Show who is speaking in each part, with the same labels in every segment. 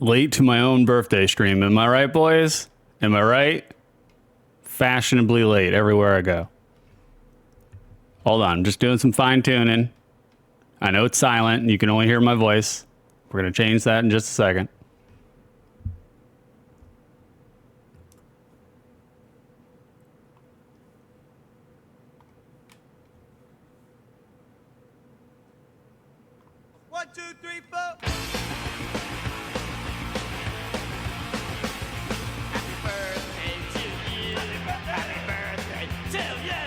Speaker 1: Late to my own birthday stream. Am I right, boys? Am I right? Fashionably late everywhere I go. Hold on, I'm just doing some fine tuning. I know it's silent and you can only hear my voice. We're gonna change that in just a second.
Speaker 2: One, two, three, four. Happy birthday to you. Happy birthday to you.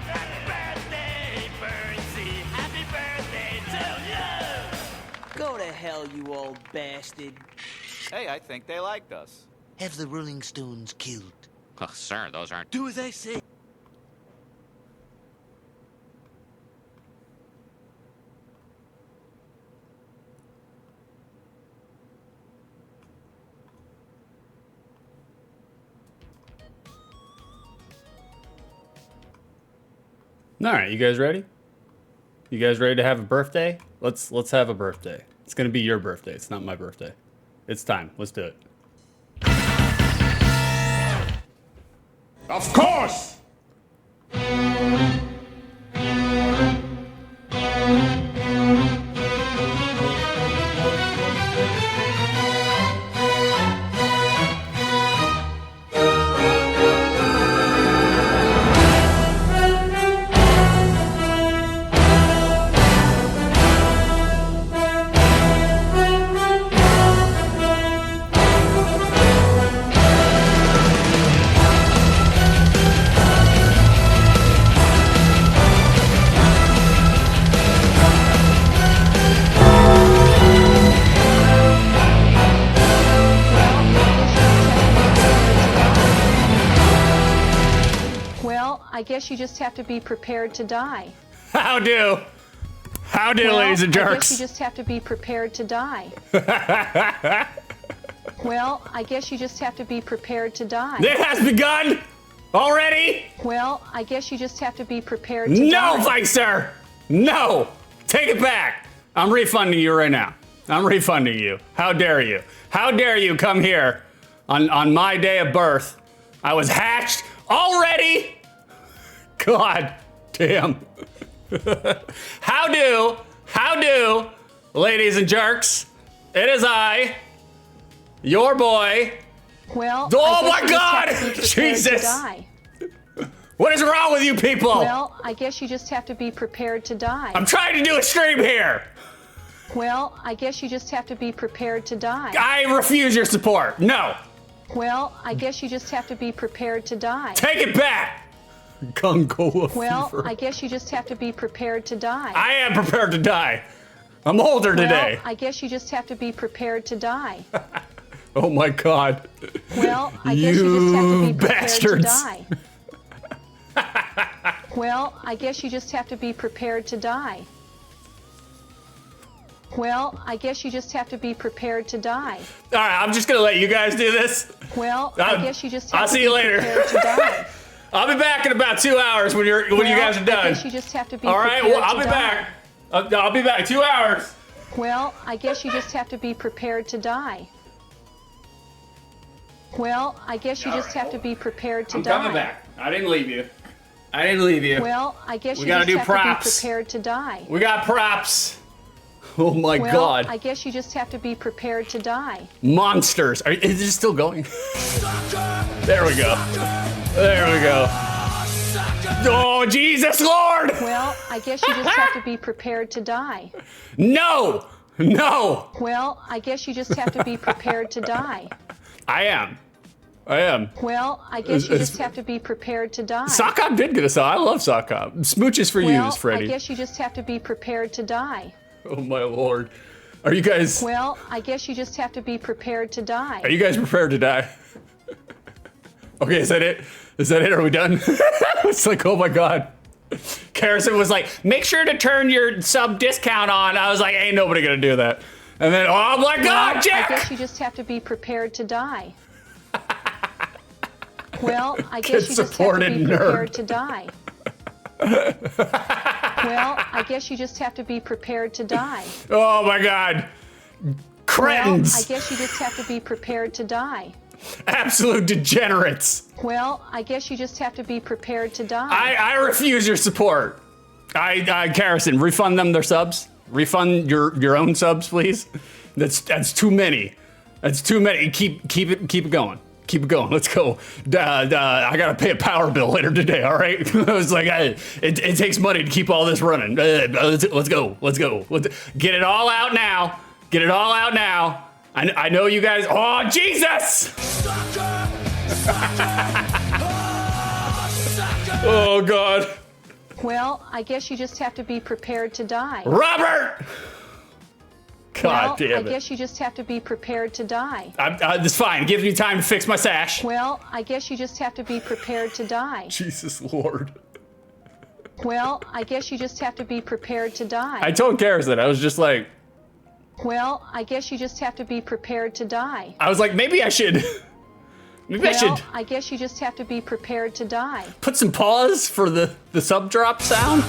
Speaker 2: Happy birthday, Birdsey. Happy birthday to you. Go to hell, you old bastard.
Speaker 3: Hey, I think they liked us.
Speaker 4: Have the Rolling Stones killed.
Speaker 5: Oh, sir, those aren't...
Speaker 4: Do as I say.
Speaker 1: All right, you guys ready? You guys ready to have a birthday? Let's have a birthday. It's gonna be your birthday. It's not my birthday. It's time. Let's do it.
Speaker 6: Of course!
Speaker 7: I guess you just have to be prepared to die.
Speaker 1: How do, ladies and
Speaker 7: I guess
Speaker 1: jerks?
Speaker 7: you just have to be prepared to die. Well, I guess you just have to be prepared to die.
Speaker 1: It has begun already.
Speaker 7: Well, I guess you just have to be prepared to die.
Speaker 1: No, Vicer! No! Take it back! I'm refunding you right now. I'm refunding you. How dare you? How dare you come here on my day of birth? I was hatched already! God damn. How do, ladies and jerks, it is I, your boy.
Speaker 7: Well,
Speaker 1: Oh
Speaker 7: I
Speaker 1: my
Speaker 7: guess you just
Speaker 1: God!
Speaker 7: have to be prepared
Speaker 1: Jesus!
Speaker 7: to die.
Speaker 1: What is wrong with you people?
Speaker 7: Well, I guess you just have to be prepared to die.
Speaker 1: I'm trying to do a stream here.
Speaker 7: Well, I guess you just have to be prepared to die.
Speaker 1: I refuse your support. No.
Speaker 7: Well, I guess you just have to be prepared to die.
Speaker 1: Take it back. Gungoa
Speaker 7: Well,
Speaker 1: fever.
Speaker 7: I guess you just have to be prepared to die.
Speaker 1: I am prepared to die. I'm older today.
Speaker 7: Well, I guess you just have to be prepared to die.
Speaker 1: Oh my God.
Speaker 7: Well, I guess you just have to be prepared
Speaker 1: bastards.
Speaker 7: to die. Well, I guess you just have to be prepared to die. Well, I guess you just have to be prepared to die.
Speaker 1: All right, I'm just gonna let you guys do this.
Speaker 7: Well, I guess you just have
Speaker 1: I'll
Speaker 7: to
Speaker 1: see
Speaker 7: be
Speaker 1: you later.
Speaker 7: prepared to die.
Speaker 1: I'll be back in about 2 hours when you guys are done.
Speaker 7: I guess you just have to be
Speaker 1: All right,
Speaker 7: prepared
Speaker 1: well, I'll
Speaker 7: to
Speaker 1: be
Speaker 7: die.
Speaker 1: back. I'll be back 2 hours.
Speaker 7: Well, I guess you just have to be prepared to die. Well, I guess you just have to be prepared to
Speaker 1: I'm
Speaker 7: die.
Speaker 1: coming back. I didn't leave you. I didn't leave you.
Speaker 7: Well, I guess
Speaker 1: We
Speaker 7: you
Speaker 1: gotta
Speaker 7: just
Speaker 1: do
Speaker 7: have
Speaker 1: props.
Speaker 7: to be prepared to die.
Speaker 1: We got props. Oh my
Speaker 7: Well,
Speaker 1: God.
Speaker 7: I guess you just have to be prepared to die.
Speaker 1: Monsters. Is it still going? There we go. There we go. Oh, Jesus Lord!
Speaker 7: Well, I guess you just have to be prepared to die.
Speaker 1: No! No!
Speaker 7: Well, I guess you just have to be prepared to die.
Speaker 1: I am.
Speaker 7: Well, I guess you just have to be prepared to die.
Speaker 1: Sockop did get us out. I love Sockop. Smooches for
Speaker 7: Well,
Speaker 1: yous, Freddy.
Speaker 7: I guess you just have to be prepared to die.
Speaker 1: Oh my Lord. Are you guys
Speaker 7: Well, I guess you just have to be prepared to die.
Speaker 1: prepared to die? Okay, is that it? Is that it? Are we done? It's like, oh my God. Carrison was like, make sure to turn your sub discount on. I was like, ain't nobody gonna do that. And then, oh my God,
Speaker 7: Well,
Speaker 1: Jack!
Speaker 7: I guess you just have to be prepared to die. Well, I guess you just have to
Speaker 1: supported
Speaker 7: be prepared
Speaker 1: nerd.
Speaker 7: to die. Well, I guess you just have to be prepared to die.
Speaker 1: Oh my God. Cretins.
Speaker 7: Well, I guess you just have to be prepared to die.
Speaker 1: Absolute degenerates.
Speaker 7: Well, I guess you just have to be prepared to die.
Speaker 1: I refuse your support. Garrison, refund them their subs. Refund your own subs, please. That's too many. That's too many. Keep it going. Keep it going. Let's go. I gotta pay a power bill later today. All right. I was like, it takes money to keep all this running. Let's go. Get it all out now. Get it all out now. I know you guys. Oh Jesus! Oh God.
Speaker 7: Well, I guess you just have to be prepared to die.
Speaker 1: Robert! God damn it.
Speaker 7: I guess you just have to be prepared to die.
Speaker 1: That's fine. Give me time to fix my sash.
Speaker 7: Well, I guess you just have to be prepared to die.
Speaker 1: Jesus Lord.
Speaker 7: Well, I guess you just have to be prepared to die.
Speaker 1: I told Garrison, I was just like...
Speaker 7: Well, I guess you just have to be prepared to die.
Speaker 1: I was like, maybe I should...
Speaker 7: Well, I guess you just have to be prepared to die.
Speaker 1: Put some pause for the sub drop sound.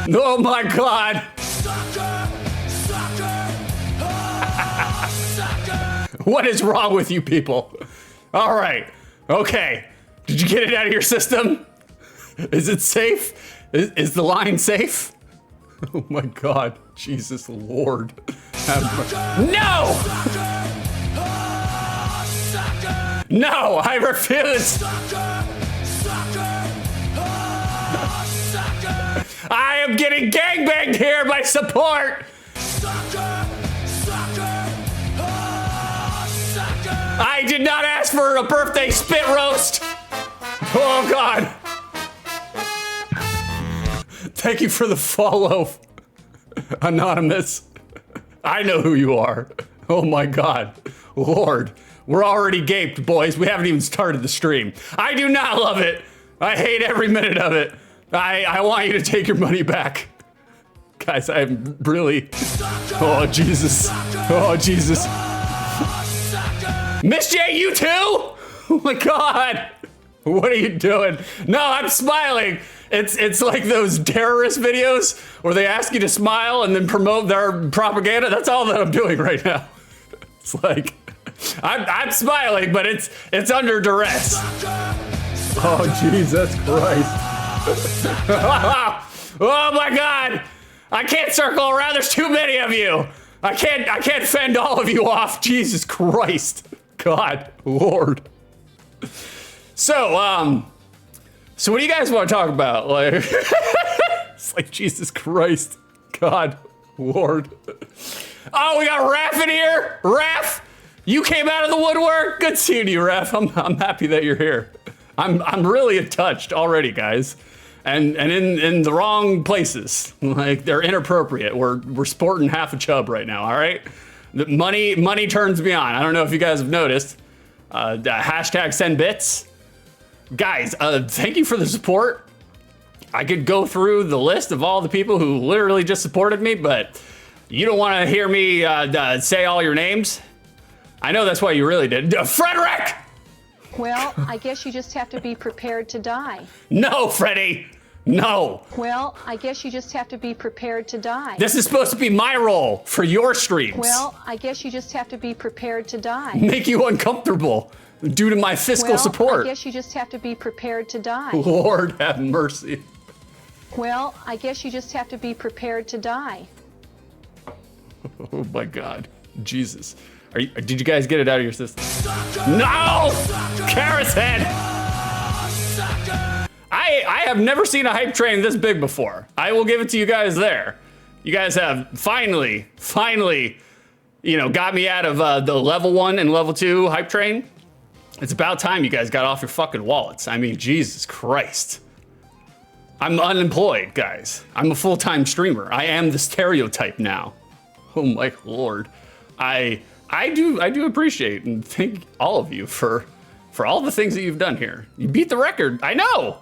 Speaker 1: Oh my God. What is wrong with you people? All right. Okay. Did you get it out of your system? Is it safe? Is the line safe? Oh my God. Jesus Lord. No! No, I refuse! I am getting gangbanged here by support! I did not ask for a birthday spit roast! Oh God! Thank you for the follow, Anonymous. I know who you are. Oh my God. Lord, we're already gaped, boys. We haven't even started the stream. I do not love it. I hate every minute of it. I want you to take your money back. Guys, I'm really... Oh, Jesus. Oh, Jesus. Miss J, you too? Oh my God. What are you doing? No, I'm smiling. It's like those terrorist videos where they ask you to smile and then promote their propaganda. That's all that I'm doing right now. It's like I'm smiling, but it's under duress. Oh Jesus Christ! Oh my God! I can't circle around. There's too many of you. I can't fend all of you off. Jesus Christ! God, Lord. So what do you guys want to talk about? Like, it's like Jesus Christ, God, Lord. Oh, we got Raph in here. Raph, you came out of the woodwork. Good seeing you, Raph. I'm happy that you're here. I'm really touched already, guys, and in the wrong places. Like they're inappropriate. We're sporting half a chub right now. All right, the money turns me on. I don't know if you guys have noticed. Hashtag send bits. Guys, thank you for the support. I could go through the list of all the people who literally just supported me, but you don't want to hear me say all your names. I know that's why you really did. Frederick!
Speaker 7: Well, I guess you just have to be prepared to die.
Speaker 1: No, Freddie. No.
Speaker 7: Well, I guess you just have to be prepared to die.
Speaker 1: This is supposed to be my role for your streams.
Speaker 7: Well, I guess you just have to be prepared to die.
Speaker 1: Make you uncomfortable due to my fiscal support.
Speaker 7: I guess you just have to be prepared to die.
Speaker 1: Lord have mercy.
Speaker 7: Well, I guess you just have to be prepared to die.
Speaker 1: Oh my God, Jesus. Did you guys get it out of your system? No! Carrot's head! I have never seen a hype train this big before. I will give it to you guys there. You guys have finally, you know, got me out of the level 1 and level 2 hype train. It's about time you guys got off your fucking wallets. I mean, Jesus Christ. I'm unemployed, guys. I'm a full-time streamer. I am the stereotype now. Oh my Lord. I do appreciate and thank all of you for all the things that you've done here. You beat the record. I know.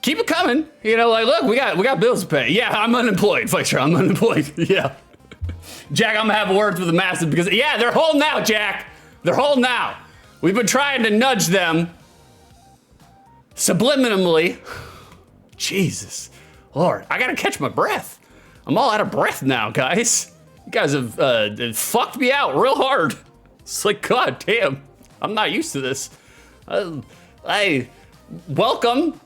Speaker 1: Keep it coming. You know, like, look, we got bills to pay. Yeah, I'm unemployed, Fletcher. I'm unemployed. Yeah. Jack, I'm gonna have words with the masses because, yeah, they're holding out, Jack. They're holding out. We've been trying to nudge them subliminally. Jesus, Lord, I gotta catch my breath. I'm all out of breath now, guys. You guys have fucked me out real hard. It's like, god damn, I'm not used to this. Welcome.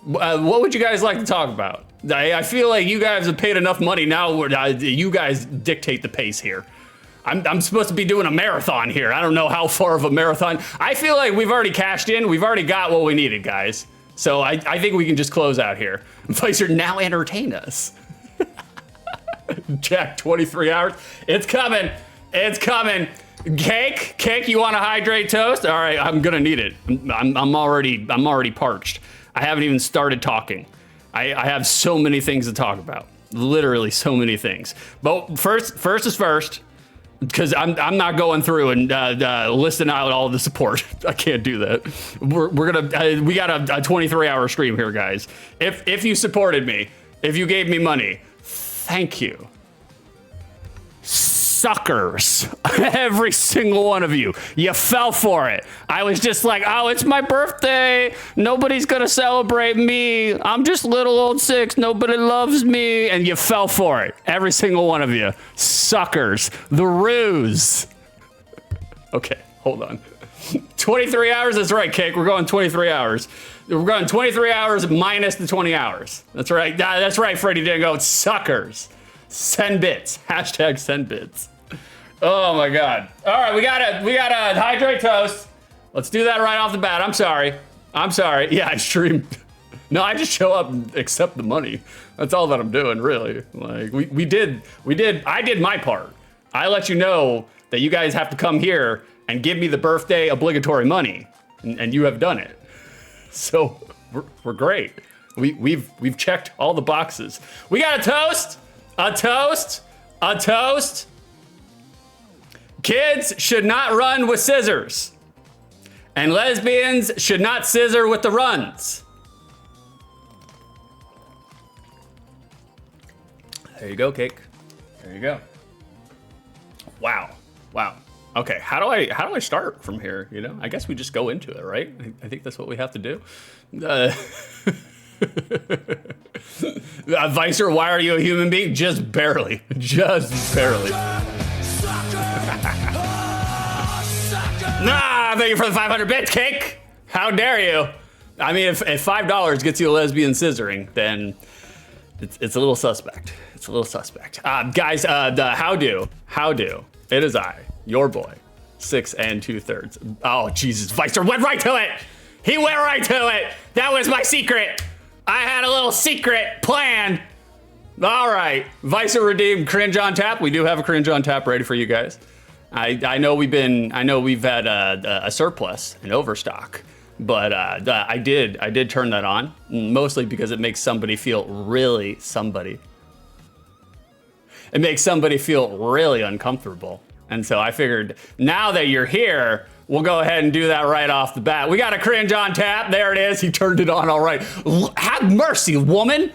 Speaker 1: What would you guys like to talk about? I feel like you guys have paid enough money now. You guys dictate the pace here. I'm supposed to be doing a marathon here. I don't know how far of a marathon. I feel like we've already cashed in. We've already got what we needed, guys. So I think we can just close out here. Pfizer, now entertain us. Jack, 23 hours. It's coming. It's coming. Cake, you want to hydrate toast? All right, I'm gonna need it. I'm already parched. I haven't even started talking. I have so many things to talk about. Literally so many things. But first is first. Because I'm not going through and listing out all the support. I can't do that. We got a 23-hour stream here, guys. If you supported me, if you gave me money, thank you. Suckers, every single one of you. You fell for it. I was just like, oh, it's my birthday. Nobody's gonna celebrate me. I'm just little old 6. Nobody loves me. And you fell for it. Every single one of you. Suckers. The ruse. Okay, hold on. 23 hours, that's right, Cake. We're going 23 hours. We're going 23 hours minus the 20 hours. That's right. That's right, Freddy Dingo. It's suckers. Send bits. Hashtag send bits. Oh my god. All right, we gotta hydrate toast. Let's do that right off the bat. I'm sorry. Yeah, I streamed. No, I just show up and accept the money. That's all that I'm doing, really. Like I did my part. I let you know that you guys have to come here and give me the birthday obligatory money, and you have done it. So we're great. We've checked all the boxes. We got a toast. A toast. A toast. Kids should not run with scissors. And lesbians should not scissor with the runs. There you go, Cake. There you go. Wow. Okay, how do I start from here? You know, I guess we just go into it, right? I think that's what we have to do. Vicer, why are you a human being? Just barely. Nah, thank you for the 500 bits, Cake. How dare you? I mean, if $5 gets you a lesbian scissoring, then it's a little suspect. It's a little suspect. Guys, how do? It is I, your boy, 6 2/3. Oh, Jesus, Vicer went right to it. He went right to it. That was my secret. I had a little secret plan. All right, Vicer redeemed cringe on tap. We do have a cringe on tap ready for you guys. I know we've had a surplus, an overstock, but I did turn that on, mostly because it makes somebody feel really It makes somebody feel really uncomfortable. And so I figured now that you're here, we'll go ahead and do that right off the bat. We got a cringe on tap. There it is. He turned it on. All right. Have mercy, woman.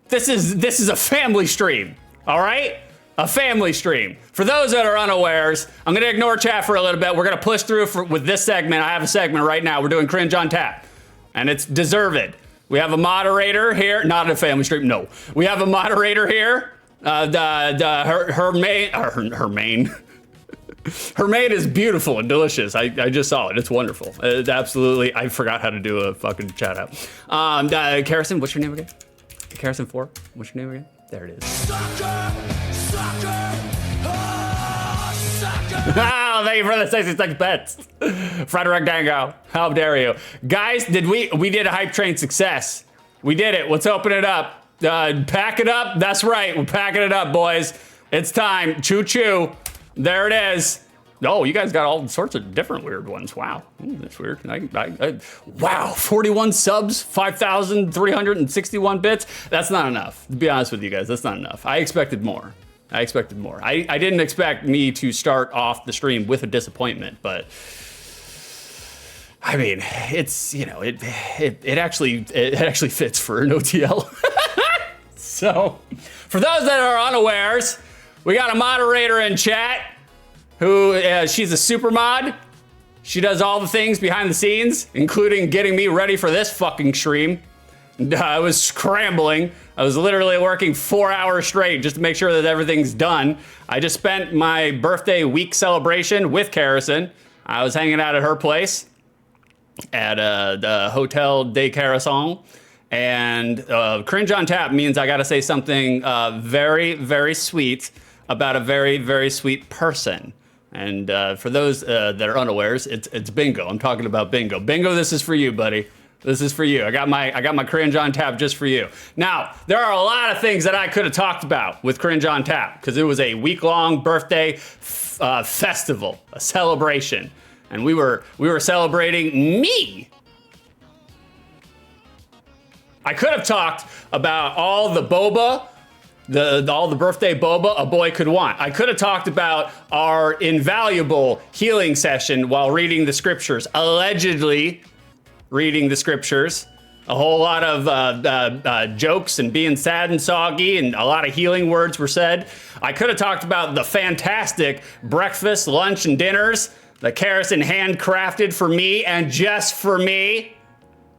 Speaker 1: This is a family stream. All right? A family stream. For those that are unawares, I'm going to ignore chat for a little bit. We're going to push through with this segment. I have a segment right now. We're doing cringe on tap. And it's deserved. We have a moderator here. Not a family stream. No. We have a moderator here. Her main is beautiful and delicious. I just saw it. It's wonderful. It's absolutely. I forgot how to do a fucking shout out. Karison, what's your name again? Karison 4. What's your name again? There it is. Oh, thank you for the 66 bets. Frederick Dango. How dare you. Guys, we did a hype train success. We did it. Let's open it up. Pack it up. That's right. We're packing it up, boys. It's time. Choo choo. There it is. Oh, you guys got all sorts of different weird ones. Wow. That's weird. Wow. 41 subs, 5,361 bits. That's not enough. To be honest with you guys, that's not enough. I expected more. I didn't expect me to start off the stream with a disappointment, but I mean, it's, you know, it actually fits for an OTL. So, for those that are unawares, we got a moderator in chat who, she's a super mod. She does all the things behind the scenes, including getting me ready for this fucking stream. I was scrambling. I was literally working 4 hours straight just to make sure that everything's done. I just spent my birthday week celebration with Carison. I was hanging out at her place at the Hotel de Carison. And cringe on tap means I gotta say something very, very sweet about a very, very sweet person. And for those that are unawares, it's Bingo. I'm talking about Bingo. Bingo, this is for you, buddy. This is for you. I got my cringe on tap just for you. Now, there are a lot of things that I could have talked about with cringe on tap because it was a week-long birthday festival, a celebration, and we were celebrating me. I could have talked about all the boba, all the birthday boba a boy could want. I could have talked about our invaluable healing session while reading the scriptures, allegedly reading the scriptures. A whole lot of jokes and being sad and soggy, and a lot of healing words were said. I could have talked about the fantastic breakfast, lunch, and dinners that Carison handcrafted for me and just for me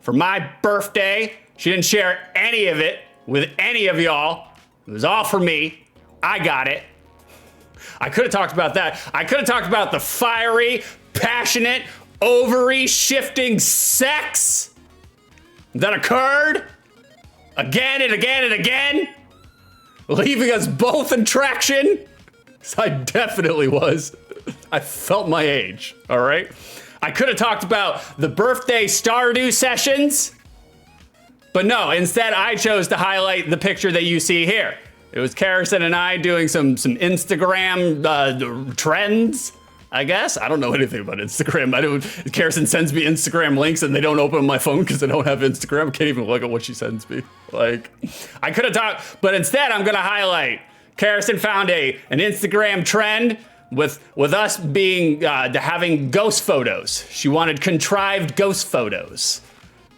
Speaker 1: for my birthday. She didn't share any of it with any of y'all. It was all for me. I got it. I could have talked about that. I could have talked about the fiery, passionate, ovary shifting sex that occurred again and again and again, leaving us both in traction. I definitely was. I felt my age, all right? I could have talked about the birthday Stardew sessions, but no, instead I chose to highlight the picture that you see here. It was Carison and I doing some Instagram trends, I guess. I don't know anything about Instagram. Carison sends me Instagram links and they don't open my phone because I don't have Instagram. I can't even look at what she sends me. Like, I could have talked, but instead I'm gonna highlight. Carison found an Instagram trend with us being having ghost photos. She wanted contrived ghost photos.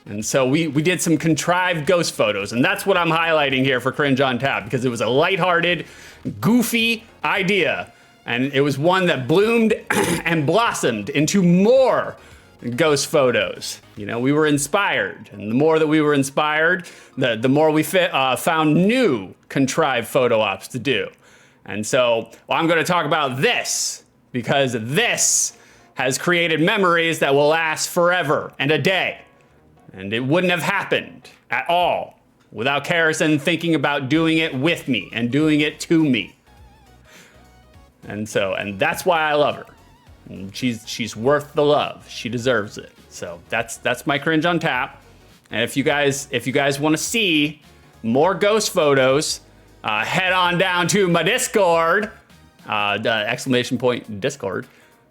Speaker 1: And so we did some contrived ghost photos, and that's what I'm highlighting here for Cringe on Tap, because it was a lighthearted, goofy idea, and it was one that bloomed and blossomed into more ghost photos. You know, we were inspired, and the more that we were inspired, the more we found new contrived photo ops to do. And so I'm going to talk about this, because this has created memories that will last forever and a day. And it wouldn't have happened at all without Carison thinking about doing it with me and doing it to me. And that's why I love her. And she's worth the love. She deserves it. So that's my cringe on tap. And if you guys want to see more ghost photos, head on down to my Discord, !Discord.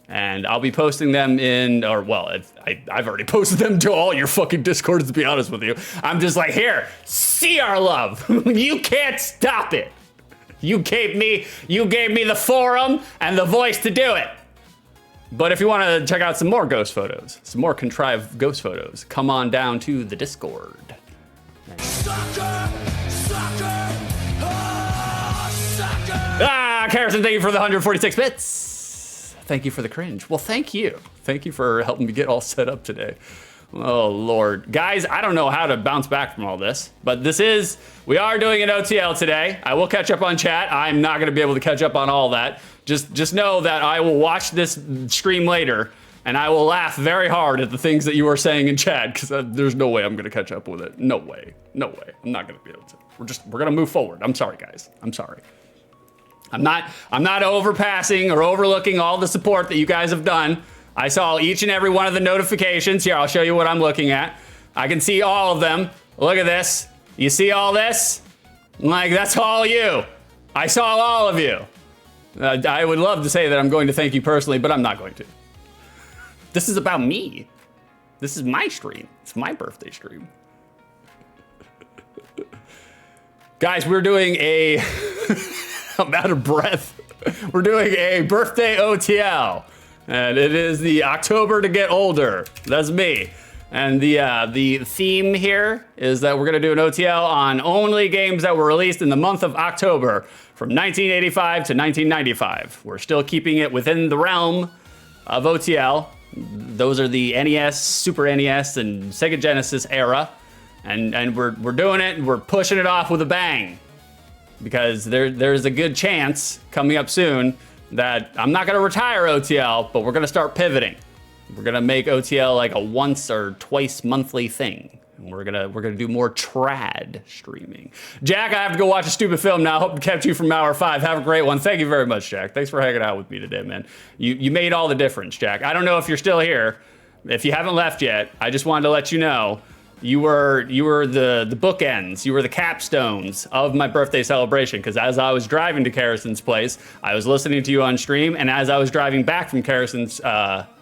Speaker 1: And I'll be posting them I've already posted them to all your fucking Discords, to be honest with you. I'm just like, here, see our love. You can't stop it. You gave me the forum and the voice to do it. But if you want to check out some more ghost photos, some more contrived ghost photos, come on down to the Discord. Carison, thank you for the 146 bits. Thank you for the cringe. Well, thank you. Thank you for helping me get all set up today. Oh, Lord. Guys, I don't know how to bounce back from all this, but we are doing an OTL today. I will catch up on chat. I'm not going to be able to catch up on all that. Just know that I will watch this stream later, and I will laugh very hard at the things that you are saying in chat, because there's no way I'm going to catch up with it. No way. No way. I'm not going to be able to. We're going to move forward. I'm sorry, guys. I'm sorry. I'm not overpassing or overlooking all the support that you guys have done. I saw each and every one of the notifications. Here, I'll show you what I'm looking at. I can see all of them. Look at this. You see all this? Like, that's all you. I saw all of you. I would love to say that I'm going to thank you personally, but I'm not going to. This is about me. This is my stream. It's my birthday stream. Guys, we're doing a... I'm out of breath. We're doing a birthday OTL, and it is the October to get older. That's me. And the theme here is that we're gonna do an OTL on only games that were released in the month of October from 1985 to 1995. We're still keeping it within the realm of OTL. Those are the NES, Super NES, and Sega Genesis era. And we're doing it, and we're pushing it off with a bang. Because there's a good chance coming up soon that I'm not gonna retire OTL, but we're gonna start pivoting. We're gonna make OTL like a once or twice monthly thing. And we're gonna do more trad streaming. Jack, I have to go watch a stupid film now. Hope to catch you from hour 5. Have a great one. Thank you very much, Jack. Thanks for hanging out with me today, man. You made all the difference, Jack. I don't know if you're still here. If you haven't left yet, I just wanted to let you know you were the bookends, you were the capstones of my birthday celebration, because as I was driving to Carrison's place, I was listening to you on stream, and as I was driving back from Carrison's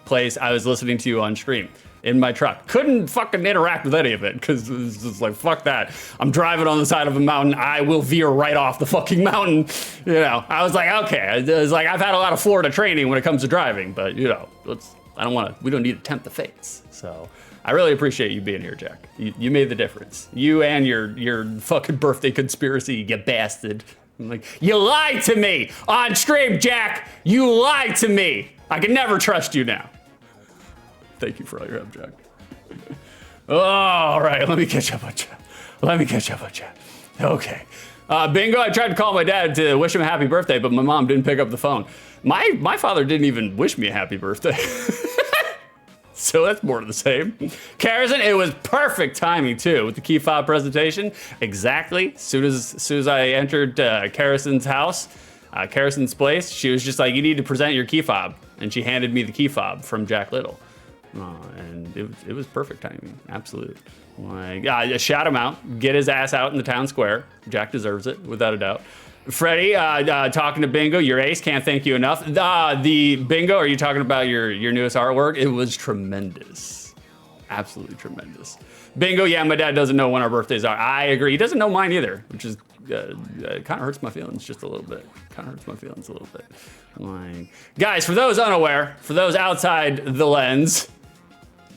Speaker 1: place, I was listening to you on stream in my truck. Couldn't fucking interact with any of it, because it was just like, fuck that. I'm driving on the side of a mountain, I will veer right off the fucking mountain. You know, I was like, okay. It was like, I've had a lot of Florida training when it comes to driving, but you know, we don't need to tempt the fates, so. I really appreciate you being here, Jack. You made the difference. You and your fucking birthday conspiracy, you bastard. I'm like, you lied to me on stream, Jack. You lied to me. I can never trust you now. Thank you for all your help, Jack. All right, let me catch up on chat. Okay. Bingo, I tried to call my dad to wish him a happy birthday, but my mom didn't pick up the phone. My father didn't even wish me a happy birthday. So that's more of the same. Carrison, it was perfect timing too with the key fob presentation. Exactly. As soon as I entered Carrison's house, Carrison's place, she was just like, "You need to present your key fob," and she handed me the key fob from Jack Little, and it was perfect timing. Absolute. Like, shout him out. Get his ass out in the town square. Jack deserves it, without a doubt. Freddie, talking to Bingo, your ace, can't thank you enough. The Bingo, are you talking about your newest artwork? It was tremendous. Absolutely tremendous. Bingo, yeah, my dad doesn't know when our birthdays are. I agree. He doesn't know mine either, which is kind of hurts my feelings just a little bit. Like, guys, for those unaware, for those outside the lens,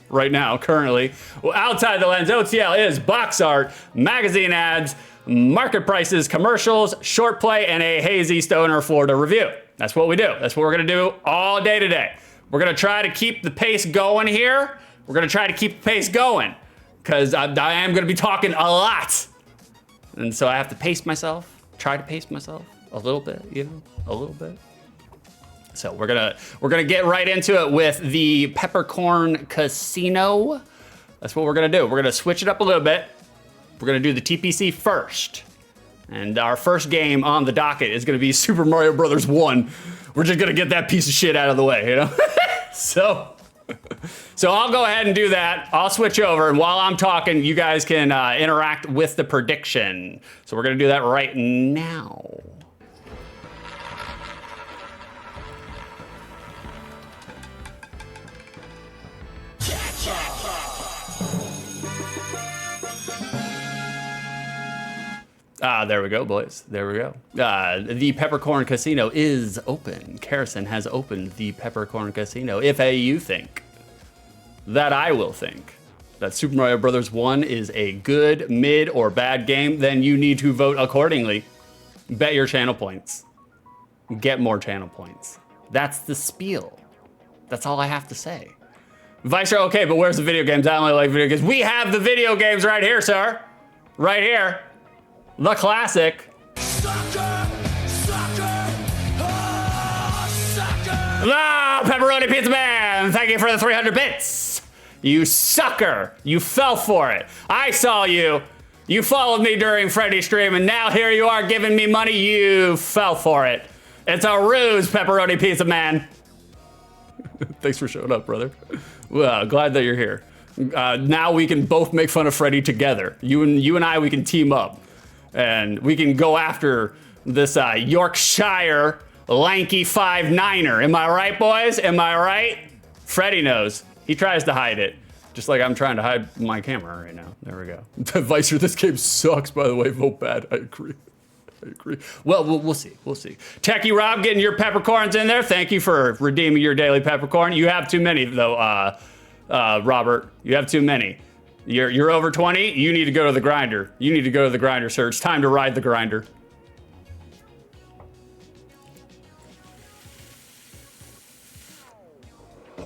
Speaker 1: right now, currently, outside the lens, OTL is box art, magazine ads, market prices, commercials, short play, and a hazy stoner Florida review. That's what we do. That's what we're gonna do all day today. We're gonna try to keep the pace going here. Because I am gonna be talking a lot. And so I have to pace myself, try to pace myself a little bit, a little bit. So we're gonna get right into it with the Peppercorn Casino. That's what we're gonna do. We're gonna switch it up a little bit. We're gonna do the TPC first. And our first game on the docket is gonna be Super Mario Brothers 1. We're just gonna get that piece of shit out of the way, you know? So I'll go ahead and do that. I'll switch over, and while I'm talking, you guys can interact with the prediction. So we're gonna do that right now. There we go, boys. There we go. The Peppercorn Casino is open. Carrison has opened the Peppercorn Casino. If you think that I will think that Super Mario Brothers 1 is a good, mid, or bad game, then you need to vote accordingly. Bet your channel points. Get more channel points. That's the spiel. That's all I have to say. Vicer, okay, but where's the video games? I only like video games. We have the video games right here, sir. Right here. The classic.
Speaker 2: Sucker!
Speaker 1: Ah, Pepperoni Pizza Man, thank you for the 300 bits. You sucker, you fell for it. I saw you. You followed me during Freddy's stream, and now here you are giving me money. You fell for it. It's a ruse, Pepperoni Pizza Man. Thanks for showing up, brother. Well, glad that you're here. Now we can both make fun of Freddy together. You and I, we can team up. And we can go after this Yorkshire lanky 5'9"er. Am I right, boys? Am I right? Freddy knows. He tries to hide it. Just like I'm trying to hide my camera right now. There we go. Vicer, this game sucks, by the way. Vote bad. I agree. Well, we'll see. We'll see. Techie Rob getting your peppercorns in there. Thank you for redeeming your daily peppercorn. You have too many, though, Robert. You have too many. You're over 20. You need to go to the grinder. You need to go to the grinder, sir. It's time to ride the grinder.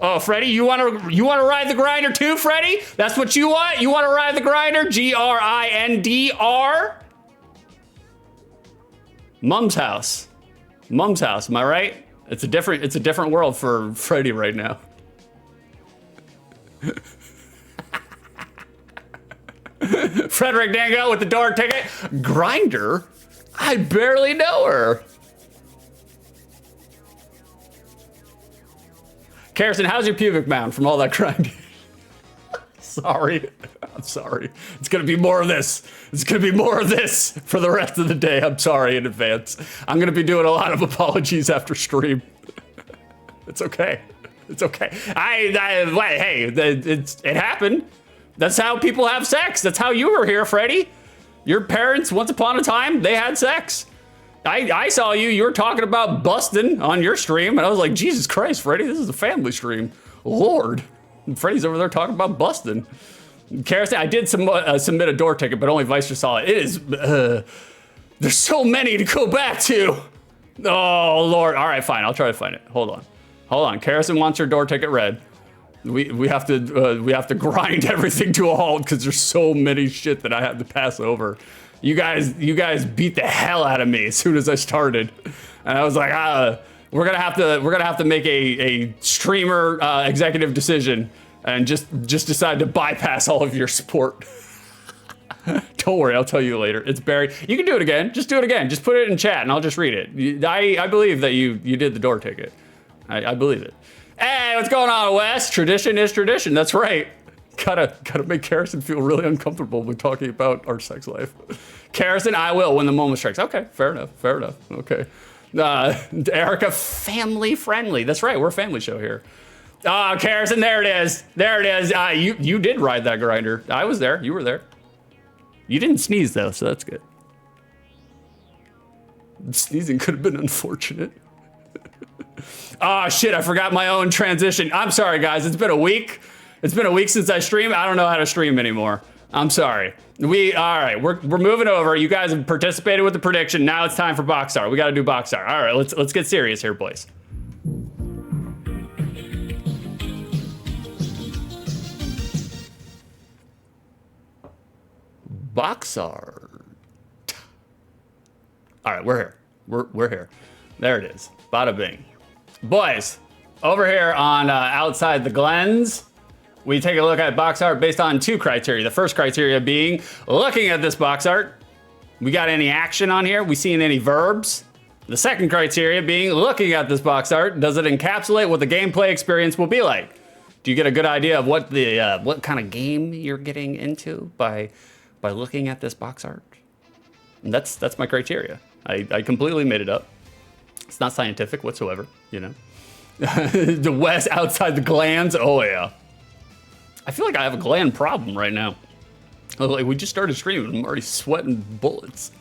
Speaker 1: Oh, Freddy, you wanna ride the grinder too, Freddy? That's what you want? You wanna ride the grinder? Grindr? Mom's house. Mom's house, am I right? It's a different world for Freddy right now. Frederick Dango with the door ticket. Grinder? I barely know her. Carson, how's your pubic mound from all that grinding? Sorry. I'm sorry. It's gonna be more of this. It's gonna be more of this for the rest of the day. I'm sorry in advance. I'm gonna be doing a lot of apologies after stream. It's okay. It's okay. Hey, it happened. That's how people have sex. That's how you were here, Freddy. Your parents, once upon a time, they had sex. I saw you were talking about busting on your stream, and I was like, Jesus Christ, Freddy, this is a family stream. Lord. And Freddy's over there talking about busting. Karastan, I did submit a door ticket, but only Vicer saw it. It is, there's so many to go back to. Oh, Lord. All right, fine. I'll try to find it. Hold on. Karastan wants her door ticket read. We have to grind everything to a halt because there's so many shit that I have to pass over. You guys beat the hell out of me as soon as I started, and I was like, we're gonna have to make a streamer executive decision and just decide to bypass all of your support. Don't worry, I'll tell you later. It's buried. You can do it again. Just do it again. Just put it in chat and I'll just read it. I believe that you did the door ticket. I believe it. Hey, what's going on, Wes? Tradition is tradition. That's right. Gotta make Karastan feel really uncomfortable when talking about our sex life. Karastan, I will when the moment strikes. Okay, fair enough. Okay. Erica, family friendly. That's right, we're a family show here. Oh, Karastan, there it is. You did ride that grinder. I was there, you were there. You didn't sneeze though, so that's good. Sneezing could have been unfortunate. Oh shit, I forgot my own transition. I'm sorry guys, it's been a week. It's been a week since I streamed. I don't know how to stream anymore. I'm sorry. All right, we're moving over. You guys have participated with the prediction. Now it's time for box art. We gotta do box art. All right, let's get serious here, boys. Box art. All right, we're here. We're here. There it is. Bada bing. Boys, over here on Outside the Glens, we take a look at box art based on two criteria. The first criteria being looking at this box art. We got any action on here? We seeing any verbs? The second criteria being looking at this box art. Does it encapsulate what the gameplay experience will be like? Do you get a good idea of what the what kind of game you're getting into by looking at this box art? And that's my criteria. I completely made it up. It's not scientific whatsoever, you know. The West outside the glands. Oh yeah. I feel like I have a gland problem right now. Like we just started streaming. I'm already sweating bullets.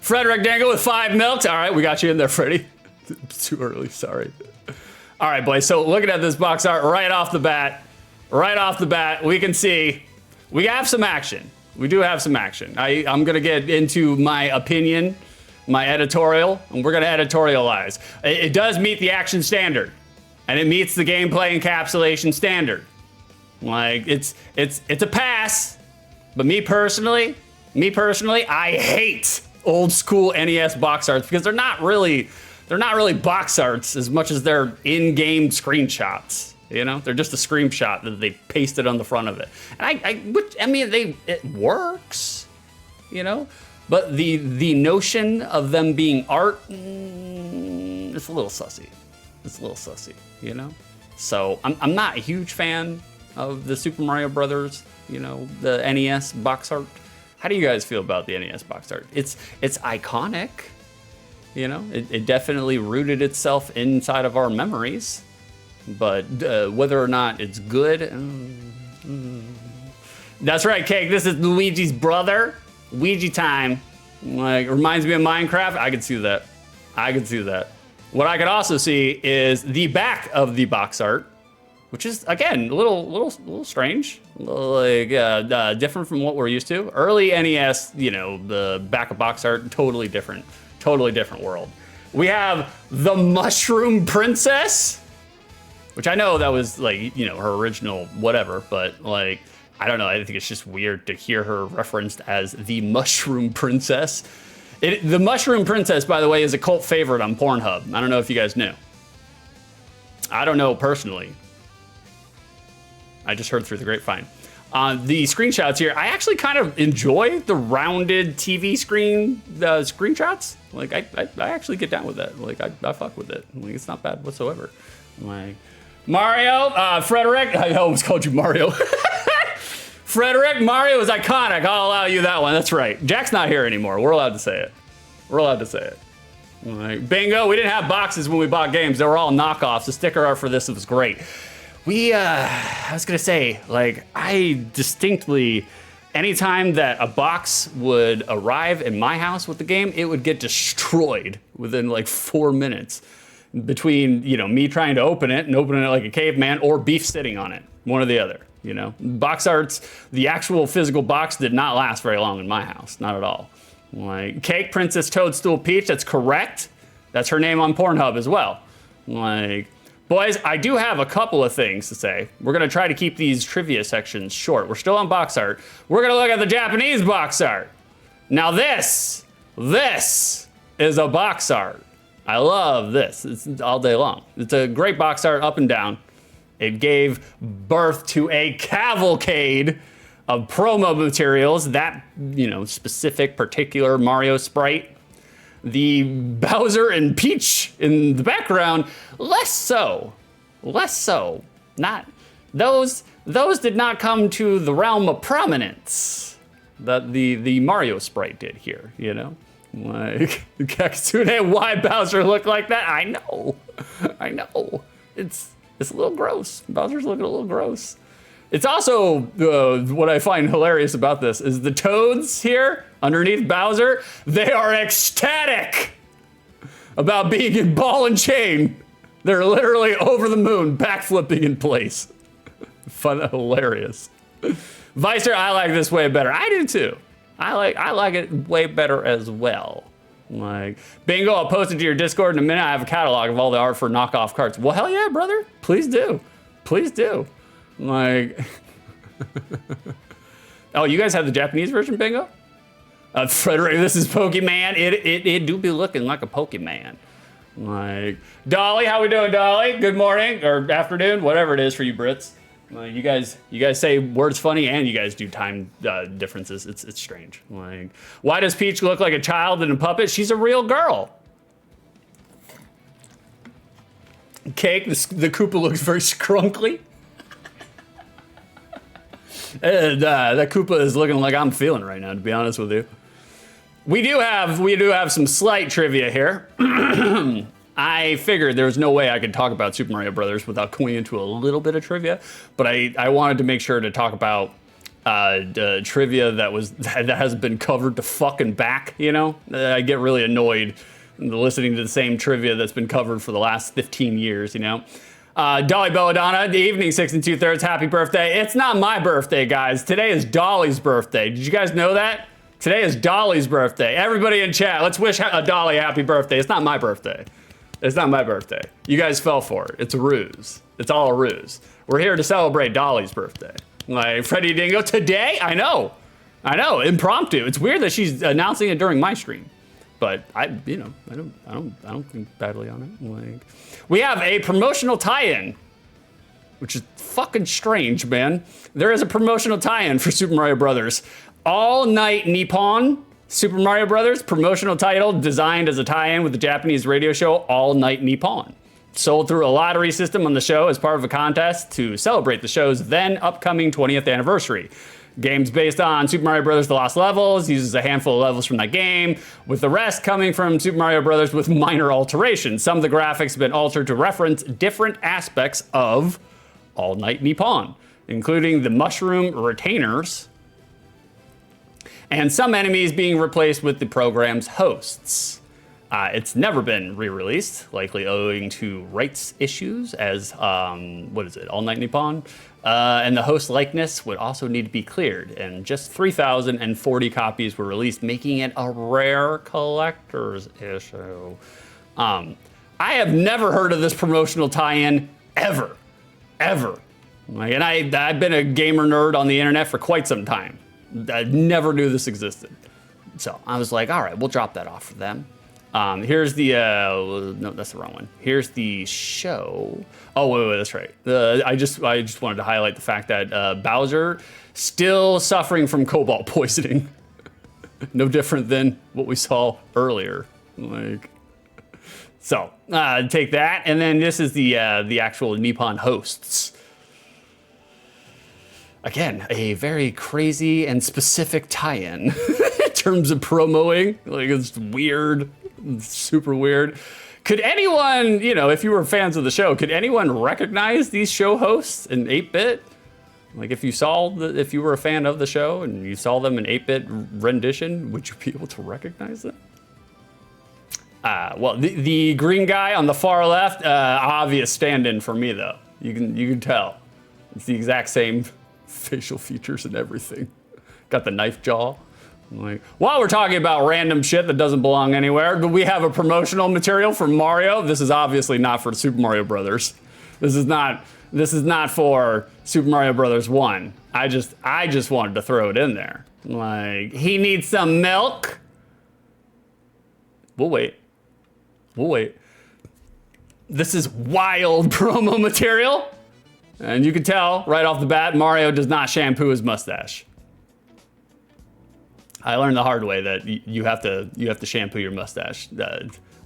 Speaker 1: Frederick Dangle with 5 milks. All right, we got you in there, Freddy. Too early, sorry. All right, boys. So looking at this box art right off the bat, we can see we have some action. We do have some action. I'm gonna get into my opinion, my editorial, and we're gonna editorialize. It does meet the action standard, and it meets the gameplay encapsulation standard. Like it's a pass, but me personally, I hate old school NES box arts because they're not really box arts as much as they're in-game screenshots. You know, they're just a screenshot that they pasted on the front of it. And I mean, it works, you know, but the notion of them being art, it's a little sussy. It's a little sussy, you know. So I'm not a huge fan of the Super Mario Brothers, you know, the NES box art. How do you guys feel about the NES box art? It's iconic, you know. It definitely rooted itself inside of our memories. But whether or not it's good, that's right, Cake. This is Luigi's brother. Luigi time. Like, reminds me of Minecraft. I can see that. What I could also see is the back of the box art, which is again a little strange, like different from what we're used to. Early NES, you know, the back of box art, totally different world. We have the Mushroom Princess. which I know that was like, you know, her original whatever, but like, I don't know. I think it's just weird to hear her referenced as the Mushroom Princess. The Mushroom Princess, by the way, is a cult favorite on Pornhub. I don't know if you guys knew. I don't know personally. I just heard through the grapevine. The screenshots here, I actually kind of enjoy the rounded TV screen screenshots. Like, I actually get down with that. Like, I fuck with it. Like, it's not bad whatsoever. Like, Mario, Frederick, I almost called you Mario. Frederick, Mario is iconic. I'll allow you that one. That's right. Jack's not here anymore. We're allowed to say it. We're allowed to say it. Like, bingo, we didn't have boxes when we bought games. They were all knockoffs. The sticker art for this was great. I was gonna say, like, I distinctly, anytime that a box would arrive in my house with the game, it would get destroyed within like 4 minutes between, you know, me trying to open it and opening it like a caveman or beef sitting on it, one or the other, you know. Box arts, the actual physical box did not last very long in my house, not at all. Like, Cake Princess Toadstool Peach, that's correct. That's her name on Pornhub as well. Like, boys, I do have a couple of things to say. We're gonna try to keep these trivia sections short. We're still on box art. We're gonna look at the Japanese box art. Now this is a box art. I love this, it's all day long. It's a great box art up and down. It gave birth to a cavalcade of promo materials, that, you know, specific particular Mario sprite. The Bowser and Peach in the background, less so. Not those did not come to the realm of prominence that the Mario sprite did here, you know? Like, Katsune, why Bowser look like that? I know. It's a little gross. Bowser's looking a little gross. It's also, what I find hilarious about this is the toads here underneath Bowser, they are ecstatic about being in ball and chain. They're literally over the moon, backflipping in place. Fun, hilarious. Vicer, I like this way better. I do too. I like it way better as well. Like, bingo, I'll post it to your Discord in a minute. I have a catalog of all the art for knockoff carts. Well, hell yeah, brother. Please do. Please do. Like, oh, you guys have the Japanese version, bingo? Frederick, this is Pokemon. It do be looking like a Pokemon. Like, Dolly, how we doing, Dolly? Good morning or afternoon, whatever it is for you Brits. You guys say words funny and you guys do time differences. It's strange. Like, why does Peach look like a child and a puppet? She's a real girl. Cake, the Koopa looks very scrunkly. And that Koopa is looking like I'm feeling right now, to be honest with you. We do have some slight trivia here. I figured there was no way I could talk about Super Mario Brothers without going into a little bit of trivia, but I wanted to make sure to talk about trivia that hasn't been covered to fucking back, you know? I get really annoyed listening to the same trivia that's been covered for the last 15 years, you know? Dolly Belladonna, the evening 6 2/3, happy birthday. It's not my birthday, guys. Today is Dolly's birthday. Did you guys know that? Today is Dolly's birthday. Everybody in chat, let's wish Dolly a happy birthday. It's not my birthday. It's not my birthday. You guys fell for it. It's a ruse. It's all a ruse. We're here to celebrate Dolly's birthday. Like, Freddie Dingo, today? I know, impromptu. It's weird that she's announcing it during my stream. But I don't think badly on it. Like, we have a promotional tie-in, which is fucking strange, man. There is a promotional tie-in for Super Mario Brothers. All Night Nippon Super Mario Brothers promotional title designed as a tie-in with the Japanese radio show All Night Nippon. Sold through a lottery system on the show as part of a contest to celebrate the show's then upcoming 20th anniversary. Games based on Super Mario Bros. The Lost Levels, uses a handful of levels from that game, with the rest coming from Super Mario Bros. With minor alterations. Some of the graphics have been altered to reference different aspects of All Night Nippon, including the mushroom retainers, and some enemies being replaced with the program's hosts. It's never been re-released, likely owing to rights issues as, All Night Nippon? And the host likeness would also need to be cleared, and just 3,040 copies were released, making it a rare collector's issue. I have never heard of this promotional tie-in, ever. ever. Like, and I've been a gamer nerd on the internet for quite some time. I never knew this existed. So I was like, all right, we'll drop that off for them. Here's the, no, that's the wrong one. Here's the show. Oh, wait, that's right. I just wanted to highlight the fact that Bowser still suffering from cobalt poisoning. No different than what we saw earlier. Like, so take that. And then this is the actual Nippon hosts. Again, a very crazy and specific tie-in in terms of promoing. Like, it's weird, it's super weird. Could anyone, you know, if you were fans of the show, could anyone recognize these show hosts in 8-bit? Like, if you were a fan of the show and you saw them in 8-bit rendition, would you be able to recognize them? Well, the green guy on the far left, obvious stand-in for me though. You can tell. It's the exact same facial features and everything. Got the knife jaw. Like, while we're talking about random shit that doesn't belong anywhere, do we have a promotional material for Mario? This is obviously not for Super Mario Brothers. This is not for Super Mario Brothers 1. I just wanted to throw it in there. Like, he needs some milk. We'll wait. This is wild promo material. And you can tell right off the bat, Mario does not shampoo his mustache. I learned the hard way that you have to shampoo your mustache.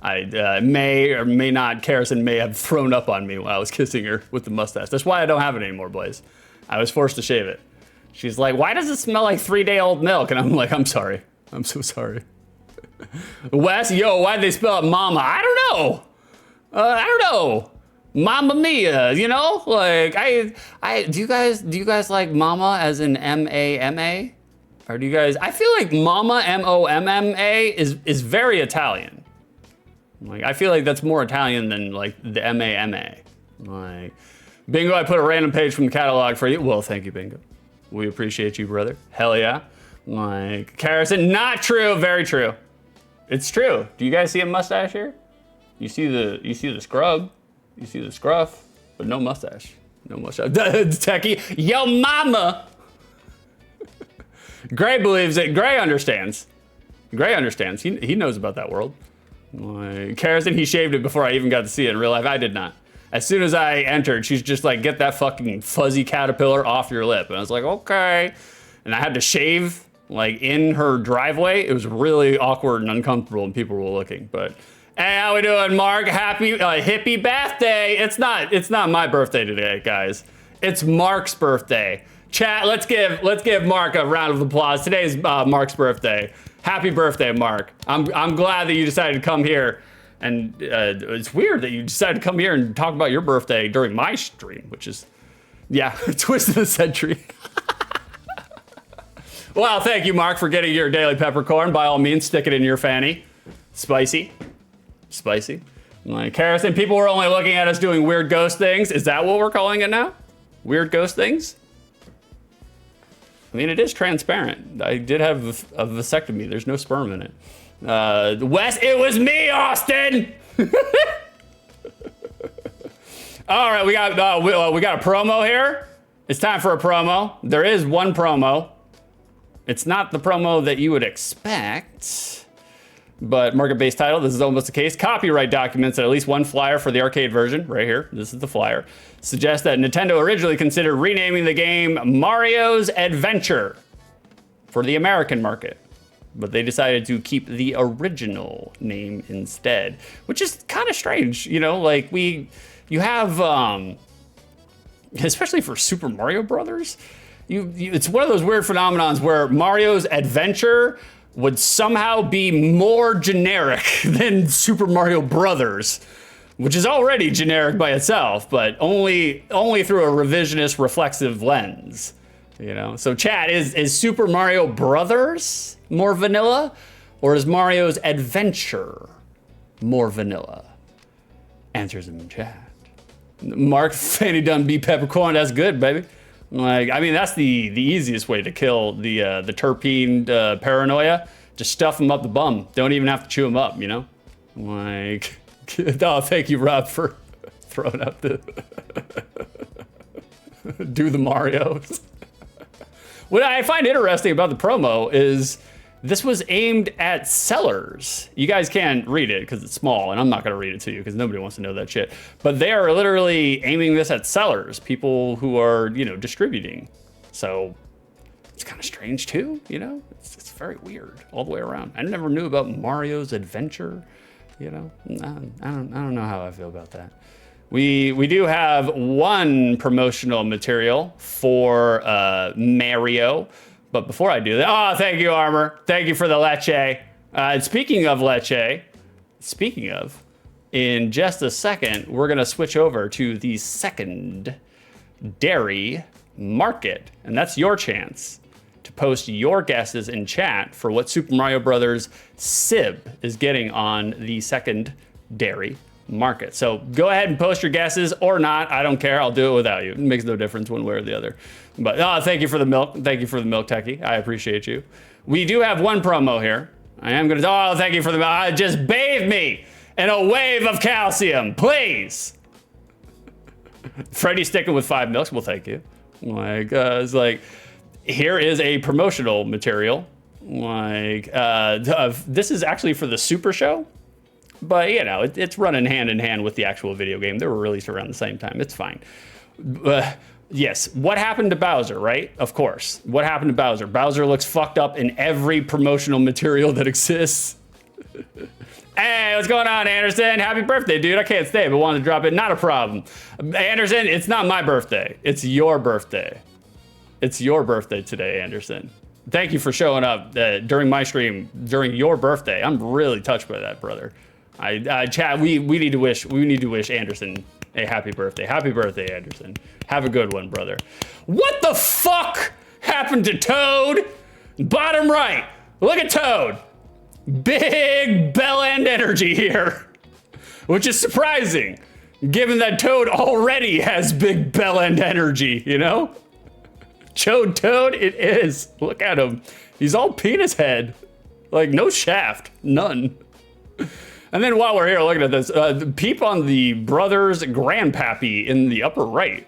Speaker 1: I may or may not, Karison may have thrown up on me while I was kissing her with the mustache. That's why I don't have it anymore, boys. I was forced to shave it. She's like, why does it smell like 3-day-old milk? And I'm like, I'm sorry. I'm so sorry. Wes, yo, why'd they spell it mama? I don't know. Mamma Mia, you know? Like, do you guys like mama as in M-A-M-A? Or do you guys, I feel like mama, M-O-M-M-A is very Italian. Like, I feel like that's more Italian than like the M-A-M-A. Like, Bingo, I put a random page from the catalog for you. Well, thank you, Bingo. We appreciate you, brother. Hell yeah. Like, Karison, not true, very true. It's true. Do you guys see a mustache here? You see the scrub. You see the scruff, but no mustache. No mustache. Techie, yo mama. Gray believes it. Gray understands. He knows about that world. Like, Karison, he shaved it before I even got to see it in real life. I did not. As soon as I entered, she's just like, get that fucking fuzzy caterpillar off your lip. And I was like, okay. And I had to shave like in her driveway. It was really awkward and uncomfortable and people were looking, but hey, how we doing, Mark? Happy hippie birthday. It's not my birthday today, guys. It's Mark's birthday. Chat, let's give Mark a round of applause. Today's Mark's birthday. Happy birthday, Mark. I'm glad that you decided to come here. And it's weird that you decided to come here and talk about your birthday during my stream, which is, yeah, twist of the century. Well, thank you, Mark, for getting your daily peppercorn. By all means, stick it in your fanny. Spicy. Like, Karison, people were only looking at us doing weird ghost things. Is that what we're calling it now? Weird ghost things? I mean, it is transparent. I did have a vasectomy. There's no sperm in it. Wes, it was me, Austin! All right, we got a promo here. It's time for a promo. There is one promo. It's not the promo that you would expect. But market-based title, this is almost the case. Copyright documents that at least one flyer for the arcade version, right here, this is the flyer, suggests that Nintendo originally considered renaming the game Mario's Adventure for the American market. But they decided to keep the original name instead, which is kind of strange. You know, like you have, especially for Super Mario Brothers, it's one of those weird phenomenons where Mario's Adventure would somehow be more generic than Super Mario Brothers, which is already generic by itself, but only through a revisionist reflexive lens, you know? So chat, is Super Mario Brothers more vanilla, or is Mario's Adventure more vanilla? Answers in chat. Mark, Fanny done beat peppercorn, that's good, baby. Like, I mean, that's the easiest way to kill the terpene paranoia. Just stuff them up the bum. Don't even have to chew them up, you know? Like, oh, thank you, Rob, for throwing up the... Do the Marios. What I find interesting about the promo is this was aimed at sellers. You guys can't read it because it's small, and I'm not gonna read it to you because nobody wants to know that shit. But they are literally aiming this at sellers, people who are, you know, distributing. So it's kind of strange too, you know? It's very weird all the way around. I never knew about Mario's Adventure, you know? I don't know how I feel about that. We do have one promotional material for Mario. But before I do that, oh, thank you, Armor. Thank you for the leche. Speaking of leche, in just a second, we're gonna switch over to the second dairy market. And that's your chance to post your guesses in chat for what Super Mario Brothers SIB is getting on the second dairy market. So go ahead and post your guesses or not. I don't care. I'll do it without you. It makes no difference one way or the other. But thank you for the milk. Thank you for the milk, Techie. I appreciate you. We do have one promo here. I am going to, thank you for the milk. Just bathe me in a wave of calcium, please. Freddie's sticking with 5 milks. Well, thank you. Like, it's like, here is a promotional material. Like, this is actually for the Super Show. But, you know, it's running hand in hand with the actual video game. They were released around the same time. It's fine. Yes, what happened to Bowser, right? Of course. What happened to Bowser? Bowser looks fucked up in every promotional material that exists. Hey, what's going on, Anderson? Happy birthday, dude. I can't stay, but wanted to drop it. Not a problem. Anderson, it's not my birthday. It's your birthday. It's your birthday today, Anderson. Thank you for showing up during my stream during your birthday. I'm really touched by that, brother. Chad, we need to wish Anderson a happy birthday. Happy birthday, Anderson. Have a good one, brother. What the fuck happened to Toad? Bottom right. Look at Toad. Big bell end energy here, which is surprising, given that Toad already has big bell end energy, you know? Toad, it is. Look at him. He's all penis head. Like, no shaft. None. And then while we're here looking at this, peep on the brothers grandpappy in the upper right.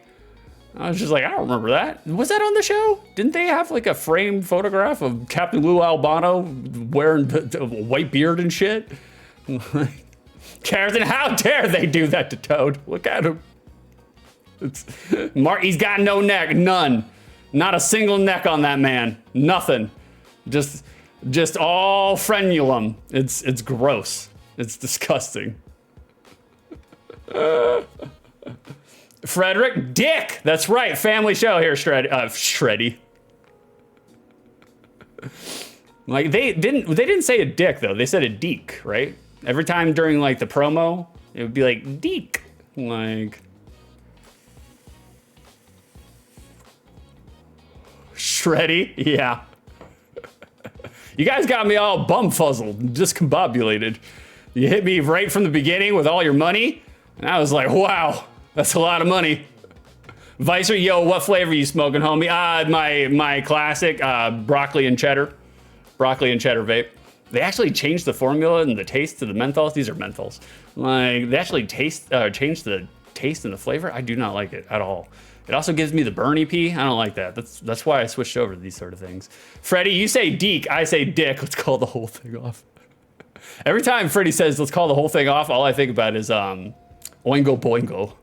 Speaker 1: I was just like, I don't remember that. Was that on the show? Didn't they have like a framed photograph of Captain Lou Albano wearing a white beard and shit? Carrington, how dare they do that to Toad? Look at him. He's got no neck, none. Not a single neck on that man. Nothing. Just all frenulum. It's gross. It's disgusting. Frederick Dick. That's right. Family show here, Shreddy. Like they didn't say a dick though. They said a deek, right? Every time during like the promo, it would be like deek. Like Shreddy, yeah. You guys got me all bumfuzzled, discombobulated. You hit me right from the beginning with all your money, and I was like, wow, that's a lot of money. Vicer, yo, what flavor you smoking, homie? My classic broccoli and cheddar. Broccoli and cheddar vape. They actually changed the formula and the taste to the menthols. These are menthols. Like, they actually changed the taste and the flavor. I do not like it at all. It also gives me the Bernie pee. I don't like that. That's why I switched over to these sort of things. Freddie, you say deek, I say dick. Let's call the whole thing off. Every time Freddie says let's call the whole thing off, all I think about is oingo boingo.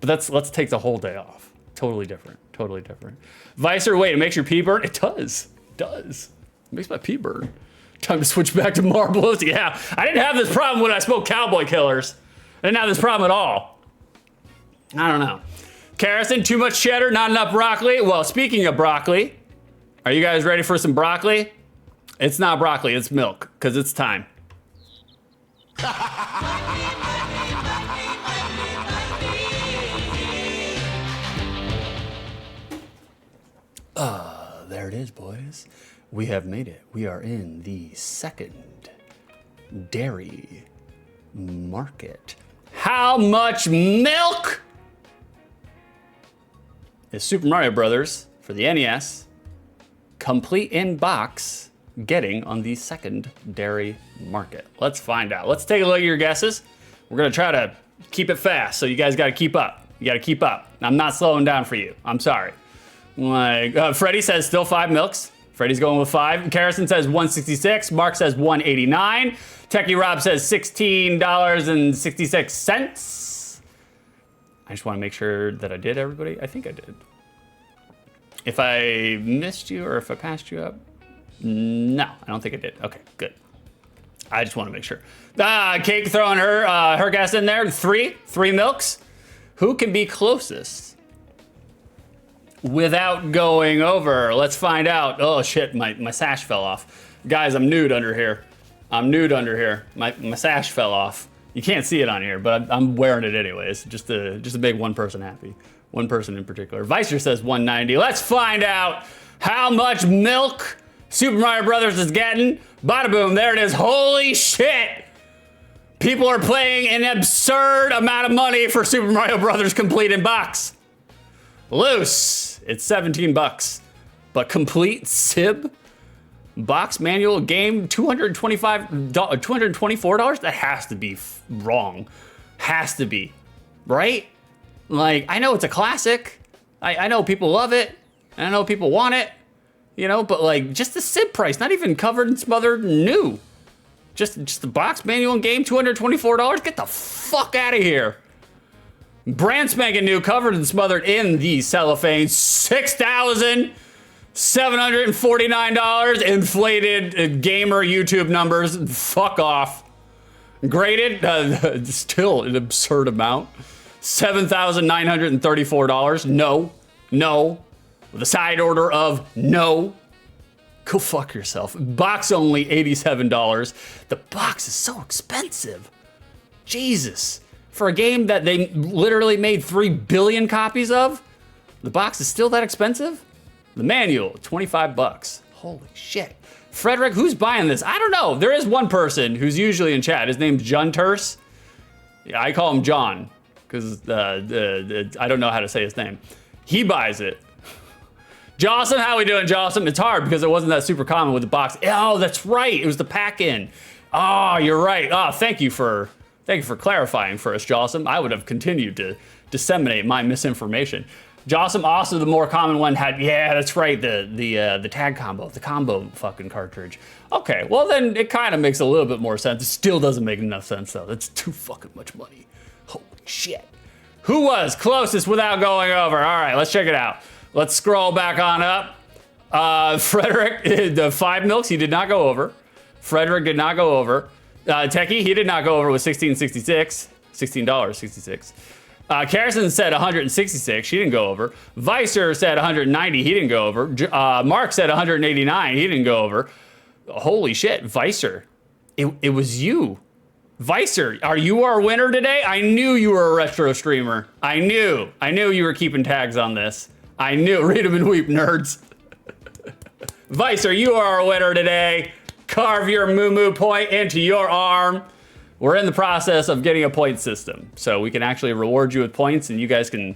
Speaker 1: But let's take the whole day off. Totally different. Totally different. Vicer, wait, it makes your pee burn? It does. It does. It makes my pee burn. Time to switch back to Marbles. Yeah, I didn't have this problem when I smoked Cowboy Killers. I didn't have this problem at all. I don't know. Carrison, too much cheddar, not enough broccoli. Well, speaking of broccoli, are you guys ready for some broccoli? It's not broccoli, it's milk, because it's time. There it is, boys. We have made it. We are in the second dairy market. How much milk is Super Mario Brothers for the NES complete in box getting on the second dairy market? Let's find out. Let's take a look at your guesses. We're gonna try to keep it fast, so you guys gotta keep up. You gotta keep up. I'm not slowing down for you. I'm sorry. Like, Freddie says still 5 milks. Freddie's going with 5. Carrison says 166. Mark says 189. Techie Rob says $16.66. I just want to make sure that I did, everybody. I think I did. If I missed you or if I passed you up, no, I don't think I did. Okay, good. I just want to make sure. Cake throwing her guess in there. 3 milks. Who can be closest without going over? Let's find out. Oh shit, my sash fell off. Guys, I'm nude under here. My sash fell off. You can't see it on here, but I'm wearing it anyways. Just to make one person happy. One person in particular. Vicer says 190. Let's find out how much milk Super Mario Brothers is getting. Bada boom, there it is. Holy shit! People are paying an absurd amount of money for Super Mario Brothers Complete in box. Loose, it's 17 bucks. But complete SIB box manual game, $224? That has to be wrong. Has to be, right? Like, I know it's a classic. I know people love it. I know people want it. You know, but like, just the SIB price, not even covered and smothered new. Just the box manual and game, $224? Get the fuck out of here. Brand spanking new, covered and smothered in the cellophane, $6,749. Inflated gamer YouTube numbers, fuck off. Graded, still an absurd amount. $7,934. No. With a side order of no. Go fuck yourself. Box only, $87. The box is so expensive. Jesus. For a game that they literally made 3 billion copies of, the box is still that expensive? The manual, 25 bucks. Holy shit. Frederick, who's buying this? I don't know. There is one person who's usually in chat. His name's John Terse. I call him John because I don't know how to say his name. He buys it. Jawsome, how we doing, Jawsome? It's hard because it wasn't that super common with the box. Oh, that's right. It was the pack-in. Oh, you're right. Oh, thank you for clarifying for us, Jawsome. I would have continued to disseminate my misinformation. Jawsome, also the more common one had, yeah, that's right, the tag combo, the combo fucking cartridge. Okay, well then it kind of makes a little bit more sense. It still doesn't make enough sense though. That's too fucking much money. Holy shit. Who was closest without going over? All right, let's check it out. Let's scroll back on up. Frederick, the 5 milks, he did not go over. Frederick did not go over. Techie, he did not go over with $16.66. Carrison said 166, she didn't go over. Vicer said 190, he didn't go over. Mark said 189, he didn't go over. Holy shit, Vicer, it was you. Vicer, are you our winner today? I knew you were a retro streamer. I knew you were keeping tags on this. I knew, read them and weep, nerds. Vicer, you are our winner today. Carve your moo point into your arm. We're in the process of getting a point system, so we can actually reward you with points, and you guys can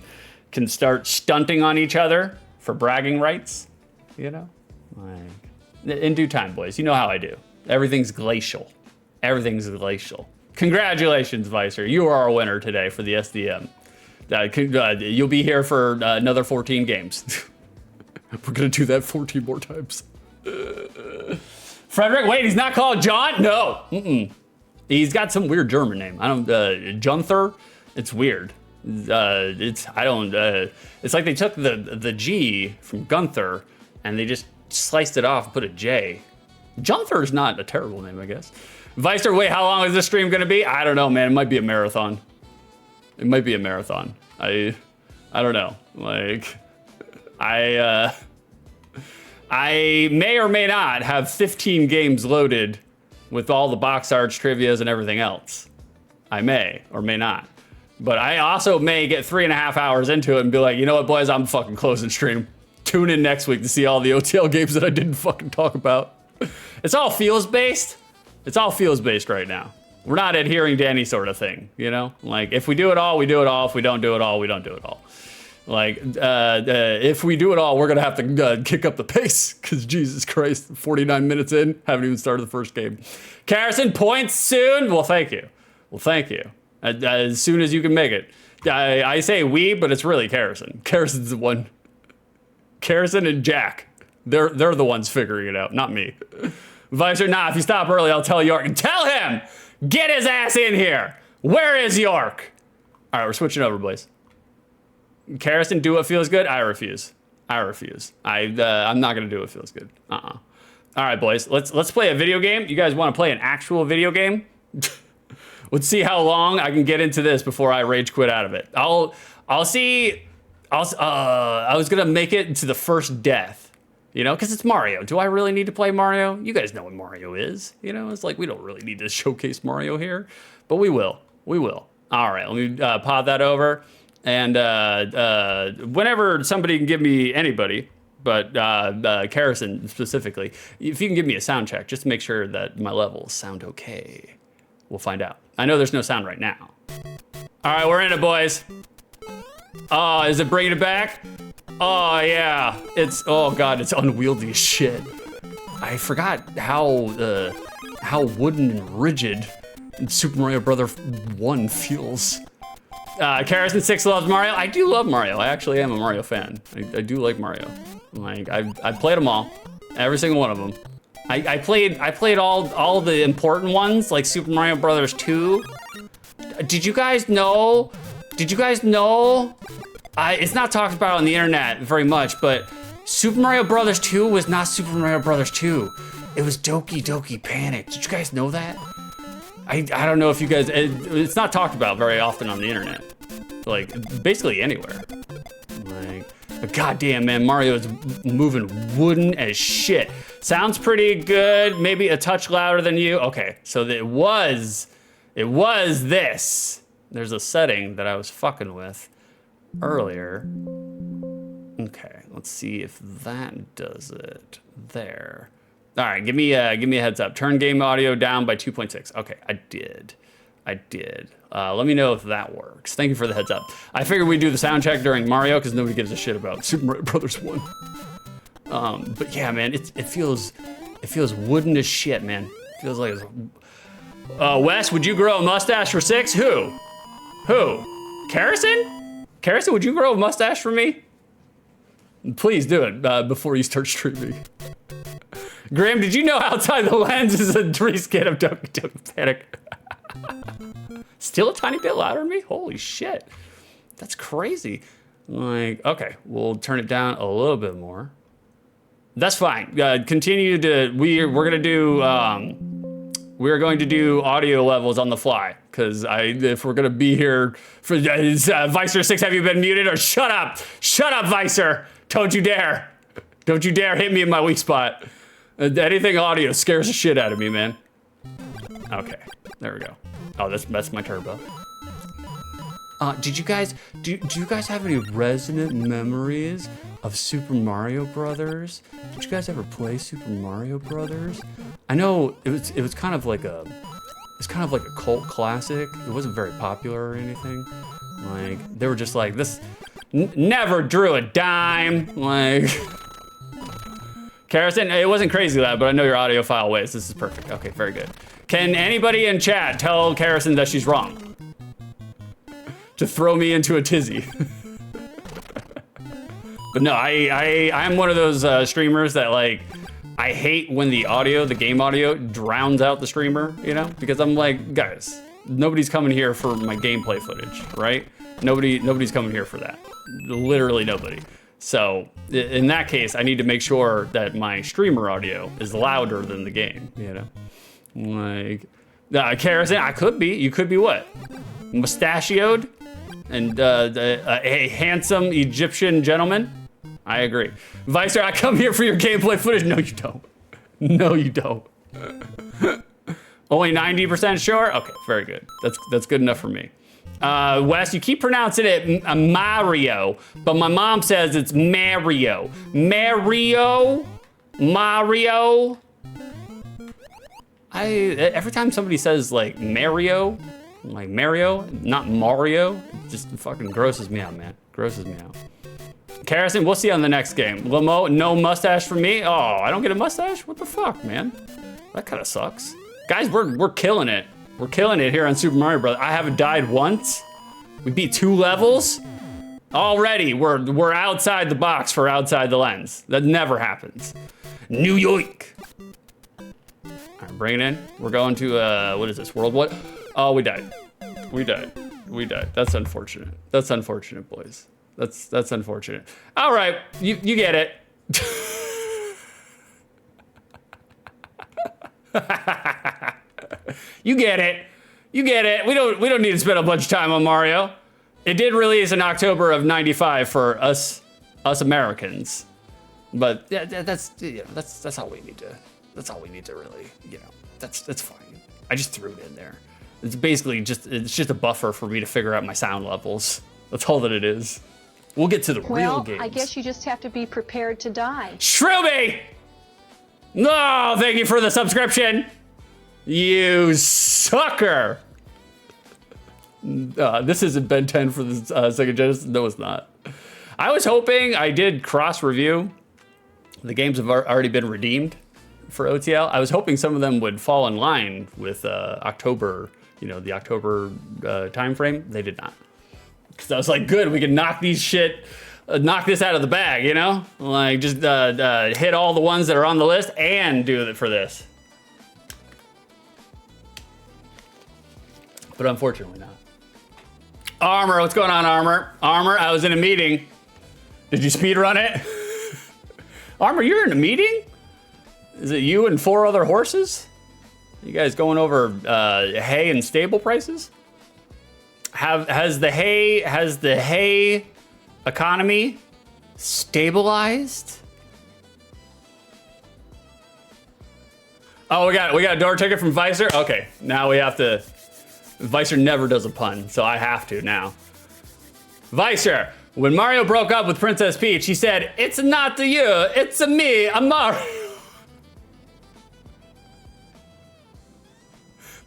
Speaker 1: start stunting on each other for bragging rights. You know, like in due time, boys. You know how I do. Everything's glacial. Everything's glacial. Congratulations, Vicer. You are our winner today for the SDM. You'll be here for another 14 games. We're gonna do that 14 more times. Frederick, wait, he's not called John? No. He's got some weird German name. I don't, Gunther. It's weird. It's like they took the G from Gunther and they just sliced it off and put a J. Gunther is not a terrible name, I guess. Vicer, wait, how long is this stream gonna be? I don't know, man. It might be a marathon. It might be a marathon. I don't know. Like, I may or may not have 15 games loaded with all the box arts, trivias, and everything else. I may or may not. But I also may get 3.5 hours into it and be like, you know what, boys, I'm fucking closing stream. Tune in next week to see all the OTL games that I didn't fucking talk about. It's all feels-based. It's all feels-based right now. We're not adhering to any sort of thing, you know? Like, if we do it all, we do it all. If we don't do it all, we don't do it all. Like, if we do it all, we're gonna have to kick up the pace, because Jesus Christ, 49 minutes in, haven't even started the first game. Carrison, points soon? Well, thank you. Well, thank you. as soon as you can make it. I say we, but it's really Carrison. Carrison's the one. Carrison and Jack. They're the ones figuring it out, not me. Vicer, nah, if you stop early, I'll tell York. Tell him! Get his ass in here! Where is York? All right, we're switching over, boys. Carrison, do what feels good? I refuse. I'm not gonna do what feels good. All right, boys, let's play a video game. You guys wanna play an actual video game? Let's see how long I can get into this before I rage quit out of it. I'll see. I was gonna make it to the first death, you know, because it's Mario. Do I really need to play Mario? You guys know what Mario is. You know, it's like we don't really need to showcase Mario here, but we will. All right, let me pod that over. And whenever somebody can give me anybody, but Carrison specifically, if you can give me a sound check, just to make sure that my levels sound okay. We'll find out. I know there's no sound right now. All right, we're in it, boys. Oh, is it bringing it back? Oh, yeah. Oh, God, it's unwieldy as shit. I forgot how wooden and rigid Super Mario Bros. 1 feels. Carrison 6 loves Mario. I do love Mario. I actually am a Mario fan. I do like Mario. Like, I've played them all. Every single one of them. I played all the important ones, like Super Mario Bros. 2. Did you guys know? It's not talked about on the internet very much, but Super Mario Bros. 2 was not Super Mario Bros. 2. It was Doki Doki Panic. Did you guys know that? I don't know if you guys, it's not talked about very often on the internet. Like, basically anywhere. Like, but goddamn, man, Mario is moving wooden as shit. Sounds pretty good, maybe a touch louder than you. Okay, so it was this. There's a setting that I was fucking with earlier. Okay, let's see if that does it. There. All right, give me a heads up. Turn game audio down by 2.6. Okay, I did. Let me know if that works. Thank you for the heads up. I figured we'd do the sound check during Mario because nobody gives a shit about Super Mario Bros. 1. But yeah, man, it feels wooden as shit, man. It feels like it's... Wes, would you grow a mustache for 6? Who? Carrison? Carrison, would you grow a mustache for me? Please do it before you start streaming. Graham, did you know outside the lens is a reskin of Doki Doki Panic? Still a tiny bit louder than me? Holy shit. That's crazy. Like, okay, we'll turn it down a little bit more. That's fine. Continue to, we're going to do audio levels on the fly. Cause if we're gonna be here for, Vicer 6, have you been muted? Or shut up, Vicer. Don't you dare hit me in my weak spot. Anything audio scares the shit out of me, man. Okay, there we go. Oh, that's my turbo. Do you guys have any resonant memories of Super Mario Brothers? Did you guys ever play Super Mario Brothers? I know it was kind of like a cult classic. It wasn't very popular or anything. Like, they were just like, this never drew a dime. Like, Carrison, it wasn't crazy loud, but I know your audio file ways. This is perfect. Okay, very good. Can anybody in chat tell Carrison that she's wrong? To throw me into a tizzy. But no, I'm one of those streamers that, like, I hate when the game audio drowns out the streamer, you know? Because I'm like, guys, nobody's coming here for my gameplay footage, right? Nobody's coming here for that. Literally nobody. So in that case, I need to make sure that my streamer audio is louder than the game, you know? Like, Carrison, you could be what? Mustachioed? And a handsome Egyptian gentleman? I agree. Vicer, I come here for your gameplay footage. No, you don't. No, you don't. Only 90% sure? Okay, very good. That's good enough for me. Wes, you keep pronouncing it Mario, but my mom says it's Mario. Mario? Every time somebody says like Mario, not Mario, it just fucking grosses me out, man. Grosses me out. Carrison, we'll see on the next game. Lamo, no mustache for me? Oh, I don't get a mustache? What the fuck, man? That kind of sucks. Guys, we're killing it. We're killing it here on Super Mario Bros. I haven't died once. We beat 2 levels. Already, we're outside the box for outside the lens. That never happens. New York. All right, bring it in. We're going to, what is this, World what? Oh, we died. We died. We died. That's unfortunate. That's unfortunate, boys. That's unfortunate. All right, you get it. You get it. You get it. We don't need to spend a bunch of time on Mario. It did release in October of '95 for us Americans, but yeah, that's all we need to. That's all we need to really, That's fine. I just threw it in there. It's basically just a buffer for me to figure out my sound levels. That's all that it is. We'll get to the real games.
Speaker 7: Well, I guess you just have to be prepared to die.
Speaker 1: Shroomy! No, thank you for the subscription. You sucker. This isn't Ben 10 for the Sega Genesis. No, it's not. I was hoping I did cross review. The games have already been redeemed for OTL. I was hoping some of them would fall in line with October, the October time frame. They did not. Because I was like, good, we can knock this out of the bag, Like, just hit all the ones that are on the list and do it for this. But unfortunately not. Armor, what's going on, Armor? Armor, I was in a meeting. Did you speedrun it? Armor, you're in a meeting? Is it you and 4 other horses? You guys going over hay and stable prices? Has the hay economy stabilized? Oh, we got a door ticket from Visor? Okay, now we have to. Visor never does a pun, so I have to now. Visor, when Mario broke up with Princess Peach, he said, "It's not to you, it's to me, I'm Mario."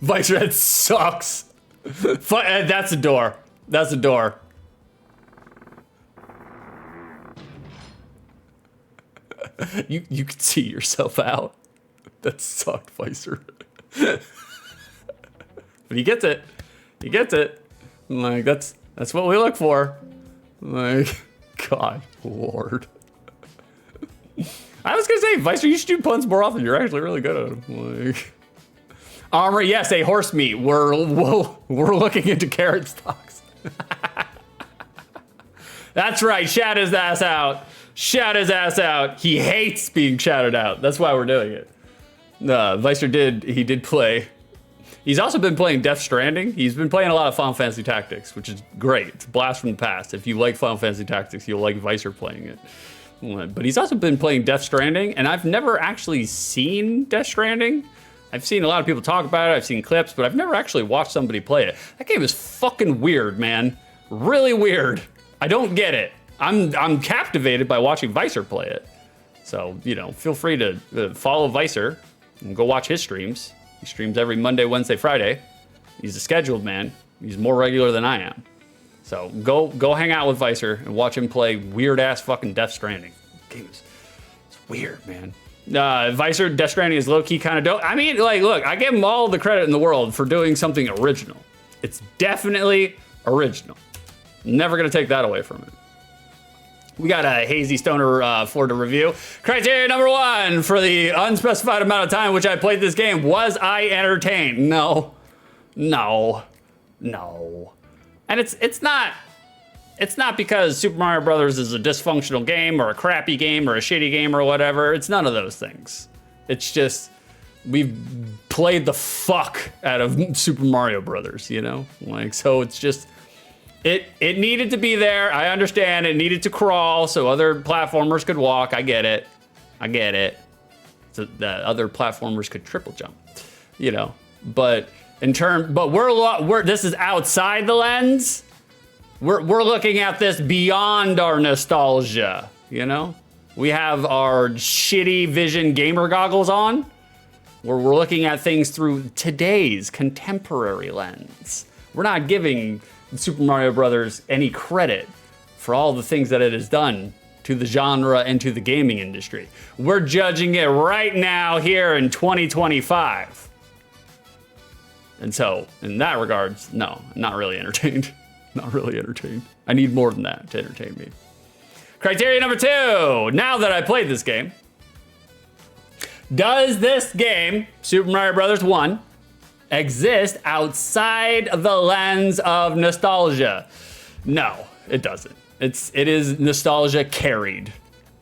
Speaker 1: Visor, that sucks. That's a door. That's a door. You can see yourself out. That sucked, Visor. But he gets it. He gets it. Like, that's what we look for. Like, God, Lord. I was gonna say, Visor, you should do puns more often. You're actually really good at them. Like, Armor, yes, a horse meat. We're looking into carrot stocks. That's right. Shout his ass out. Shout his ass out. He hates being shouted out. That's why we're doing it. Visor did play. He's also been playing Death Stranding. He's been playing a lot of Final Fantasy Tactics, which is great. It's a blast from the past. If you like Final Fantasy Tactics, you'll like Visor playing it. But he's also been playing Death Stranding, and I've never actually seen Death Stranding. I've seen a lot of people talk about it. I've seen clips, but I've never actually watched somebody play it. That game is fucking weird, man. Really weird. I don't get it. I'm captivated by watching Visor play it. So, feel free to follow Visor and go watch his streams. He streams every Monday, Wednesday, Friday. He's a scheduled man. He's more regular than I am. So go hang out with Visor and watch him play weird ass fucking Death Stranding. It's weird, man. Visor, Death Stranding is low key kind of dope. I mean, like, look, I give him all the credit in the world for doing something original. It's definitely original. Never gonna take that away from it. We got a Hazy Stoner for to review. Criteria number 1 for the unspecified amount of time which I played this game. Was I entertained? No. And it's not because Super Mario Brothers is a dysfunctional game or a crappy game or a shitty game or whatever. It's none of those things. It's just we've played the fuck out of Super Mario Brothers, Like, so it's just It needed to be there. I understand it needed to crawl so other platformers could walk. I get it. So that other platformers could triple jump, But this is outside the lens. We're looking at this beyond our nostalgia, We have our shitty Vision gamer goggles on. Where we're looking at things through today's contemporary lens. We're not giving Super Mario Brothers any credit for all the things that it has done to the genre and to the gaming industry. We're judging it right now here in 2025. And so, in that regards, no, I'm not really entertained. Not really entertained. I need more than that to entertain me. Criteria number 2. Now that I played this game, does this game, Super Mario Bros. 1, exist outside the lens of nostalgia? No, it doesn't. It is nostalgia carried.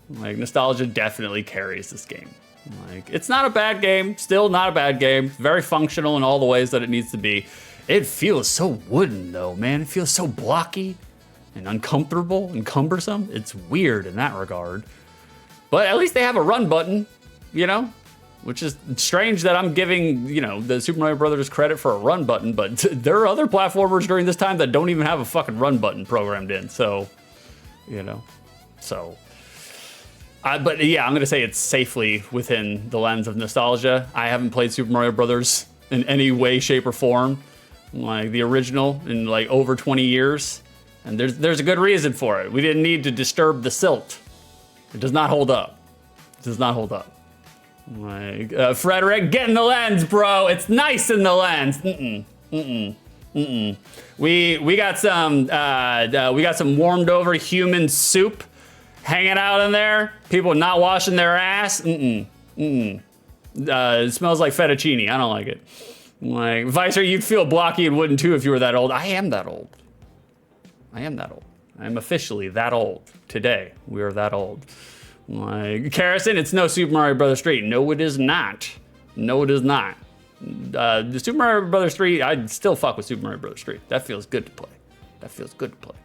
Speaker 1: Like, nostalgia definitely carries this game. Like, it's not a bad game, still not a bad game, very functional in all the ways that it needs to be. It feels so wooden though, man. It feels so blocky and uncomfortable and cumbersome. It's weird in that regard. But at least they have a run button, you know? Which is strange that I'm giving, you know, the Super Mario Brothers credit for a run button, but there are other platformers during this time that don't even have a fucking run button programmed in, so, you know, so. But yeah, I'm gonna say it's safely within the lens of nostalgia. I haven't played Super Mario Brothers in any way, shape, or form, like the original, in like over 20 years, and there's a good reason for it. We didn't need to disturb the silt. It does not hold up. It does not hold up. Like, Frederick, get in the lens, bro. It's nice in the lens. We got some warmed over human soup hanging out in there. People not washing their ass. It smells like fettuccine. I don't like it. Like, Vicer, you'd feel blocky and wooden too if you were that old. I am that old. I am that old. I am officially that old. Today, we are that old. Like, Carrison, it's no Super Mario Bros. 3. No, it is not. No, it is not. The Super Mario Bros. 3, I'd still fuck with Super Mario Bros. 3. That feels good to play. That feels good to play.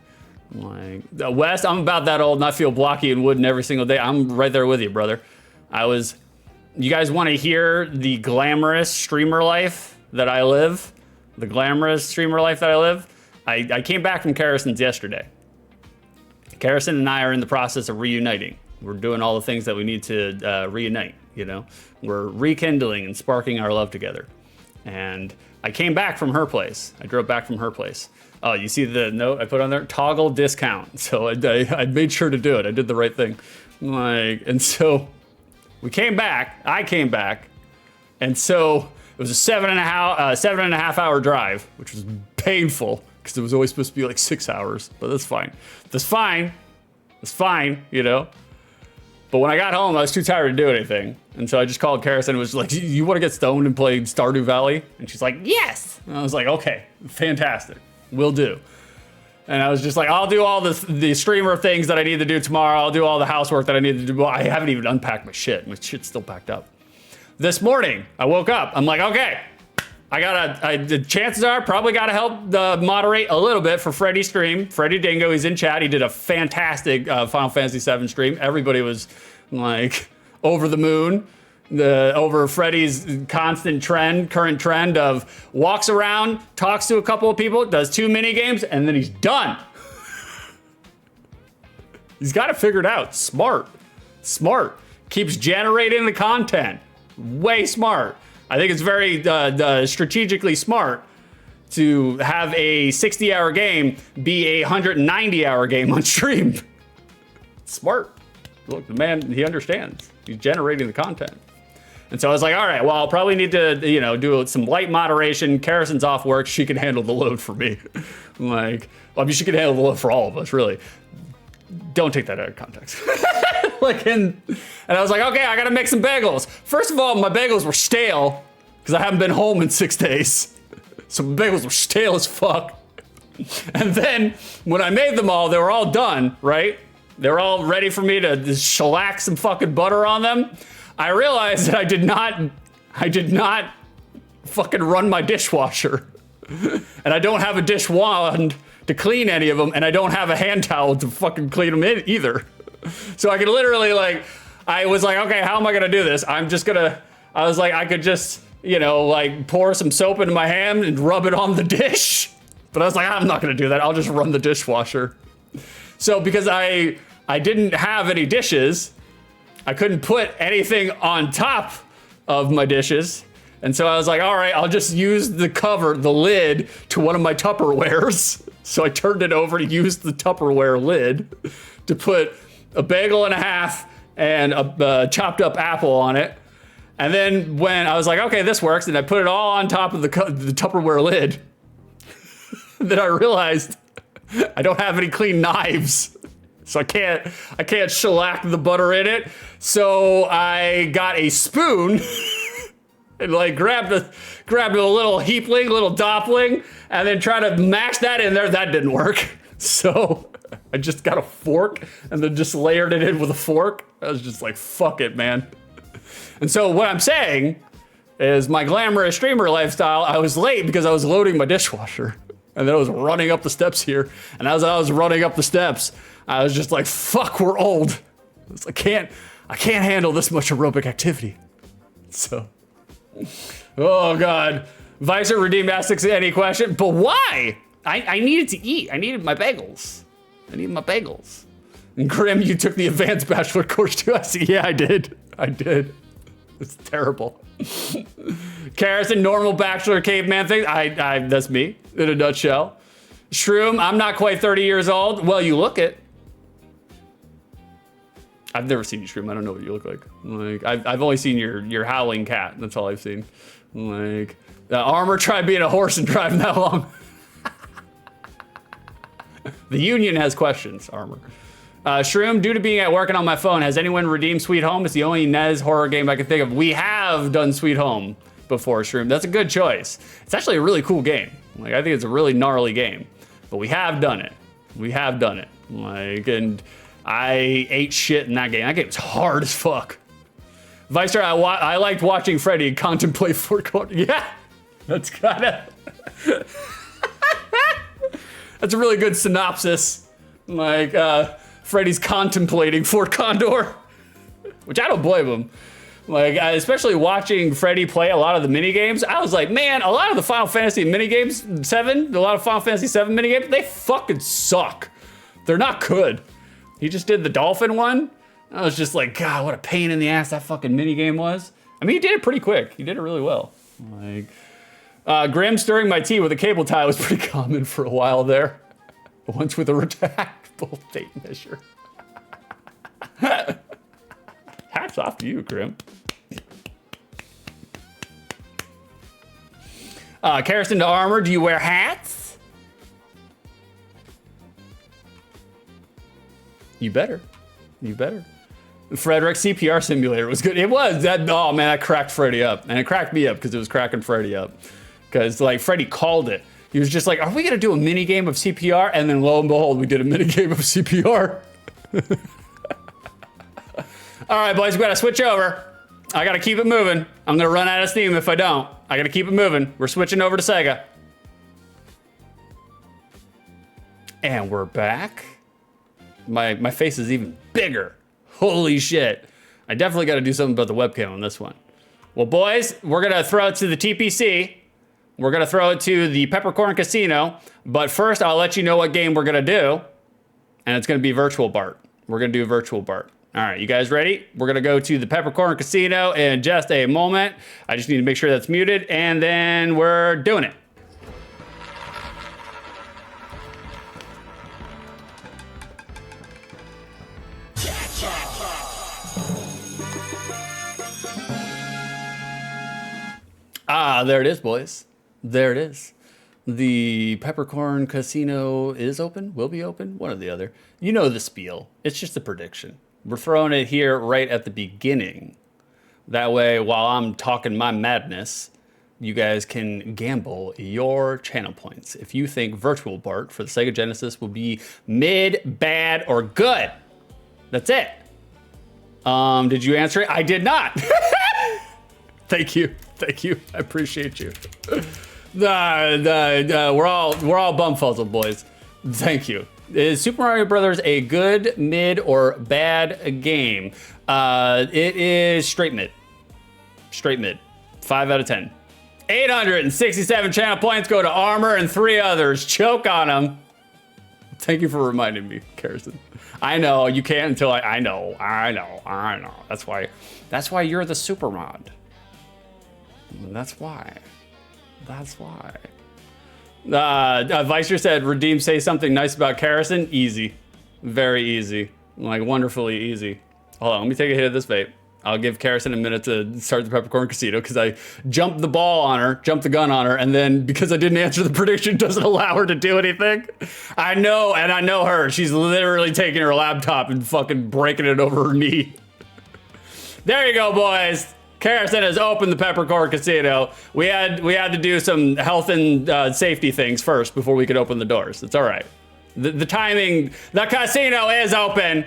Speaker 1: Like, West, I'm about that old and I feel blocky and wooden every single day. I'm right there with you, brother. You guys want to hear the glamorous streamer life that I live? The glamorous streamer life that I live? I came back from Carrison's yesterday. Carrison and I are in the process of reuniting. We're doing all the things that we need to reunite, you know? We're rekindling and sparking our love together. And I came back from her place. I drove back from her place. Oh, you see the note I put on there? Toggle discount. So I made sure to do it. I did the right thing. Like, and so we came back. I came back. And so it was a 7.5 hour drive, which was painful because it was always supposed to be like 6 hours, but that's fine. That's fine. It's fine, you know? But when I got home, I was too tired to do anything. And so I just called Carrison and was like, you want to get stoned and play Stardew Valley? And she's like, yes. And I was like, okay, fantastic. Will do. And I was just like, I'll do all the streamer things that I need to do tomorrow. I'll do all the housework that I need to do. Well, I haven't even unpacked my shit. My shit's still packed up. This morning, I woke up. I'm like, okay, the chances are probably gotta help moderate a little bit for Freddy's stream. Freddy Dingo, he's in chat. He did a fantastic Final Fantasy VII stream. Everybody was like over the moon. Over Freddy's constant current trend of walks around, talks to a couple of people, does 2 mini games, and then he's done. He's got it figured out. Smart. Keeps generating the content. Way smart. I think it's very strategically smart to have a 60-hour game be a 190-hour game on stream. Smart. Look, the man, he understands. He's generating the content. And so I was like, all right, well, I'll probably need to, you know, do some light moderation. Carrison's off work. She can handle the load for me. Like, well, I mean, she can handle the load for all of us, really. Don't take that out of context. And I was like, okay, I gotta make some bagels. First of all, my bagels were stale because I haven't been home in 6 days. So my bagels were stale as fuck. And then when I made them all, they were all done, right? They were all ready for me to shellac some fucking butter on them. I realized that I did not fucking run my dishwasher. And I don't have a dish wand to clean any of them, and I don't have a hand towel to fucking clean them in either. So I could literally I was like, okay, how am I gonna do this? I was like, I could just, you know, like pour some soap into my hand and rub it on the dish. But I was like, I'm not gonna do that. I'll just run the dishwasher. So because I didn't have any dishes, I couldn't put anything on top of my dishes. And so I was like, all right, I'll just use the cover, the lid, to one of my Tupperwares. So I turned it over to use the Tupperware lid to put a bagel and a half and a chopped up apple on it. And then when I was like, okay, this works, and I put it all on top of the Tupperware lid, then I realized I don't have any clean knives. So I can't shellac the butter in it. So I got a spoon and like grabbed a little heapling, little doppling, and then try to mash that in there. That didn't work. So I just got a fork and then just layered it in with a fork. I was just like, fuck it, man. And so what I'm saying is my glamorous streamer lifestyle, I was late because I was loading my dishwasher. And then I was running up the steps here. And as I was running up the steps, I was just like, fuck, we're old. I can't handle this much aerobic activity. So, oh God. Vicer redeemed asks any question, but why? I needed to eat. I needed my bagels. And Grim, you took the advanced bachelor course too. I see. Yeah, I did. It's terrible. Carrison, normal bachelor caveman thing. That's me in a nutshell. Shroom, I'm not quite 30 years old. Well, you look it. I've never seen you, Shroom. I don't know what you look like. Like I've only seen your howling cat. That's all I've seen. Like Armor, try being a horse and driving that long. The Union has questions, Armor. Shroom, due to being at work and on my phone, has anyone redeemed Sweet Home? It's the only NES horror game I can think of. We have done Sweet Home before, Shroom. That's a good choice. It's actually a really cool game. Like, I think it's a really gnarly game. But we have done it. Like, and I ate shit in that game. That game's hard as fuck. Vicer, I liked watching Freddy contemplate foreclosure. Yeah, that's kinda... That's a really good synopsis. Like, Freddy's contemplating Fort Condor, which I don't blame him. Like, especially watching Freddy play a lot of the mini games, I was like, man, a lot of the Final Fantasy minigames, a lot of Final Fantasy 7 minigames, they fucking suck. They're not good. He just did the dolphin one. I was just like, God, what a pain in the ass that fucking minigame was. I mean, he did it pretty quick. He did it really well. Like, Grim stirring my tea with a cable tie was pretty common for a while there. Once with a retractable tape measure. Hats off to you, Grim. Carrison to Armor, do you wear hats? You better. Frederick, CPR simulator was good. It was. Oh man, that cracked Freddy up. And it cracked me up because it was cracking Freddy up. Because like Freddy called it. He was just like, are we gonna do a mini game of CPR? And then lo and behold, we did a mini game of CPR. All right, boys, we gotta switch over. I gotta keep it moving. I'm gonna run out of steam if I don't. I gotta keep it moving. We're switching over to Sega. And we're back. My face is even bigger. Holy shit. I definitely gotta do something about the webcam on this one. Well, boys, we're gonna throw it to the TPC. We're gonna throw it to the Peppercorn Casino. But first, I'll let you know what game we're gonna do. And it's gonna be Virtual Bart. We're gonna do Virtual Bart. All right, you guys ready? We're gonna go to the Peppercorn Casino in just a moment. I just need to make sure that's muted, and then we're doing it. Ah, there it is, boys. There it is. The Peppercorn Casino is open, will be open, one or the other. You know the spiel. It's just a prediction. We're throwing it here right at the beginning. That way, while I'm talking my madness, you guys can gamble your channel points. If you think Virtual Bart for the Sega Genesis will be mid, bad, or good. That's it. Did you answer it? I did not. Thank you. I appreciate you. We're all bumfuzzled, boys. Thank you. Is Super Mario Brothers a good, mid, or bad game? It is straight mid. 5 out of 10. 867 channel points go to Armor and 3 others. Choke on them. Thank you for reminding me, Carrison. I know you can't until I know. That's why you're the super mod. That's why. Vicer said, Redeem, say something nice about Carrison. Easy. Very easy. Like, wonderfully easy. Hold on, let me take a hit of this vape. I'll give Karison a minute to start the Peppercorn Casino because I jumped the gun on her, and then because I didn't answer the prediction, it doesn't allow her to do anything. I know her. She's literally taking her laptop and fucking breaking it over her knee. There you go, boys. Karison has opened the Peppercorn Casino. We had to do some health and safety things first before we could open the doors. It's all right. The timing, the casino is open.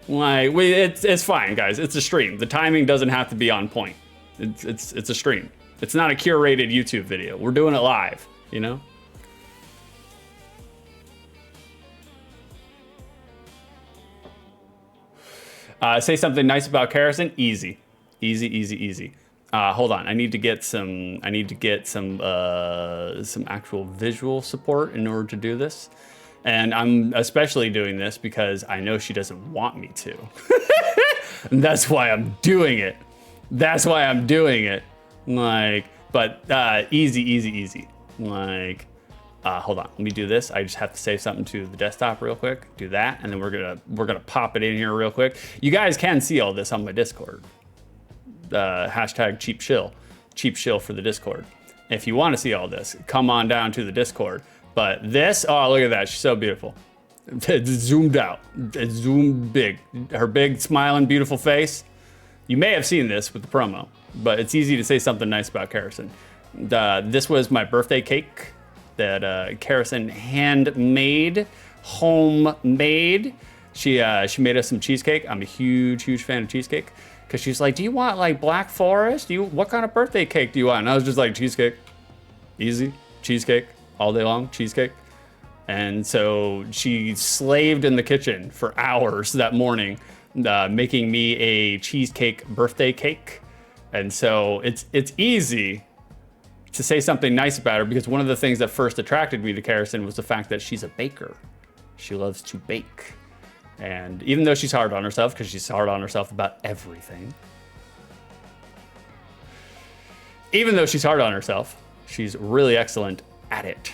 Speaker 1: Like it's fine, guys. It's a stream. The timing doesn't have to be on point. It's a stream. It's not a curated YouTube video. We're doing it live, you know? Say something nice about Karison. Easy. Hold on. I need to get some actual visual support in order to do this. And I'm especially doing this because I know she doesn't want me to. And that's why I'm doing it. Like, but easy. Like, hold on. Let me do this. I just have to say something to the desktop real quick. Do that, and then we're gonna pop it in here real quick. You guys can see all this on my Discord. Hashtag cheap shill for the Discord. If you want to see all this, come on down to the Discord. But this, oh, look at that. She's so beautiful. It's zoomed out. It's zoomed big. Her big, smiling, beautiful face. You may have seen this with the promo, but it's easy to say something nice about Karison. This was my birthday cake that Karison handmade, homemade. She made us some cheesecake. I'm a huge fan of cheesecake. Cause she's like, do you want like Black Forest? What kind of birthday cake do you want? And I was just like, cheesecake. Easy. Cheesecake. All day long, cheesecake. And so she slaved in the kitchen for hours that morning, making me a cheesecake birthday cake. And so it's easy to say something nice about her because one of the things that first attracted me to Karison was the fact that she's a baker. She loves to bake. And even though she's hard on herself, because she's hard on herself about everything, she's really excellent at it.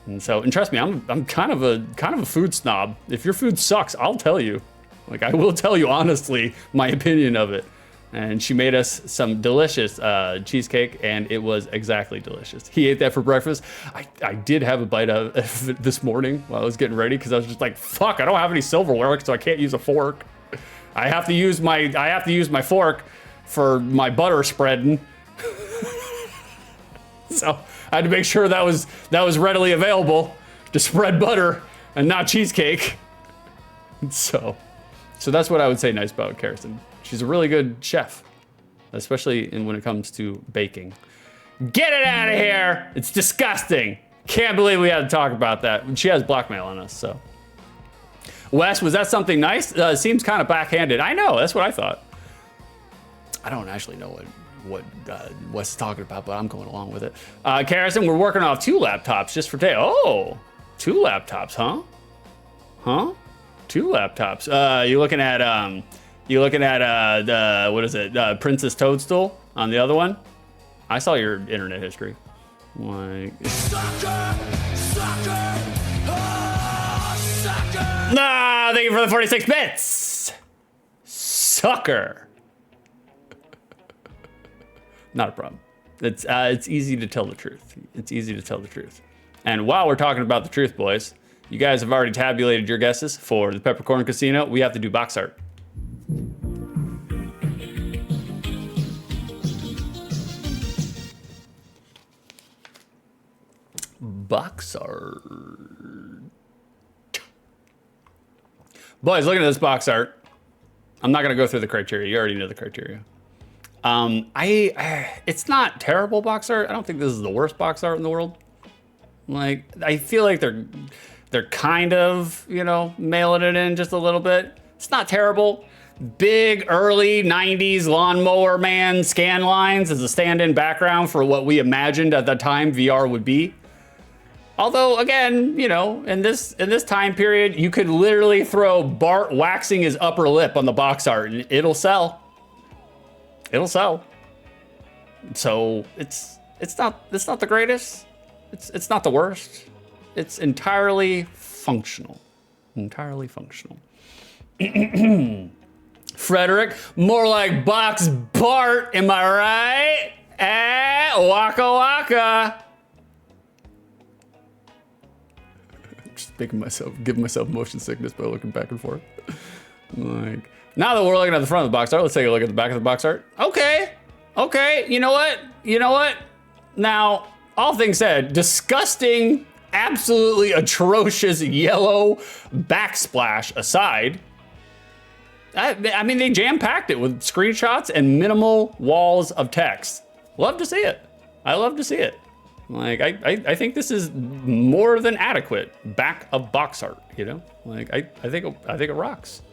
Speaker 1: And trust me, I'm kind of a food snob. If your food sucks, I'll tell you. Like, I will tell you honestly my opinion of it. And she made us some delicious cheesecake, and it was exactly delicious. He ate that for breakfast. I did have a bite of it this morning while I was getting ready because I was just like, fuck, I don't have any silverware, so I can't use a fork. I have to use my fork for my butter spreading. So I had to make sure that was readily available to spread butter and not cheesecake. So that's what I would say nice about Karison. She's a really good chef, especially when it comes to baking. Get it out of here! It's disgusting. Can't believe we had to talk about that. She has blackmail on us, so. Wes, was that something nice? Seems kind of backhanded. I know, that's what I thought. I don't actually know what Wes is talking about, but I'm going along with it. Karison, we're working off 2 laptops just for today. Oh, 2 laptops, huh? Huh? 2 laptops. You looking at the, what is it? Princess Toadstool on the other one? I saw your internet history. Like,
Speaker 2: Sucker! Oh, sucker!
Speaker 1: no, thank you for the 46 bits. Sucker. Not a problem. It's easy to tell the truth. And while we're talking about the truth, boys, you guys have already tabulated your guesses for the Peppercorn Casino. We have to do box art. Box art. Boys, looking at this box art. I'm not gonna go through the criteria. You already know the criteria. It's not terrible box art. I don't think this is the worst box art in the world. Like, I feel like they're kind of, mailing it in just a little bit. It's not terrible. Big early 90s lawnmower man scan lines as a stand-in background for what we imagined at the time VR would be. Although, again, in this time period, you could literally throw Bart waxing his upper lip on the box art and it'll sell. It'll sell. So it's not the greatest. It's not the worst. It's entirely functional. Frederick, more like Box Bart, am I right? Waka waka. I'm just giving myself motion sickness by looking back and forth. Like, now that we're looking at the front of the box art, let's take a look at the back of the box art. Okay, you know what? Now, all things said, disgusting, absolutely atrocious yellow backsplash aside, I mean, they jam-packed it with screenshots and minimal walls of text. Love to see it. I love to see it. Like, I think this is more than adequate back of box art, you know? Like, I think it rocks.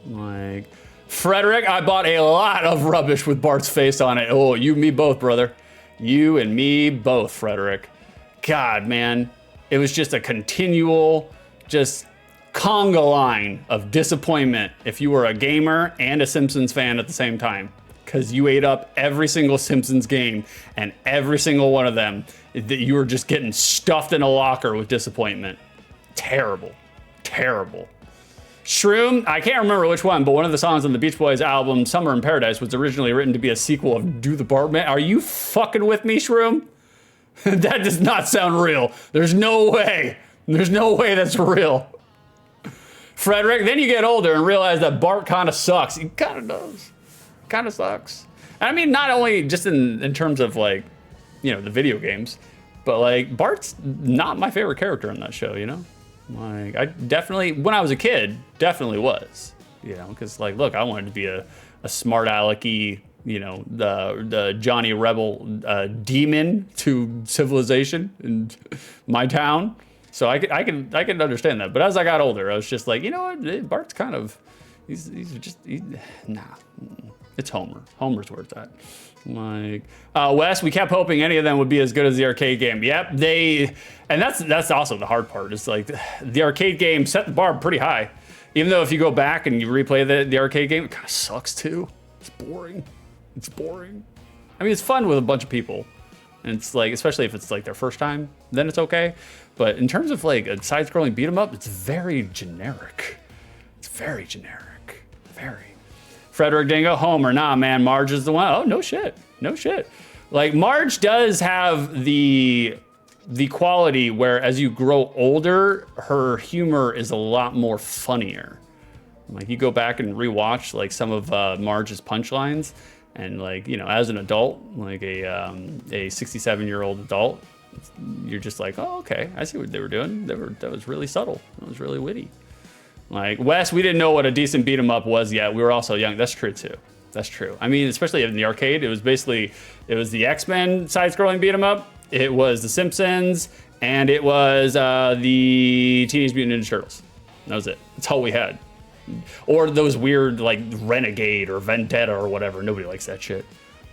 Speaker 1: Like, Frederick, I bought a lot of rubbish with Bart's face on it. Oh, you and me both, brother. You and me both, Frederick. God, man. It was just a continual, just conga line of disappointment if you were a gamer and a Simpsons fan at the same time. Because you ate up every single Simpsons game, and every single one of them, that you were just getting stuffed in a locker with disappointment. Terrible. Terrible. Shroom, I can't remember which one, but one of the songs on the Beach Boys album, Summer in Paradise, was originally written to be a sequel of Do the Bartman. Are you fucking with me, Shroom? That does not sound real. There's no way. There's no way that's real. Frederick, then you get older and realize that Bart kind of sucks. He kind of does. Kind of sucks. I mean, not only just in terms of, like, you know, the video games, but, like, Bart's not my favorite character in that show, you know? Like, I definitely, when I was a kid, definitely was, you know, because, like, look, I wanted to be a smart alecky, you know, the Johnny Rebel demon to civilization in my town. So I can understand that. But as I got older, I was just like, you know what, Bart's kind of, nah. It's Homer. Homer's where it's at. Like, Wes, we kept hoping any of them would be as good as the arcade game. Yep, and that's also the hard part. It's like the arcade game set the bar pretty high. Even though if you go back and you replay the arcade game, it kind of sucks too. It's boring. It's boring. I mean, it's fun with a bunch of people. And it's like, especially if it's like their first time, then it's okay. But in terms of like a side-scrolling beat 'em up, it's very generic. It's very generic. Very. Frederick Dingo, Homer, nah, man, Marge is the one. Oh, no shit, no shit. Like, Marge does have the quality where as you grow older, her humor is a lot more funnier. Like, you go back and rewatch like some of Marge's punchlines, and like, you know, as an adult, like a 67-year-old adult, you're just like, oh, okay, I see what they were doing. That was really subtle. That was really witty. Like, Wes, we didn't know what a decent beat 'em up was yet. We were also young. That's true too. That's true. I mean, especially in the arcade, it was the X-Men side-scrolling beat 'em up. It was the Simpsons, and it was the Teenage Mutant Ninja Turtles. That was it. That's all we had. Or those weird like Renegade or Vendetta or whatever. Nobody likes that shit.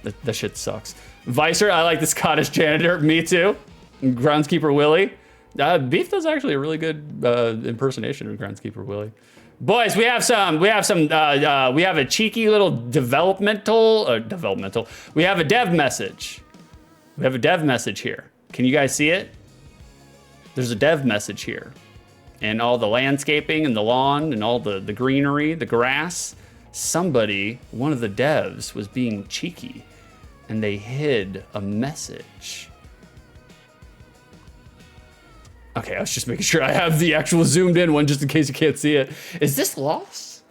Speaker 1: That shit sucks. Vicer, I like the Scottish janitor. Me too. Groundskeeper Willie. Beef does actually a really good impersonation of Groundskeeper Willie. Boys, we have a cheeky little developmental. We have a dev message. We have a dev message here. Can you guys see it? There's a dev message here. And all the landscaping and the lawn and all the greenery, the grass. Somebody, one of the devs, was being cheeky and they hid a message. Okay, I was just making sure I have the actual zoomed in one just in case you can't see it. Is this lost?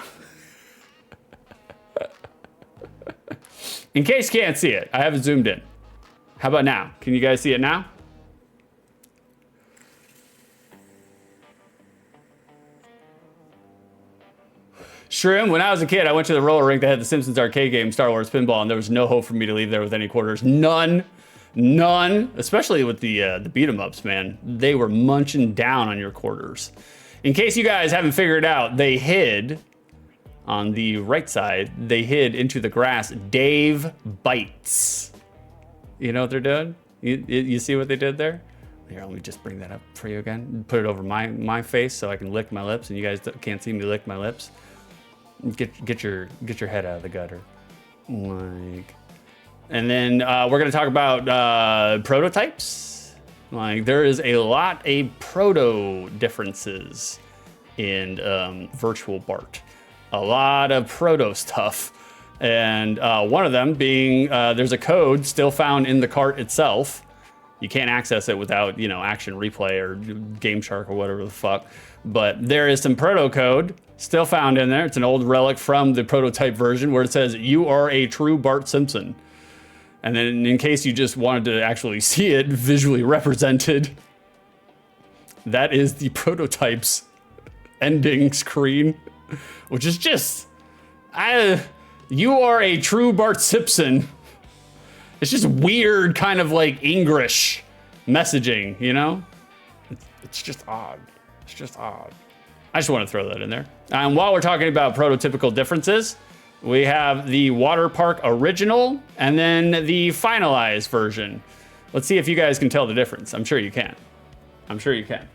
Speaker 1: In case you can't see it, I have it zoomed in. How about now? Can you guys see it now? Shroom, when I was a kid, I went to the roller rink that had the Simpsons arcade game, Star Wars Pinball, and there was no hope for me to leave there with any quarters. None. None, especially with the beat 'em ups, man. They were munching down on your quarters. In case you guys haven't figured it out, they hid on the right side. They hid into the grass. Dave Bites. You know what they're doing? You see what they did there? Here, let me just bring that up for you again. Put it over my face so I can lick my lips, and you guys can't see me lick my lips. Get your head out of the gutter, like. And then we're going to talk about prototypes. Like, there is a lot of proto differences in Virtual Bart. a lot of proto stuff. And one of them being, there's a code still found in the cart itself. You can't access it without, Action Replay or Game Shark or whatever the fuck. But there is some proto code still found in there. It's an old relic from the prototype version where it says, "You are a true Bart Simpson." And then in case you just wanted to actually see it visually represented, that is the prototype's ending screen, which is just, "You are a true Bart Simpson." It's just weird kind of like English messaging, It's just odd. It's just odd. I just want to throw that in there. And while we're talking about prototypical differences, we have the Water Park Original and then the finalized version. Let's see if you guys can tell the difference. I'm sure you can. I'm sure you can.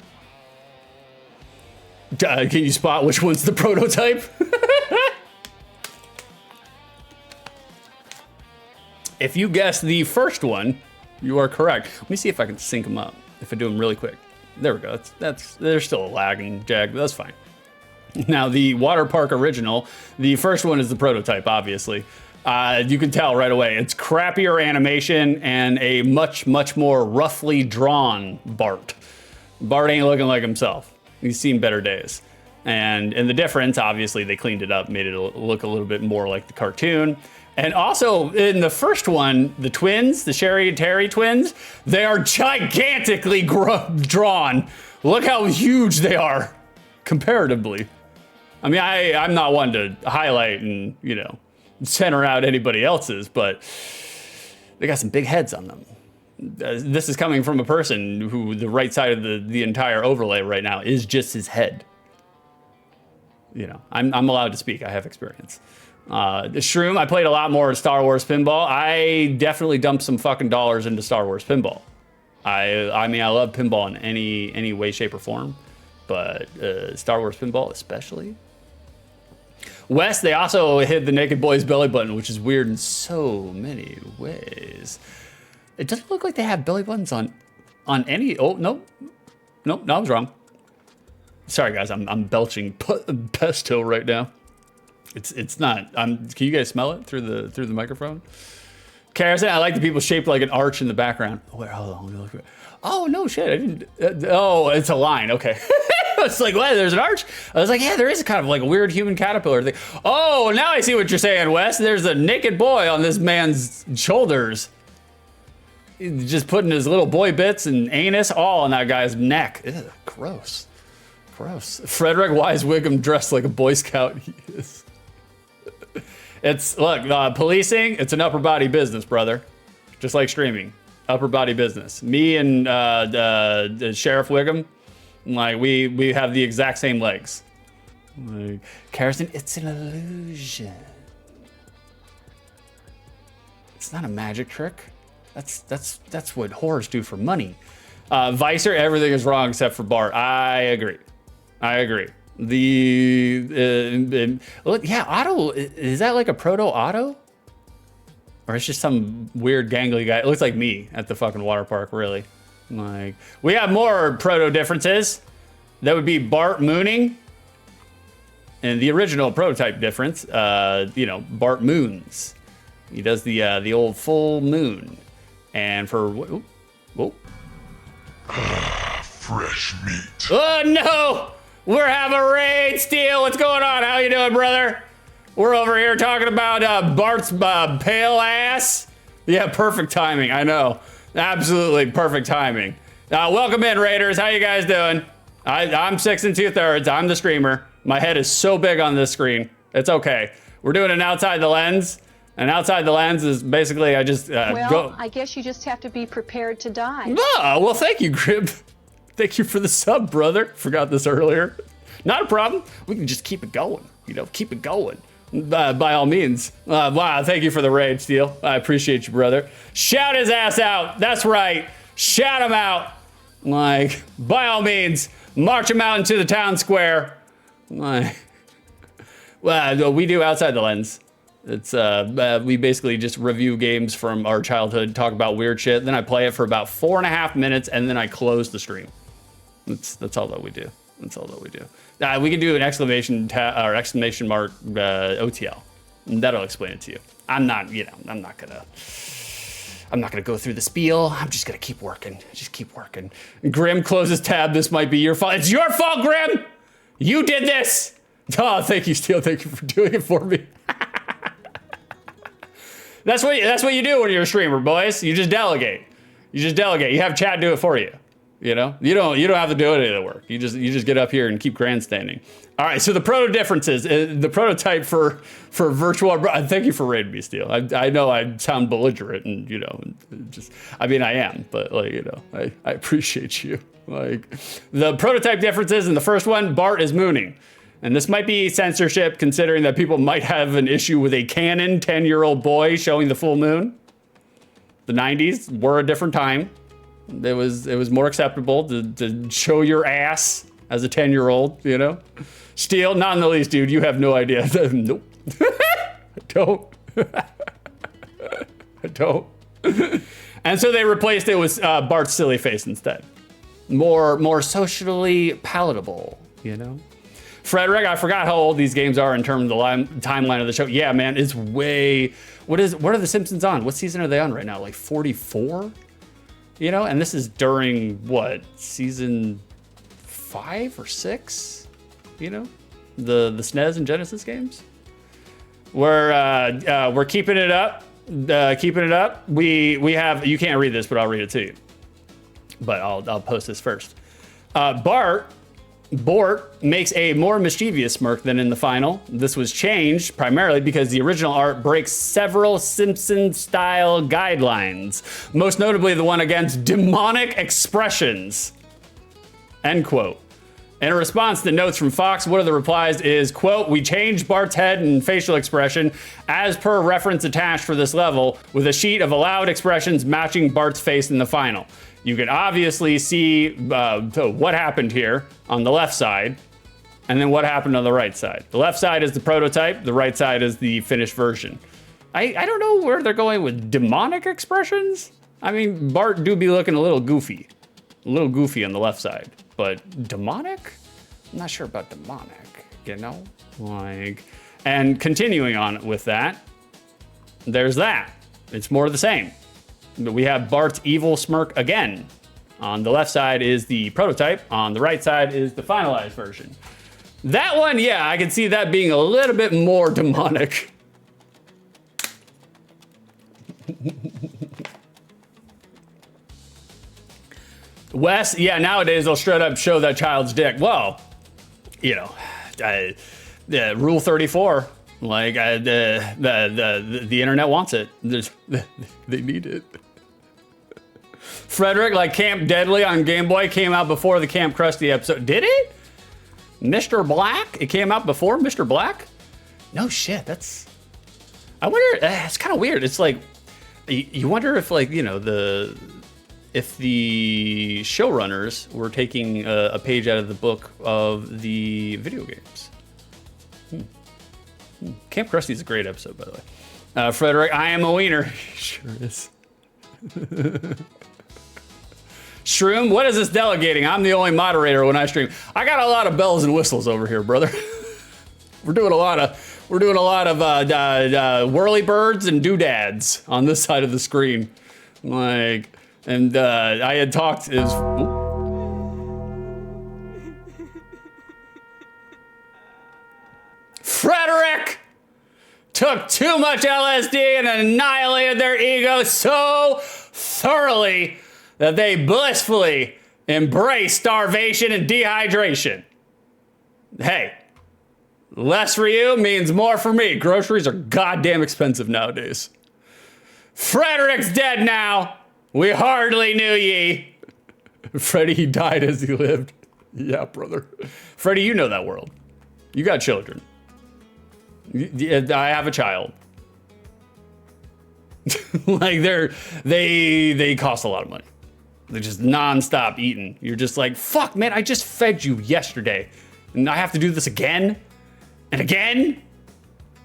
Speaker 1: Can you spot which one's the prototype? If you guess the first one, you are correct. Let me see if I can sync them up. If I do them really quick. There we go. There's still a lag and jag, but that's fine. Now, the Water Park Original, the first one is the prototype, obviously. You can tell right away. It's crappier animation and a much, much more roughly drawn Bart. Bart ain't looking like himself. He's seen better days. And the difference, obviously, they cleaned it up, made it look a little bit more like the cartoon. And also, in the first one, the twins, the Sherry and Terry twins, they are gigantically drawn. Look how huge they are, comparatively. I mean, I'm not one to highlight and, center out anybody else's, but they got some big heads on them. This is coming from a person who the right side of the entire overlay right now is just his head. I'm allowed to speak. I have experience. The Shroom, I played a lot more Star Wars Pinball. I definitely dumped some fucking dollars into Star Wars Pinball. I mean, I love pinball in any way, shape, or form, but Star Wars Pinball especially. West, they also hid the Naked Boy's belly button, which is weird in so many ways. It doesn't look like they have belly buttons on any. Oh no, I was wrong. Sorry guys, I'm belching pesto right now. It's not. Can you guys smell it through the microphone? Carson, I like the people shaped like an arch in the background. Oh, wait, hold on. Let me look. Oh no, shit! I didn't. Oh, it's a line. Okay. It's like, what? There's an arch. I was like, yeah, there is a kind of like a weird human caterpillar thing. Oh, now I see what you're saying, Wes. There's a naked boy on this man's shoulders. He's just putting his little boy bits and anus all on that guy's neck. Ew, gross. Gross. Frederick Wise Wiggum dressed like a Boy Scout. He is. Look, policing, it's an upper body business, brother. Just like streaming. Upper body business. Me and Sheriff Wiggum, like we have the exact same legs. Like, Carson, it's an illusion. It's not a magic trick. That's what whores do for money. Vicer, everything is wrong except for Bart. I agree. Yeah, Otto, is that like a proto Otto? Or it's just some weird gangly guy. It looks like me at the fucking water park, really. Like, we have more proto differences. That would be Bart mooning. And the original prototype difference, Bart moons. He does the old full moon. And for, whoa.
Speaker 5: Fresh meat.
Speaker 1: Oh no! We're having a raid, Steel. What's going on? How you doing, brother? We're over here talking about Bart's pale ass. Yeah, perfect timing. I know. Absolutely perfect timing. Welcome in, Raiders. How you guys doing? I'm 6 2/3. I'm the streamer. My head is so big on this screen. It's okay. We're doing an outside the lens. And outside the lens is basically I just go.
Speaker 7: I guess you just have to be prepared to die.
Speaker 1: Oh, well, thank you, Grib. Thank you for the sub, brother. Forgot this earlier. Not a problem. We can just keep it going. Keep it going. By all means. Wow, thank you for the raid, Steel. I appreciate you, brother. Shout his ass out. That's right. Shout him out. Like, by all means, march him out into the town square. Like, well, we do outside the lens. It's we basically just review games from our childhood, talk about weird shit. Then I play it for about 4.5 minutes, and then I close the stream. That's all that we do. That's all that we do. We can do an exclamation mark OTL. And that'll explain it to you. I'm not gonna go through the spiel. I'm just gonna keep working. Just keep working. Grim closes tab. This might be your fault. It's your fault, Grim. You did this. Oh, thank you, Steele. Thank you for doing it for me. That's what you do when you're a streamer, boys. You just delegate. You have chat do it for you. You know, you don't have to do any of the work. You just get up here and keep grandstanding. All right, so the proto differences, the prototype for virtual. Thank you for raiding me, Steele. I know I sound belligerent, and I am, but I appreciate you. Like, the prototype differences in the first one, Bart is mooning, and this might be censorship, considering that people might have an issue with a canon 10-year-old boy showing the full moon. The 90s were a different time. It was more acceptable to show your ass as a 10-year-old, Steele, not in the least, dude. You have no idea. Nope. I don't. I don't. And so they replaced it with Bart's silly face instead. More socially palatable, Frederick, I forgot how old these games are in terms of the timeline of the show. Yeah, man, it's way. What are the Simpsons on? What season are they on right now? Like 44? And this is during what, season 5 or 6? The SNES and Genesis games. We're keeping it up. We have, you can't read this, but I'll read it to you. But I'll post this first. Bart makes a more mischievous smirk than in the final. This was changed primarily because the original art breaks several Simpson-style guidelines, most notably the one against demonic expressions. End quote. In a response to notes from Fox, one of the replies is, quote, "We changed Bart's head and facial expression as per reference attached for this level with a sheet of allowed expressions matching Bart's face in the final. You can obviously see what happened here on the left side, and then what happened on the right side. The left side is the prototype, the right side is the finished version." I don't know where they're going with demonic expressions. I mean, Bart do be looking a little goofy on the left side, but demonic? I'm not sure about demonic, and continuing on with that, there's that. It's more of the same. We have Bart's evil smirk again. On the left side is the prototype. On the right side is the finalized version. That one, yeah, I can see that being a little bit more demonic. Wes, yeah, nowadays they'll straight up show that child's dick. Well, Rule 34. Like, the internet wants it. They need it. Frederick, like Camp Deadly on Game Boy came out before the Camp Krusty episode. Did it? Mr. Black? It came out before Mr. Black? No shit, I wonder, it's kind of weird. It's like, you wonder if if the showrunners were taking a page out of the book of the video games. Camp Krusty is a great episode, by the way. Frederick, I am a wiener. Sure is. Shroom, what is this delegating? I'm the only moderator when I stream. I got a lot of bells and whistles over here, brother. We're doing a lot of whirly birds and doodads on this side of the screen. I had talked is. Frederick took too much LSD and annihilated their ego so thoroughly that they blissfully embrace starvation and dehydration. Hey, less for you means more for me. Groceries are goddamn expensive nowadays. Frederick's dead now. We hardly knew ye. Freddie, he died as he lived. Yeah, brother. Freddie, you know that world. You got children. I have a child. Like they cost a lot of money. They're just nonstop eating. You're just like, fuck, man, I just fed you yesterday, and I have to do this again and again.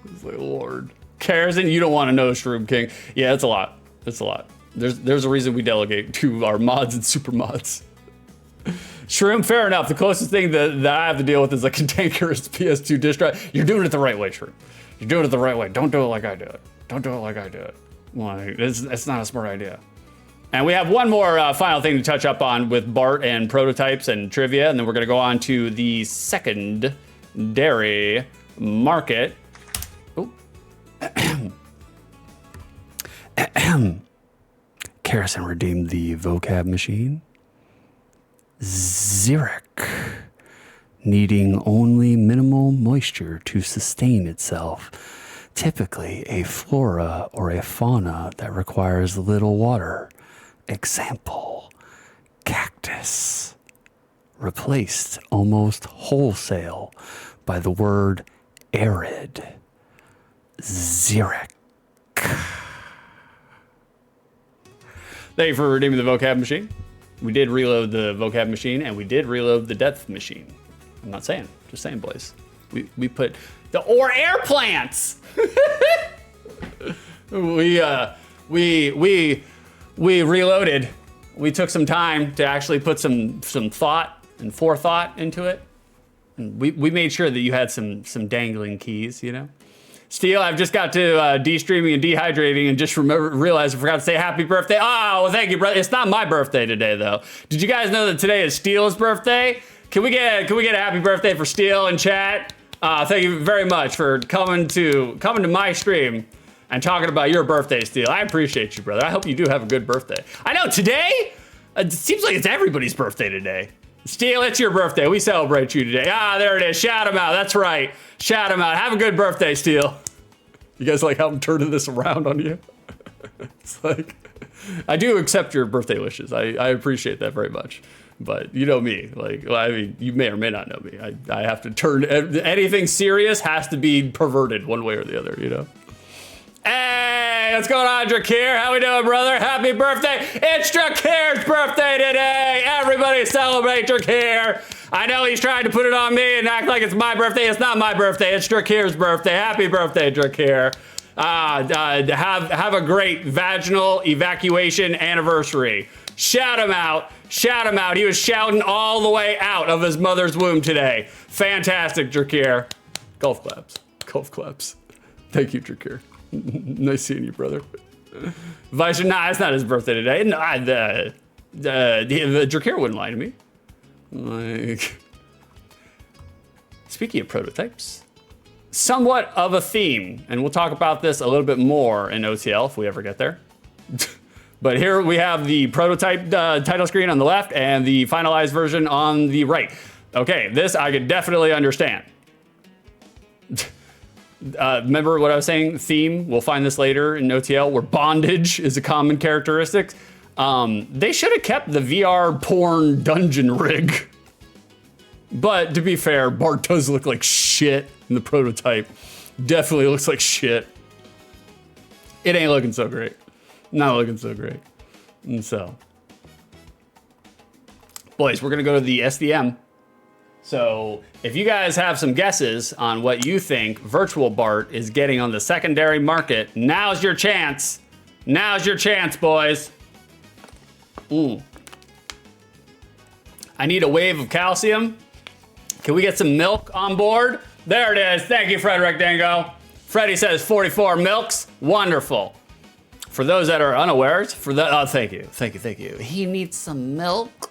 Speaker 1: It's like, Lord, Karazin, you don't want to know, Shroom King. Yeah, it's a lot. It's a lot. There's a reason we delegate to our mods and super mods. Shroom, fair enough. The closest thing that I have to deal with is a cantankerous PS2 disk drive. You're doing it the right way, Shroom. You're doing it the right way. Don't do it like I do it. Don't do it like I do it. Like, it's not a smart idea. And we have one more final thing to touch up on with Bart and prototypes and trivia, and then we're going to go on to the secondary market. Oh. Karrison redeemed the vocab machine. Xeric, needing only minimal moisture to sustain itself. Typically a flora or a fauna that requires little water. Example, cactus. Replaced almost wholesale by the word arid. Xeric. Thank you for redeeming the vocab machine. We did reload the vocab machine, and we did reload the depth machine. I'm not saying, just saying, boys. We put the or air plants. we reloaded. We took some time to actually put some thought and forethought into it. And we made sure that you had some dangling keys, you know. Steel, I've just got to de-streaming and dehydrating and just realized I forgot to say happy birthday. Oh, well, thank you, brother. It's not my birthday today, though. Did you guys know that today is Steel's birthday? Can we get a happy birthday for Steel in chat? Thank you very much for coming to my stream and talking about your birthday, Steel. I appreciate you, brother. I hope you do have a good birthday. I know, today, it seems like it's everybody's birthday today. Steel, it's your birthday. We celebrate you today. Ah, there it is. Shout him out. That's right. Shout him out. Have a good birthday, Steel. You guys like how I'm turning this around on you? It's like, I do accept your birthday wishes. I appreciate that very much. But you know me, like, well, I mean, you may or may not know me. I have to turn, anything serious has to be perverted one way or the other, you know? Hey, what's going on, Drakir? How we doing, brother? Happy birthday. It's Drakir's birthday today. Everybody celebrate Drakir. I know he's trying to put it on me and act like it's my birthday. It's not my birthday. It's Drakir's birthday. Happy birthday, Drakir. Have a great vaginal evacuation anniversary. Shout him out. Shout him out. He was shouting all the way out of his mother's womb today. Fantastic, Drakir. Golf claps. Golf claps. Thank you, Drakir. Nice seeing you, brother. Vice, nah, it's not his birthday today. No, the Drakir wouldn't lie to me. Like, speaking of prototypes, somewhat of a theme, and we'll talk about this a little bit more in OTL if we ever get there. But here we have the prototype title screen on the left and the finalized version on the right. Okay, this I could definitely understand. Remember what I was saying? Theme, we'll find this later in OTL, where bondage is a common characteristic. They should have kept the VR porn dungeon rig. But to be fair, Bart does look like shit in the prototype. Definitely looks like shit. It ain't looking so great. Not looking so great. And so, boys, we're gonna go to the SDM. So if you guys have some guesses on what you think Virtual Bart is getting on the secondary market, now's your chance. Now's your chance, boys. I need a wave of calcium. Can we get some milk on board? There it is. Thank you, Frederick Dango. Freddie says 44 milks. Wonderful. For those that are unawares, thank you. He needs some milk.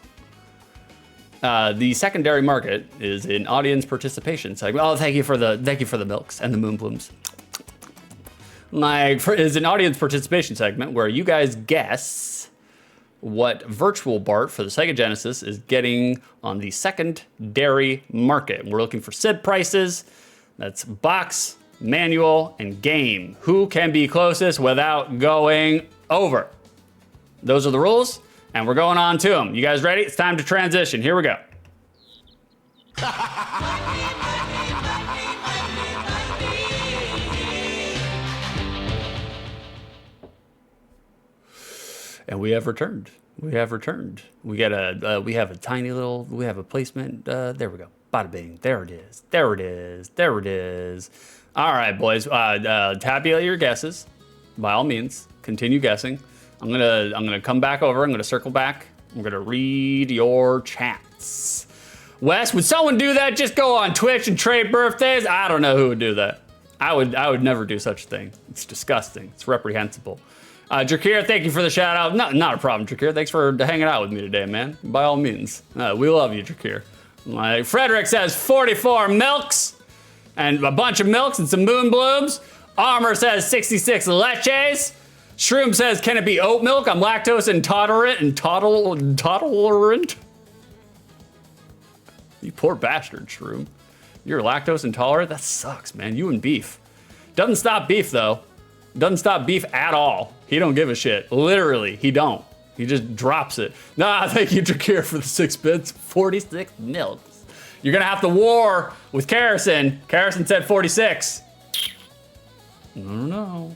Speaker 1: The secondary market is an audience participation segment. Oh, thank you for the milks and the moon blooms. Is an audience participation segment where you guys guess what Virtual Bart for the Sega Genesis is getting on the secondary market. We're looking for SID prices. That's box, manual, and game. Who can be closest without going over? Those are the rules. And we're going on to them. You guys ready? It's time to transition. Here we go. And we have returned. We have returned. We have a tiny little, we have a placement. There we go. Bada bing. There it is. There it is. There it is. All right, boys. Tabulate your guesses. By all means, continue guessing. I'm gonna come back over. I'm gonna circle back I'm gonna read your chats. Wes, would someone do that? Just go on Twitch and trade birthdays? I don't know who would do that. I would never do such a thing. It's disgusting. It's reprehensible. Drakir, thank you for the shout out. Not a problem, Drakir. Thanks for hanging out with me today, man. By all means. We love you, Drakir. Like Frederick says 44 milks and a bunch of milks and some moon blooms. Armor says 66 leches. Shroom says, can it be oat milk? I'm lactose intolerant and tolerant. You poor bastard, Shroom. You're lactose intolerant? That sucks, man. You and beef. Doesn't stop beef, though. Doesn't stop beef at all. He don't give a shit. Literally, he don't. He just drops it. Nah, thank you, Drakir, for the 6 bits. 46 milks. You're gonna have to war with Karrison. Karrison said 46. I don't know.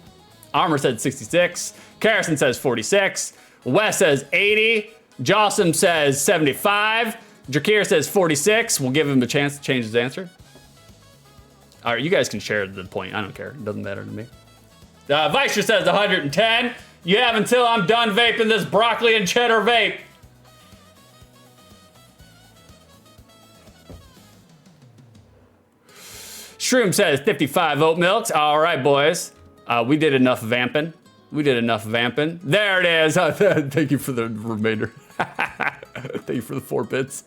Speaker 1: Armor said 66. Karrison says 46. Wes says 80. Jossum says 75. Drakir says 46. We'll give him a chance to change his answer. All right, you guys can share the point. I don't care. It doesn't matter to me. Vicer says 110. You have until I'm done vaping this broccoli and cheddar vape. Shroom says 55 oat milks. All right, boys. We did enough vamping. We did enough vamping. There it is. Thank you for the remainder. Thank you for the 4 bits.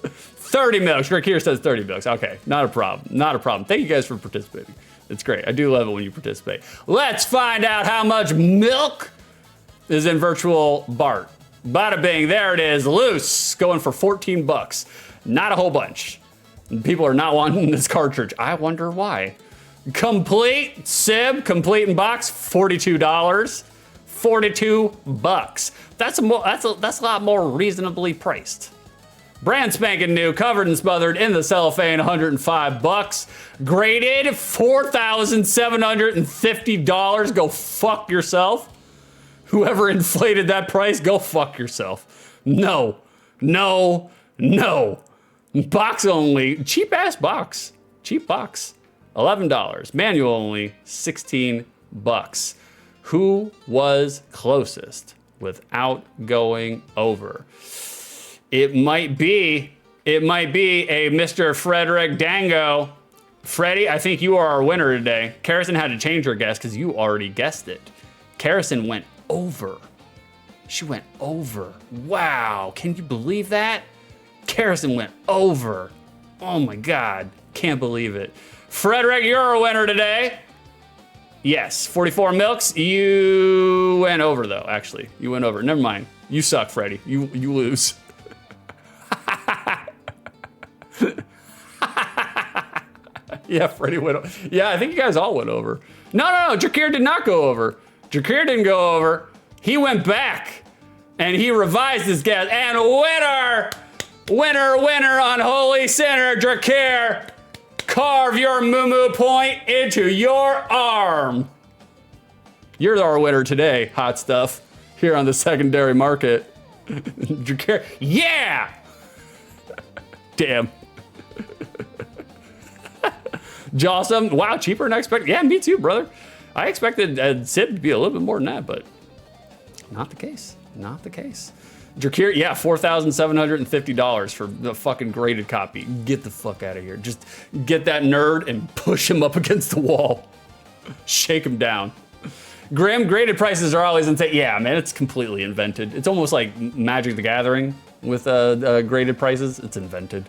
Speaker 1: 30 milks. Rick here says 30 milks. Okay, not a problem. Not a problem. Thank you guys for participating. It's great. I do love it when you participate. Let's find out how much milk is in virtual Bart. Bada bing, there it is. Loose, going for 14 bucks. Not a whole bunch. People are not wanting this cartridge. I wonder why. Complete, Sib, complete in box, $42. 42 bucks. That's a lot more reasonably priced. Brand spanking new, covered and smothered in the cellophane, 105 bucks. Graded, $4,750. Go fuck yourself. Whoever inflated that price, go fuck yourself. No, no, no. Box only, cheap ass box. Cheap box, $11. Manual only, 16 bucks. Who was closest without going over? It might be a Mr. Frederick Dango. Freddie, I think you are our winner today. Karrison had to change her guess because you already guessed it. Karrison went over. She went over. Wow, can you believe that? Karrison went over. Oh my God, can't believe it. Frederick, you're our winner today. Yes, 44 milks. You went over though, actually. You went over, never mind. You suck, Freddie, you lose. Yeah, Freddie went over. Yeah, I think you guys all went over. No, Drakir did not go over. Drakir didn't go over. He went back and he revised his guess. And winner on Holy Sinner, Drakir. Carve your moo point into your arm. You're our winner today, hot stuff, here on the secondary market. Drakir, yeah! Damn. Jossum, wow, cheaper than I expected. Yeah, me too, brother. I expected Sib to be a little bit more than that, but not the case. Not the case. Drakir, yeah, $4,750 for the fucking graded copy. Get the fuck out of here. Just get that nerd and push him up against the wall. Shake him down. Grim, graded prices are always insane. Yeah, man, it's completely invented. It's almost like Magic the Gathering with graded prices. It's invented.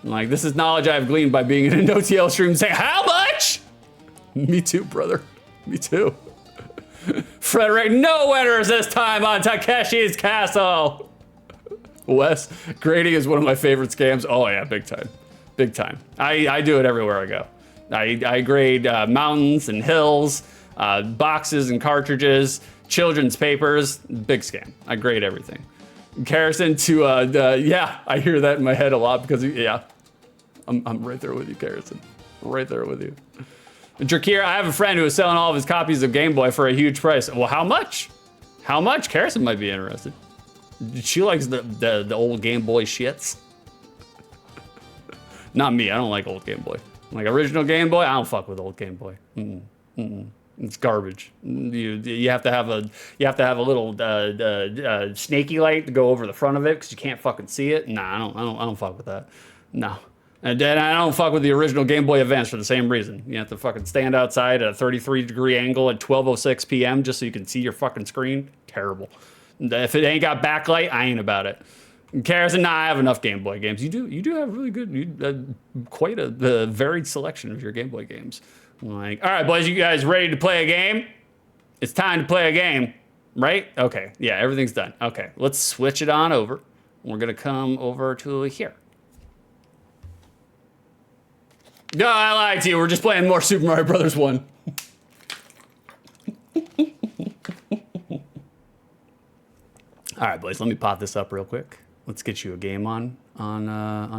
Speaker 1: Like, this is knowledge I've gleaned by being in an OTL stream saying, how much? Me too, brother. Me too. Frederick, no winners this time on Takeshi's Castle. Wes, grading is one of my favorite scams. Oh yeah, big time. Big time. I do it everywhere I go. I grade mountains and hills, boxes and cartridges, children's papers. Big scam. I grade everything. Karrison to, yeah, I hear that in my head a lot because, yeah, I'm right there with you, Karrison. Right there with you. Drakir, I have a friend who is selling all of his copies of Game Boy for a huge price. Well, how much? How much? Karrison might be interested. She likes the old Game Boy shits. Not me, I don't like old Game Boy. Like original Game Boy, I don't fuck with old Game Boy. It's garbage. You have to have a little snaky light to go over the front of it because you can't fucking see it. Nah, I don't fuck with that. No. And then I don't fuck with the original Game Boy Advance for the same reason. You have to fucking stand outside at a 33-degree angle at 12:06 p.m. just so you can see your fucking screen. Terrible. If it ain't got backlight, I ain't about it. Karras, nah, I have enough Game Boy games. You do have really good, quite a varied selection of your Game Boy games. I'm like, all right, boys, you guys ready to play a game? It's time to play a game, right? Okay, yeah, everything's done. Okay, let's switch it on over. We're gonna come over to here. No, I lied to you. We're just playing more Super Mario Brothers 1. All right, boys, let me pop this up real quick. Let's get you a game on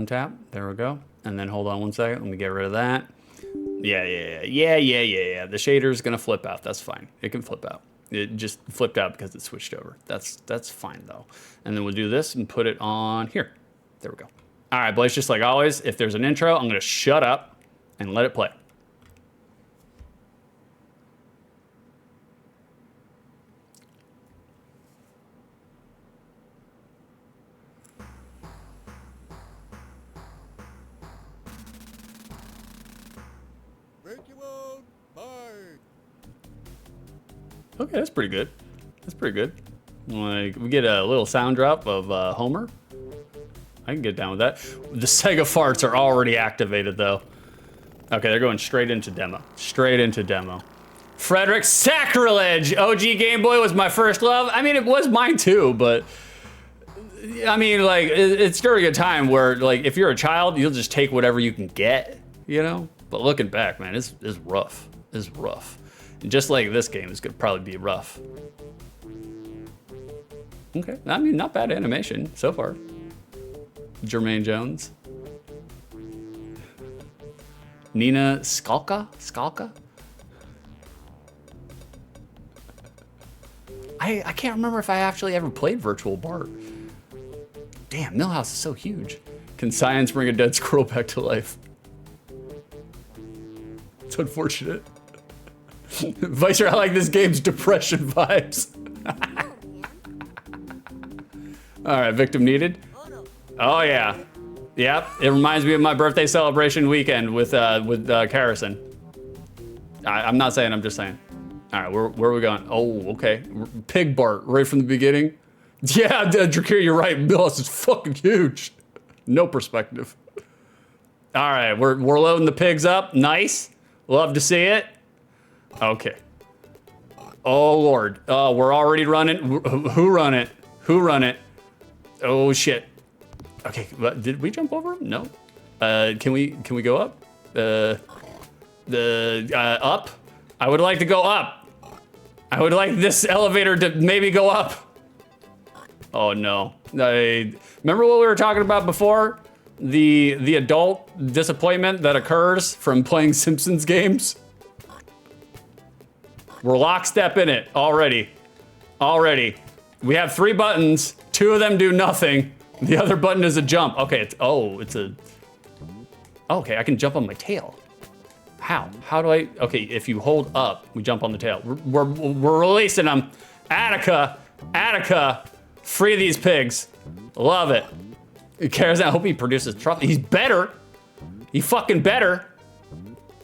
Speaker 1: tap. There we go. And then hold on one second. Let me get rid of that. Yeah. The shader's gonna flip out. That's fine. It can flip out. It just flipped out because it switched over. That's fine though. And then we'll do this and put it on here. There we go. All right, boys, just like always, if there's an intro, I'm gonna shut up and let it play. Okay, that's pretty good. That's pretty good. Like, we get a little sound drop of Homer. I can get down with that. The Sega farts are already activated, though. Okay, they're going straight into demo. Straight into demo. Frederick, sacrilege! OG Game Boy was my first love. I mean, it was mine too, but... I mean, like, it's during a time where, like, if you're a child, you'll just take whatever you can get, you know? But looking back, man, it's rough. It's rough. And just like this game is gonna probably be rough. Okay, I mean, not bad animation so far. Jermaine Jones. Nina Skalka? I can't remember if I actually ever played Virtual Bart. Damn, Millhouse is so huge. Can science bring a dead squirrel back to life? It's unfortunate. Vicer, I like this game's depression vibes. All right, victim needed. Oh yeah. Yep, it reminds me of my birthday celebration weekend with Karras. I'm not saying, I'm just saying. All right, where are we going? Oh, okay. Pig Bart, right from the beginning. Yeah, Drakir, you're right. Milhouse is fucking huge. No perspective. All right, we're loading the pigs up. Nice. Love to see it. Okay. Oh, Lord. Oh, we're already running. Who run it? Who run it? Oh, shit. Okay, did we jump over him? No. Can we go up? Up? I would like to go up. I would like this elevator to maybe go up. Oh no. Remember what we were talking about before? The adult disappointment that occurs from playing Simpsons games? We're lockstep in it already. Already. We have 3 buttons, 2 of them do nothing. The other button is a jump. Okay, okay, I can jump on my tail. How? How do I? Okay, if you hold up, we jump on the tail. We're releasing them. Attica, free these pigs. Love it. Karras, I hope he produces trophy. He's better. He fucking better.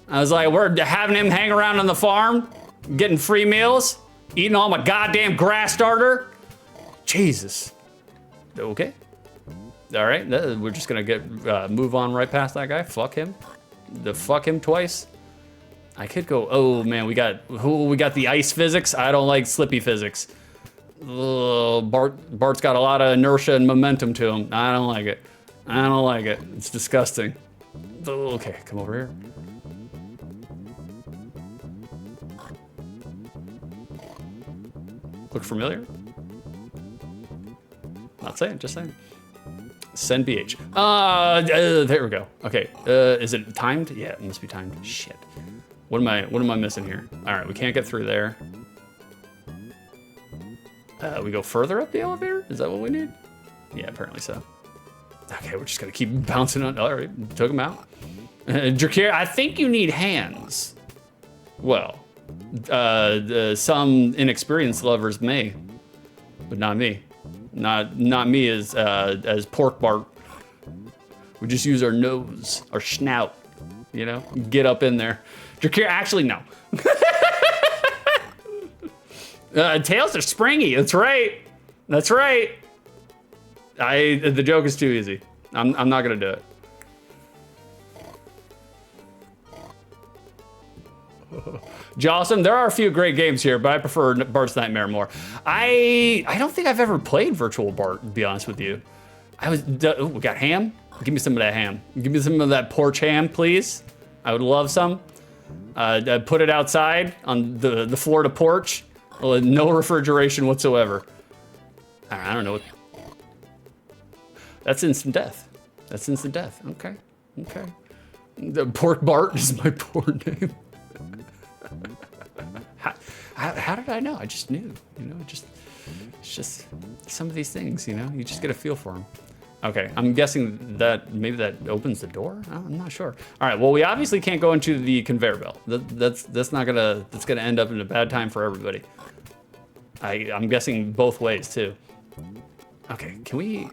Speaker 1: I was like, we're having him hang around on the farm, getting free meals, eating all my goddamn grass starter. Jesus. Okay. All right, we're just gonna move on right past that guy. Fuck him. Fuck him twice. I could go, oh man, we got the ice physics. I don't like slippy physics. Ugh, Bart's got a lot of inertia and momentum to him. I don't like it. I don't like it. It's disgusting. Okay, come over here. Look familiar? Not saying, just saying. Send BH. There we go. Okay, is it timed? Yeah, it must be timed. Shit. What am I missing here? All right, we can't get through there. We go further up the elevator? Is that what we need? Yeah, apparently so. Okay, we're just gonna keep bouncing on. All right, took him out. Drakir, I think you need hands. Well, Some inexperienced lovers may, but not me. Not me as Pork Bart. We just use our nose, our snout, you know, get up in there. Actually, no. Tails are springy. That's right. That's right. The joke is too easy. I'm not gonna do it. Jawsome, there are a few great games here, but I prefer Bart's Nightmare more. I don't think I've ever played Virtual Bart, to be honest with you. Oh, we got ham? Give me some of that ham. Give me some of that porch ham, please. I would love some. Put it outside on the Florida porch. No refrigeration whatsoever. I don't know what. That's instant death. That's instant death. Okay. Okay. The Pork Bart is my poor name. How did I know? I just knew. You know, it's just some of these things. You know, you just get a feel for them. Okay, I'm guessing that maybe that opens the door. I'm not sure. All right. Well, we obviously can't go into the conveyor belt. That's gonna end up in a bad time for everybody. I'm guessing both ways too. Okay, do we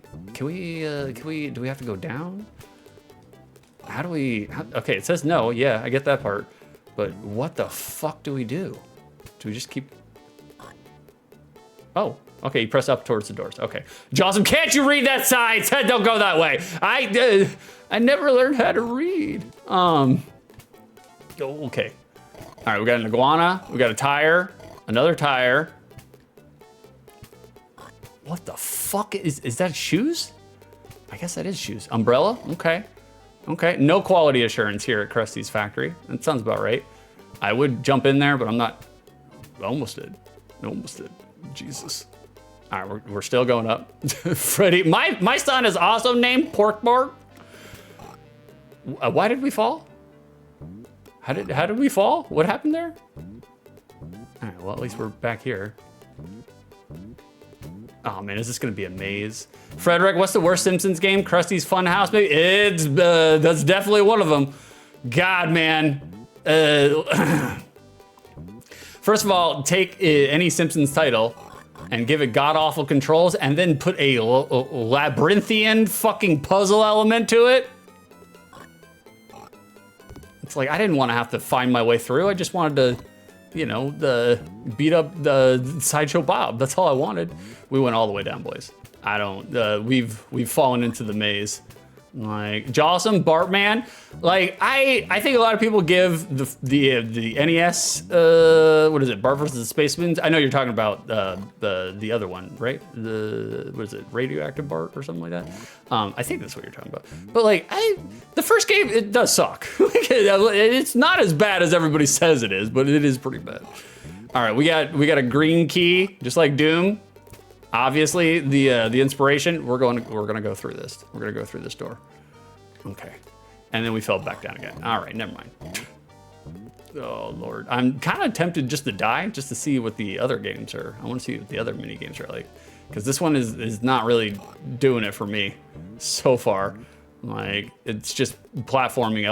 Speaker 1: have to go down? Okay, it says no, yeah, I get that part. But what the fuck do we do? Do we just keep? Oh, okay, you press up towards the doors, okay. Jawsome, can't you read that sign? It said don't go that way. I never learned how to read. Okay. All right, we got an iguana, we got a tire, another tire. What the fuck is that shoes? I guess that is shoes. Umbrella, okay. Okay, no quality assurance here at Krusty's factory. That sounds about right. I would jump in there, but I'm not. Almost did. Almost did. Jesus. All right, we're still going up. Freddy, my son is also named Pork Bart. Why did we fall? How did we fall? What happened there? All right, well, at least we're back here. Oh man, is this gonna be a maze? Frederick, what's the worst Simpsons game? Krusty's Funhouse, maybe? That's definitely one of them. God, man. First of all, take any Simpsons title and give it god-awful controls and then put a labyrinthian fucking puzzle element to it. It's like, I didn't want to have to find my way through. I just wanted to, you know, beat up the Sideshow Bob. That's all I wanted. We went all the way down, boys. I don't, we've fallen into the maze. Like, Jawsome, Bartman. Like, I think a lot of people give the NES, what is it, Bart versus the Spacemen? I know you're talking about the other one, right? What is it, Radioactive Bart or something like that? I think that's what you're talking about. But like, the first game, it does suck. It's not as bad as everybody says it is, but it is pretty bad. All right, we got a green key, just like Doom. Obviously, the inspiration. We're gonna go through this. We're gonna go through this door. Okay, and then we fell back down again. All right, never mind. Oh Lord, I'm kind of tempted just to die, just to see what the other games are. I want to see what the other mini games are like, because this one is not really doing it for me so far. Like, it's just platforming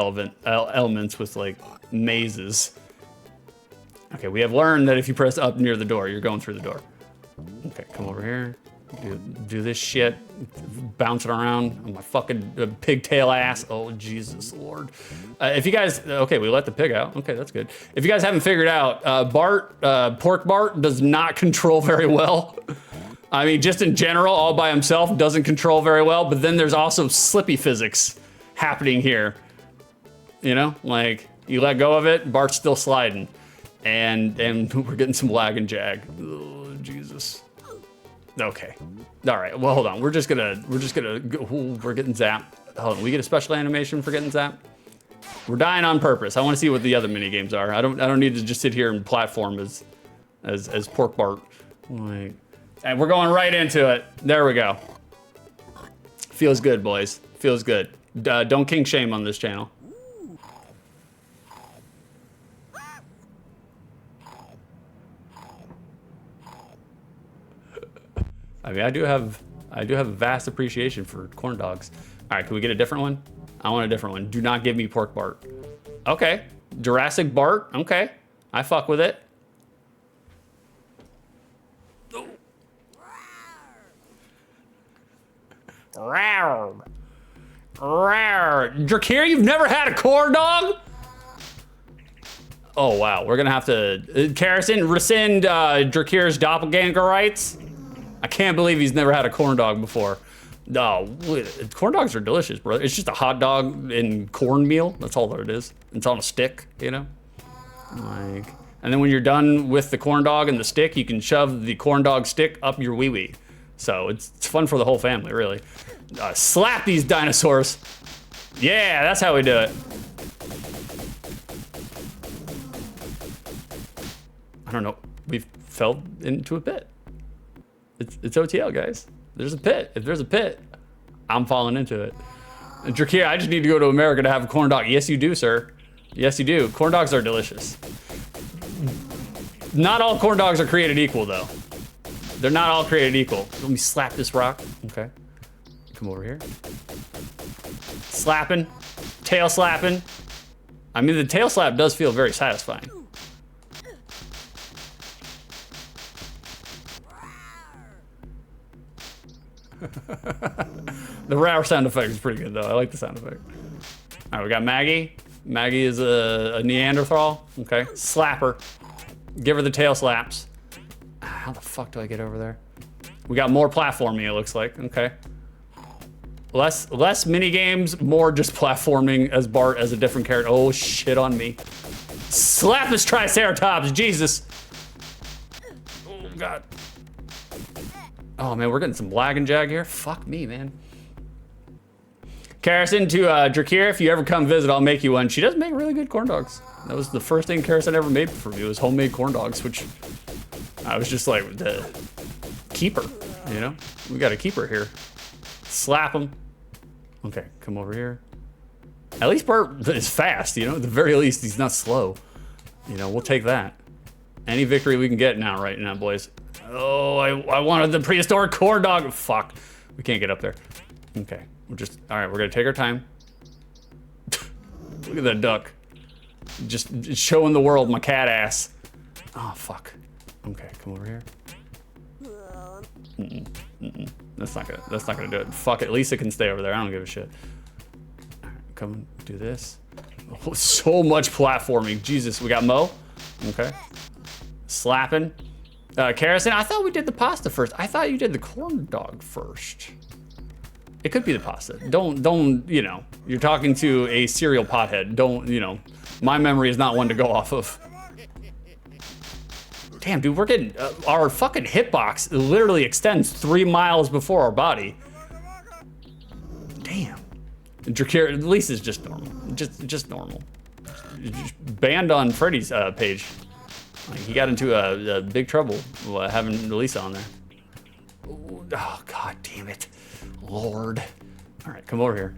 Speaker 1: elements with like mazes. Okay, we have learned that if you press up near the door, you're going through the door. Okay, come over here. Do this shit. Bouncing around on my fucking pigtail ass. Oh, Jesus Lord. If you guys, okay, we let the pig out. Okay, that's good. If you guys haven't figured out, Pork Bart does not control very well. I mean, just in general, all by himself, doesn't control very well, but then there's also slippy physics happening here. You know, like, you let go of it, Bart's still sliding. And we're getting some lag and jag. Oh, Jesus. Okay. All right. Well, hold on. We're just gonna go. Ooh, we're getting zapped. Hold on. We get a special animation for getting zapped. We're dying on purpose. I want to see what the other mini games are. I don't need to just sit here and platform as Pork Bart. Like, and we're going right into it. There we go. Feels good, boys. Feels good. Don't kink shame on this channel. I mean, I do have a vast appreciation for corn dogs. All right, can we get a different one? I want a different one. Do not give me Pork Bart. Okay, Jurassic Bart. Okay, I fuck with it. Rawr. Rawr. Drakir, you've never had a corn dog? Oh, wow. We're going to have to... Karrison, rescind Drakir's doppelganger rights. I can't believe he's never had a corn dog before. No, corn dogs are delicious, bro. It's just a hot dog in cornmeal. That's all it is. It's on a stick, you know? Like... And then when you're done with the corn dog and the stick, you can shove the corn dog stick up your wee-wee. So it's fun for the whole family, really. Slap these dinosaurs. Yeah, that's how we do it. I don't know. We fell into a pit. It's OTL, guys. There's a pit. If there's a pit, I'm falling into it. And Drakir, I just need to go to America to have a corn dog. Yes, you do, sir. Yes, you do. Corn dogs are delicious. Not all corn dogs are created equal, though. They're not all created equal. Let me slap this rock. Okay. Come over here. Slapping. Tail slapping. I mean, the tail slap does feel very satisfying. The row sound effect is pretty good, though. I like the sound effect. All right, we got Maggie. Maggie is a Neanderthal. Okay. Slapper. Give her the tail slaps. How the fuck do I get over there? We got more platforming, it looks like. Okay. Less mini games, more just platforming as Bart as a different character. Oh, shit on me. Slap this Triceratops, Jesus. Oh, God. Oh, man, we're getting some lag and jag here. Fuck me, man. Karrison to Drakir, if you ever come visit, I'll make you one. She does make really good corn dogs. That was the first thing Karrison ever made for me, was homemade corn dogs, which I was just like, the keeper, you know? We got a keeper here. Slap him. Okay, come over here. At least Bart is fast, you know? At the very least, he's not slow. You know, we'll take that. Any victory we can get now, right now, boys. Oh, I wanted the prehistoric corn dog. Fuck, we can't get up there. Okay, we're just, all right, we're gonna take our time. Look at that duck. Just showing the world my cat ass. Oh, fuck. Okay, come over here. That's not gonna do it. Fuck it, Lisa can stay over there. I don't give a shit. All right, come do this. Oh, so much platforming. Jesus, we got Mo. Okay. Slapping. Karrison, I thought we did the pasta first. I thought you did the corn dog first. It could be the pasta. Don't, you know, you're talking to a serial pothead. Don't, you know, my memory is not one to go off of. Damn, dude, we're getting, our fucking hitbox literally extends 3 miles before our body. Damn. Drakir, at least it's just normal. Just normal. Just banned on Freddy's page. Like, he got into a big trouble having Lisa on there. Oh, God damn it. Lord. All right, come over here.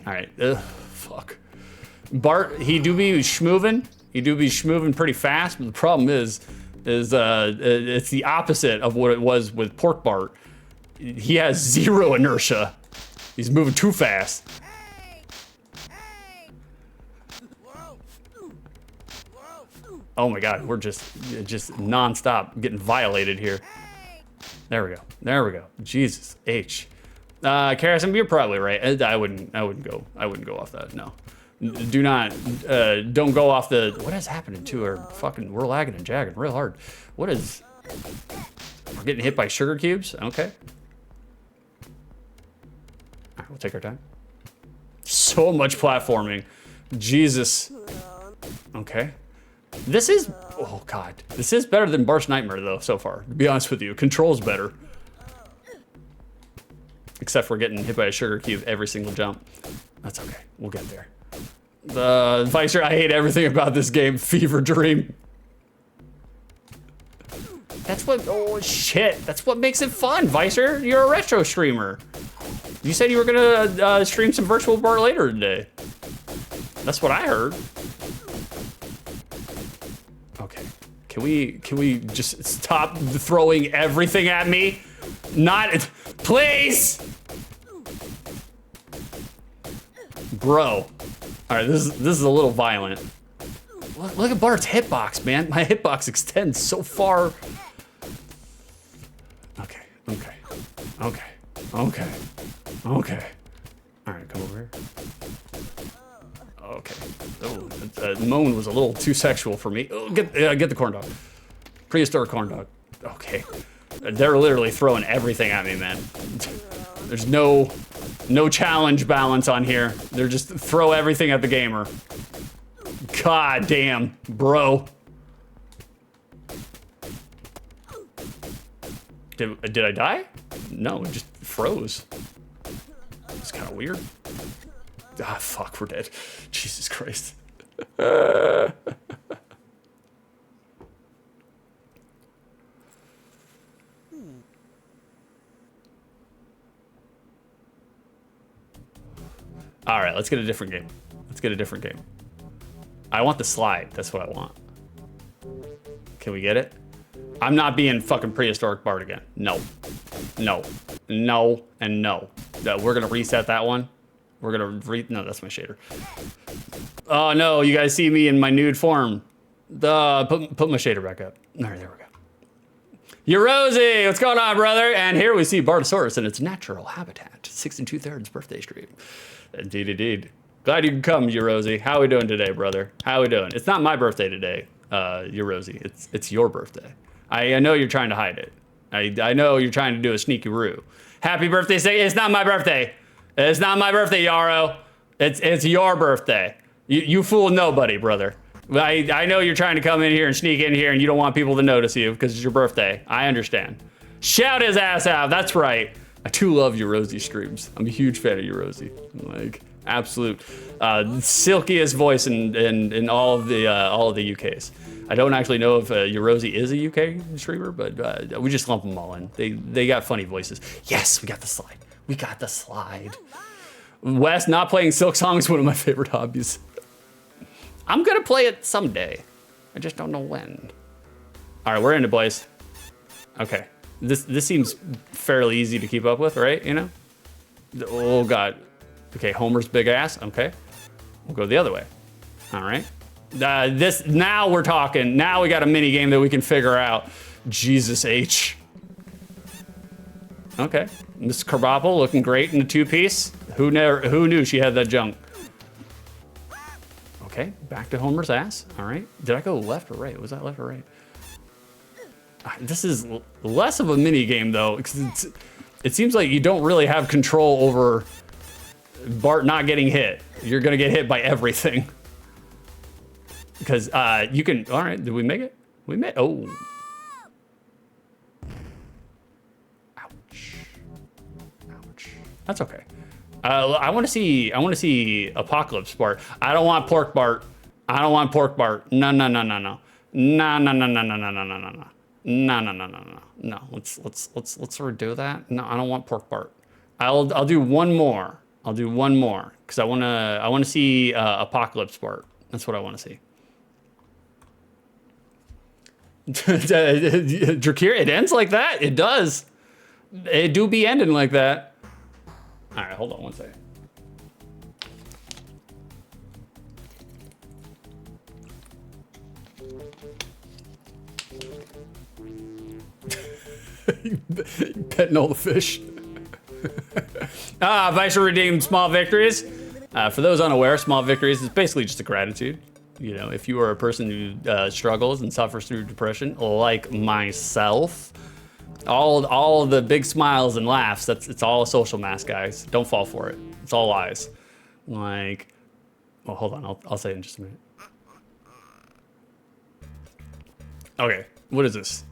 Speaker 1: All right, fuck. Bart, he do be schmoovin'. He do be schmoovin' pretty fast, but the problem is it's the opposite of what it was with Pork Bart. He has 0 inertia. He's moving too fast. Oh my God, we're just nonstop getting violated here. There we go. There we go. Jesus H. Karrison, you're probably right. I wouldn't go off that. No. Do not, don't go off the, what is happening to her? Fucking, we're lagging and jagging real hard. What is, we're getting hit by sugar cubes? Okay. All right, we'll take our time. So much platforming. Jesus. Okay. This is, oh God. This is better than Bart's Nightmare though, so far, to be honest with you. Control's better. Except for getting hit by a sugar cube every single jump. That's okay, we'll get there. Vicer, I hate everything about this game. Fever dream. That's what, oh shit. That's what makes it fun, Vicer. You're a retro streamer. You said you were gonna stream some virtual Bart later today. That's what I heard. Okay, can we just stop throwing everything at me? Not, please! Bro. All right, this is a little violent. Look at Bart's hitbox, man. My hitbox extends so far. Okay. All right, come over here. Okay. Oh, moan was a little too sexual for me. Oh, get the corn dog. Prehistoric corn dog. Okay. They're literally throwing everything at me, man. There's no challenge balance on here. They're just throw everything at the gamer. God damn, bro. Did I die? No, it just froze. It's kind of weird. Ah, fuck, we're dead. Jesus Christ. All right, let's get a different game. I want the slide. That's what I want. Can we get it? I'm not being fucking prehistoric Bart again. No, and no. We're gonna reset that one. We're gonna no, that's my shader. Oh no, you guys see me in my nude form. Put my shader back up. All right, there we go. You're Rosie, what's going on, brother? And here we see Bartosaurus in its natural habitat. 6 2/3 birthday stream. Indeed. Glad you can come, Rosie. How we doing today, brother? How we doing? It's not my birthday today, Rosie. It's your birthday. I know you're trying to hide it. I know you're trying to do a sneaky roo. Happy birthday, say it's not my birthday. It's not my birthday, Yarrow. It's your birthday. You fool nobody, brother. I know you're trying to come in here and sneak in here and you don't want people to notice you because it's your birthday. I understand. Shout his ass out. That's right. I too love your Rosie streams. I'm a huge fan of your Rosie. Like absolute silkiest voice in all of the UKs. I don't actually know if your Rosie is a UK streamer, but we just lump them all in. They got funny voices. Yes, we got the slide. Wes, not playing Silk Song is one of my favorite hobbies. I'm gonna play it someday. I just don't know when. All right, we're into boys. Okay, this seems fairly easy to keep up with, right? You know? Oh God. Okay, Homer's big ass. Okay, we'll go the other way. All right. Now we're talking. Now we got a mini game that we can figure out. Jesus H. Okay, Miss Krabappel looking great in the two-piece. Who knew she had that junk? Okay, back to Homer's ass. All right. Did I go left or right? Was that left or right? This is less of a mini game though, because it seems like you don't really have control over Bart not getting hit. You're gonna get hit by everything. Because you can, all right, did we make it? We made, oh. Ouch. That's okay. I want to see Apocalypse Bart. I don't want Pork Bart. No. Let's redo that. No, I don't want Pork Bart. I'll do one more. Because I wanna see Apocalypse Bart. That's what I want to see. Drakir, it ends like that. It does. It do be ending like that. All right, hold on one second. Petting all the fish. Vicer redeemed small victories. For those unaware, small victories is basically just a gratitude. You know, if you are a person who struggles and suffers through depression, like myself, all the big smiles and laughs, it's all a social mask, guys. Don't fall for it. It's all lies. Like, well, hold on, I'll say it in just a minute. Okay, what is this?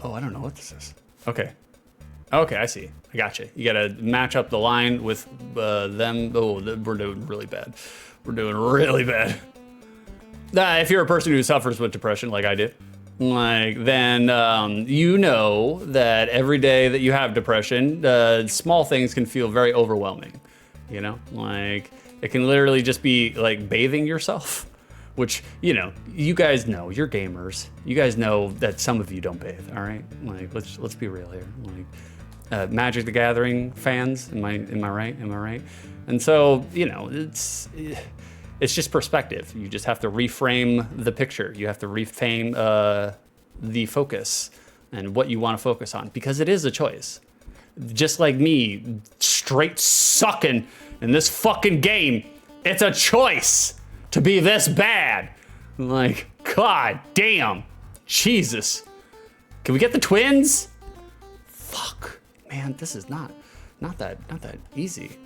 Speaker 1: Oh, I don't know what this is. Okay, I see. I got you. You gotta match up the line with them. Oh, we're doing really bad. If you're a person who suffers with depression, like I do, then you know that every day that you have depression, small things can feel very overwhelming. You know, like it can literally just be like bathing yourself, which, you know, you guys know, you're gamers. You guys know that some of you don't bathe. All right, like let's be real here. Like Magic the Gathering fans, am I right? And so, you know, It's just perspective. You just have to reframe the picture. You have to reframe the focus and what you want to focus on, because it is a choice. Just like me straight sucking in this fucking game, it's a choice to be this bad. Like, god damn, Jesus. Can we get the twins? Fuck, man, this is not that easy.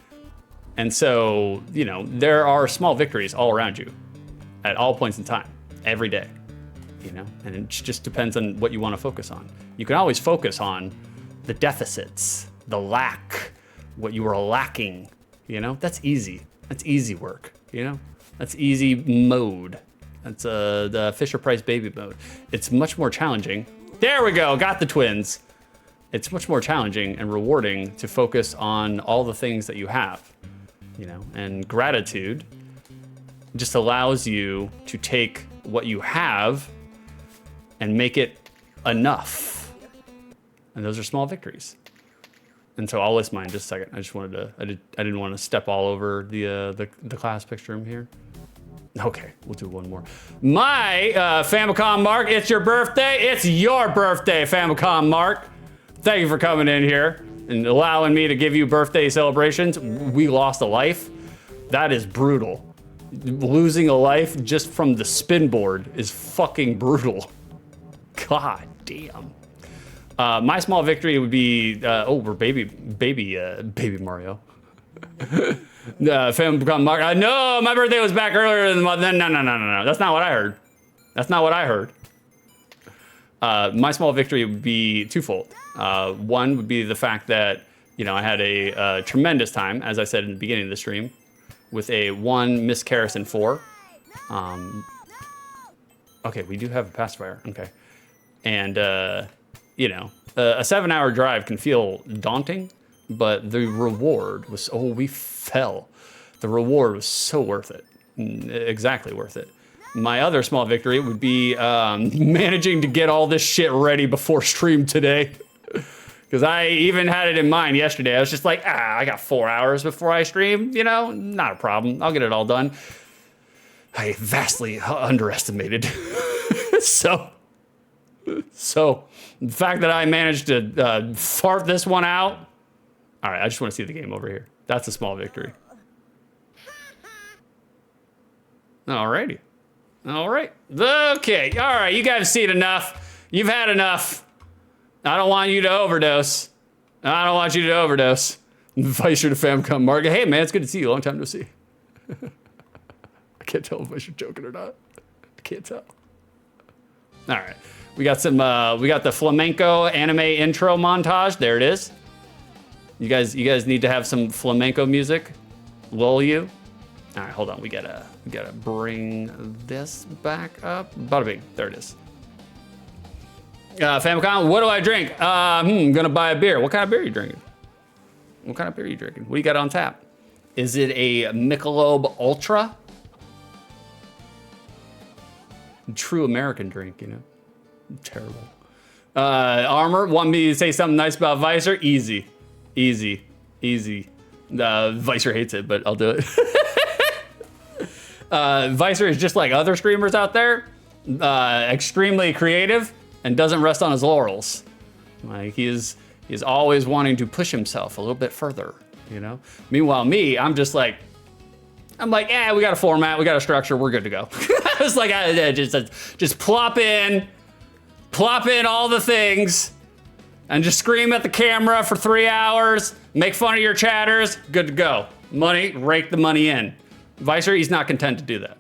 Speaker 1: And so, you know, there are small victories all around you at all points in time, every day, you know, and it just depends on what you want to focus on. You can always focus on the deficits, the lack, what you are lacking, you know, that's easy. That's easy work, you know, that's easy mode. That's the Fisher-Price baby mode. It's much more challenging. There we go, got the twins. It's much more challenging and rewarding to focus on all the things that you have. You know, and gratitude just allows you to take what you have and make it enough. And those are small victories. And so I'll list mine in just a second. I just wanted to, I didn't want to step all over the class picture room here. Okay, we'll do one more. My Famicom Mark, it's your birthday. It's your birthday, Famicom Mark. Thank you for coming in here and allowing me to give you birthday celebrations. We lost a life. That is brutal. Losing a life just from the spin board is fucking brutal. God damn. My small victory would be, we're baby Mario. Famicom Mark. No, my birthday was back earlier than the month. No. That's not what I heard. That's not what I heard. My small victory would be twofold. One would be the fact that, you know, I had a tremendous time, as I said in the beginning of the stream, with a 1 Miss Carrison 4. Okay, we do have a pacifier. Okay. And, you know, a 7-hour drive can feel daunting, but the reward was, we fell. The reward was so worth it. Exactly worth it. My other small victory would be managing to get all this shit ready before stream today. Because I even had it in mind yesterday. I was just like, I got 4 hours before I stream, you know, not a problem. I'll get it all done. I vastly underestimated. So the fact that I managed to fart this one out. All right, I just want to see the game over here. That's a small victory. Alrighty. All right. Okay. All right. You guys have seen enough. You've had enough. I don't want you to overdose. I don't want you to overdose. Vice to Famicom Mark. Hey, man, it's good to see you. Long time no see. I can't tell if you're joking or not. I can't tell. All right. We got some, we got the flamenco anime intro montage. There it is. You guys need to have some flamenco music. Lull you. All right, hold on. We gotta bring this back up. Bada bing. There it is. Famicom, what do I drink? I'm gonna buy a beer. What kind of beer are you drinking? What kind of beer are you drinking? What do you got on tap? Is it a Michelob Ultra? True American drink, you know. Terrible. Armor, want me to say something nice about Visor? Easy. Visor hates it, but I'll do it. Visor is just like other streamers out there, extremely creative and doesn't rest on his laurels. Like he is always wanting to push himself a little bit further, you know? Meanwhile, me, I'm like, we got a format, we got a structure, we're good to go. It's like, just plop in all the things and just scream at the camera for 3 hours, make fun of your chatters, good to go. Money, rake the money in. Visor, he's not content to do that.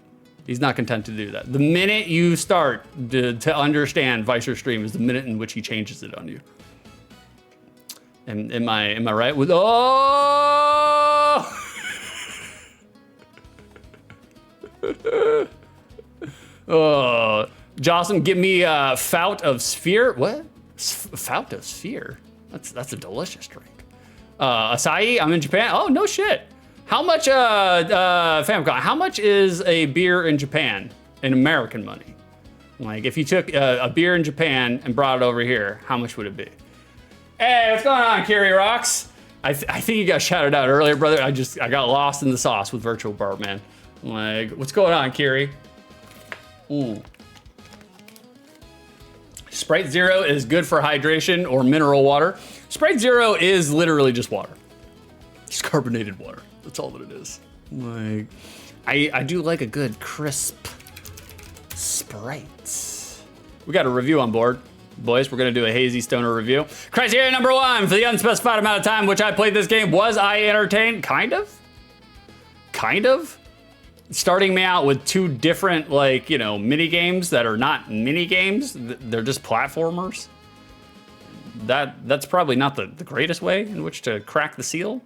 Speaker 1: He's not content to do that. The minute you start to understand Visor stream is the minute in which he changes it on you. Am I right with, oh, Jocelyn, give me a Fout of Sphere. What? Fout of Sphere? That's a delicious drink. Acai, I'm in Japan. Oh, no shit. How much, Famicom, how much is a beer in Japan in American money? Like, if you took a beer in Japan and brought it over here, how much would it be? Hey, what's going on, Kiri Rocks? I think you got shouted out earlier, brother. I got lost in the sauce with Virtual Bart, man. Like, what's going on, Kiri? Sprite Zero is good for hydration or mineral water. Sprite Zero is literally just water. Just carbonated water. That's all that it is. Like, I do like a good crisp Sprite. We got a review on board. Boys, we're gonna do a Hazy Stoner review. Criteria number 1, for the unspecified amount of time which I played this game, was I entertained? Kind of? Kind of? Starting me out with 2 different, like, you know, mini games that are not mini games. They're just platformers. That's probably not the greatest way in which to crack the seal.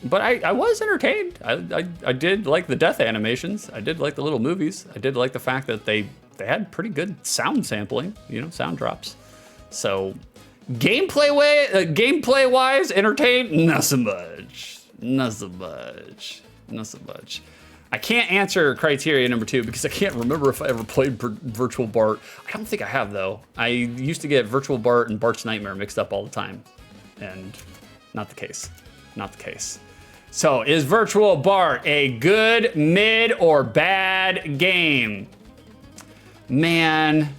Speaker 1: But I was entertained. I did like the death animations. I did like the little movies. I did like the fact that they had pretty good sound sampling, you know, sound drops. So gameplay wise, entertained, not so much. Not so much. Not so much. I can't answer criteria number 2 because I can't remember if I ever played Virtual Bart. I don't think I have though. I used to get Virtual Bart and Bart's Nightmare mixed up all the time, and not the case. Not the case. So is Virtual Bart a good, mid, or bad game? Man,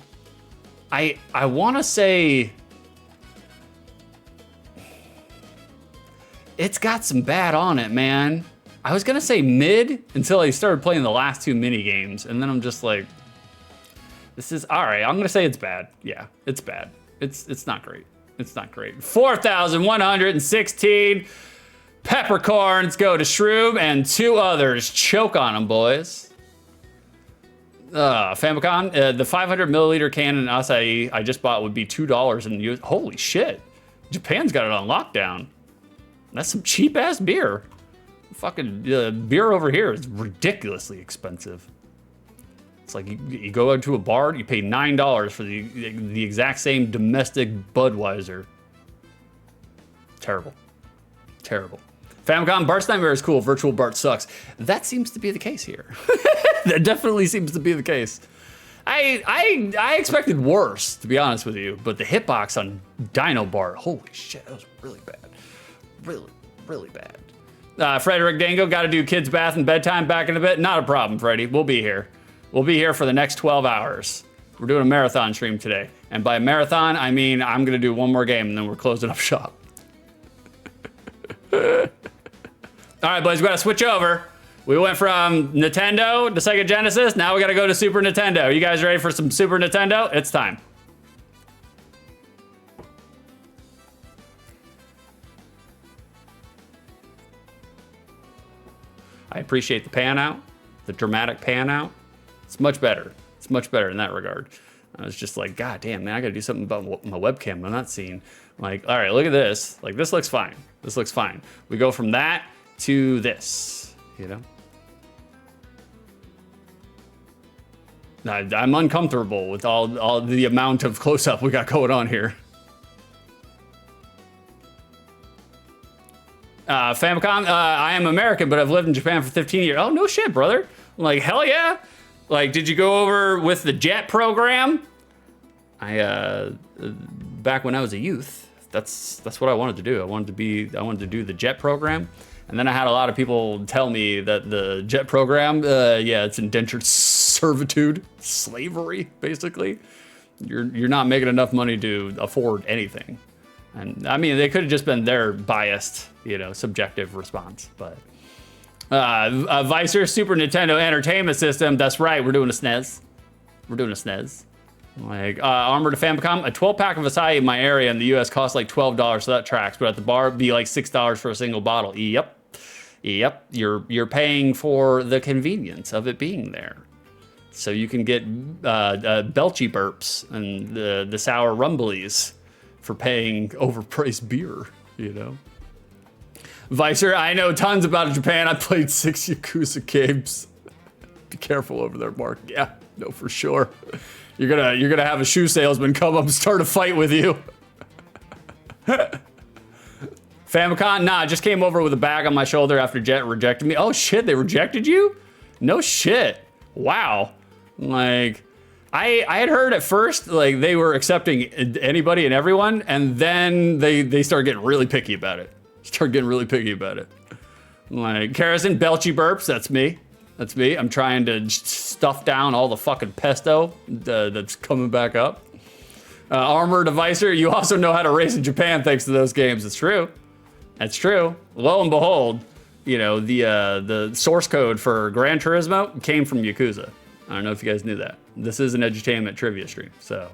Speaker 1: I want to say it's got some bad on it, man. I was gonna say mid until I started playing the last 2 mini games, and then I'm just like, this is all right. I'm gonna say it's bad. Yeah, it's bad. It's not great. It's not great. 4,116 peppercorns go to Shroom and 2 others. Choke on them, boys. Famicom, the 500 milliliter can in acai I just bought would be $2 in the US. Holy shit. Japan's got it on lockdown. That's some cheap ass beer. Fucking beer over here is ridiculously expensive. It's like you go out to a bar, you pay $9 for the exact same domestic Budweiser. Terrible. Terrible. Famicom, Bart's Nightmare is cool, Virtual Bart sucks. That seems to be the case here. That definitely seems to be the case. I expected worse, to be honest with you, but the hitbox on Dino Bart, holy shit, that was really bad. Really, really bad. Frederick Dango, gotta do kids' bath and bedtime back in a bit. Not a problem, Freddy, we'll be here. We'll be here for the next 12 hours. We're doing a marathon stream today. And by marathon, I mean I'm gonna do one more game and then we're closing up shop. All right, boys, we gotta switch over. We went from Nintendo to Sega Genesis. Now we gotta go to Super Nintendo. Are you guys ready for some Super Nintendo? It's time. I appreciate the pan out, the dramatic pan out. It's much better. It's much better in that regard. I was just like, God damn, man, I gotta do something about my webcam. I'm not seeing. Like, all right, look at this. Like, this looks fine. This looks fine. We go from that to this, you know? I'm uncomfortable with all the amount of close-up we got going on here. Famicom, I am American, but I've lived in Japan for 15 years. Oh, no shit, brother. I'm like, hell yeah. Like, did you go over with the JET program? Back when I was a youth, that's what I wanted to do. I wanted to do the JET program. And then I had a lot of people tell me that the JET program, yeah, it's indentured servitude, slavery, basically. You're not making enough money to afford anything. And I mean, they could have just been their biased, you know, subjective response. But Vicer Super Nintendo Entertainment System. That's right. We're doing a SNES. We're doing a SNES. Like Armor to Famicom. A 12-pack of acai in my area in the U.S. costs like $12, so that tracks. But at the bar, it'd be like $6 for a single bottle. Yep. Yep. You're paying for the convenience of it being there. So you can get belchy burps and the sour rumblies for paying overpriced beer, you know? Vicer, I know tons about Japan. I played 6 Yakuza games. Be careful over there, Mark. Yeah, no, for sure. You're gonna have a shoe salesman come up and start a fight with you. Famicom, nah, I just came over with a bag on my shoulder after Jet rejected me. Oh shit, they rejected you? No shit. Wow. Like, I had heard at first, like, they were accepting anybody and everyone, and then they started getting really picky about it. Start getting really picky about it. Like, Harrison, belchy burps, that's me. That's me. I'm trying to stuff down all the fucking pesto that's coming back up. Armor Devicer, you also know how to race in Japan thanks to those games. It's true. That's true. Lo and behold, you know, the source code for Gran Turismo came from Yakuza. I don't know if you guys knew that. This is an edutainment trivia stream, so.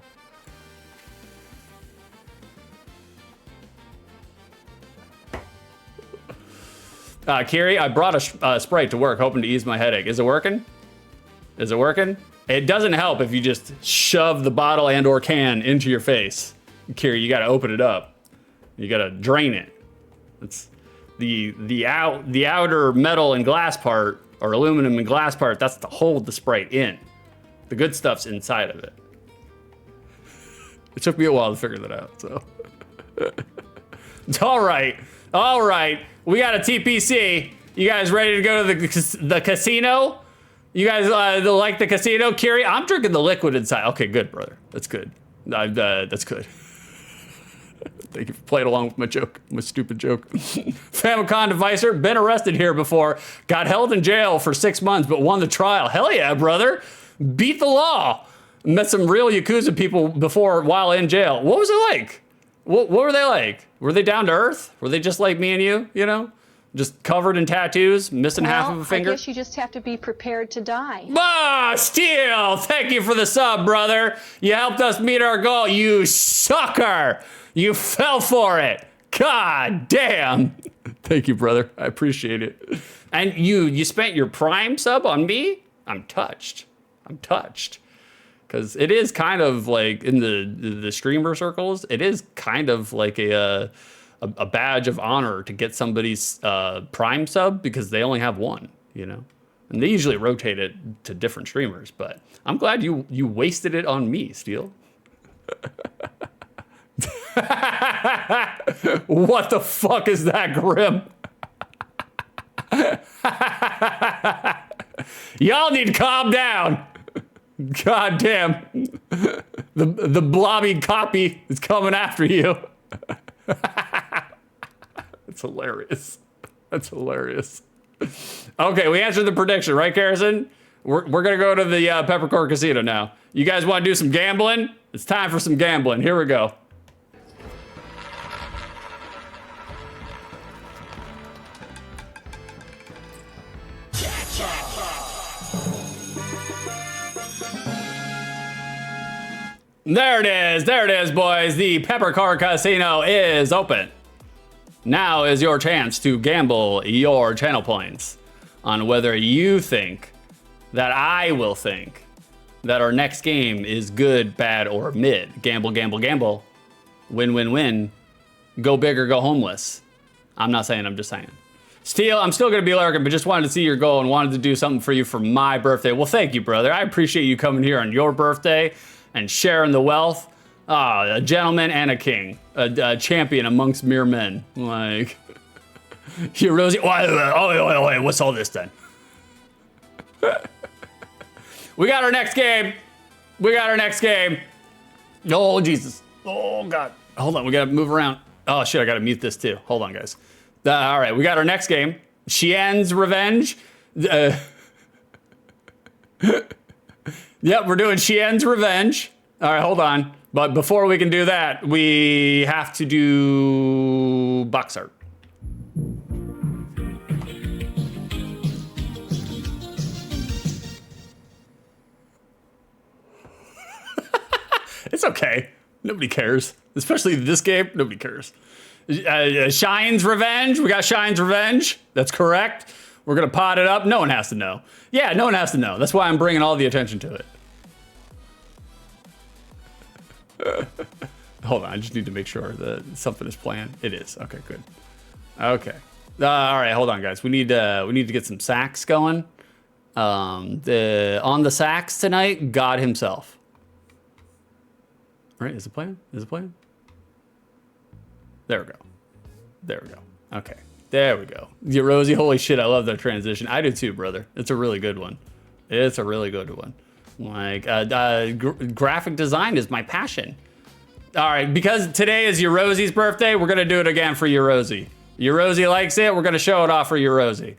Speaker 1: Kiri, I brought a Sprite to work, hoping to ease my headache. Is it working? Is it working? It doesn't help if you just shove the bottle and or can into your face. Kiri, you gotta open it up. You gotta drain it. It's the outer metal and glass part, or aluminum and glass part, that's to hold the Sprite in. The good stuff's inside of it. It took me a while to figure that out, so. It's all right. All right. We got a TPC. You guys ready to go to the casino? You guys like the casino? Kiri, I'm drinking the liquid inside. Okay, good, brother. That's good. That's good. Thank you for playing along with my joke, my stupid joke. Famicom Devicer, been arrested here before. Got held in jail for 6 months, but won the trial. Hell yeah, brother. Beat the law. Met some real Yakuza people before while in jail. What was it like? What were they like? Were they down to earth? Were they just like me and you know? Just covered in tattoos, missing half of a finger?
Speaker 7: I guess you just have to be prepared to die.
Speaker 1: Ah, Steel, thank you for the sub, brother. You helped us meet our goal, you sucker. You fell for it. God damn. Thank you, brother. I appreciate it. And you spent your Prime sub on me? I'm touched. I'm touched. Because it is kind of like, in the streamer circles, it is kind of like a badge of honor to get somebody's Prime sub, because they only have one, you know? And they usually rotate it to different streamers, but I'm glad you wasted it on me, Steel. What the fuck is that, Grim? Y'all need to calm down. God damn. The blobby copy is coming after you. That's hilarious. That's hilarious. Okay, we answered the prediction, right, Harrison? We're gonna go to the Peppercorn Casino now. You guys wanna do some gambling? It's time for some gambling. Here we go. There it is, boys. The Peppercorn Casino is open. Now is your chance to gamble your channel points on whether you think that I will think that our next game is good, bad, or mid. Gamble, gamble, gamble. Win, win, win. Go big or go homeless. I'm not saying, I'm just saying. Steel, I'm still gonna be lurking, but just wanted to see your goal and wanted to do something for you for my birthday. Well, thank you, brother. I appreciate you coming here on your birthday and sharing the wealth. A gentleman and a king, a champion amongst mere men. Like, you Rosie. Wait, what's all this then? We got our next game. Oh, Jesus. Oh, God. Hold on, we gotta move around. Oh, shit, I gotta mute this too. Hold on, guys. All right, we got our next game. Shien's Revenge. Yep, we're doing Shien's Revenge. All right, hold on. But before we can do that, we have to do box art. It's okay. Nobody cares. Especially this game, nobody cares. Shien's Revenge. We got Shien's Revenge. That's correct. We're going to pot it up. No one has to know. Yeah, no one has to know. That's why I'm bringing all the attention to it. Hold on, I just need to make sure that something is planned. It is. Okay, good. Okay. All right, hold on, guys. We need to get some sax going. On the sax tonight, God himself. All right, is it playing? Is it playing? There we go. There we go. Okay. There we go. Yeah, Rosie, holy shit, I love that transition. I do too, brother. It's a really good one. It's a really good one. Like, graphic design is my passion. All right, because today is your Rosie's birthday, we're gonna do it again for your Rosie. Rosie likes it. We're gonna show it off for you, Rosie.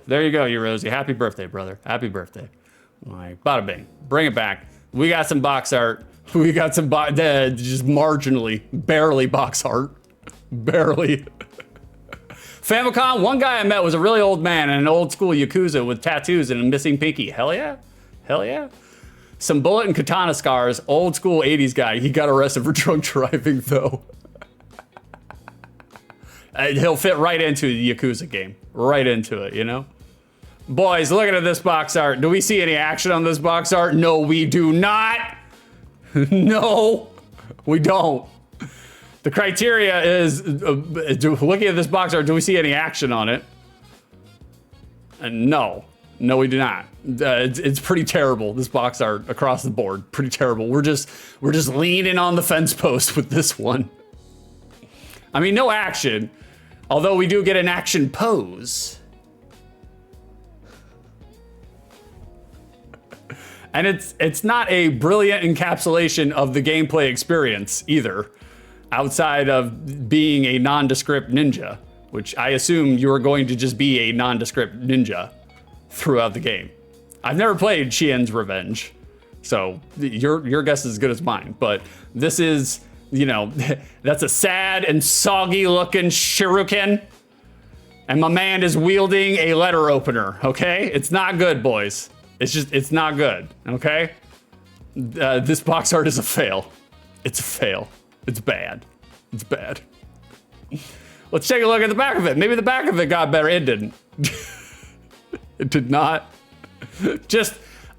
Speaker 1: There you go, you Rosie. Happy birthday, brother. Happy birthday. Like, bada bing. Bring it back. We got some box art. We got some just marginally, barely box art. Barely. Famicom, one guy I met was a really old man in an old school Yakuza with tattoos and a missing pinky. Hell yeah. Hell yeah. Some bullet and katana scars. Old school 80s guy. He got arrested for drunk driving, though. He'll fit right into the Yakuza game. Right into it, you know? Boys, looking at this box art. Do we see any action on this box art? No, we do not. No, we don't. The criteria is, looking at this box art, do we see any action on it? No, we do not. It's pretty terrible, this box art across the board. Pretty terrible. We're just leaning on the fence post with this one. I mean, no action, although we do get an action pose. And it's not a brilliant encapsulation of the gameplay experience either, outside of being a nondescript ninja, which I assume you're going to just be a nondescript ninja throughout the game. I've never played Shien's Revenge, so your guess is as good as mine, but this is, you know, that's a sad and soggy looking shuriken, and my man is wielding a letter opener, okay? It's not good, boys. It's not good, okay? This box art is a fail. It's a fail. It's bad. It's bad. Let's take a look at the back of it. Maybe the back of it got better. It didn't. It did not.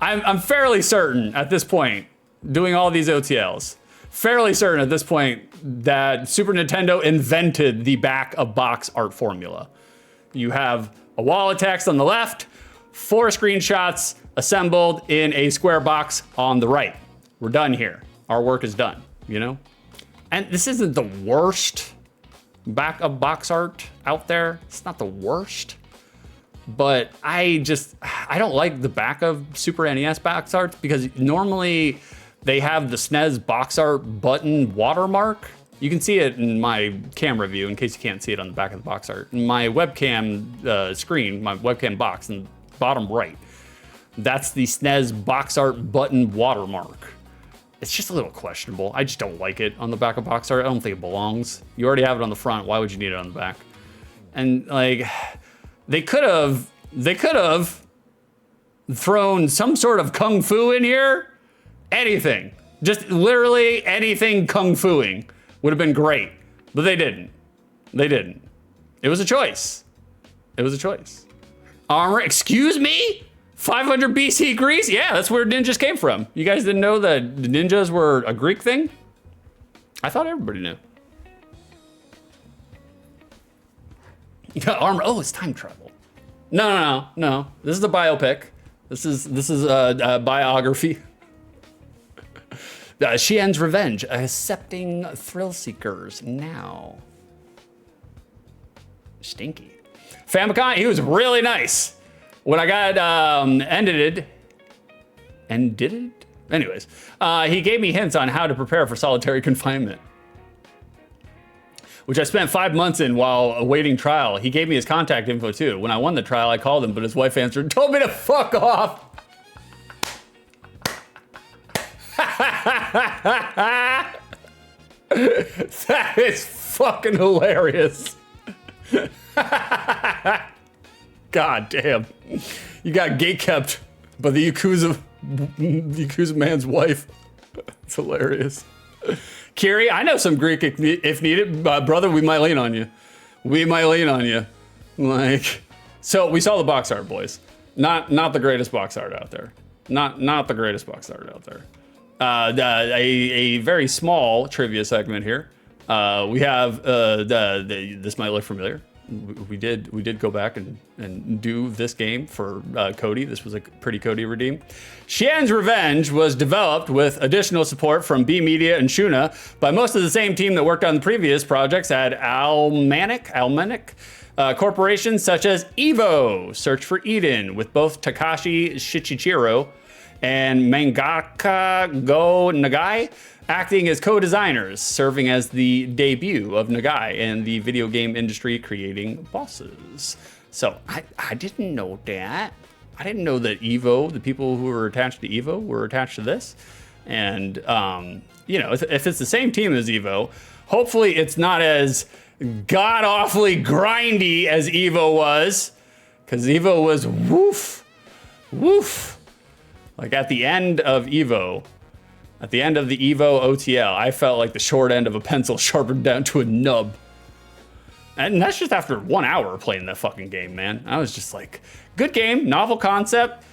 Speaker 1: I'm fairly certain at this point, doing all these OTLs, fairly certain at this point that Super Nintendo invented the back of box art formula. You have a wall of text on the left, 4 screenshots assembled in a square box on the right. We're done here. Our work is done, you know? And this isn't the worst back of box art out there. It's not the worst, but I don't like the back of Super NES box art because normally they have the SNES box art button watermark. You can see it in my camera view in case you can't see it on the back of the box art. My webcam screen, my webcam box in the bottom right, that's the SNES box art button watermark. It's just a little questionable. I just don't like it on the back of box art. I don't think it belongs. You already have it on the front. Why would you need it on the back? And like, they could have thrown some sort of kung fu in here. Anything. Just literally anything kung fuing would have been great. But they didn't. They didn't. It was a choice. It was a choice. Armor, excuse me? 500 BC Greece? Yeah, that's where ninjas came from. You guys didn't know that ninjas were a Greek thing? I thought everybody knew. Armor, oh, it's time travel. No. This is a biopic. This is a biography. Shien's Revenge, accepting thrill seekers now. Stinky. Famicom, he was really nice. When I got ended. Anyways, he gave me hints on how to prepare for solitary confinement, which I spent 5 months in while awaiting trial. He gave me his contact info too. When I won the trial, I called him, but his wife answered, told me to fuck off. That is fucking hilarious. God damn. You got gatekept by the Yakuza man's wife. It's hilarious. Kiri, I know some Greek if needed. Brother, we might lean on you. We might lean on you. Like, so we saw the box art, boys. Not the greatest box art out there. Not the greatest box art out there. A very small trivia segment here. We have this might look familiar. We did go back and do this game for Cody. This was a pretty Cody redeem. Shien's Revenge was developed with additional support from B Media and Shuna by most of the same team that worked on the previous projects at Almanac corporations such as Evo, Search for Eden, with both Takashi Shichichiro and mangaka Go Nagai acting as co-designers, serving as the debut of Nagai in the video game industry, creating bosses. So I didn't know that. I didn't know that Evo, the people who were attached to Evo, were attached to this. And, you know, if it's the same team as Evo, hopefully it's not as god-awfully grindy as Evo was. Because Evo was woof. Like at the end of Evo, at the end of the Evo OTL, I felt like the short end of a pencil sharpened down to a nub. And that's just after 1 hour playing that fucking game, man. I was just like, good game, novel concept,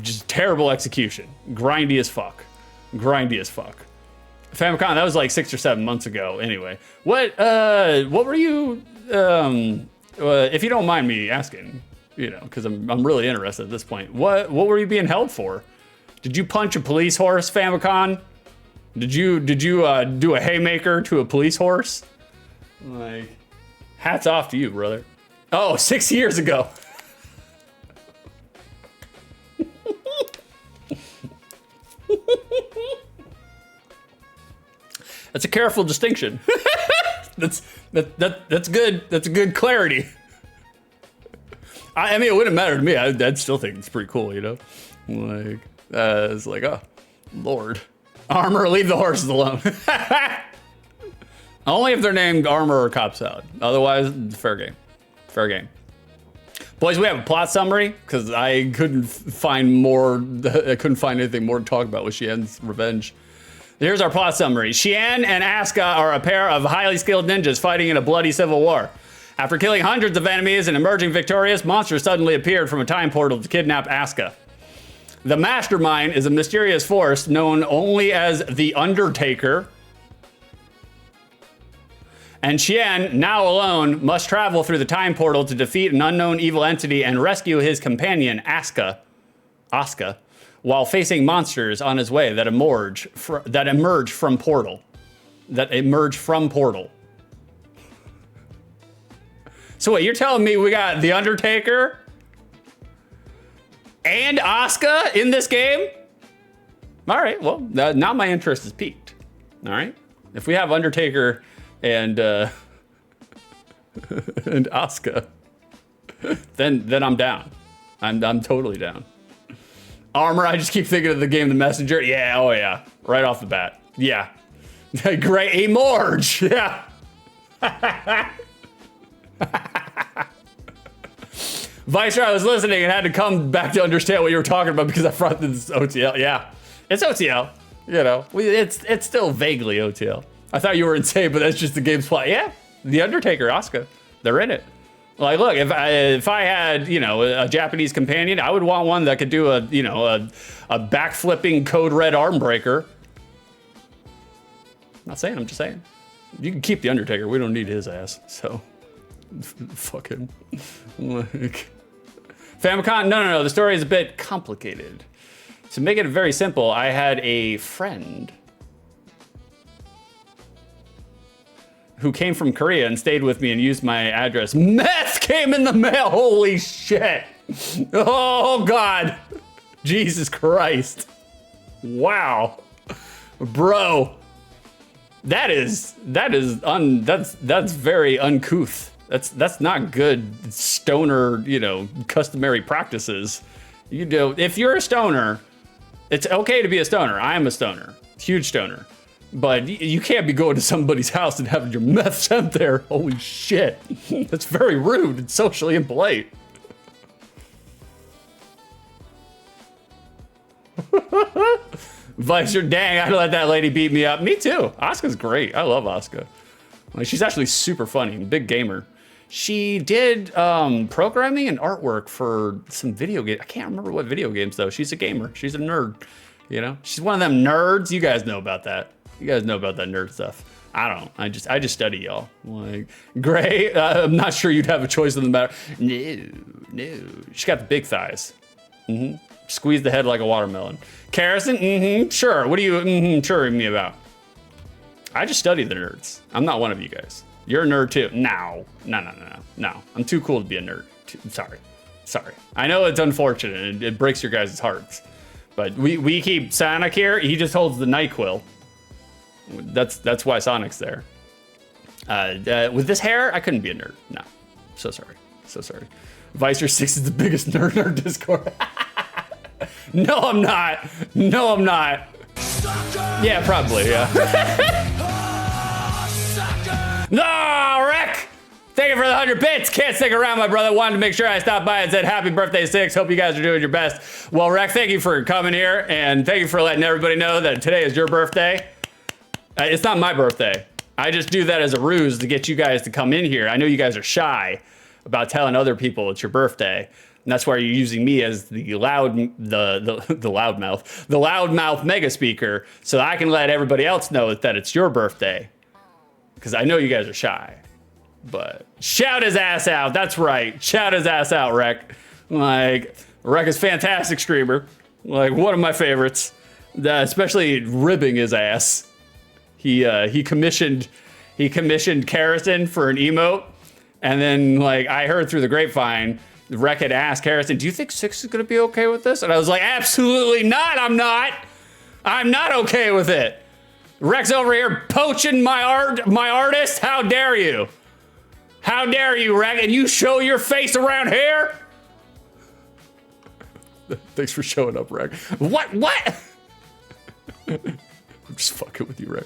Speaker 1: just terrible execution. Grindy as fuck. Famicom, that was like 6 or 7 months ago. Anyway, what were you, if you don't mind me asking, you know, because I'm really interested at this point. What were you being held for? Did you punch a police horse, Famicom? Did you do a haymaker to a police horse? Like, hats off to you, brother. Oh, 6 years ago. That's a careful distinction. That's good. That's a good clarity. I mean, it wouldn't matter to me. I'd still think it's pretty cool, you know? Like, it's like, oh, Lord. Armor, leave the horses alone. Only if they're named Armor or Cop Salad. Otherwise, fair game. Fair game. Boys, we have a plot summary, because I couldn't find anything more to talk about with Shien's revenge. Here's our plot summary. Shien and Asuka are a pair of highly skilled ninjas fighting in a bloody civil war. After killing hundreds of enemies and emerging victorious, monsters suddenly appeared from a time portal to kidnap Asuka. The mastermind is a mysterious force known only as the Undertaker. And Shien, now alone, must travel through the time portal to defeat an unknown evil entity and rescue his companion, Asuka, while facing monsters on his way that emerge from portal. So what, you're telling me we got the Undertaker and Asuka in this game? All right, well, now my interest is piqued. All right, if we have Undertaker and Asuka, then I'm down. I'm totally down. Armor, I just keep thinking of the game The Messenger. Yeah, oh yeah, right off the bat. Yeah, great, Emerge. Yeah. Vicer, I was listening and had to come back to understand what you were talking about because I brought this OTL. Yeah, it's OTL. You know, it's still vaguely OTL. I thought you were insane, but that's just the game's plot. Yeah, the Undertaker, Asuka, they're in it. Like, look, if I had, you know, a Japanese companion, I would want one that could do a backflipping code red arm breaker. Not saying, I'm just saying. You can keep the Undertaker. We don't need his ass. So, fuck him. Like, Famicom, no. The story is a bit complicated. To make it very simple, I had a friend who came from Korea and stayed with me and used my address. Meth came in the mail. Holy shit. Oh God. Jesus Christ. Wow. Bro. That's very uncouth. That's not good stoner, you know, customary practices. You do, if you're a stoner, it's okay to be a stoner. I am a stoner, huge stoner. But you can't be going to somebody's house and having your meth sent there. Holy shit. That's very rude and socially impolite. Vicer, dang, I'd let that lady beat me up. Me too. Asuka's great. I love Asuka. Like, she's actually super funny, big gamer. She did programming and artwork for some video games. I can't remember what video games though. She's a gamer. She's a nerd. You know, she's one of them nerds. You guys know about that. You guys know about that nerd stuff. I don't. I just study y'all. Like, Gray, I'm not sure you'd have a choice in the matter. No. She's got the big thighs. Squeeze the head like a watermelon. Carrison, sure. What are you sure me about? I just study the nerds. I'm not one of you guys. You're a nerd too. No. I'm too cool to be a nerd. Sorry. I know it's unfortunate. It breaks your guys' hearts. But we keep Sonic here. He just holds the NyQuil. That's why Sonic's there. With this hair, I couldn't be a nerd. No, so sorry. Vicer6 is the biggest nerd in our Discord. No, I'm not. Yeah, probably, yeah. No, Rick! Thank you for the 100 bits. Can't stick around, my brother. Wanted to make sure I stopped by and said happy birthday, 6. Hope you guys are doing your best. Well, Rick, thank you for coming here, and thank you for letting everybody know that today is your birthday. It's not my birthday. I just do that as a ruse to get you guys to come in here. I know you guys are shy about telling other people it's your birthday. And that's why you're using me as the loudmouth mega speaker, so I can let everybody else know that it's your birthday. Because I know you guys are shy. But shout his ass out. That's right. Shout his ass out, Rek. Like, Rek is a fantastic streamer. Like, one of my favorites. Especially ribbing his ass. He commissioned Karrison for an emote. And then, like, I heard through the grapevine, Rek had asked Karrison, do you think 6 is going to be okay with this? And I was like, absolutely not. I'm not okay with it. Rek's over here poaching my artist. How dare you? How dare you, Rek? And you show your face around here? Thanks for showing up, Rek. What? I'm just fucking with you, Rek.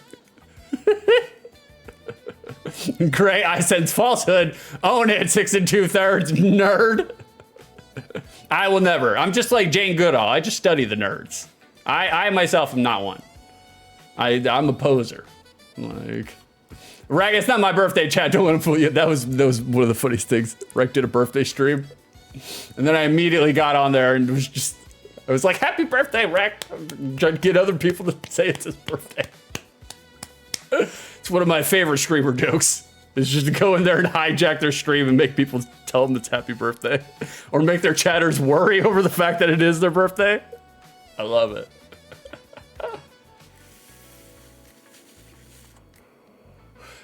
Speaker 1: Great, I sense falsehood. Own it, 6 2/3, nerd. I will never. I'm just like Jane Goodall. I just study the nerds. I myself am not one. I'm a poser. Like, Rek, it's not my birthday, chat. Don't let him fool you. That was one of the funniest things. Rek did a birthday stream, and then I immediately got on there and I was like, "Happy birthday, Rek!" I'm trying to get other people to say it's his birthday. It's one of my favorite streamer jokes. Is just to go in there and hijack their stream and make people tell them it's happy birthday, or make their chatters worry over the fact that it is their birthday. I love it.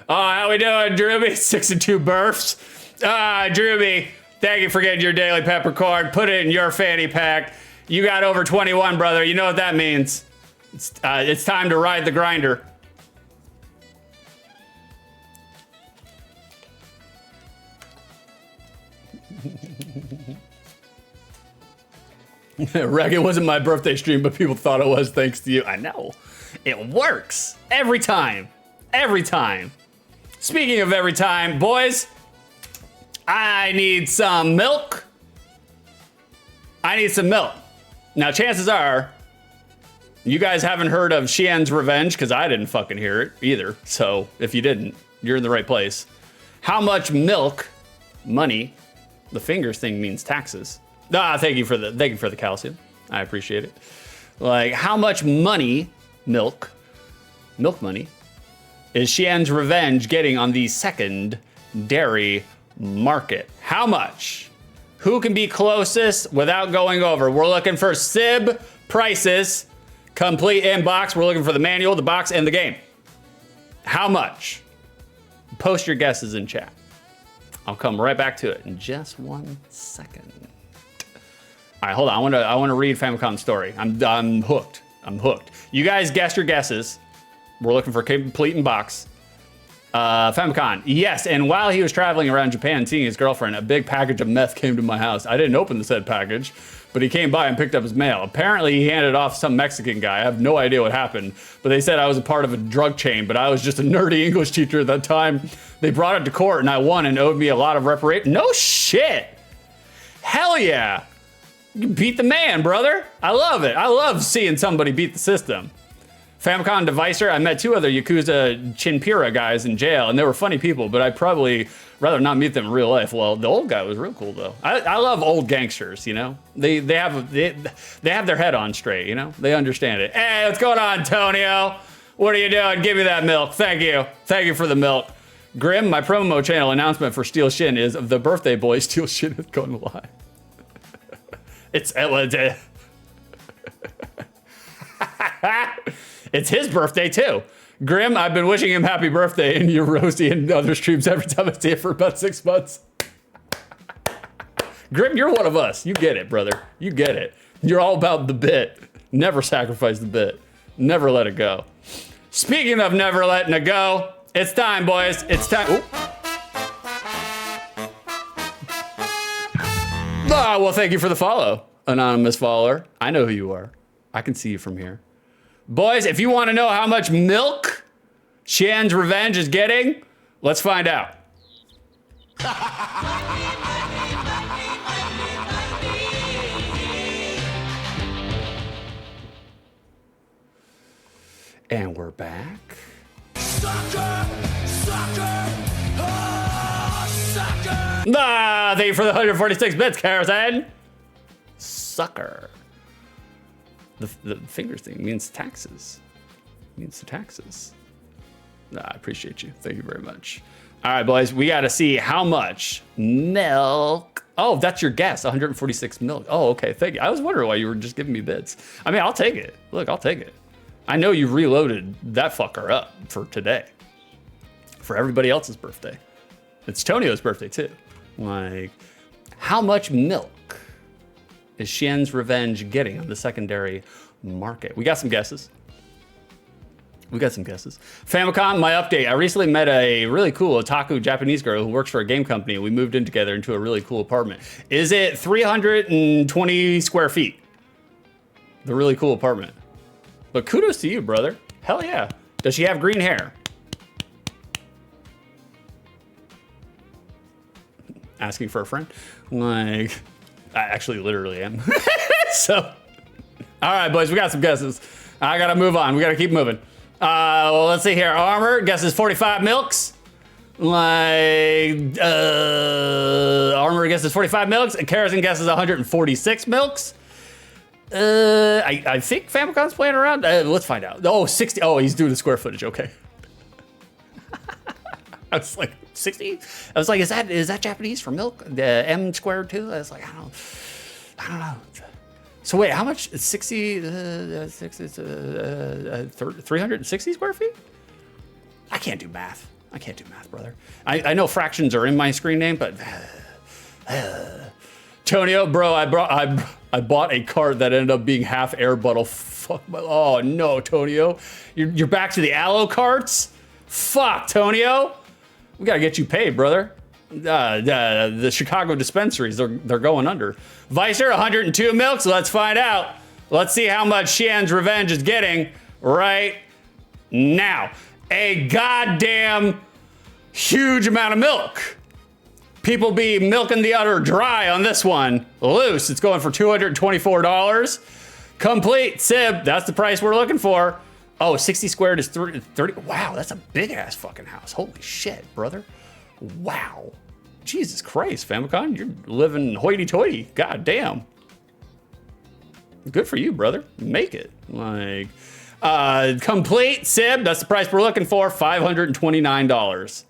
Speaker 1: Oh, how we doing, Drewby? 6 2 births. Drewby, thank you for getting your daily peppercorn. Put it in your fanny pack. You got over 21, brother. You know what that means. It's time to ride the grinder. Reg, it wasn't my birthday stream, but people thought it was thanks to you. I know. It works. Every time. Every time. Speaking of every time, boys, I need some milk. I need some milk. Now, chances are, you guys haven't heard of Shien's Revenge, because I didn't fucking hear it either. So, if you didn't, you're in the right place. How much milk, money, the fingers thing means taxes. Thank you for the calcium. I appreciate it. Like, how much money, milk money, is Shien's Revenge getting on the secondary market? How much? Who can be closest without going over? We're looking for SIB prices, complete inbox. We're looking for the manual, the box, and the game. How much? Post your guesses in chat. I'll come right back to it in just 1 second. All right, hold on. I want to read Famicom's story. I'm hooked. I'm hooked. You guys guess your guesses. We're looking for complete in box. Famicom, yes, and while he was traveling around Japan seeing his girlfriend, a big package of meth came to my house. I didn't open the said package, but he came by and picked up his mail. Apparently, he handed it off some Mexican guy. I have no idea what happened, but they said I was a part of a drug chain, but I was just a nerdy English teacher at that time. They brought it to court, and I won and owed me a lot of reparation. No shit! Hell yeah! You beat the man, brother. I love it. I love seeing somebody beat the system. Famicom Devicer, I met 2 other Yakuza Chinpira guys in jail, and they were funny people, but I'd probably rather not meet them in real life. Well, the old guy was real cool, though. I love old gangsters, you know? They have their head on straight, you know? They understand it. Hey, what's going on, Antonio? What are you doing? Give me that milk. Thank you. Thank you for the milk. Grim, my promo channel announcement for Steel Shin is the birthday boy Steel Shin is going live. It's his birthday too. Grim, I've been wishing him happy birthday in your Rosie and other streams every time I see it for about 6 months. Grim, you're one of us. You get it, brother. You get it. You're all about the bit. Never sacrifice the bit. Never let it go. Speaking of never letting it go, it's time, boys. It's time. Ooh. Ah, well, thank you for the follow, anonymous follower. I know who you are. I can see you from here. Boys, if you want to know how much milk Shien's Revenge is getting, let's find out. And we're back.
Speaker 2: Sucker! Sucker! Oh, sucker!
Speaker 1: Ah, thank you for the 146 bits, Karasan. Sucker. The fingers thing means taxes. Means the taxes. I appreciate you. Thank you very much. All right, boys, we got to see how much milk. Oh, that's your guess. 146 milk. Oh, okay. Thank you. I was wondering why you were just giving me bits. I mean, I'll take it. Look, I'll take it. I know you reloaded that fucker up for today. For everybody else's birthday. It's Tonio's birthday, too. Like, how much milk is Shien's Revenge getting on the secondary market? We got some guesses. Famicom, my update. I recently met a really cool otaku Japanese girl who works for a game company, and we moved in together into a really cool apartment. Is it 320 square feet? The really cool apartment. But kudos to you, brother. Hell yeah. Does she have green hair? Asking for a friend? Like, I actually literally am. So, all right, boys, we got some guesses. I gotta move on. We gotta keep moving. Well, let's see here. Armor guesses 45 milks. Like, Armor guesses 45 milks, and Karasin guesses 146 milks. I think Famicom's playing around. Let's find out. Oh, 60. Oh, he's doing the square footage. Okay. I was like, 60? I was like, is that Japanese for milk? The M squared too? I was like, I don't know. So wait, how much? 360 square feet? I can't do math. Brother. I know fractions are in my screen name, but Tonio, bro, I bought a cart that ended up being half air bottle. Fuck my, oh no, Tonio. You're back to the aloe carts? Fuck, Tonio. We gotta get you paid, brother. The Chicago dispensaries, they're going under. Vicer, 102 milks. Let's find out. Let's see how much Shien's Revenge is getting right now. A goddamn huge amount of milk. People be milking the udder dry on this one. Loose, it's going for $224. Complete, Sib, that's the price we're looking for. Oh, 60 squared is 30. Wow, that's a big ass fucking house. Holy shit, brother. Wow. Jesus Christ, Famicom, you're living hoity-toity. God damn. Good for you, brother. Make it. Like, complete, Sib, that's the price we're looking for, $529.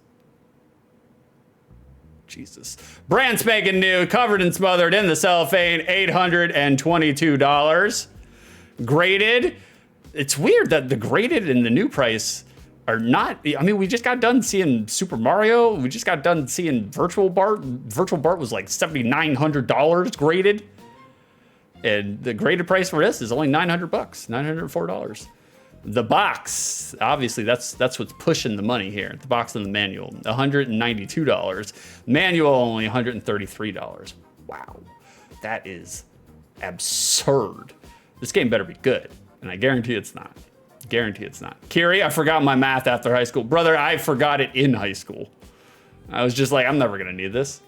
Speaker 1: Jesus. Brand spanking new, covered and smothered in the cellophane, $822. Graded. It's weird that the graded and the new price are not, I mean, we just got done seeing Super Mario. We just got done seeing Virtual Bart. Virtual Bart was like $7,900 graded. And the graded price for this is only $900, $904. The box, obviously that's what's pushing the money here. The box and the manual, $192. Manual only $133. Wow, that is absurd. This game better be good, and I guarantee it's not. Guarantee it's not. Kiri, I forgot my math after high school. Brother, I forgot it in high school. I was just like, I'm never gonna need this.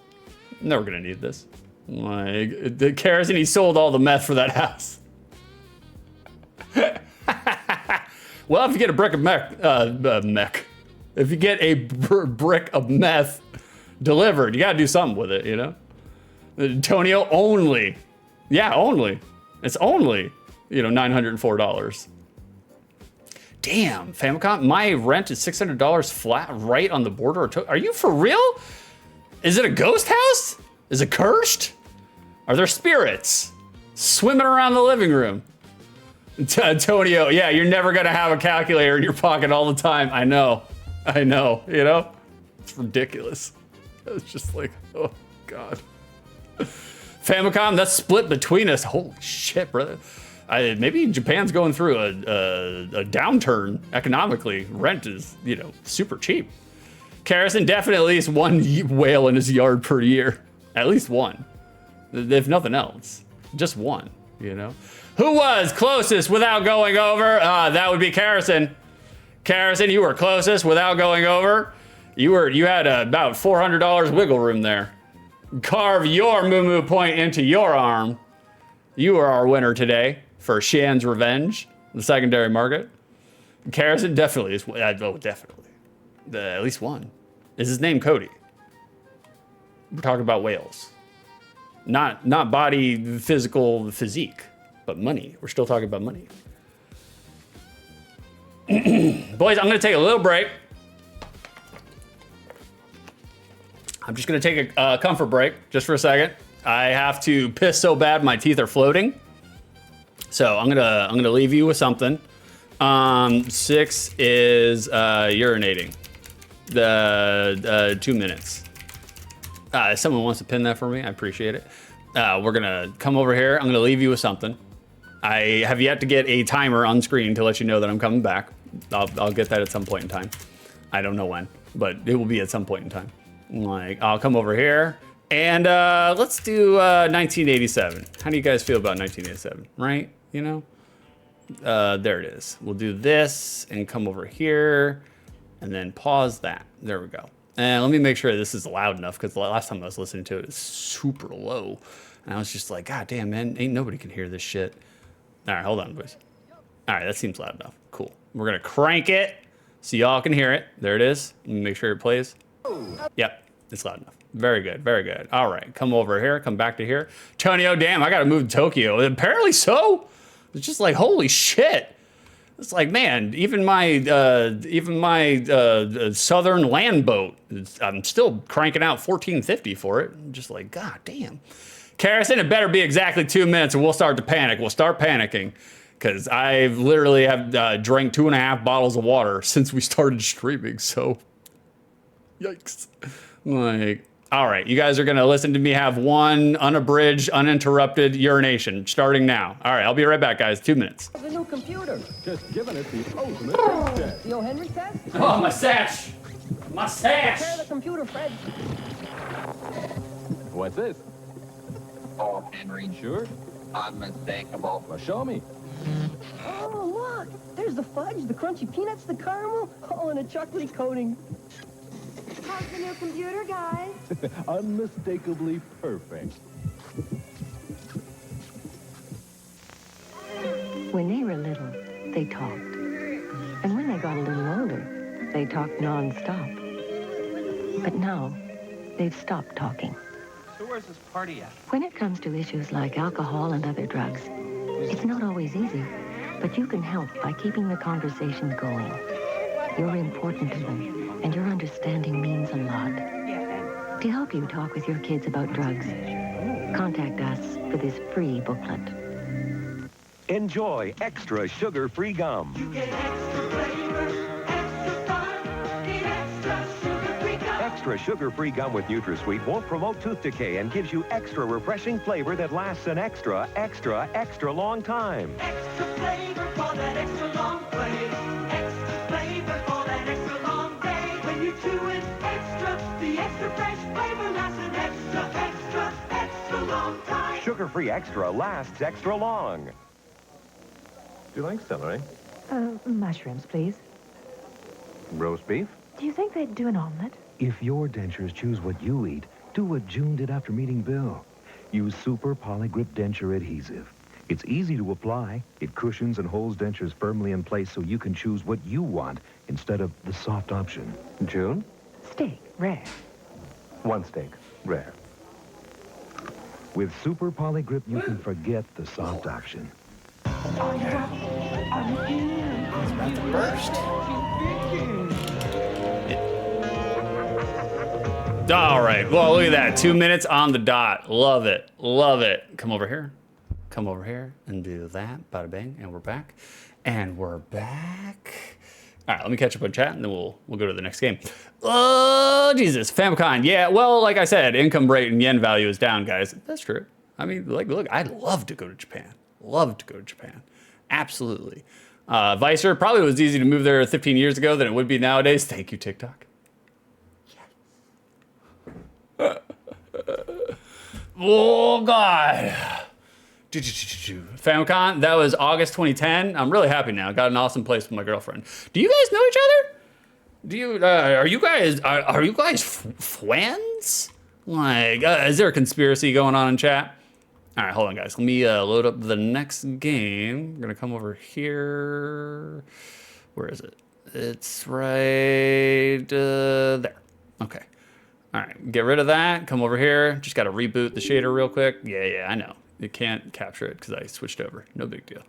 Speaker 1: Never gonna need this. Like, the kerosene, he sold all the meth for that house. Well, if you get a brick of if you get a brick of meth delivered, you gotta do something with it, you know? Tonio, only. Yeah, only. It's only, you know, $904. Damn, Famicom, my rent is $600 flat right on the border. Are you for real? Is it a ghost house? Is it cursed? Are there spirits swimming around the living room? Antonio, yeah, you're never gonna have a calculator in your pocket all the time. I know, you know? It's ridiculous. It's just like, oh God. Famicom, that's split between us. Holy shit, brother. Maybe Japan's going through a downturn economically. Rent is, you know, super cheap. Karrison, definitely at least one whale in his yard per year. At least one. If nothing else. Just one, you know? Who was closest without going over? That would be Karrison. Karrison, you were closest without going over. You had about $400 wiggle room there. Carve your moo point into your arm. You are our winner today for Shien's Revenge, the secondary market. Karrison definitely is. Oh, definitely. At least one. Is his name Cody? We're talking about whales. Not body, physical, physique, but money. We're still talking about money. Boys, I'm gonna take a little break. I'm just gonna take a comfort break just for a second. I have to piss so bad my teeth are floating. So I'm gonna leave you with something. 6 is urinating. The 2 minutes. If someone wants to pin that for me, I appreciate it. We're gonna come over here. I'm gonna leave you with something. I have yet to get a timer on screen to let you know that I'm coming back. I'll get that at some point in time. I don't know when, but it will be at some point in time. Like, I'll come over here and let's do 1987. How do you guys feel about 1987? Right? You know? There it is. We'll do this and come over here and then pause that. There we go. And let me make sure this is loud enough because the last time I was listening to it, it was super low. And I was just like, God damn, man, ain't nobody can hear this shit. All right, hold on, boys. All right, that seems loud enough. Cool. We're going to crank it so y'all can hear it. There it is. Let me make sure it plays. Yep, it's loud enough. Very good, very good. All right, come over here, come back to here. Tonio, damn, I got to move to Tokyo. Apparently so. It's just like, holy shit. It's like, man, even my southern land boat, I'm still cranking out 1450 for it. I'm just like, God damn. Karrison, it better be exactly 2 minutes or we'll start to panic. We'll start panicking because I literally have drank 2.5 bottles of water since we started streaming. So, yikes. Like, all right, you guys are going to listen to me have one unabridged, uninterrupted urination starting now. All right, I'll be right back, guys. 2 minutes.
Speaker 5: The new computer. Just giving it the ultimate test. The O. Henry test?
Speaker 1: Oh, my sash. My sash.
Speaker 5: Prepare the computer, Fred. What's this?
Speaker 6: Oh, Henry.
Speaker 5: Sure.
Speaker 6: Unmistakable.
Speaker 5: Well, show me. Oh, look. There's the fudge, the crunchy peanuts, the caramel, oh, and a chocolate coating.
Speaker 8: How's the new computer, guys?
Speaker 5: Unmistakably perfect.
Speaker 9: When they were little, they talked. And when they got a little older, they talked non-stop. But now, they've stopped talking.
Speaker 3: So where's this party at?
Speaker 9: When it comes to issues like alcohol and other drugs, it's not always easy, but you can help by keeping the conversation going. You're important to them, and your understanding means a lot. To help you talk with your kids about drugs, contact us for this free booklet.
Speaker 10: Enjoy extra sugar-free gum.
Speaker 2: You get extra flavor, extra fun, get extra sugar-free gum.
Speaker 10: Extra sugar-free gum with NutraSweet won't promote tooth decay and gives you extra refreshing flavor that lasts an extra, extra, extra long time.
Speaker 2: Extra flavor for that extra long play. Extra flavor for that extra long day. When you chew it extra, the extra fresh flavor lasts an extra, extra, extra long time.
Speaker 10: Sugar-free extra lasts extra long.
Speaker 5: Do you like celery?
Speaker 8: Mushrooms, please.
Speaker 5: Roast beef?
Speaker 8: Do you think they'd do an omelet?
Speaker 11: If your dentures choose what you eat, do what June did after meeting Bill. Use Super Polygrip Denture Adhesive. It's easy to apply. It cushions and holds dentures firmly in place so you can choose what you want instead of the soft option.
Speaker 5: June?
Speaker 8: Steak, rare.
Speaker 5: One steak. Rare.
Speaker 11: With Super Polygrip, you can forget the soft option.
Speaker 1: It's about to burst. All right. Well, look at that. 2 minutes on the dot. Love it. Love it. Come over here. Come over here and do that. Bada bang. And we're back. And we're back. All right. Let me catch up on chat and then we'll go to the next game. Oh, Jesus. Famicom. Yeah. Well, like I said, income rate and yen value is down, guys. That's true. I mean, like, look, I'd love to go to Japan. Love to go to Japan. Absolutely. Vicer, probably was easy to move there 15 years ago than it would be nowadays. Thank you, TikTok. Yes. Oh, God. Famicom, that was August 2010. I'm really happy now. Got an awesome place with my girlfriend. Do you guys know each other? Do you, are you guys friends? Like, is there a conspiracy going on in chat? All right, hold on, guys. Let me load up the next game. I'm gonna come over here. Where is it? It's right there. Okay. All right, get rid of that. Come over here. Just gotta reboot the shader real quick. Yeah, I know. It can't capture it because I switched over. No big deal.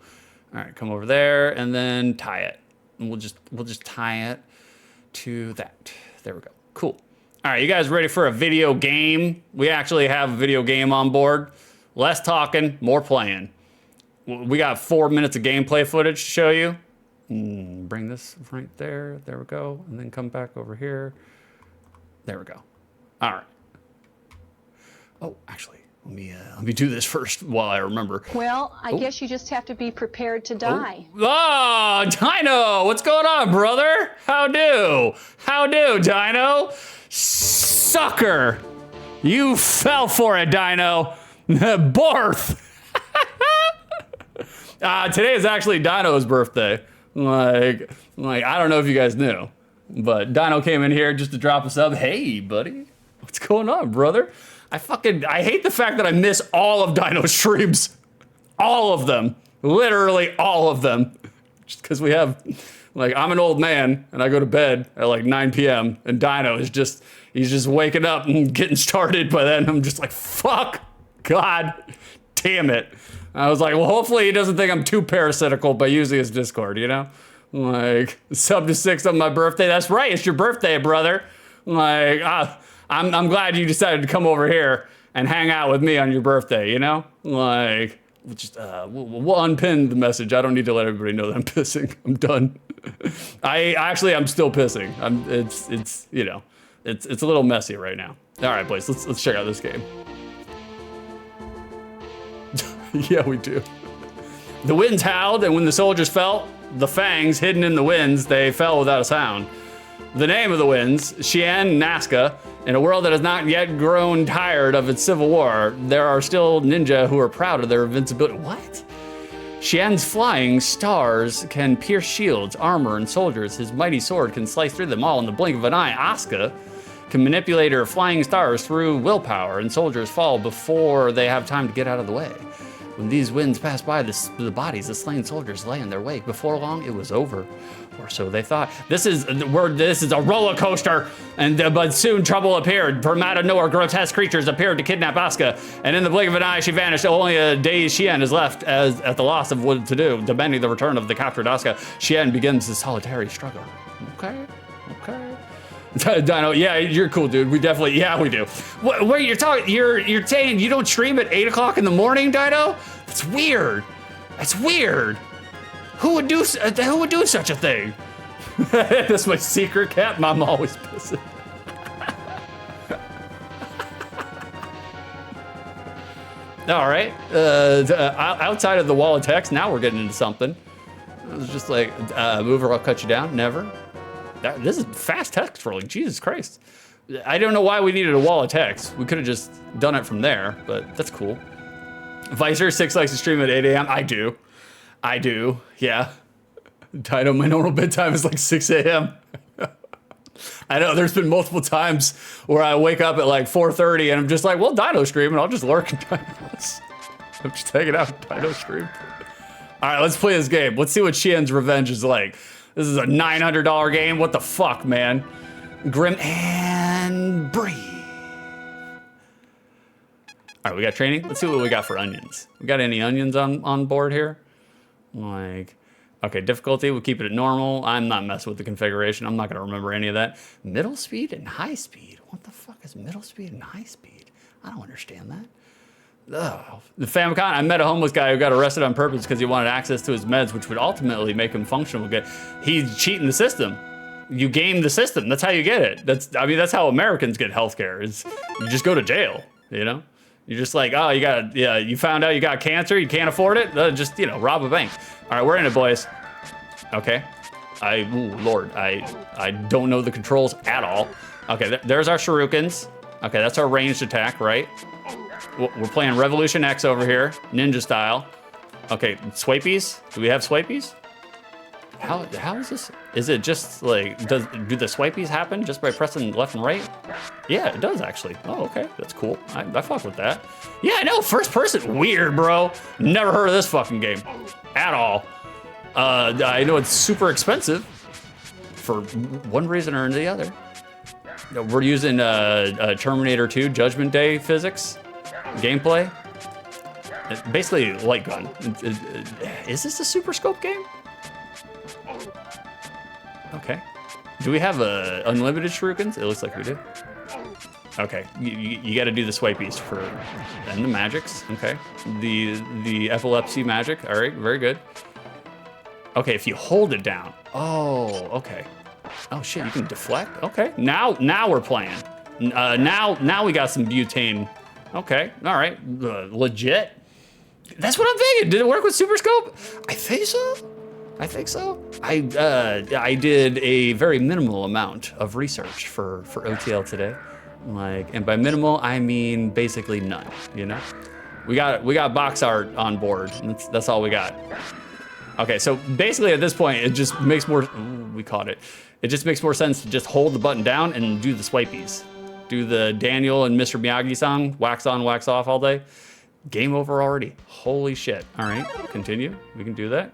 Speaker 1: All right, come over there and then tie it. And we'll just tie it to that. There we go. Cool. All right, you guys ready for a video game? We actually have a video game on board. Less talking, more playing. We got 4 minutes of gameplay footage to show you. Bring this right there. There we go. And then come back over here. There we go. All right. Oh, actually, let me do this first while I remember.
Speaker 7: Well, I guess you just have to be prepared to die.
Speaker 1: Oh, Dino, what's going on, brother? How do, Dino? Sucker, you fell for it, Dino. Barth. Today is actually Dino's birthday. Like I don't know if you guys knew, but Dino came in here just to drop us up. Hey, buddy, what's going on, brother? I hate the fact that I miss all of Dino's streams. All of them. Literally all of them. Just because we have, like, I'm an old man and I go to bed at like 9 p.m. and Dino is he's just waking up and getting started by then. I'm just like, fuck. God damn it. I was like, well, hopefully he doesn't think I'm too parasitical by using his Discord, you know? Like, sub to 6 on my birthday. That's right, it's your birthday, brother. Like, I'm glad you decided to come over here and hang out with me on your birthday, you know? Like, we'll unpin the message. I don't need to let everybody know that I'm pissing. I'm done. I'm still pissing. It's you know, it's a little messy right now. All right, boys, let's check out this game. Yeah, we do. The winds howled, and when the soldiers felt the fangs hidden in the winds, they fell without a sound. The name of the winds, Shien, Nazca. In a world that has not yet grown tired of its civil war, there are still ninja who are proud of their invincibility. What? Shien's flying stars can pierce shields, armor, and soldiers. His mighty sword can slice through them all in the blink of an eye. Asuka can manipulate her flying stars through willpower, and soldiers fall before they have time to get out of the way. When these winds passed by, the bodies of slain soldiers lay in their wake. Before long, it was over, or so they thought. This is a roller coaster, but soon trouble appeared. From out of nowhere, grotesque creatures appeared to kidnap Asuka, and in the blink of an eye, she vanished. Only a dazed Shien is left at the loss of what to do. Demanding the return of the captured Asuka, Shien begins the solitary struggle. Okay. Dino, yeah, you're cool, dude. We definitely, yeah, we do. What you're talking? You're saying you don't stream at 8 o'clock in the morning, Dino? That's weird. That's weird. Who would do such a thing? That's my secret cat. Mom always pissing. All right. Outside of the wall of text, now we're getting into something. It was just like, move or I'll cut you down. Never. This is fast text rolling. Jesus Christ. I don't know why we needed a wall of text. We could have just done it from there, but that's cool. Vicer 6 likes to stream at 8 a.m. I do. Yeah. Dino, my normal bedtime is like 6 a.m. I know there's been multiple times where I wake up at like 4:30 and I'm just like, well, Dino stream, and I'll just lurk in Dino's. I'm just hanging out in Dino stream. All right, let's play this game. Let's see what Shien's Revenge is like. This is a $900 game. What the fuck, man? Grim and breathe. All right, we got training. Let's see what we got for onions. We got any onions on board here? Like, okay, difficulty, we'll keep it at normal. I'm not messing with the configuration. I'm not gonna remember any of that. Middle speed and high speed. What the fuck is middle speed and high speed? I don't understand that. Ugh. The Famicom, I met a homeless guy who got arrested on purpose because he wanted access to his meds, which would ultimately make him functional again. He's cheating the system. You game the system. That's how you get it. That's how Americans get healthcare. Is you just go to jail, you know? You're just like, oh, you found out you got cancer, you can't afford it, just, rob a bank. All right, we're in it, boys. Okay. Lord, I don't know the controls at all. Okay, there's our shurikens. Okay, that's our ranged attack, right? We're playing Revolution X over here, ninja style. Okay, swipies? Do we have swipies? How is this? Is it just like, do the swipies happen just by pressing left and right? Yeah, it does actually. Oh, okay, that's cool. I fuck with that. Yeah, I know, first person, weird, bro. Never heard of this fucking game at all. I know it's super expensive for one reason or the other. We're using Terminator 2 Judgment Day physics gameplay. Basically, light gun. Is this a super scope game? Okay. Do we have unlimited shurikens? It looks like we do. Okay, you got to do the swipies and the magics. Okay, the epilepsy magic. All right, very good. Okay, if you hold it down. Oh, okay. Oh shit, you can deflect. Okay, now we're playing. Now we got some butane. Okay, all right, legit. That's what I'm thinking. Did it work with Super Scope? I think so. I did a very minimal amount of research for OTL today. And by minimal, I mean basically none, We got box art on board. That's all we got. Okay, so basically at this point, it just makes more, we caught it. It just makes more sense to just hold the button down and do the swipies. Do the Daniel and Mr. Miyagi song, wax on, wax off all day. Game over already. Holy shit. All right, continue. We can do that.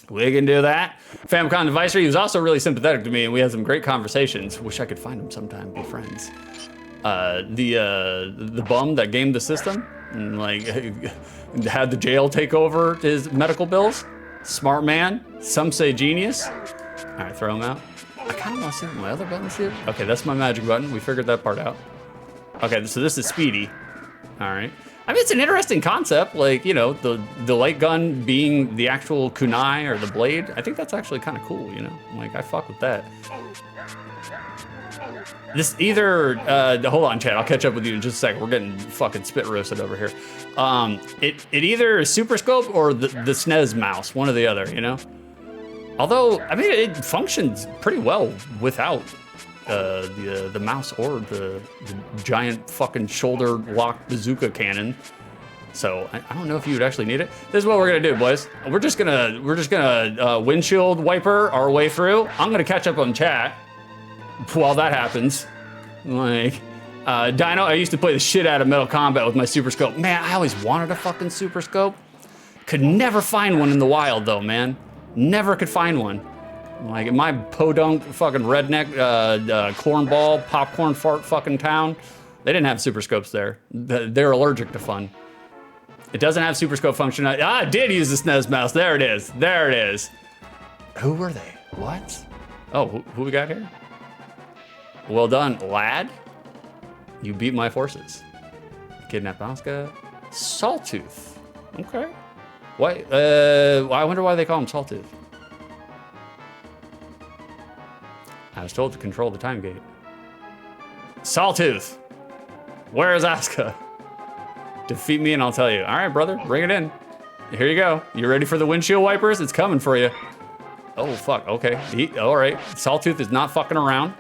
Speaker 1: We can do that. Famicom Advisory, he was also really sympathetic to me, and we had some great conversations. Wish I could find him sometime, be friends. The bum that gamed the system, and had the jail take over his medical bills. Smart man. Some say genius. All right, throw him out. I kind of want to see what my other buttons do. Okay, that's my magic button. We figured that part out. Okay, so this is speedy. All right. I mean, it's an interesting concept, the light gun being the actual kunai or the blade. I think that's actually kind of cool, I fuck with that. This either, hold on, Chad, I'll catch up with you in just a second. We're getting fucking spit roasted over here. It either is Super Scope or the SNES mouse, one or the other, Although, I mean, it functions pretty well without the mouse or the giant fucking shoulder lock bazooka cannon. So I don't know if you would actually need it. This is what we're gonna do, boys. We're just gonna windshield wiper our way through. I'm gonna catch up on chat while that happens. Dino, I used to play the shit out of Metal Combat with my Super Scope. Man, I always wanted a fucking Super Scope. Could never find one in the wild though, man. Never could find one. In my podunk fucking redneck cornball popcorn fart fucking town, they didn't have Super Scopes there. They're allergic to fun. It doesn't have Super Scope function. I did use the SNES mouse. There it is. There it is. Who were they? What? Oh, who we got here? Well done, lad. You beat my forces. Kidnap Asuka. Sawtooth. Okay. Why? I wonder why they call him Sawtooth. I was told to control the time gate. Sawtooth. Where is Asuka? Defeat me and I'll tell you. All right, brother, bring it in. Here you go. You ready for the windshield wipers? It's coming for you. Oh, fuck, okay. All right, Sawtooth is not fucking around.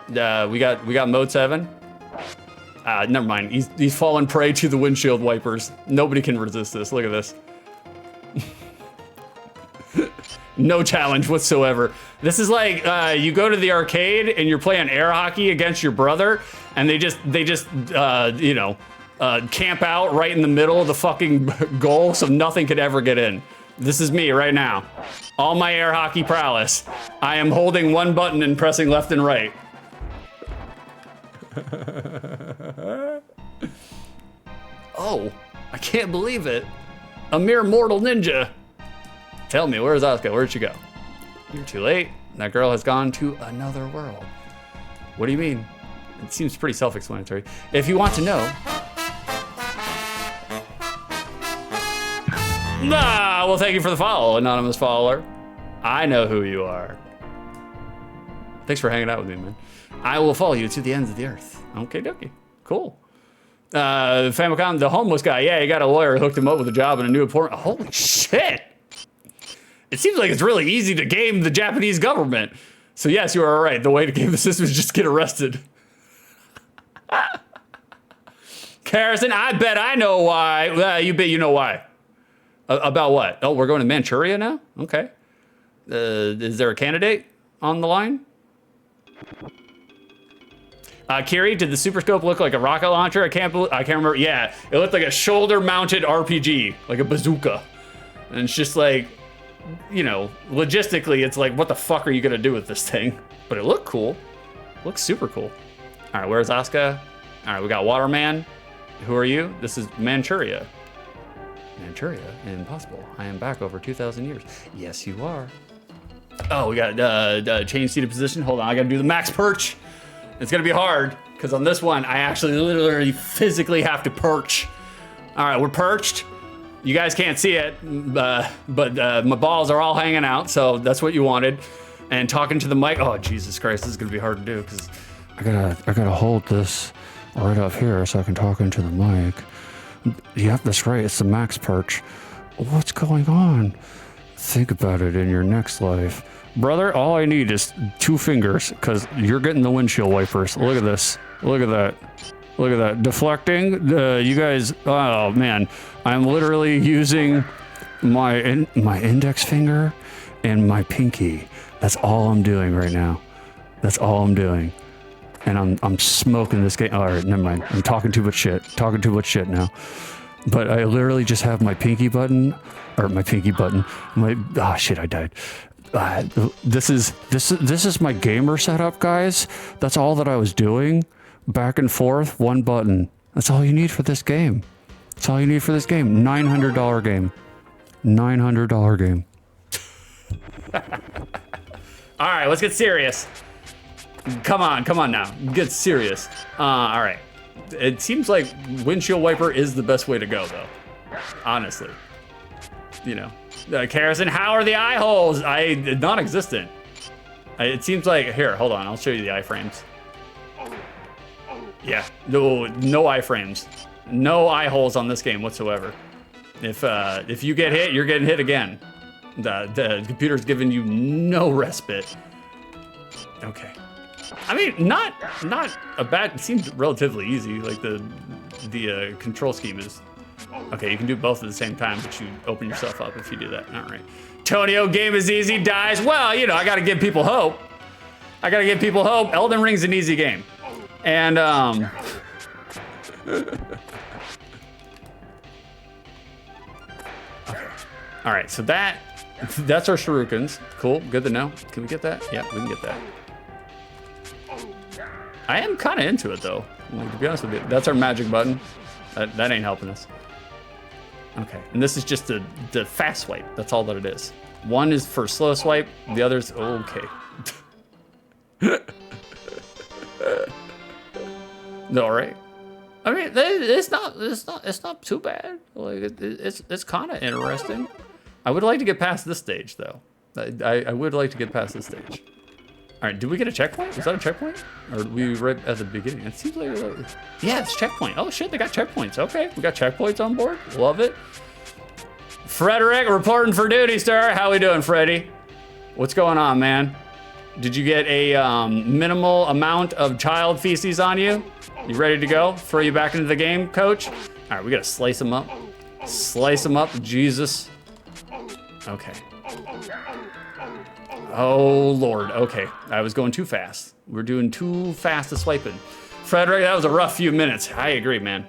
Speaker 1: We got mode 7. Never mind, he's fallen prey to the windshield wipers. Nobody can resist this, look at this. No challenge whatsoever. This is like you go to the arcade and you're playing air hockey against your brother, and they just camp out right in the middle of the fucking goal, so nothing could ever get in. This is me right now. All my air hockey prowess. I am holding one button and pressing left and right. Oh, I can't believe it. A mere mortal ninja. Tell me, where's Asuka? Where'd she go? You're too late. That girl has gone to another world. What do you mean? It seems pretty self-explanatory. If you want to know... well, thank you for the follow, anonymous follower. I know who you are. Thanks for hanging out with me, man. I will follow you to the ends of the earth. Okay, dokie. Cool. Famicom, the homeless guy. Yeah, he got a lawyer who hooked him up with a job and a new apartment. Holy shit. It seems like it's really easy to game the Japanese government. So yes, you are right. The way to game the system is just get arrested. Harrison, I bet I know why. You bet you know why. About what? Oh, we're going to Manchuria now? Okay. Is there a candidate on the line? Kiri, did the Super Scope look like a rocket launcher? I can't remember. Yeah, it looked like a shoulder-mounted RPG, like a bazooka. And it's just like, you know, logistically, it's like, what the fuck are you gonna do with this thing? But it looked cool. Looks super cool. All right, where's Asuka? All right, we got Waterman. Who are you? This is Manchuria. Manchuria? Impossible. I am back over 2,000 years. Yes, you are. Oh, we got change seated position. Hold on, I gotta do the max perch. It's gonna be hard, because on this one, I actually literally physically have to perch. All right, we're perched. You guys can't see it, but my balls are all hanging out, so that's what you wanted. And talking to the mic, oh, Jesus Christ, this is gonna be hard to do, because I gotta hold this right up here so I can talk into the mic. Yep, that's right, it's the max perch. What's going on? Think about it in your next life. Brother, all I need is 2 fingers, because you're getting the windshield wipers. Look at this. Look at that. Look at that. Deflecting. You guys, oh man. I'm literally using my index finger and my pinky. That's all I'm doing right now. That's all I'm doing. And I'm smoking this game. All right, never mind. I'm talking too much shit. Talking too much shit now. But I literally just have my pinky button, or my pinky button. Oh shit, I died. This is my gamer setup, guys. That's all that I was doing. Back and forth, one button. That's all you need for this game. That's all you need for this game. $900 game. $900 game. All right, let's get serious. Come on now. Get serious. All right. It seems like windshield wiper is the best way to go, though. Honestly. You know. Harrison, how are the eye holes? Non-existent. It seems like, here, hold on, I'll show you the iframes. Yeah, no iframes. No eye holes on this game whatsoever. If you get hit, you're getting hit again. The computer's giving you no respite. Okay. I mean, not a bad, it seems relatively easy, like the control scheme is. Okay, you can do both at the same time, but you open yourself up if you do that. All right. Tonio, game is easy, dies. Well, you know, I gotta give people hope. Elden Ring's an easy game. And, okay. All right, so that's our shurikens. Cool, good to know. Can we get that? Yeah, we can get that. I am kind of into it, though. Like, to be honest with you, that's our magic button. That ain't helping us. Okay, and this is just the fast swipe. That's all that it is. One is for slow swipe. The other's okay. No, right? I mean, it's not too bad. Like it's kind of interesting. I would like to get past this stage, though. I would like to get past this stage. All right, did we get a checkpoint? Was that a checkpoint? Or were we right at the beginning? It seems like, yeah, it's checkpoint. Oh shit, they got checkpoints. Okay, we got checkpoints on board. Love it. Frederick, reporting for duty, sir. How we doing, Freddy? What's going on, man? Did you get a minimal amount of child feces on you? You ready to go? Throw you back into the game, coach? All right, we gotta slice them up. Slice them up, Jesus. Okay. Oh, Lord. Okay. I was going too fast. We're doing too fast a swiping. Frederick, that was a rough few minutes. I agree, man.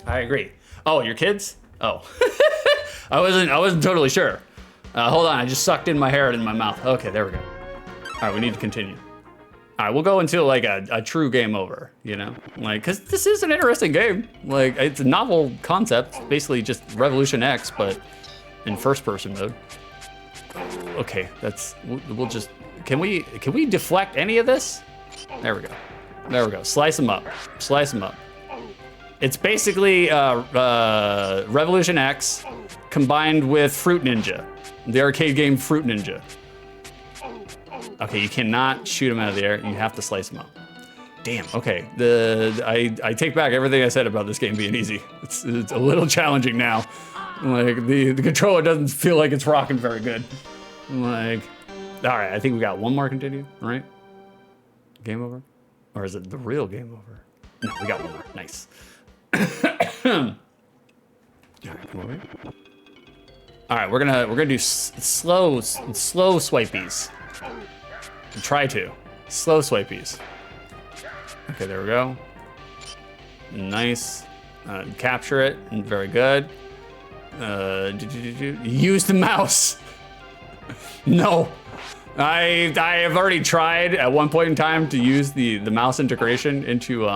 Speaker 1: I agree. Oh, your kids? Oh. I wasn't totally sure. Hold on. I just sucked in my hair in my mouth. Okay, there we go. All right, we need to continue. All right, we'll go until like a true game over, you know? Like, because this is an interesting game. Like, it's a novel concept. Basically just Revolution X, but in first person mode. Okay, we'll just, can we deflect any of this? There we go. There we go. Slice them up. Slice them up. It's basically Revolution X combined with Fruit Ninja, the arcade game Fruit Ninja. Okay, you cannot shoot them out of the air. You have to slice them up. damn. Okay, I take back everything I said about this game being easy. It's a little challenging now. Like the controller doesn't feel like it's rocking very good. Like, all right, I think we got one more continue. All right, game over, or is it the real game over? No, we got one more. Nice. All right, come over here. All right, we're gonna do slow swipies. Try to slow swipies. Okay, there we go. Nice. Capture it. Very good. Use the mouse. No, I have already tried at one point in time to use the mouse integration into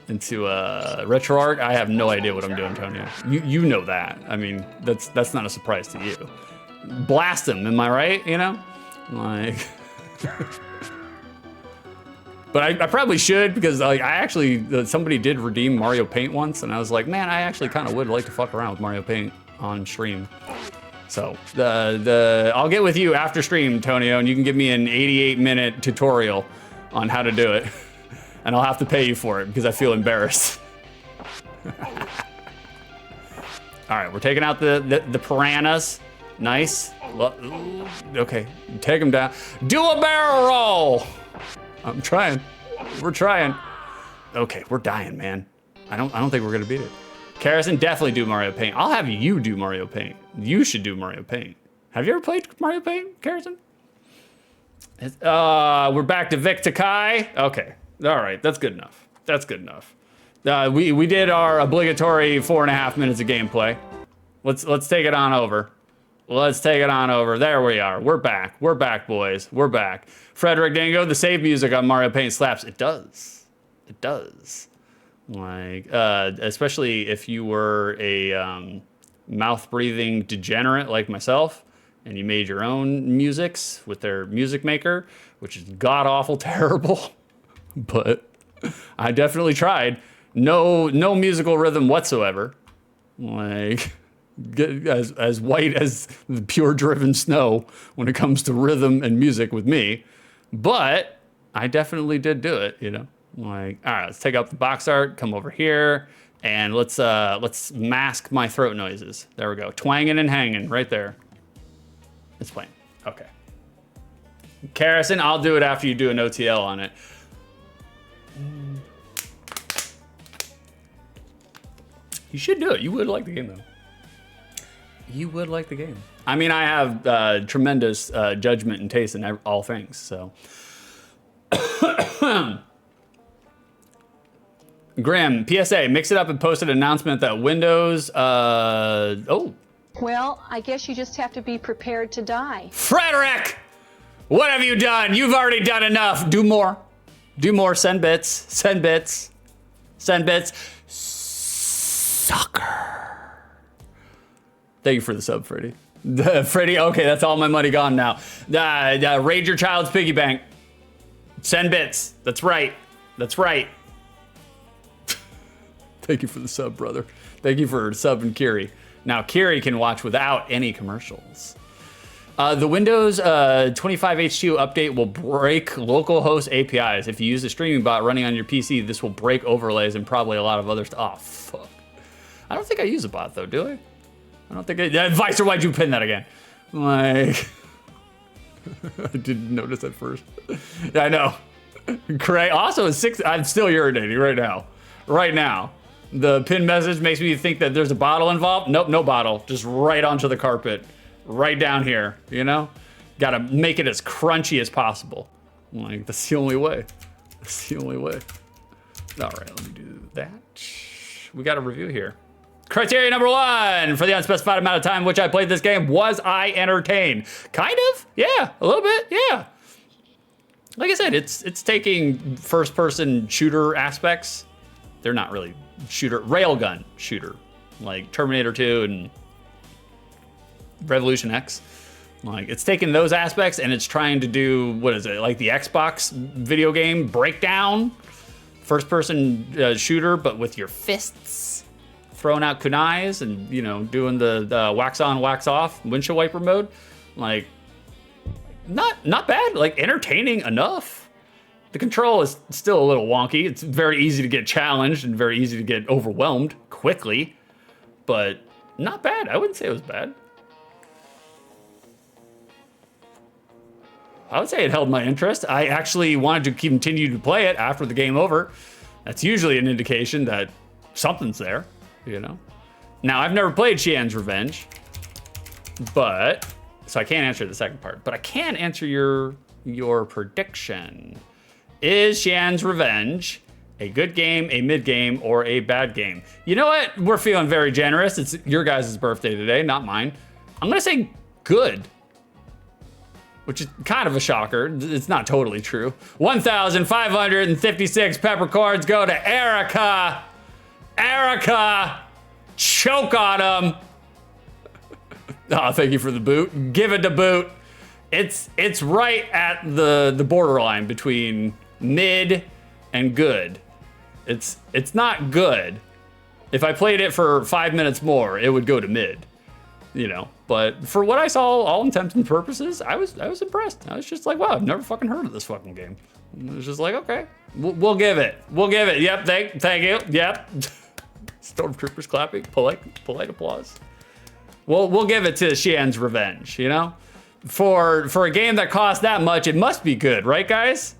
Speaker 1: RetroArch. I have no idea what I'm doing, Tonya. You know that. I mean, that's not a surprise to you. Blast them, am I right? You know, like. But I probably should, because like I actually somebody did redeem Mario Paint once, and I was like, man, I actually kind of would like to fuck around with Mario Paint on stream. So I'll get with you after stream, Tonio, and you can give me an 88-minute tutorial on how to do it, and I'll have to pay you for it because I feel embarrassed. All right, we're taking out the piranhas. Nice. Okay, take them down. Do a barrel roll. I'm trying. We're trying. Okay, we're dying, man. I don't think we're gonna beat it. Karrison, definitely do Mario Paint. I'll have you do Mario Paint. You should do Mario Paint. Have you ever played Mario Paint, Karrison? We're back to Vic Takai. Okay, all right, that's good enough. That's good enough. We did our obligatory 4.5 minutes of gameplay. Let's take it on over. Let's take it on over. There we are. We're back. We're back, boys. We're back. Frederick Dango, the save music on Mario Paint slaps. It does. It does. Like, especially if you were a mouth-breathing degenerate like myself, and you made your own musics with their music maker, which is god-awful terrible. But I definitely tried. No musical rhythm whatsoever. Like, as white as the pure driven snow when it comes to rhythm and music with me. But I definitely did do it, you know? Like, all right, let's take up the box art, come over here, and let's mask my throat noises. There we go. Twanging and hanging right there. It's playing. Okay. Karrison, I'll do it after you do an OTL on it. You should do it. You would like the game, though. You would like the game. I mean, I have tremendous judgment and taste in all things, so. Graham, PSA, mix it up and post an announcement that Windows, oh.
Speaker 7: Well, I guess you just have to be prepared to die.
Speaker 1: Frederick! What have you done? You've already done enough. Do more. Do more. Send bits. Send bits. Send bits. Sucker. Thank you for the sub, Freddy. Freddy, okay, that's all my money gone now. Raid your child's piggy bank. Send bits. That's right. That's right. Thank you for the sub, brother. Thank you for subbing Kiri. Now, Kiri can watch without any commercials. The Windows 25H2 update will break localhost APIs. If you use a streaming bot running on your PC, this will break overlays and probably a lot of other stuff. Oh, fuck. I don't think I use a bot, though, do I? I don't think I... Vicer, why'd you pin that again? Like... I didn't notice at first. Yeah, I know. Craig, also, I'm still urinating right now. Right now. The pin message makes me think that there's a bottle involved. Nope, no bottle. Just right onto the carpet. Right down here, you know? Gotta make it as crunchy as possible. Like, that's the only way. That's the only way. All right, let me do that. We got a review here. Criteria number 1 for the unspecified amount of time which I played this game. Was I entertained? Kind of, yeah, a little bit, yeah. Like I said, it's taking first-person shooter aspects. They're not really railgun shooter, like Terminator 2 and Revolution X. Like, it's taking those aspects and it's trying to do, what is it, like the Xbox video game breakdown, first-person shooter, but with your fists, throwing out kunais and, you know, doing the wax on, wax off windshield wiper mode. Like, not bad, like entertaining enough. The control is still a little wonky. It's very easy to get challenged and very easy to get overwhelmed quickly, but not bad. I wouldn't say it was bad. I would say it held my interest. I actually wanted to continue to play it after the game over. That's usually an indication that something's there, you know? Now, I've never played Shien's Revenge, but, so I can't answer the second part, but I can answer your prediction. Is Shien's Revenge a good game, a mid game, or a bad game? You know what? We're feeling very generous. It's your guys' birthday today, not mine. I'm gonna say good, which is kind of a shocker. It's not totally true. 1,556 peppercorns go to Erica. Erica, choke on him. Oh, thank you for the boot. Give it the boot. It's right at the borderline between mid and good. It's not good. If I played it for 5 minutes more, it would go to mid, you know. But for what I saw, all intents and purposes, I was impressed. I was just like, wow, I've never fucking heard of this fucking game. And it was just like, okay, we'll give it. We'll give it. Yep, thank you. Yep. Stormtroopers clapping, polite applause. We'll give it to Shien's Revenge, you know? For a game that costs that much, it must be good, right, guys?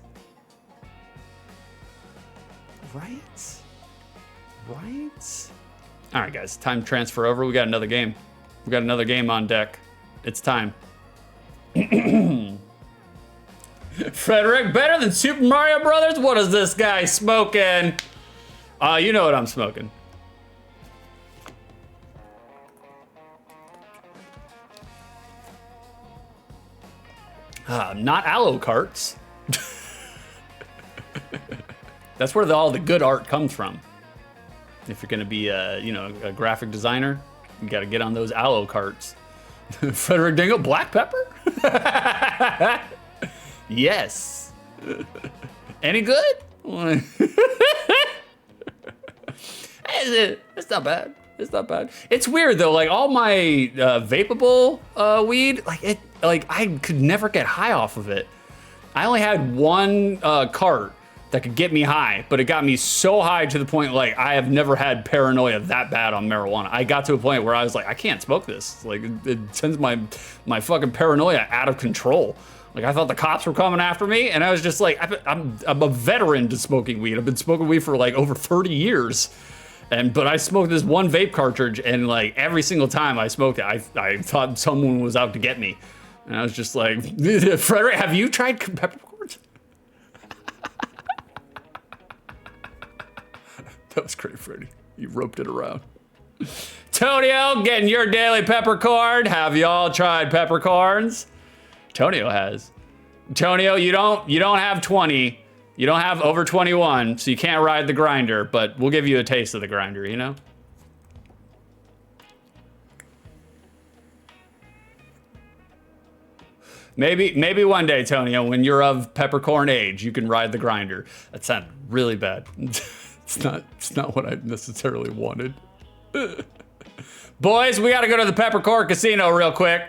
Speaker 1: Right? All right, guys, time to transfer over. We got another game. We got another game on deck. It's time. Frederick, better than Super Mario Brothers? What is this guy smoking? You know what I'm smoking. Not aloe carts. That's where all the good art comes from. If you're gonna be a graphic designer, you gotta get on those aloe carts. Frederick Dingle, black pepper? Yes. Any good? It's not bad. It's not bad. It's weird though, like all my vapable weed, like I could never get high off of it. I only had one cart that could get me high, but it got me so high to the point like I have never had paranoia that bad on marijuana. I got to a point where I was like, I can't smoke this. Like it sends my fucking paranoia out of control. Like I thought the cops were coming after me, and I was just like, I'm a veteran to smoking weed. I've been smoking weed for like over 30 years. But I smoked this one vape cartridge, and like every single time I smoked it, I thought someone was out to get me. And I was just like, Frederick, have you tried peppercorns? That was great, Freddie. You roped it around. Tonio, getting your daily peppercorn. Have y'all tried peppercorns? Tonio has. Tonio, you don't have 20. You don't have over 21, so you can't ride the grinder, but we'll give you a taste of the grinder, you know? Maybe one day, Tonio, when you're of peppercorn age, you can ride the grinder. That sounded really bad. It's not what I necessarily wanted. Boys, we gotta go to the Peppercorn Casino real quick.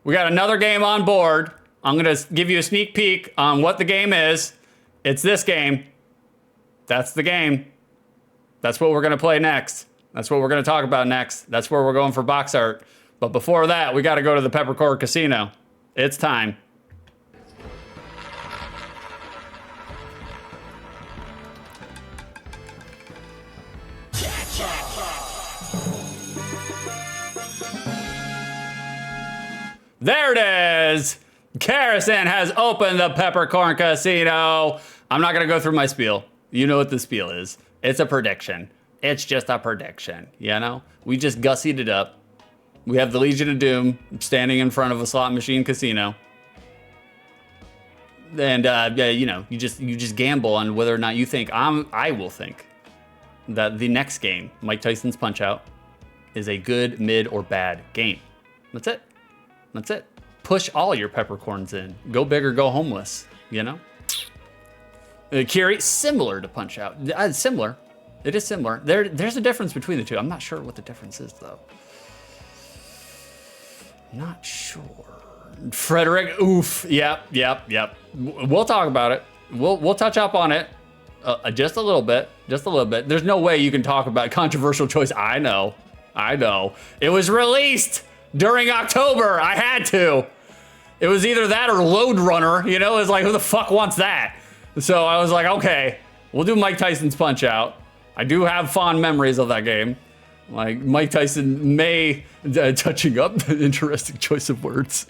Speaker 1: We got another game on board. I'm gonna give you a sneak peek on what the game is. It's this game. That's the game. That's what we're gonna play next. That's what we're gonna talk about next. That's where we're going for box art. But before that, we gotta go to the Peppercorn Casino. It's time. There it is. Karrison has opened the Peppercorn Casino. I'm not gonna go through my spiel. You know what the spiel is. It's a prediction. It's just a prediction, you know? We just gussied it up. We have the Legion of Doom standing in front of a slot machine casino. And you know, you just gamble on whether or not you think I will think that the next game, Mike Tyson's Punchout, is a good, mid, or bad game. That's it. That's it. Push all your peppercorns in. Go big or go homeless, you know? Kiri, similar to Punchout. Similar. It is similar. There's a difference between the two. I'm not sure what the difference is, though. Not sure. Frederick, oof. Yep. We'll talk about it. We'll touch up on it just a little bit. There's no way you can talk about controversial choice. I know. It was released during October. I had to. It was either that or Load Runner. You know, it's like, who the fuck wants that? So I was like, okay, we'll do Mike Tyson's Punch-Out. I do have fond memories of that game. Like, Mike Tyson may, touching up, interesting choice of words.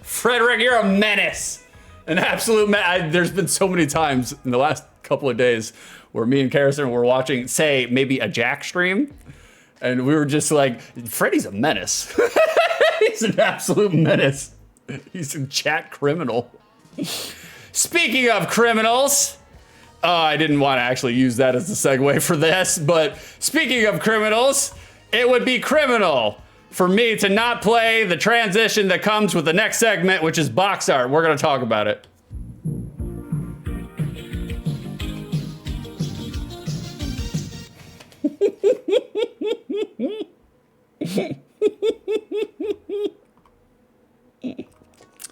Speaker 1: Frederick, you're a menace. An absolute menace. There's been so many times in the last couple of days where me and Carrison were watching, say, maybe a Jack stream, and we were just like, Freddy's a menace. He's an absolute menace. He's a chat criminal. Speaking of criminals, I didn't want to actually use that as a segue for this, but speaking of criminals, it would be criminal for me to not play the transition that comes with the next segment, which is box art. We're going to talk about it.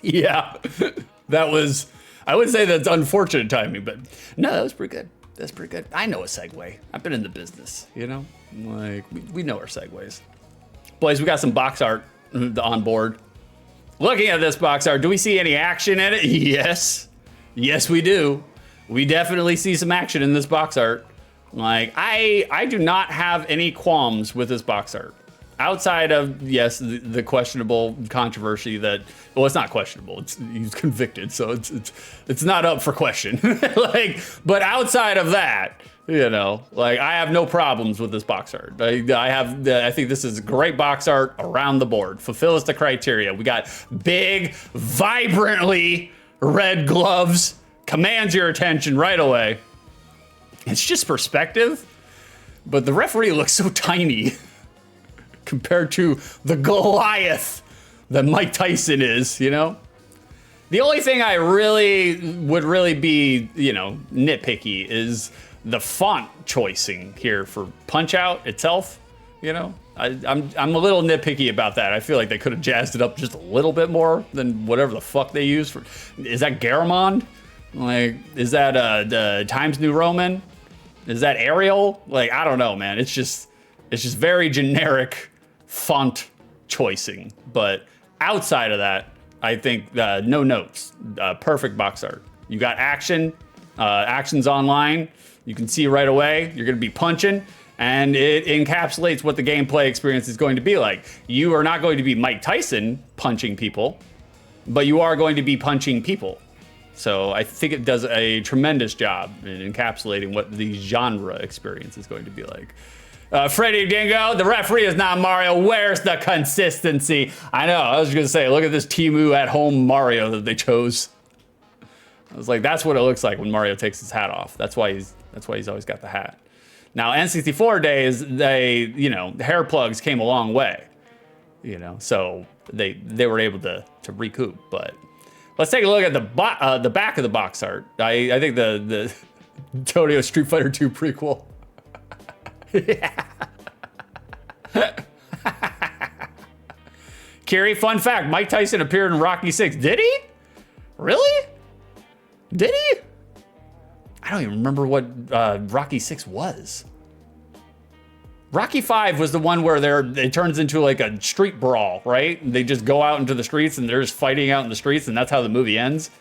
Speaker 1: Yeah, that was, I would say that's unfortunate timing, but no, that was pretty good. That's pretty good. I know a segue. I've been in the business, you know? Like, we know our segues. Boys, we got some box art on board. Looking at this box art, do we see any action in it? Yes. Yes, we do. We definitely see some action in this box art. Like, I do not have any qualms with this box art. Outside of, yes, the questionable controversy that, well, it's not questionable. He's convicted, so it's not up for question. Like, but outside of that, you know, like, I have no problems with this box art. I think this is great box art around the board. Fulfills the criteria. We got big, vibrantly red gloves. Commands your attention right away. It's just perspective, but the referee looks so tiny compared to the Goliath that Mike Tyson is, you know? The only thing I would be, you know, nitpicky is the font choicing here for Punch-Out itself, you know? I'm a little nitpicky about that. I feel like they could have jazzed it up just a little bit more than whatever the fuck they use for. Is that Garamond? Like, is that the Times New Roman? Is that Arial? Like, I don't know, man. It's just very generic font choicing. But outside of that, I think no notes. Perfect box art. You got action. Action's online. You can see right away. You're going to be punching. And it encapsulates what the gameplay experience is going to be like. You are not going to be Mike Tyson punching people, but you are going to be punching people. So I think it does a tremendous job in encapsulating what the genre experience is going to be like. Freddy Dingo, the referee is not Mario. Where's the consistency? I know, I was gonna say, look at this Temu at home Mario that they chose. I was like, that's what it looks like when Mario takes his hat off. That's why he's always got the hat. Now, N64 days, you know, hair plugs came a long way. You know, so they were able to recoup, but let's take a look at the back of the box art. I think the Tokyo Street Fighter 2 prequel. Yeah. Kiri, fun fact, Mike Tyson appeared in Rocky 6. Did he? Really? Did he? I don't even remember what Rocky 6 was. Rocky 5 was the one where it turns into like a street brawl, right? They just go out into the streets and they're just fighting out in the streets, and that's how the movie ends.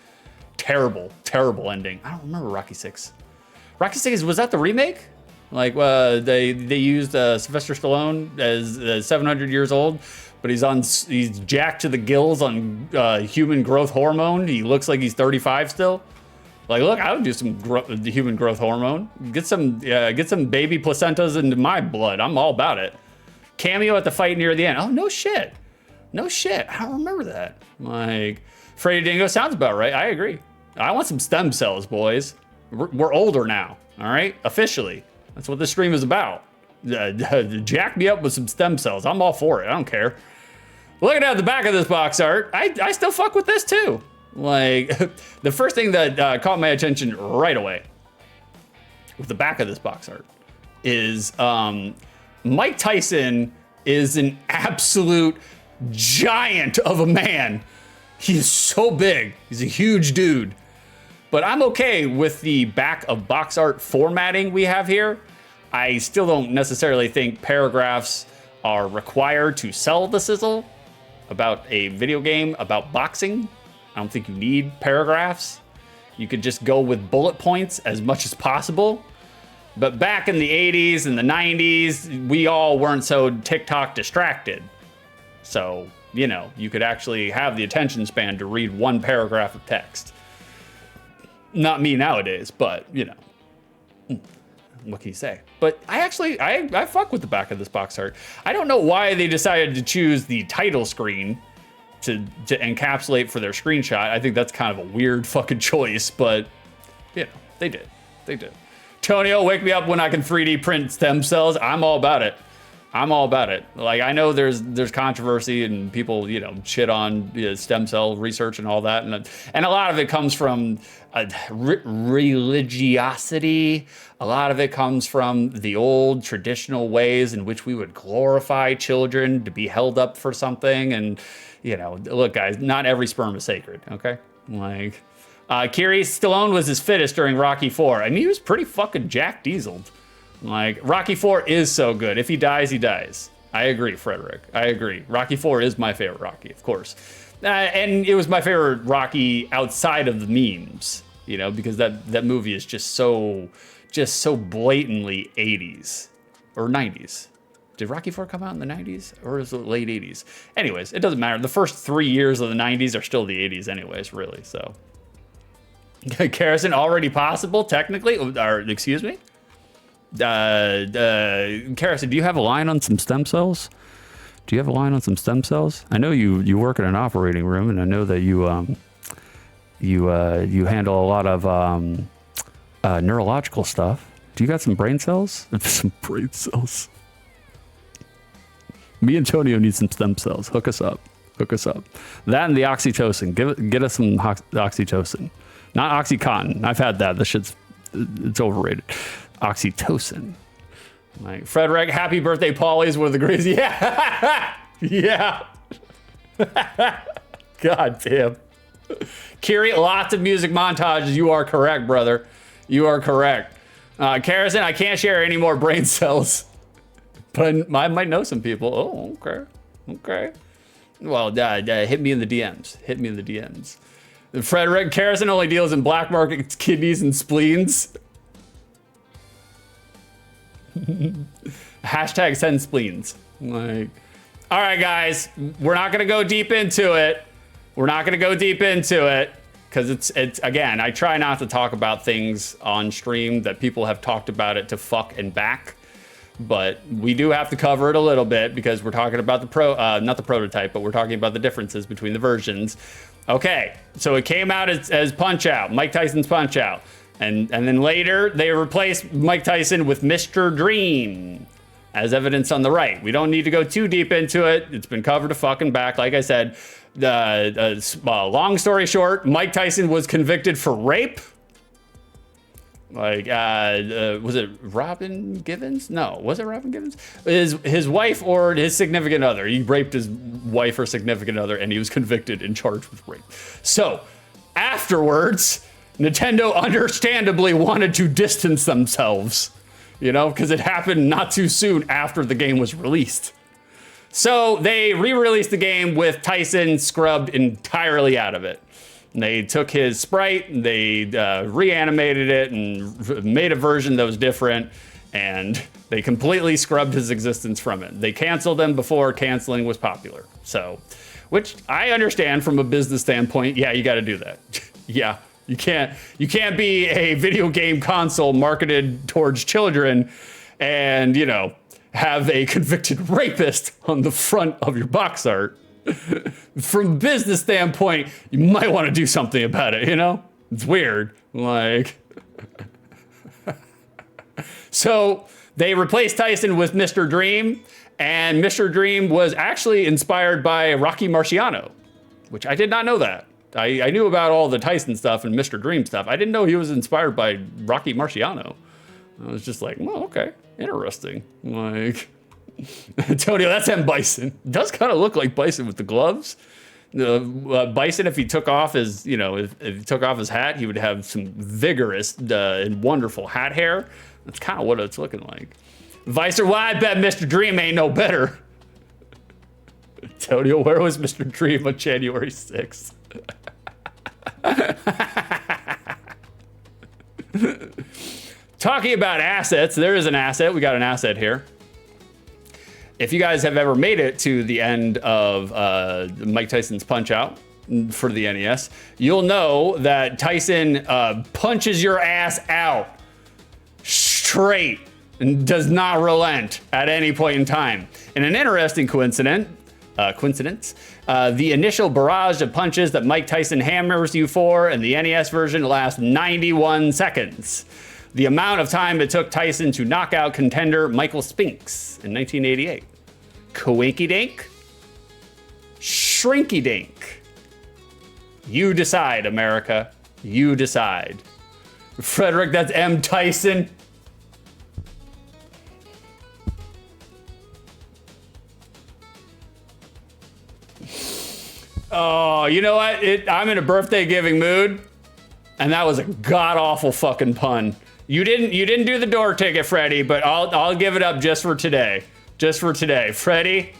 Speaker 1: Terrible, terrible ending. I don't remember Rocky 6. Rocky 6, was that the remake? Like, they used Sylvester Stallone as 700 years old, but he's jacked to the gills on human growth hormone. He looks like he's 35 still. Like, look, I would do some human growth hormone. Get some baby placentas into my blood. I'm all about it. Cameo at the fight near the end. Oh, no shit. No shit. I don't remember that. Like, Freddy Dingo sounds about right. I agree. I want some stem cells, boys. We're older now, all right? Officially. That's what this stream is about. Jack me up with some stem cells. I'm all for it. I don't care. Looking at the back of this box art, I still fuck with this too. Like, the first thing that caught my attention right away with the back of this box art is Mike Tyson is an absolute giant of a man. He's so big. He's a huge dude. But I'm okay with the back of box art formatting we have here. I still don't necessarily think paragraphs are required to sell the sizzle about a video game about boxing. I don't think you need paragraphs. You could just go with bullet points as much as possible. But back in the 80s and the 90s, we all weren't so TikTok distracted. So, you know, you could actually have the attention span to read one paragraph of text. Not me nowadays, but, you know, what can you say? But I fuck with the back of this box art. I don't know why they decided to choose the title screen to encapsulate for their screenshot. I think that's kind of a weird fucking choice, but, you know, they did. They did. Tonio, wake me up when I can 3D print stem cells. I'm all about it. I'm all about it. Like, I know there's controversy and people, you know, shit on stem cell research and all that. And a lot of it comes from religiosity. A lot of it comes from the old traditional ways in which we would glorify children to be held up for something. And, you know, look, guys, not every sperm is sacred, okay? Like, Kiri Stallone was his fittest during Rocky IV, and he was pretty fucking Jack Dieseled. Like, Rocky IV is so good. If he dies, he dies. I agree, Frederick. I agree. Rocky IV is my favorite Rocky, of course. And it was my favorite Rocky outside of the memes, you know, because that movie is just so blatantly 80s or 90s. Did Rocky IV come out in the 90s or is it late 80s? Anyways, it doesn't matter. The first 3 years of the 90s are still the 80s anyways, really, so. Kerosene already possible, technically, or excuse me? Kerosene, do you have a line on some stem cells? Do you have a line on some stem cells? I know you work in an operating room, and I know that you handle a lot of neurological stuff. Do you got some brain cells? Some brain cells. Me and Tonio need some stem cells. Hook us up. Hook us up. That and the oxytocin. Get us some oxytocin. Not Oxycontin. I've had that. This shit's it's overrated. Oxytocin. Like, Frederick, happy birthday, Paulie, is one of the greatest. Yeah. Yeah. God damn. Kiri, lots of music montages. You are correct, brother. You are correct. Kerosene, I can't share any more brain cells. But I might know some people. Oh, okay. Okay. Well, hit me in the DMs. Hit me in the DMs. Frederick, Kerosene only deals in black market kidneys and spleens. Hashtag send spleens. Like, all right, guys, we're not gonna go deep into it. We're not gonna go deep into it because it's again, I try not to talk about things on stream that people have talked about it to fuck and back. But we do have to cover it a little bit because we're talking about the not the prototype, but we're talking about the differences between the versions. Okay, so it came out as Punchout, Mike Tyson's Punchout. And then later, they replaced Mike Tyson with Mr. Dream, as evidenced on the right. We don't need to go too deep into it. It's been covered to fucking back. Like I said, long story short, Mike Tyson was convicted for rape. Like, was it Robin Givens? No, was it Robin Givens? His wife or his significant other. He raped his wife or significant other, and he was convicted and charged with rape. So, afterwards, Nintendo understandably wanted to distance themselves, you know, because it happened not too soon after the game was released. So, they re-released the game with Tyson scrubbed entirely out of it. They took his sprite, they reanimated it and made a version that was different, and they completely scrubbed his existence from it. They canceled him before canceling was popular. So, which I understand from a business standpoint. Yeah, you got to do that. Yeah, you can't be a video game console marketed towards children and, you know, have a convicted rapist on the front of your box art. From a business standpoint, you might want to do something about it, you know? It's weird. Like, so they replaced Tyson with Mr. Dream, and Mr. Dream was actually inspired by Rocky Marciano, which I did not know that. I knew about all the Tyson stuff and Mr. Dream stuff. I didn't know he was inspired by Rocky Marciano. I was just like, well, okay, interesting. Like, Antonio, that's M. Bison. It does kind of look like Bison with the gloves. Bison, if he took off his, if he took off his hat, he would have some vigorous and wonderful hat hair. That's kind of what it's looking like. Vicer, well, I bet Mr. Dream ain't no better. Antonio, where was Mr. Dream on January 6th? Talking about assets, there is an asset. We got an asset here. If you guys have ever made it to the end of Mike Tyson's Punch-Out for the NES, you'll know that Tyson punches your ass out straight and does not relent at any point in time. In an interesting coincidence, the initial barrage of punches that Mike Tyson hammers you for in the NES version lasts 91 seconds. The amount of time it took Tyson to knock out contender Michael Spinks in 1988. Coinky dink? Shrinky dink? You decide, America. You decide. Frederick, that's M. Tyson. Oh, you know what? I'm in a birthday giving mood, and that was a god awful fucking pun. You didn't do the door ticket, Freddie, but I'll give it up just for today. Just for today. Freddie.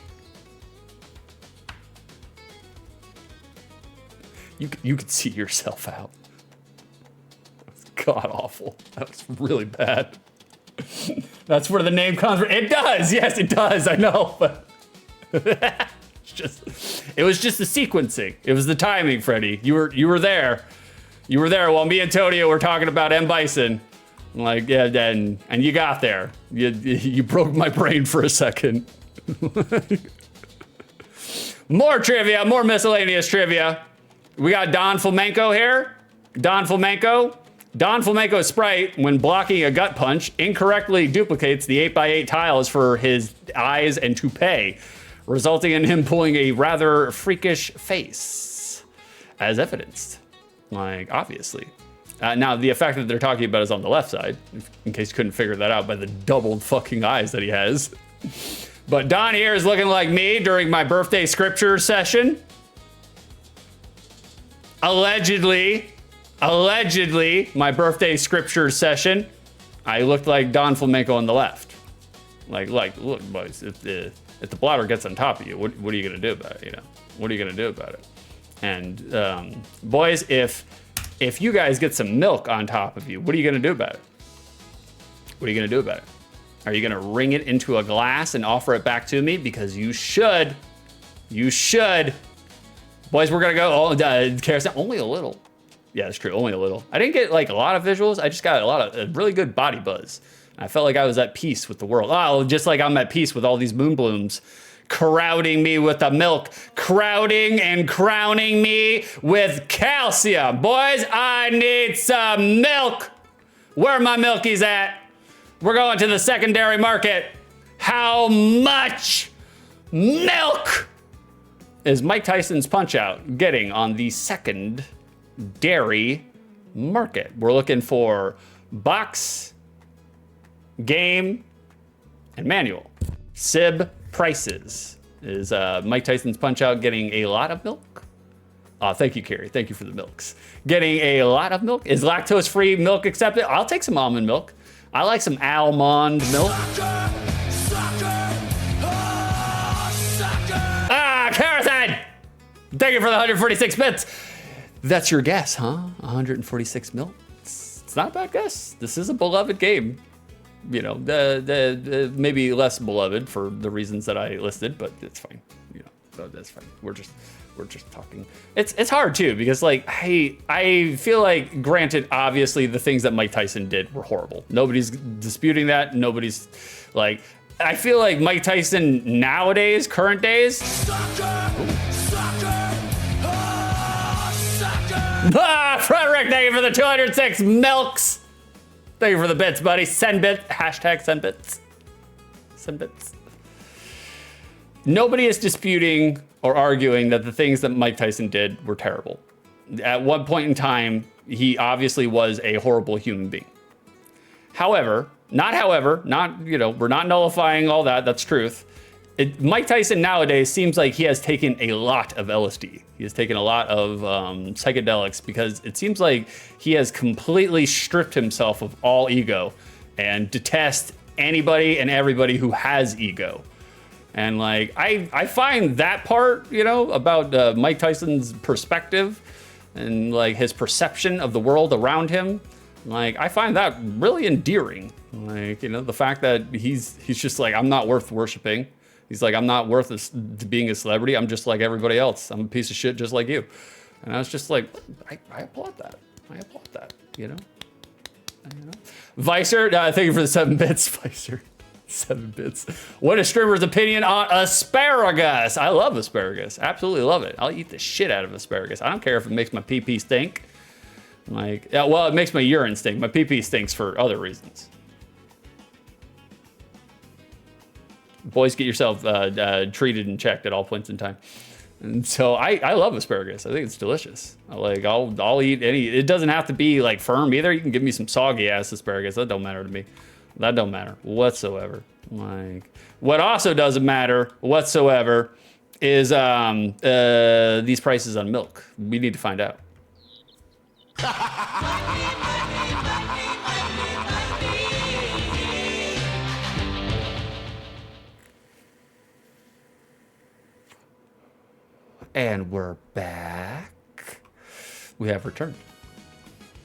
Speaker 1: You could see yourself out. That was god awful. That was really bad. That's where the name comes from. It does. Yes, it does. I know, but it was just the sequencing. It was the timing, Freddie. You were there. You were there while me and Tonio were talking about M. Bison. Like, yeah, and you got there. You broke my brain for a second. More trivia, more miscellaneous trivia. We got Don Flamenco here. Don Flamenco's sprite, when blocking a gut punch, incorrectly duplicates the 8x8 tiles for his eyes and toupee, resulting in him pulling a rather freakish face, as evidenced. Like, obviously. Now, the effect that they're talking about is on the left side, in case you couldn't figure that out by the doubled fucking eyes that he has. But Don here is looking like me during my birthday scripture session. Allegedly, my birthday scripture session, I looked like Don Flamenco on the left. Like, look, boys, if the blotter gets on top of you, what are you gonna do about it? What are you gonna do about it? And boys, if you guys get some milk on top of you, what are you gonna do about it? What are you gonna do about it? Are you gonna wring it into a glass and offer it back to me? Because you should. You should. Boys, we're gonna go, kerosene, only a little. Yeah, that's true, only a little. I didn't get like a lot of visuals, I just got a lot of really good body buzz. I felt like I was at peace with the world. Oh, just like I'm at peace with all these moon blooms crowding me with the milk, crowding and crowning me with calcium. Boys, I need some milk. Where my milkies at? We're going to the secondary market. How much milk is Mike Tyson's Punch-Out getting on the secondary market? We're looking for box, game, and manual. SIB prices. Is Mike Tyson's Punch-Out getting a lot of milk? Thank you, Carrie. Thank you for the milks. Getting a lot of milk? Is lactose-free milk accepted? I'll take some almond milk. I like some almond milk. Kerosene! Thank you for the 146 bits. That's your guess, huh? 146 milk? It's not a bad guess. This is a beloved game. You know, the maybe less beloved for the reasons that I listed, but it's fine. You know, so that's fine. We're just talking. It's hard too, because like I feel like, granted, obviously the things that Mike Tyson did were horrible. Nobody's disputing that. Nobody's like, I feel like Mike Tyson nowadays, current days. Frederick, thank you for the 206 milks. Thank you for the bits, buddy. Send bits. Hashtag send bits. Send bits. Nobody is disputing or arguing that the things that Mike Tyson did were terrible. At one point in time, he obviously was a horrible human being. However, not, you know, we're not nullifying all that. That's truth. Mike Tyson nowadays seems like he has taken a lot of LSD. He has taken a lot of psychedelics because it seems like he has completely stripped himself of all ego and detests anybody and everybody who has ego. And like, I find that part, you know, about Mike Tyson's perspective and like his perception of the world around him, like I find that really endearing. Like, you know, the fact that he's just like, I'm not worth worshiping. He's like, I'm not worth being a celebrity. I'm just like everybody else. I'm a piece of shit just like you. And I was just like, I applaud that. I applaud that, you know? Vicer, thank you for the 7 bits, Vicer. 7 bits. What is Streamer's opinion on asparagus? I love asparagus. Absolutely love it. I'll eat the shit out of asparagus. I don't care if it makes my pee-pee stink. Like, yeah, well, it makes my urine stink. My pee-pee stinks for other reasons. Boys, get yourself treated and checked at all points in time. And so I love asparagus. I think it's delicious. I'll eat any. It doesn't have to be like firm either. You can give me some soggy ass asparagus. That don't matter to me. That don't matter whatsoever. Like, what also doesn't matter whatsoever is these prices on milk. We need to find out. And we're back. We have returned.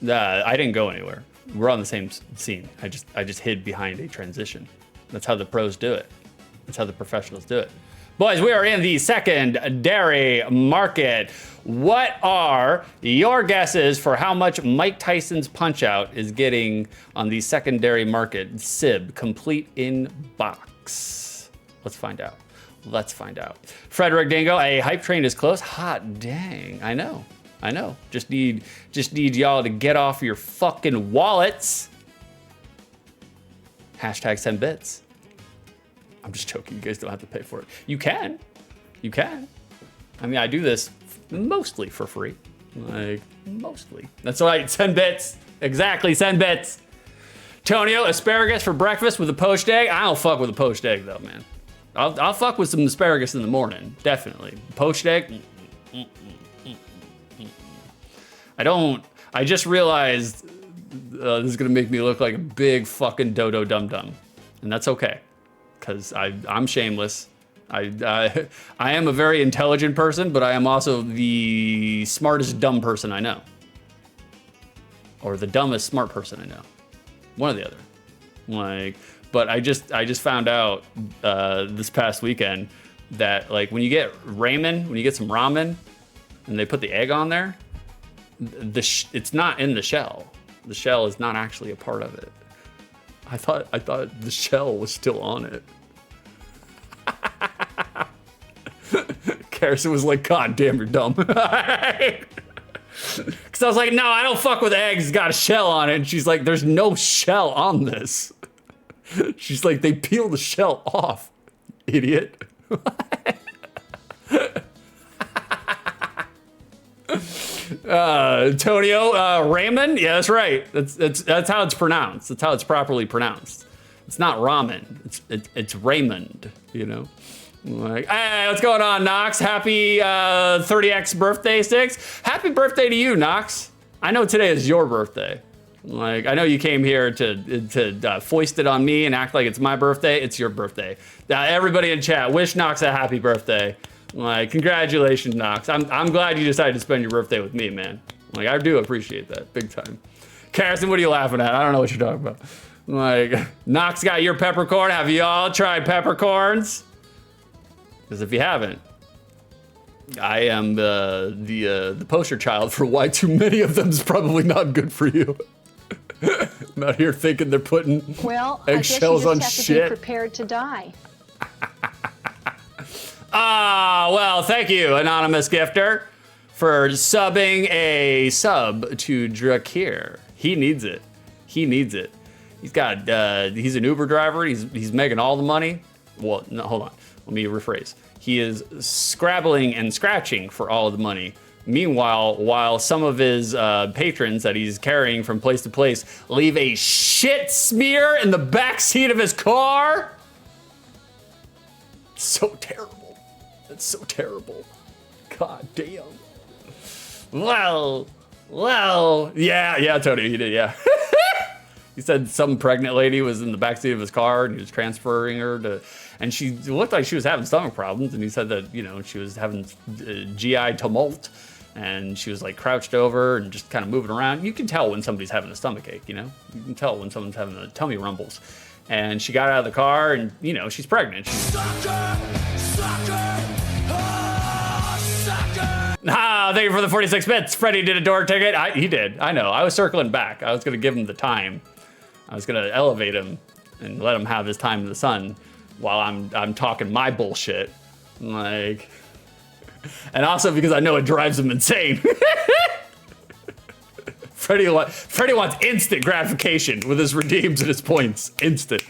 Speaker 1: I didn't go anywhere. We're on the same scene. I just hid behind a transition. That's how the pros do it. That's how the professionals do it. Boys, we are in the secondary market. What are your guesses for how much Mike Tyson's Punchout is getting on the secondary market? SIB, complete in box. Let's find out. Let's find out. Frederick Dingo, a hype train is close. Hot dang, I know. Just need y'all to get off your fucking wallets. Hashtag 10 bits. I'm just joking, you guys don't have to pay for it. You can. I mean, I do this mostly for free. Like, mostly. That's right, 10 bits. Exactly, 10 bits. Tonio, asparagus for breakfast with a poached egg. I don't fuck with a poached egg though, man. I'll fuck with some asparagus in the morning, definitely. Poached egg, I just realized this is gonna make me look like a big fucking dodo dum-dum. And that's okay, because I'm shameless. I am a very intelligent person, but I am also the smartest dumb person I know. Or the dumbest smart person I know. One or the other. Like, but I just found out this past weekend that like when you get when you get some ramen and they put the egg on there, it's not in the shell. The shell is not actually a part of it. I thought the shell was still on it. Carson was like, God damn, you're dumb. Because I was like, no, I don't fuck with eggs. It's got a shell on it. And she's like, there's no shell on this. She's like, they peel the shell off, idiot. Tonio, ramen? Yeah, that's right. That's how it's pronounced. That's how it's properly pronounced. It's not ramen. It's Raymond, you know? Like, hey, what's going on, Knox? Happy 30X birthday, Six. Happy birthday to you, Knox. I know today is your birthday. Like, I know you came here to foist it on me and act like it's my birthday. It's your birthday. Everybody in chat, wish Knox a happy birthday. Like, congratulations, Knox. I'm glad you decided to spend your birthday with me, man. Like, I do appreciate that, big time. Carson, what are you laughing at? I don't know what you're talking about. Like, Knox got your peppercorn. Have you all tried peppercorns? Because if you haven't, I am the poster child for why too many of them is probably not good for you. I'm out here thinking they're putting eggshells on shit.
Speaker 7: I guess you just have to be prepared to die.
Speaker 1: Well, thank you, anonymous gifter, for subbing a sub to Drakir. He needs it. He needs it. He's an Uber driver. He's making all the money. Well, no, hold on. Let me rephrase. He is scrabbling and scratching for all of the money. Meanwhile, while some of his patrons that he's carrying from place to place leave a shit smear in the back seat of his car. So terrible. That's so terrible. God damn. Well, yeah, Tony, he did, yeah. He said some pregnant lady was in the backseat of his car and he was transferring her to, and she looked like she was having stomach problems. And he said that, you know, she was having GI tumult and she was like crouched over and just kind of moving around. You can tell when somebody's having a stomach ache, you know? You can tell when someone's having the tummy rumbles. And she got out of the car and, you know, she's pregnant. Thank you for the 46 bits. Freddie did a door ticket. He did. I know. I was circling back. I was going to give him the time. I was going to elevate him and let him have his time in the sun while I'm talking my bullshit. Like, and also because I know it drives him insane. Freddie wants instant gratification with his redeems and his points. Instant.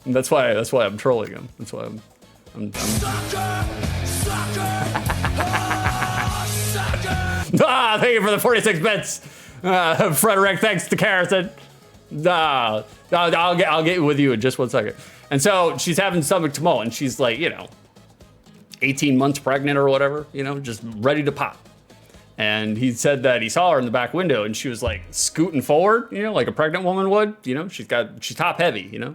Speaker 1: And that's why I'm trolling him. That's why I'm thank you for the 46 bits. Frederick, thanks to Carrison. I'll get with you in just 1 second. And so she's having stomach tumult and she's like, you know, 18 months pregnant or whatever, you know, just ready to pop. And he said that he saw her in the back window and she was like scooting forward, you know, like a pregnant woman would, you know, she's top heavy, you know,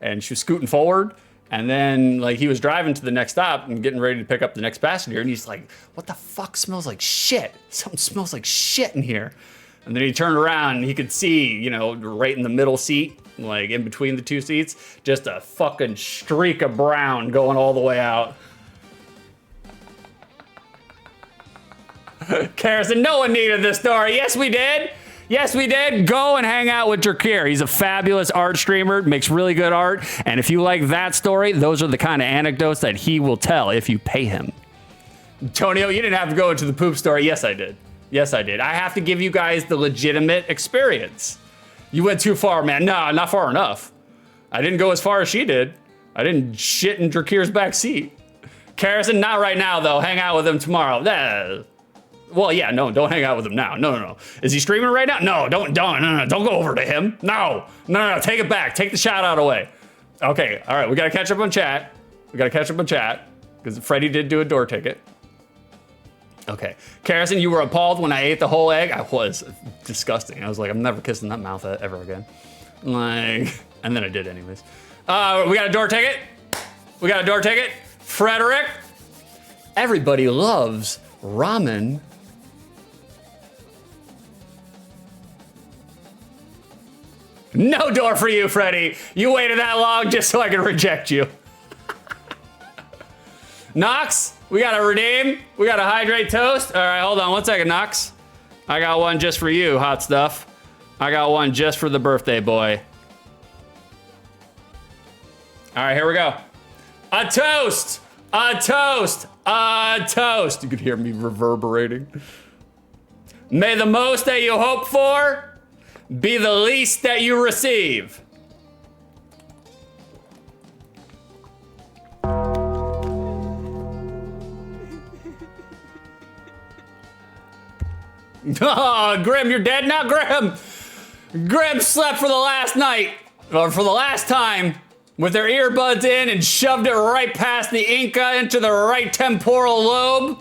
Speaker 1: and she was scooting forward. And then like he was driving to the next stop and getting ready to pick up the next passenger. And he's like, what the fuck smells like shit? Something smells like shit in here. And then he turned around and he could see, you know, right in the middle seat, like in between the two seats, just a fucking streak of brown going all the way out. Carrison, no one needed this story. Yes, we did. Yes, we did. Go and hang out with Drakir. He's a fabulous art streamer, makes really good art. And if you like that story, those are the kind of anecdotes that he will tell if you pay him. Tonio, you didn't have to go into the poop story. Yes, I did. Yes, I did. I have to give you guys the legitimate experience. You went too far, man. No, not far enough. I didn't go as far as she did. I didn't shit in Drakir's back seat. Carrison, not right now, though. Hang out with him tomorrow. Well, yeah, no, don't hang out with him now. No. Is he streaming right now? No, don't go over to him. No, take it back. Take the shout out away. Okay, all right, we gotta catch up on chat. Because Freddie did do a door ticket. Okay, Carrison, you were appalled when I ate the whole egg? I was. Disgusting. I was like, I'm never kissing that mouth ever again. Like, and then I did anyways. We got a door ticket. Frederick. Everybody loves ramen. No door for you, Freddie. You waited that long just so I could reject you. Knox, we got to redeem. We got to hydrate toast. All right, hold on 1 second, Knox. I got one just for you, hot stuff. I got one just for the birthday boy. All right, here we go. A toast. You could hear me reverberating. May the most that you hope for be the least that you receive. Oh, Grim, you're dead now, Grim. Grim slept for the last night, or for the last time, with their earbuds in and shoved it right past the Inca into the right temporal lobe.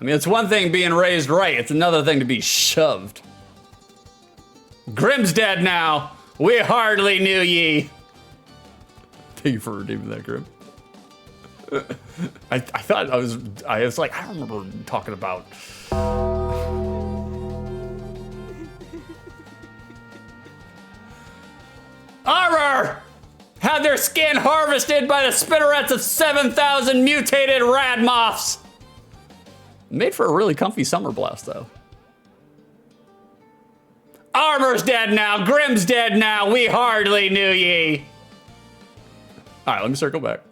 Speaker 1: I mean, it's one thing being raised right, it's another thing to be shoved. Grim's dead now. We hardly knew ye. Thank you for redeeming that, Grim. I thought I was like, I don't remember talking about. Armor! Had their skin harvested by the spinnerets of 7,000 mutated rad moths. Made for a really comfy summer blouse, though. Armor's dead now. Grim's dead now. We hardly knew ye. All right, let me circle back.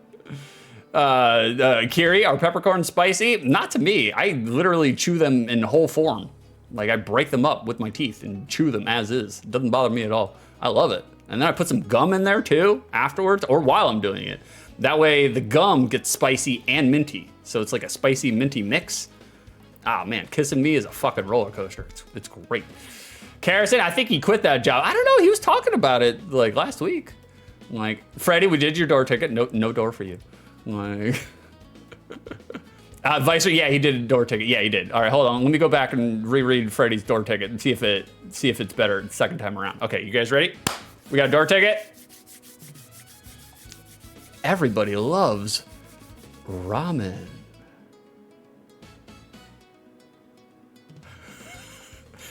Speaker 1: Kiri, are peppercorns spicy? Not to me. I literally chew them in whole form. Like, I break them up with my teeth and chew them as is. It doesn't bother me at all. I love it. And then I put some gum in there too, afterwards, or while I'm doing it. That way the gum gets spicy and minty. So it's like a spicy minty mix. Ah, man, kissing me is a fucking roller coaster. It's great. Carrison, I think he quit that job. I don't know, he was talking about it like last week. Like, Freddie, we did your door ticket. No door for you. Like, Vicer, yeah, he did a door ticket. Yeah, he did. All right, hold on. Let me go back and reread Freddy's door ticket and see if it's better the second time around. Okay, you guys ready? We got a door ticket. Everybody loves ramen.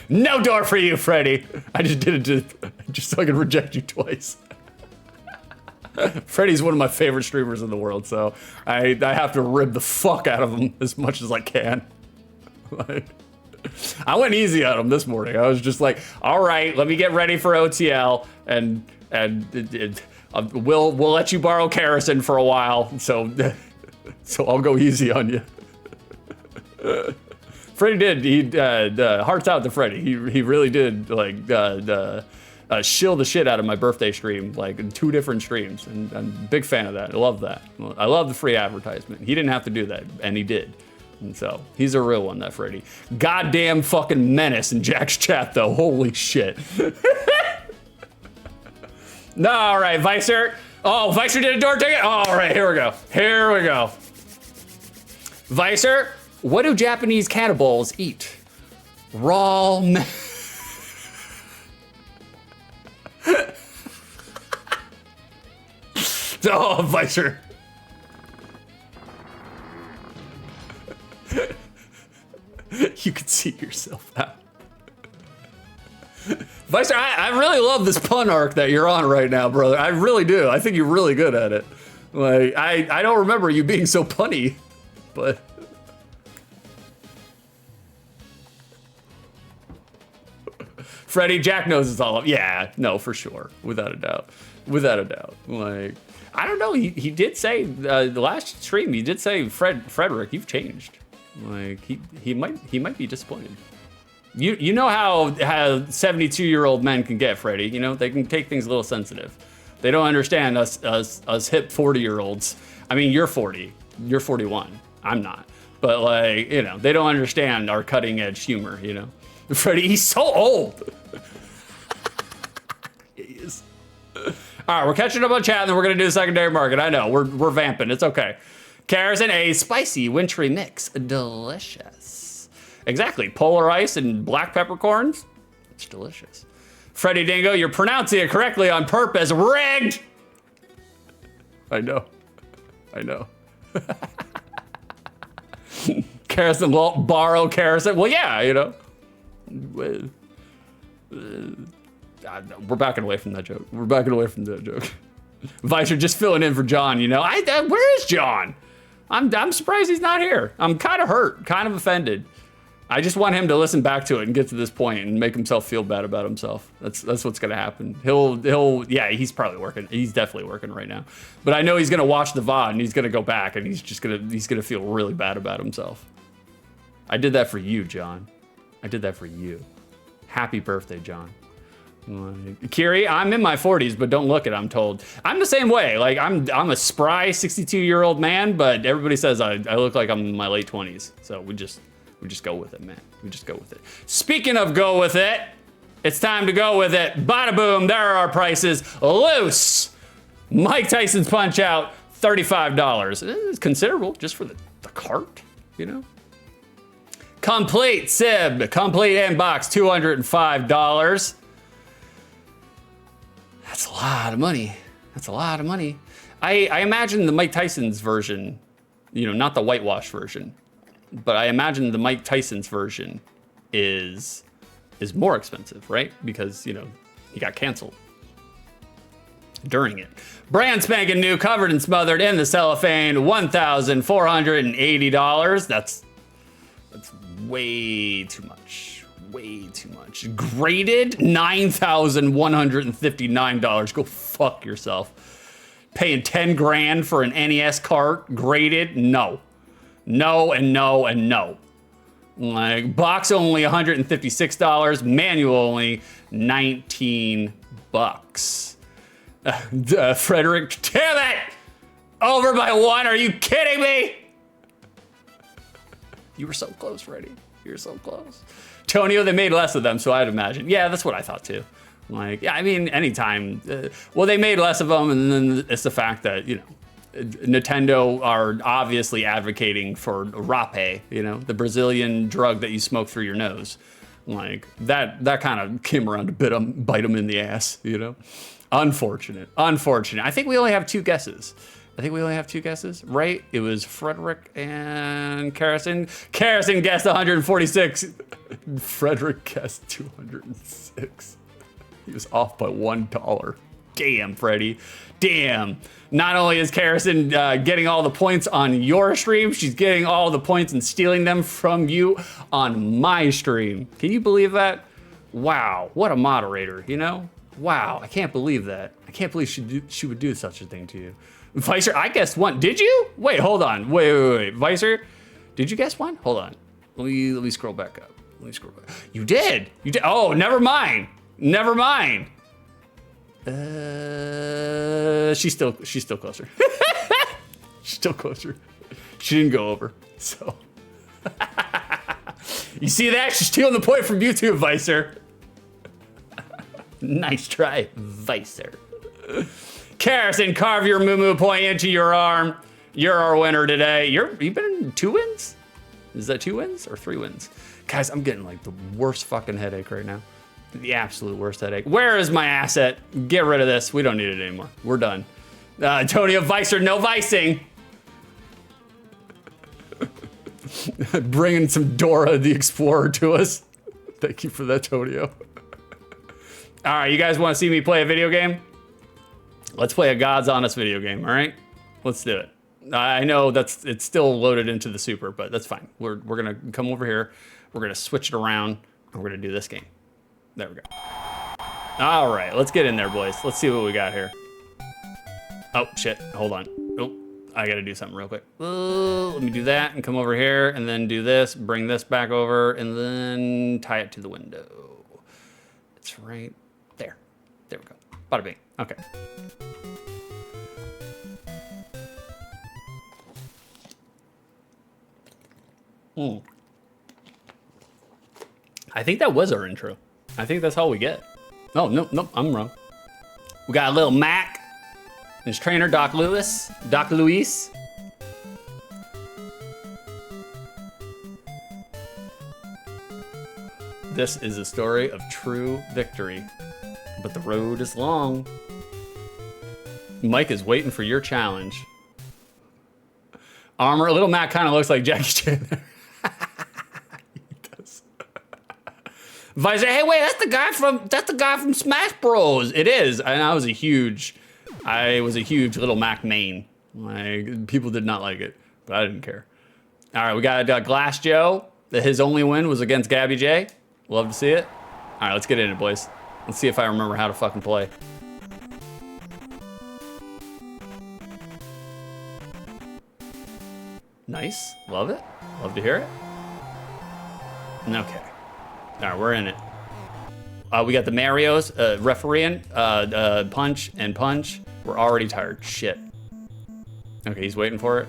Speaker 1: No door for you, Freddy. I just did it just so I could reject you twice. Freddy's one of my favorite streamers in the world, so I have to rib the fuck out of him as much as I can. Like, I went easy on him this morning. I was just like, all right, let me get ready for OTL, and we'll let you borrow kerosene for a while, so I'll go easy on you. Freddy did. He hearts out to Freddy. He really did like shill the shit out of my birthday stream, like in 2 different streams, and I'm a big fan of that. I love that. I love the free advertisement. He didn't have to do that, and he did. And so he's a real one, that Freddy. Goddamn fucking menace in Jack's chat, though. Holy shit. No, all right, Vicer. Oh, Vicer did a door ticket. All right, here we go. Here we go. Vicer, what do Japanese cannibals eat? Raw meat. Oh, Vicer. You can see yourself out. Vicer, I really love this pun arc that you're on right now, brother. I really do. I think you're really good at it. Like, I don't remember you being so punny, but... Freddy, Jack knows it's all up. Yeah, no, for sure. Without a doubt. Without a doubt. Like, I don't know. He did say, the last stream, he did say, Frederick, you've changed. Like, he might be disappointed. You know how 72-year-old men can get, Freddy. You know, they can take things a little sensitive. They don't understand us hip 40-year-olds. I mean, you're 40. You're 41. I'm not. But, like, you know, they don't understand our cutting-edge humor, you know? Freddy, he's so old. He is. All right, we're catching up on chat, and then we're going to do the secondary market. I know, we're vamping. It's okay. Kerosene, a spicy, wintry mix. Delicious. Exactly. Polar ice and black peppercorns. It's delicious. Freddy Dingo, you're pronouncing it correctly on purpose. Rigged! I know. I know. Kerosene, well, borrow kerosene. Well, yeah, you know. We're backing away from that joke. We're backing away from that joke. Vicer just filling in for John, you know. Where is John? I'm surprised he's not here. I'm kind of hurt, kind of offended. I just want him to listen back to it and get to this point and make himself feel bad about himself. That's what's gonna happen. Yeah, he's probably working. He's definitely working right now. But I know he's gonna watch the VOD and he's gonna go back and he's gonna feel really bad about himself. I did that for you, John. I did that for you. Happy birthday, John. Kiri, I'm in my 40s, but don't look it, I'm told. I'm the same way. Like, I'm a spry 62-year-old man, but everybody says I look like I'm in my late 20s. So we just go with it, man. We just go with it. Speaking of go with it, it's time to go with it. Bada boom, there are our prices. Loose. Mike Tyson's Punchout, $35. It's considerable just for the cart, you know? Complete Sib, complete inbox, $205. That's a lot of money. That's a lot of money. I imagine the Mike Tyson's version, you know, not the whitewash version, but I imagine the Mike Tyson's version is more expensive, right? Because, you know, he got canceled during it. Brand spanking new, covered and smothered in the cellophane, $1,480. That's way too much. Way too much. Graded, $9,159. Go fuck yourself. Paying 10 grand for an NES cart, graded? No. No and no and no. Like, box only $156, manual only 19 bucks. Frederick, damn it! Over by 1, are you kidding me? You were so close, Freddy. You were so close. Tonio, they made less of them, so I'd imagine. Yeah, that's what I thought too. Like, yeah, I mean, anytime. Well, they made less of them, and then it's the fact that, you know, Nintendo are obviously advocating for rape, you know, the Brazilian drug that you smoke through your nose. Like that kind of came around to bite them in the ass, you know? Unfortunate. I think we only have 2 guesses. Right? It was Frederick and Karrison. Karrison guessed 146. Frederick guessed 206. He was off by $1. Damn, Freddie. Damn. Not only is Karrison getting all the points on your stream, she's getting all the points and stealing them from you on my stream. Can you believe that? Wow, what a moderator, you know? Wow, I can't believe that. I can't believe she would do such a thing to you. Vicer, I guessed 1. Did you? Wait, hold on. Wait. Vicer, did you guess 1? Hold on. Let me scroll back up. You did. Oh, never mind. She's still closer. She's still closer. She didn't go over. So you see that? She's stealing the point from YouTube, Vicer. Nice try, Vicer. Karrison, carve your moo point into your arm. You're our winner today. You've been in 2 wins? Is that 2 wins or 3 wins? Guys, I'm getting like the worst fucking headache right now. The absolute worst headache. Where is my asset? Get rid of this. We don't need it anymore. We're done. Antonio Vicer, no vicing. Bringing some Dora the Explorer to us. Thank you for that, Tonio. All right, you guys want to see me play a video game? Let's play a God's Honest video game, all right? Let's do it. I know it's still loaded into the Super, but that's fine. We're gonna come over here. We're gonna switch it around, and we're gonna do this game. There we go. All right, let's get in there, boys. Let's see what we got here. Oh, shit, hold on. Oh, I gotta do something real quick. Let me do that and come over here and then do this, bring this back over, and then tie it to the window. It's right there. There we go. Bada bing. Okay. I think that was our intro. I think that's all we get. Oh, no, I'm wrong. We got a little Mac, his trainer, Doc Luis. This is a story of true victory, but the road is long. Mike is waiting for your challenge. Armor, little Mac kind of looks like Jackie Chan there. Vicer, hey, wait, that's the guy from Smash Bros. It is, and I was a huge Little Mac main. Like, people did not like it, but I didn't care. All right, we got Glass Joe. His only win was against Gabby J. Love to see it. All right, let's get in it, boys. Let's see if I remember how to fucking play. Nice, love it. Love to hear it. Okay. All right, we're in it. We got the Marios, refereeing, punch and punch. We're already tired, shit. Okay, he's waiting for it.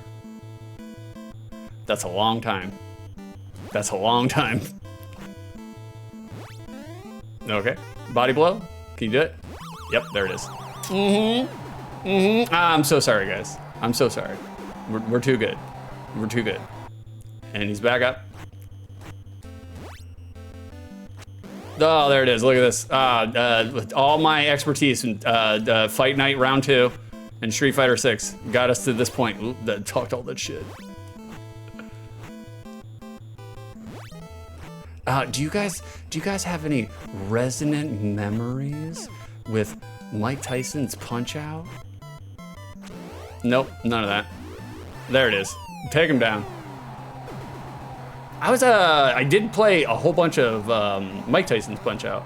Speaker 1: That's a long time. Okay, body blow. Can you do it? Yep, there it is. I'm so sorry, guys. I'm so sorry. We're too good. And he's back up. Oh, there it is. Look at this. With all my expertise in Fight Night Round 2 and Street Fighter 6 got us to this point. Oop, that talked all that shit. Do you guys have any resonant memories with Mike Tyson's Punchout? Nope, none of that. There it is. Take him down. I did play a whole bunch of Mike Tyson's Punchout,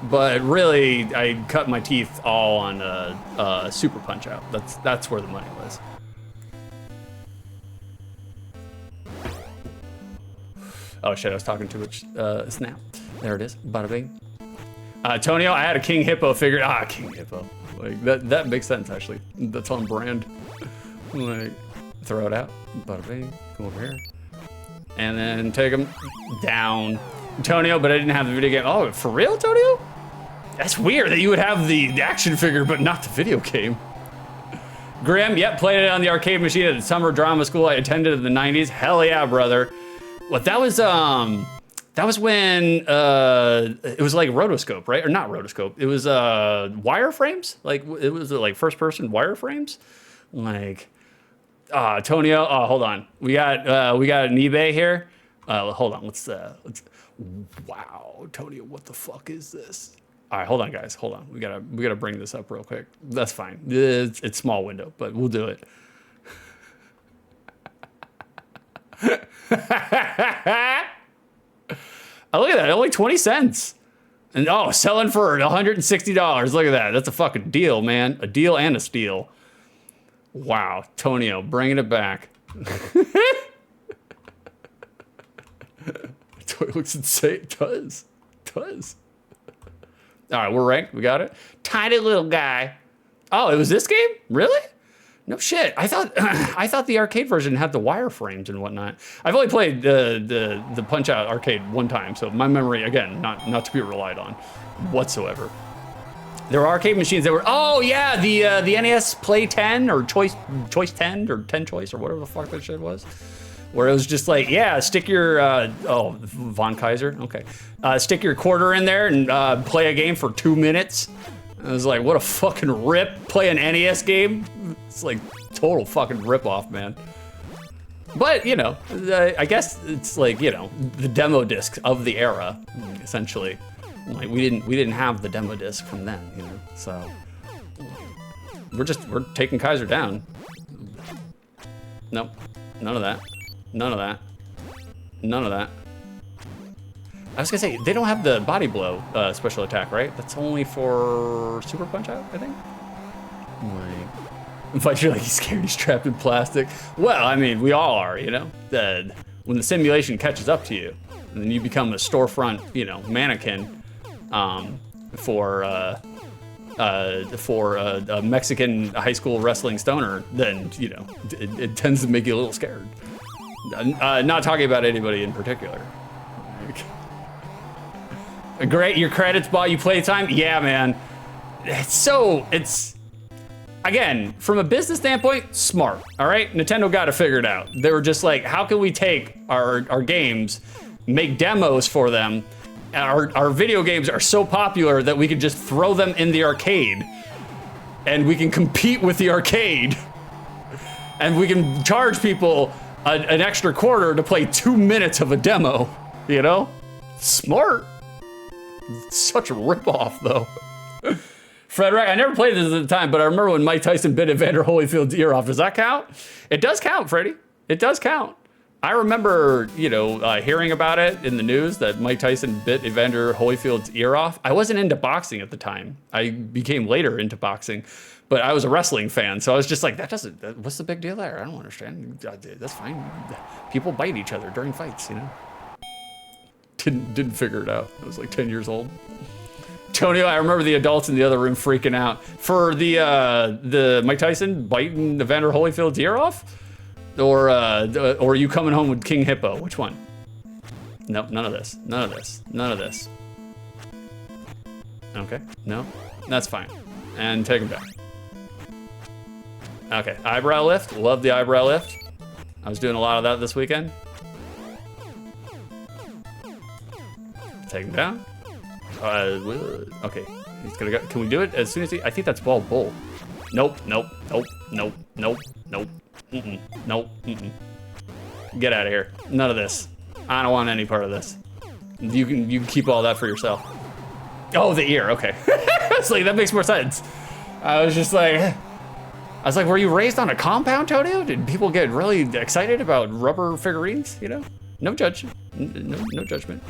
Speaker 1: but really I cut my teeth all on Super Punchout. That's where the money was. Oh shit, I was talking too much snap. There it is, bada bing. Tonio, I had a King Hippo figured. King Hippo. Like that makes sense actually. That's on brand. Like, throw it out, bada bing, come over here. And then take him down. Tonio, but I didn't have the video game. Oh, for real, Tonio? That's weird that you would have the action figure, but not the video game. Grim, yep, played it on the arcade machine at the summer drama school I attended in the 90s. Hell yeah, brother. What, that was when, it was like rotoscope, right? Or not rotoscope, it was wireframes? Like, it was like first person wireframes? Like, Tonio, hold on. We got an eBay here. Hold on, let's, wow, Tonio, what the fuck is this? All right, hold on, guys, hold on. We gotta bring this up real quick. That's fine. It's small window, but we'll do it. Oh, look at that, only 20 cents. And selling for $160. Look at that, that's a fucking deal, man. A deal and a steal. Wow, Tonio, bringing it back. It looks insane, it does. All right, we're ranked, we got it. Tiny little guy. Oh, it was this game? Really? No shit. I thought the arcade version had the wireframes and whatnot. I've only played the Punchout arcade one time, so my memory, again, not to be relied on whatsoever. There were arcade machines that were, oh yeah, the NES Play 10 or Choice 10 or 10 Choice or whatever the fuck that shit was. Where it was just like, yeah, stick your, Von Kaiser, okay. Stick your quarter in there and play a game for 2 minutes. I was like, what a fucking rip. Play an NES game? It's like total fucking rip off, man. But, you know, I guess it's like, you know, the demo disc of the era, essentially. Like we didn't have the demo disc from then, you know, so we're taking Kaiser down. Nope, none of that. None of that. None of that. I was gonna say, they don't have the body blow special attack, right? That's only for Super Punch-Out, I think? Like, but you're like, he's scared, he's trapped in plastic. Well, I mean, we all are, you know? When the simulation catches up to you, and then you become a storefront, you know, mannequin for a Mexican high school wrestling stoner, then, you know, it tends to make you a little scared. Not talking about anybody in particular. Great, your credits bought you playtime? Yeah, man. It's again, from a business standpoint, smart, all right? Nintendo got to figure it out. They were just like, how can we take our games, make demos for them? Our video games are so popular that we can just throw them in the arcade and we can compete with the arcade and we can charge people an extra quarter to play 2 minutes of a demo, you know? Smart. Such a ripoff, though. Frederick, I never played this at the time, but I remember when Mike Tyson bit Evander Holyfield's ear off. Does that count? It does count, Freddie. It does count. I remember, you know, hearing about it in the news that Mike Tyson bit Evander Holyfield's ear off. I wasn't into boxing at the time. I became later into boxing, but I was a wrestling fan, so I was just like, what's the big deal there? I don't understand. That's fine. People bite each other during fights, you know? Didn't figure it out. I was like 10 years old. Tony, I remember the adults in the other room freaking out for the Mike Tyson biting Evander Holyfield's ear off, or are you coming home with King Hippo? Which one? Nope, none of this. None of this. None of this. Okay, no, that's fine. And take him down. Okay, eyebrow lift. Love the eyebrow lift. I was doing a lot of that this weekend. Take him down. Okay, he's gonna go. Can we do it as soon as I think that's ball bull. Nope, nope, nope, nope, nope, nope, nope, Get out of here. None of this. I don't want any part of this. You can keep all that for yourself. Oh, the ear. Okay. It's like that makes more sense. I was like, were you raised on a compound, Tonio? Did people get really excited about rubber figurines? You know, no judgment. No judgment.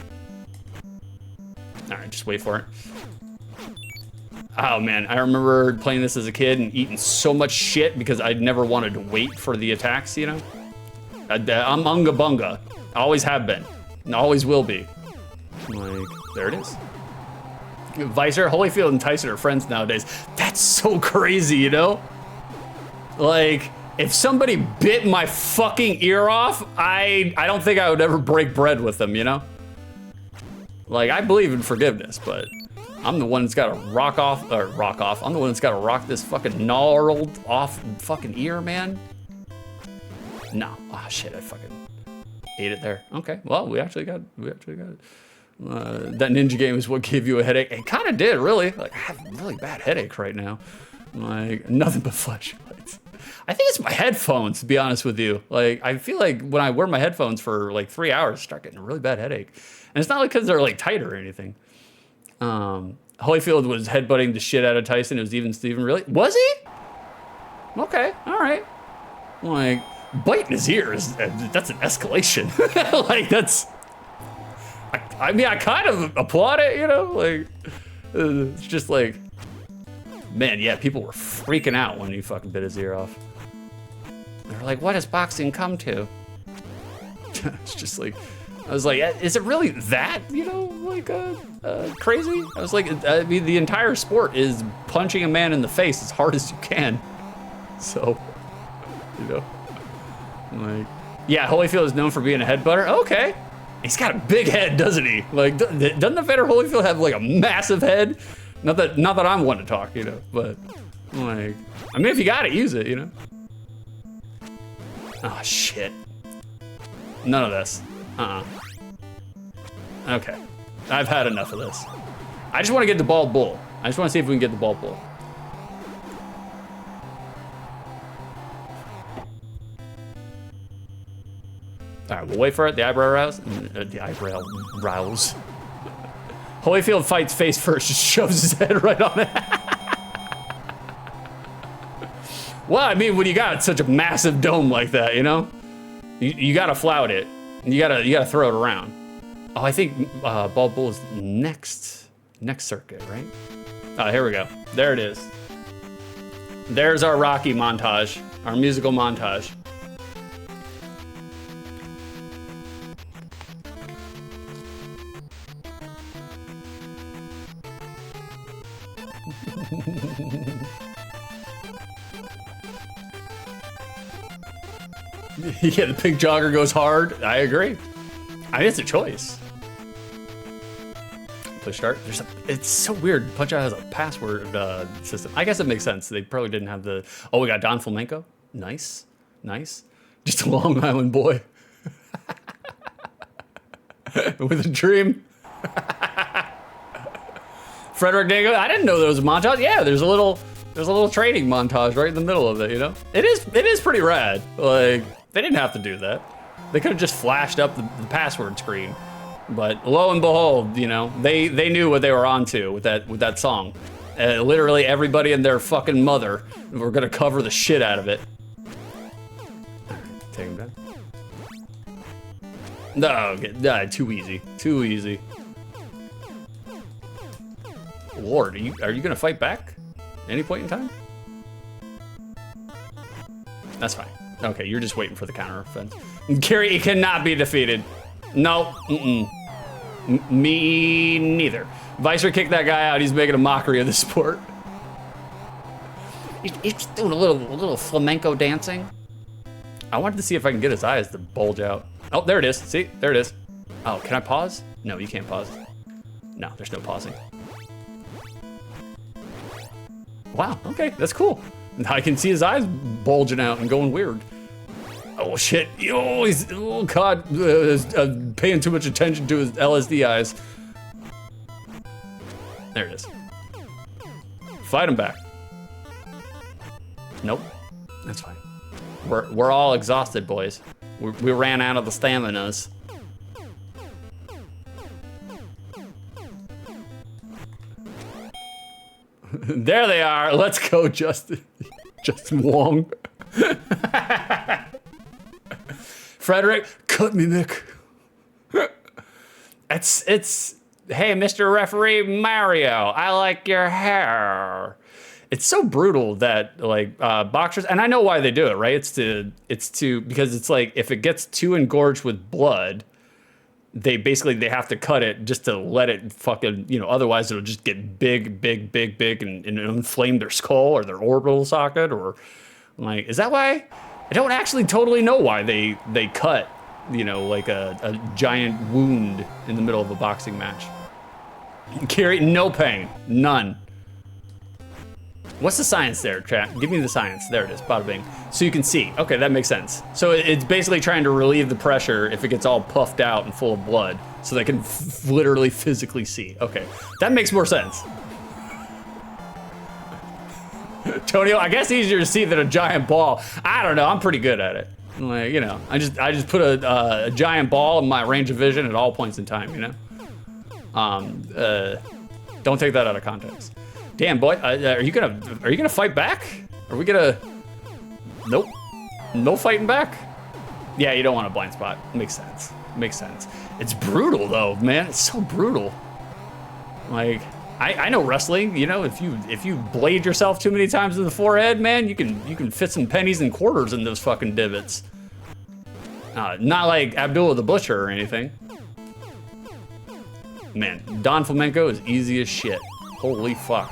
Speaker 1: All right, just wait for it. Oh man, I remember playing this as a kid and eating so much shit because I'd never wanted to wait for the attacks, you know? I'm unga bunga. Always have been. And always will be. Like, there it is. Visor, Holyfield and Tyson are friends nowadays. That's so crazy, you know? Like, if somebody bit my fucking ear off, I don't think I would ever break bread with them, you know? Like, I believe in forgiveness, but I'm the one that's got to rock off. I'm the one that's got to rock this fucking gnarled off fucking ear, man. No. Oh shit! I fucking ate it there. Okay. Well, we actually got it. That ninja game is what gave you a headache. It kind of did, really. Like, I have a really bad headache right now. Like, nothing but flashlights. I think it's my headphones, to be honest with you. Like, I feel like when I wear my headphones for like 3 hours, I start getting a really bad headache. And it's not like because they're like tight or anything. Holyfield was headbutting the shit out of Tyson. It was even Steven, really? Was he? Okay, all right. Like, biting his ears, that's an escalation. Like, that's... I mean, I kind of applaud it, you know? Like, it's just like... Man, yeah, people were freaking out when he fucking bit his ear off. They were like, what does boxing come to? It's just like, I was like, is it really that, you know, like, crazy? I was like, I mean, the entire sport is punching a man in the face as hard as you can. So, you know, like, yeah, Holyfield is known for being a headbutter. Okay. He's got a big head, doesn't he? Like, doesn't Evander Holyfield have like a massive head? Not that I'm one to talk, you know, but like, I mean, if you got it, use it, you know? Oh, shit. None of this. Okay. I've had enough of this. I just want to get the bald bull. I just want to see if we can get the bald bull. All right, we'll wait for it. The eyebrow rouse. The eyebrow rouse. Holyfield fights face first, just shoves his head right on it. Well, I mean, when you got such a massive dome like that, you know, you gotta flout it. You gotta throw it around. Oh, I think Bald Bull is next circuit, right? Oh, here we go. There it is. There's our Rocky montage, our musical montage. Yeah, the pink jogger goes hard. I agree. I mean, it's a choice. Push start. It's so weird. Punchout has a password system. I guess it makes sense. They probably didn't have the... Oh, we got Don Flamenco. Nice. Nice. Just a Long Island boy. With a dream. Frederick Dago. I didn't know there was a montage. Yeah, there's a little training montage right in the middle of it, you know? It is pretty rad. Like, they didn't have to do that. They could have just flashed up the password screen. But lo and behold, you know, they knew what they were onto with that song. Literally everybody and their fucking mother were gonna cover the shit out of it. Take him down. No, okay, too easy. Too easy. Lord, are you gonna fight back? Any point in time? That's fine. Okay, you're just waiting for the counter offense. Carrie cannot be defeated. No, me neither. Vicer kicked that guy out. He's making a mockery of the sport. He's doing a little flamenco dancing. I wanted to see if I can get his eyes to bulge out. Oh, there it is. See, there it is. Oh, can I pause? No, you can't pause. No, there's no pausing. Wow, okay, that's cool. I can see his eyes bulging out and going weird. Oh shit, oh God, paying too much attention to his LSD eyes. There it is. Fight him back. Nope, that's fine. We're all exhausted, boys. We ran out of the staminas. There they are. Let's go, Justin Wong. Frederick, cut me, Nick. It's. Hey, Mr. Referee Mario, I like your hair. It's so brutal that like boxers, and I know why they do it, right? It's to because it's like if it gets too engorged with blood, they have to cut it just to let it fucking, you know, otherwise it'll just get big and inflame their skull or their orbital socket, or like, is that why? I don't actually totally know why they cut, you know, like a giant wound in the middle of a boxing match. Carry no pain, none. What's the science there, chat? Give me the science. There it is, bada bing. So you can see. Okay, that makes sense. So it's basically trying to relieve the pressure if it gets all puffed out and full of blood, so they can literally physically see. Okay, that makes more sense. Tonio, I guess easier to see than a giant ball. I don't know. I'm pretty good at it. Like, you know, I just put a giant ball in my range of vision at all points in time. You know. Don't take that out of context. Damn, boy, are you gonna fight back? Are we gonna? Nope, no fighting back. Yeah, you don't want a blind spot. Makes sense. Makes sense. It's brutal though, man. It's so brutal. Like, I know wrestling. You know, if you blade yourself too many times in the forehead, man, you can fit some pennies and quarters in those fucking divots. Not like Abdullah the Butcher or anything. Man, Don Flamenco is easy as shit. Holy fuck.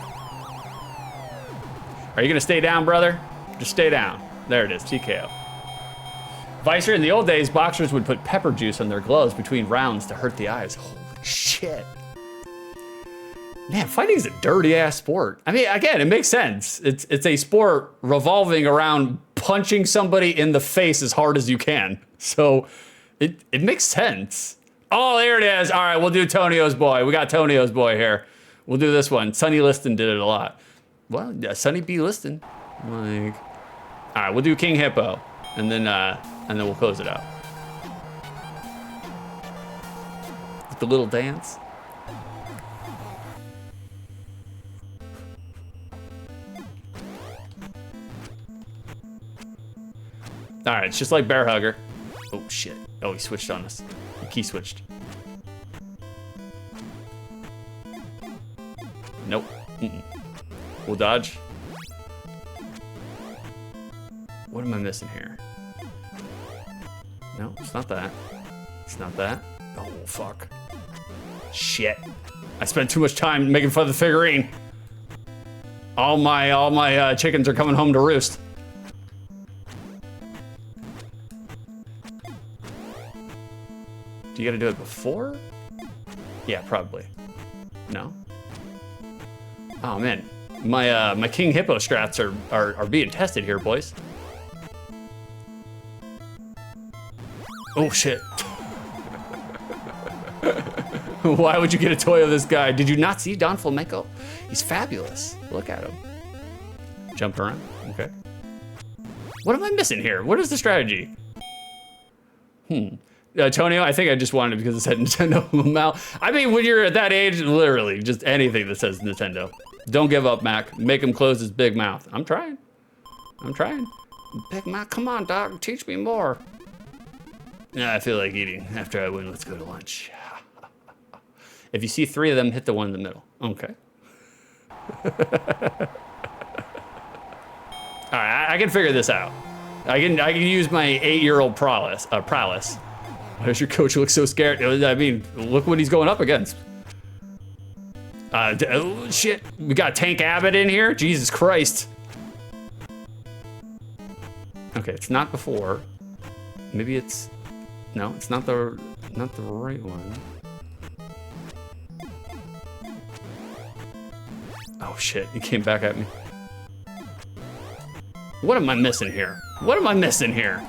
Speaker 1: Are you gonna stay down, brother? Just stay down. There it is, TKO. Vicer, in the old days, boxers would put pepper juice on their gloves between rounds to hurt the eyes. Holy shit. Man, fighting's a dirty ass sport. I mean, again, it makes sense. It's a sport revolving around punching somebody in the face as hard as you can. So it makes sense. Oh, there it is. All right, we'll do Tonio's boy. We got Tonio's boy here. We'll do this one. Sonny Liston did it a lot. Well, yeah, Sonny B. Liston. Like, all right, we'll do King Hippo, and then we'll close it out. With the little dance. All right, it's just like Bear Hugger. Oh shit! Oh, he switched on us. He key switched. Nope. We'll dodge. What am I missing here? No, it's not that. It's not that. Oh, fuck. Shit. I spent too much time making fun of the figurine. All my chickens are coming home to roost. Do you gotta do it before? Yeah, probably. No? Oh man, my King Hippo strats are being tested here, boys. Oh shit. Why would you get a toy of this guy? Did you not see Don Flamenco? He's fabulous. Look at him. Jump around, okay. What am I missing here? What is the strategy? Tonio, I think I just wanted it because it said Nintendo mouth. I mean, when you're at that age, literally, just anything that says Nintendo. Don't give up, Mac. Make him close his big mouth. I'm trying. Big Mac, come on, dog. Teach me more. Yeah, I feel like eating. After I win, let's go to lunch. If you see 3 of them, hit the one in the middle. Okay. All right, I can figure this out. I can use my 8-year-old prowess. Why does your coach look so scared? I mean, look what he's going up against. Oh, shit. We got Tank Abbott in here? Jesus Christ. Okay, it's not before. Maybe it's... No, it's not the right one. Oh, shit. He came back at me. What am I missing here? What am I missing here?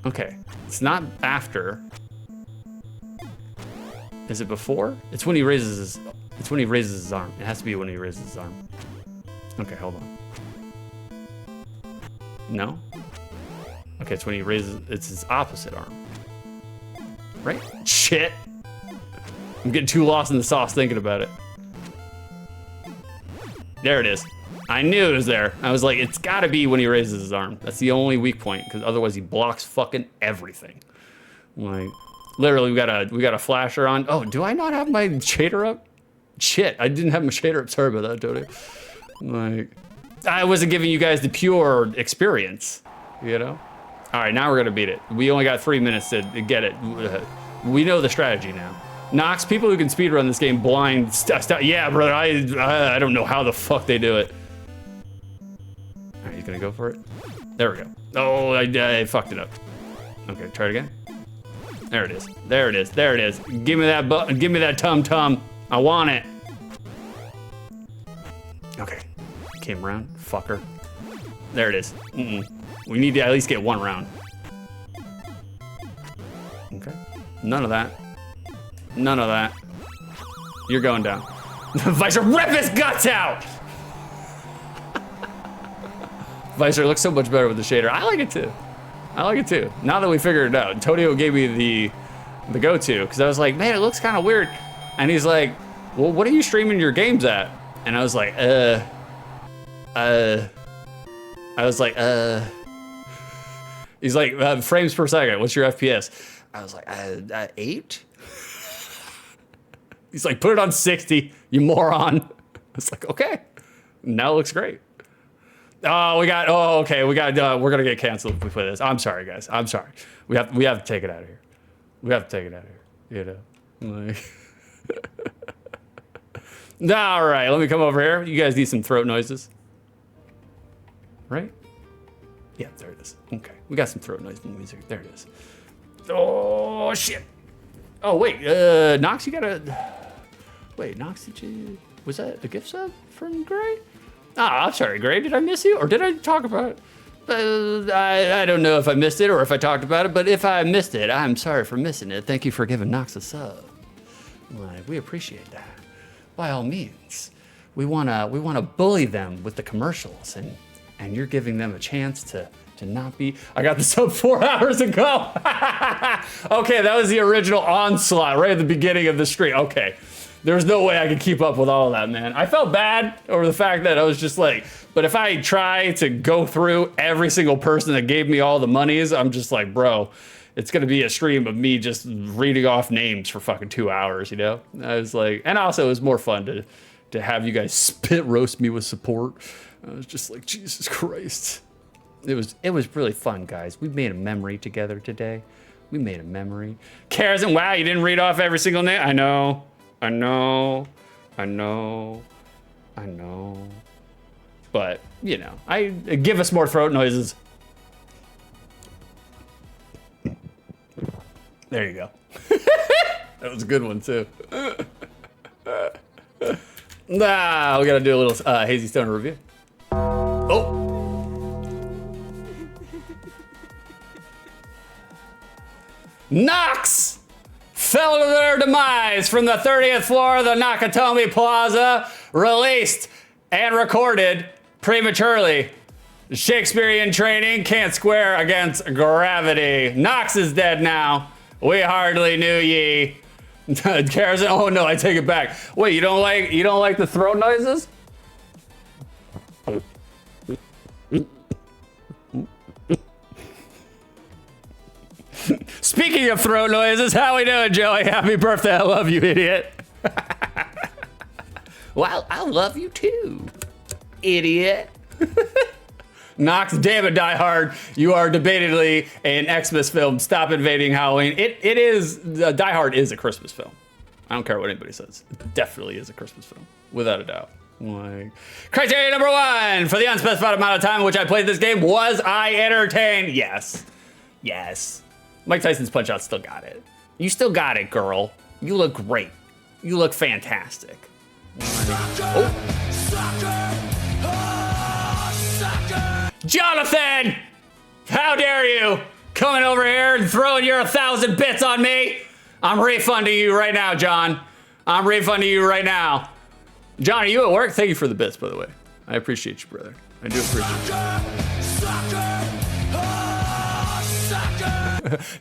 Speaker 1: Okay, it's not after. Is it before? It's when he raises his. It's when he raises his arm. It has to be when he raises his arm. Okay, hold on. No. Okay, it's when he raises. It's his opposite arm. Right? Shit. I'm getting too lost in the sauce thinking about it. There it is. I knew it was there. I was like, it's gotta be when he raises his arm. That's the only weak point, because otherwise he blocks fucking everything. Like, literally, we got a flasher on. Oh, do I not have my shader up? Shit, I didn't have my shader up. Sorry about that, Tony. Like, I wasn't giving you guys the pure experience, you know? All right, now we're gonna beat it. We only got 3 minutes to get it. We know the strategy now. Nox, people who can speedrun this game blind, yeah, brother, I don't know how the fuck they do it. All right, he's gonna go for it. There we go. Oh, I fucked it up. Okay, try it again. There it is. There it is. There it is. Give me that button. Give me that tum-tum. I want it. Okay. Came around. Fucker. There it is. We need to at least get one round. Okay. None of that. None of that. You're going down. Visor, rip his guts out! Visor looks so much better with the shader. I like it too. I like it too. Now that we figured it out, Tonio gave me the go-to, because I was like, man, it looks kind of weird. And he's like, well, what are you streaming your games at? And I was like, He's like, frames per second, what's your FPS? I was like, 8? He's like, put it on 60, you moron. I was like, okay, now it looks great. Oh, okay, we're gonna get canceled if we play this. I'm sorry, guys, I'm sorry. We have to take it out of here. We have to take it out of here, you know? Like... All right, let me come over here. You guys need some throat noises, right? Yeah, there it is. Okay, we got some throat noise music. There it is. Oh, shit. Oh, wait, Nox, you gotta... Wait, Nox, was that a gift sub from Gray? I'm sorry, Gray, did I miss you? Or did I talk about it? I don't know if I missed it or if I talked about it, but if I missed it, I'm sorry for missing it. Thank you for giving Nox a sub. Like, we appreciate that. By all means. We wanna bully them with the commercials, and you're giving them a chance to not be... I got the sub 4 hours ago. Okay, that was the original onslaught right at the beginning of the stream. Okay. There's no way I could keep up with all of that, man. I felt bad over the fact that I was just like, but if I try to go through every single person that gave me all the monies, I'm just like, bro, it's gonna be a stream of me just reading off names for fucking 2 hours, you know? I was like, and also it was more fun to have you guys spit roast me with support. I was just like, Jesus Christ. It was really fun, guys. We made a memory together today. We made a memory. Cares and wow, you didn't read off every single name? I know. But, you know, give us more throat noises. There you go. That was a good one, too. We gotta do a little Hazy Stoner review. Oh! Nox! Fell to their demise from the 30th floor of the Nakatomi Plaza, released and recorded prematurely. Shakespearean training can't square against gravity. Nox is dead now. We hardly knew ye. Garrison, oh no, I take it back. Wait, you don't like the throat noises? Speaking of throat noises, how we doing, Joey? Happy birthday, I love you, idiot. Well, I love you too, idiot. Nox, damn it, Die Hard. You are debatedly an Xmas film. Stop invading Halloween. It is, Die Hard is a Christmas film. I don't care what anybody says. It definitely is a Christmas film, without a doubt. Like, criteria number 1, for the unspecified amount of time in which I played this game, was I entertained? Yes. Yes. Mike Tyson's Punchout still got it. You still got it, girl. You look great. You look fantastic. Jonathan! How dare you? Coming over here and throwing your 1,000 bits on me? I'm refunding you right now, John. I'm refunding you right now. John, are you at work? Thank you for the bits, by the way. I appreciate you, brother. I do appreciate you.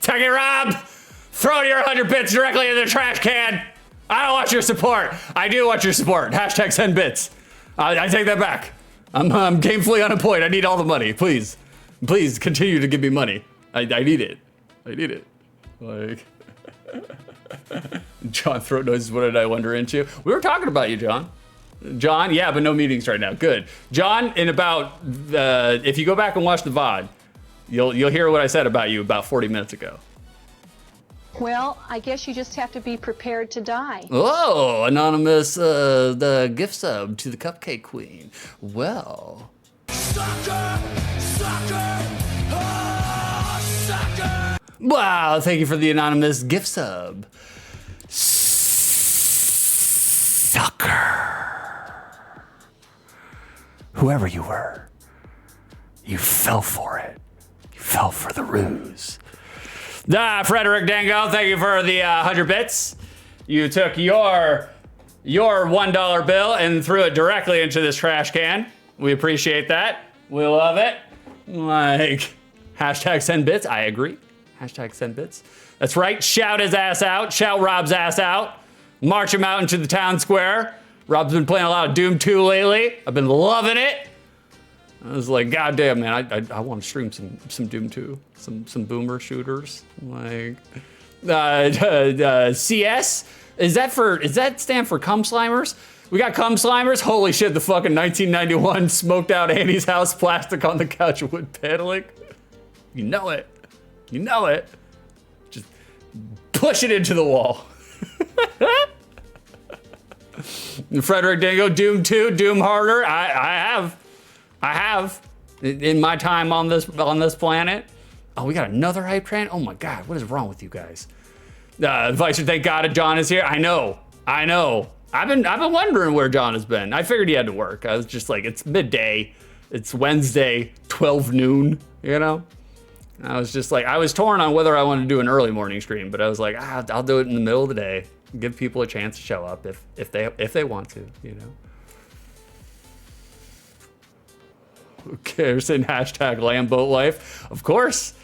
Speaker 1: Take it, Rob! Throw your 100 bits directly in the trash can! I don't want your support. I do want your support. Hashtag send bits. I take that back. I'm gamefully unemployed. I need all the money. Please. Please continue to give me money. I need it. I need it. Like... John, throat noises, what did I wander into? We were talking about you, John. John, yeah, but no meetings right now. Good. John, in about, if you go back and watch the VOD, you'll hear what I said about you about 40 minutes ago.
Speaker 7: Well, I guess you just have to be prepared to die.
Speaker 1: Oh, anonymous, the gift sub to the Cupcake Queen. Well. Wow, thank you for the anonymous gift sub. Sucker. Whoever you were, you fell for it. You fell for the ruse. Frederick Dango, thank you for the 100 bits. You took your $1 bill and threw it directly into this trash can. We appreciate that. We love it. Like, hashtag send bits. I agree. Hashtag send bits. That's right. Shout his ass out. Shout Rob's ass out. March him out into the town square. Rob's been playing a lot of Doom 2 lately. I've been loving it. I was like, God damn, man, I want to stream some Doom 2, some boomer shooters. Like, CS? Does that stand for cum slimers? We got cum slimers? Holy shit, the fucking 1991 smoked out Annie's house plastic on the couch wood paneling. You know it. You know it. Just push it into the wall. Frederick Dango, Doom 2, Doom Harder. I have in my time on this planet. Oh, we got another hype train. Oh my God, what is wrong with you guys? Vicer, thank God John is here. I know. I've been wondering where John has been. I figured he had to work. I was just like, it's midday. It's Wednesday, 12 noon, you know? I was just like, I was torn on whether I wanted to do an early morning stream, but I was like, I'll do it in the middle of the day. Give people a chance to show up if they want to, you know? Who cares? In hashtag Lambo life. Of course,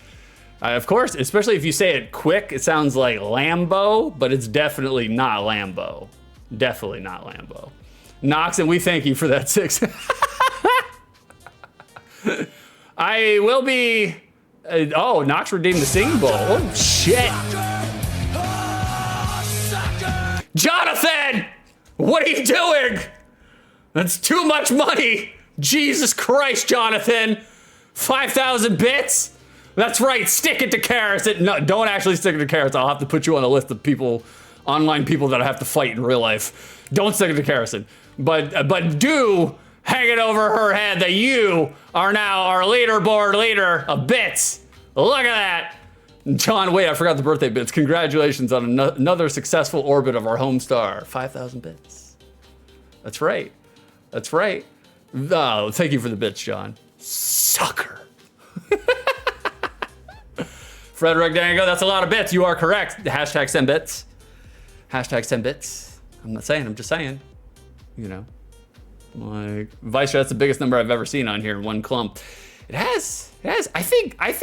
Speaker 1: especially if you say it quick, it sounds like Lambo, but it's definitely not Lambo. Definitely not Lambo. Knox, and we thank you for that 6. I will be, oh, Knox redeemed the singing bowl. Oh, shit. Jonathan, what are you doing? That's too much money. Jesus Christ, Jonathan. 5,000 bits? That's right, stick it to Karis. No, don't actually stick it to Karis. I'll have to put you on a list of people, online people that I have to fight in real life. Don't stick it to Karison. But do hang it over her head that you are now our leaderboard leader of bits. Look at that. John, wait, I forgot the birthday bits. Congratulations on another successful orbit of our home star. 5,000 bits. That's right. That's right. Oh, thank you for the bits, John. Sucker. Frederick Dango, that's a lot of bits. You are correct. Hashtag send bits. Hashtag send bits. I'm not saying, I'm just saying. You know. Like, Vice, that's the biggest number I've ever seen on here in one clump. It has. I think I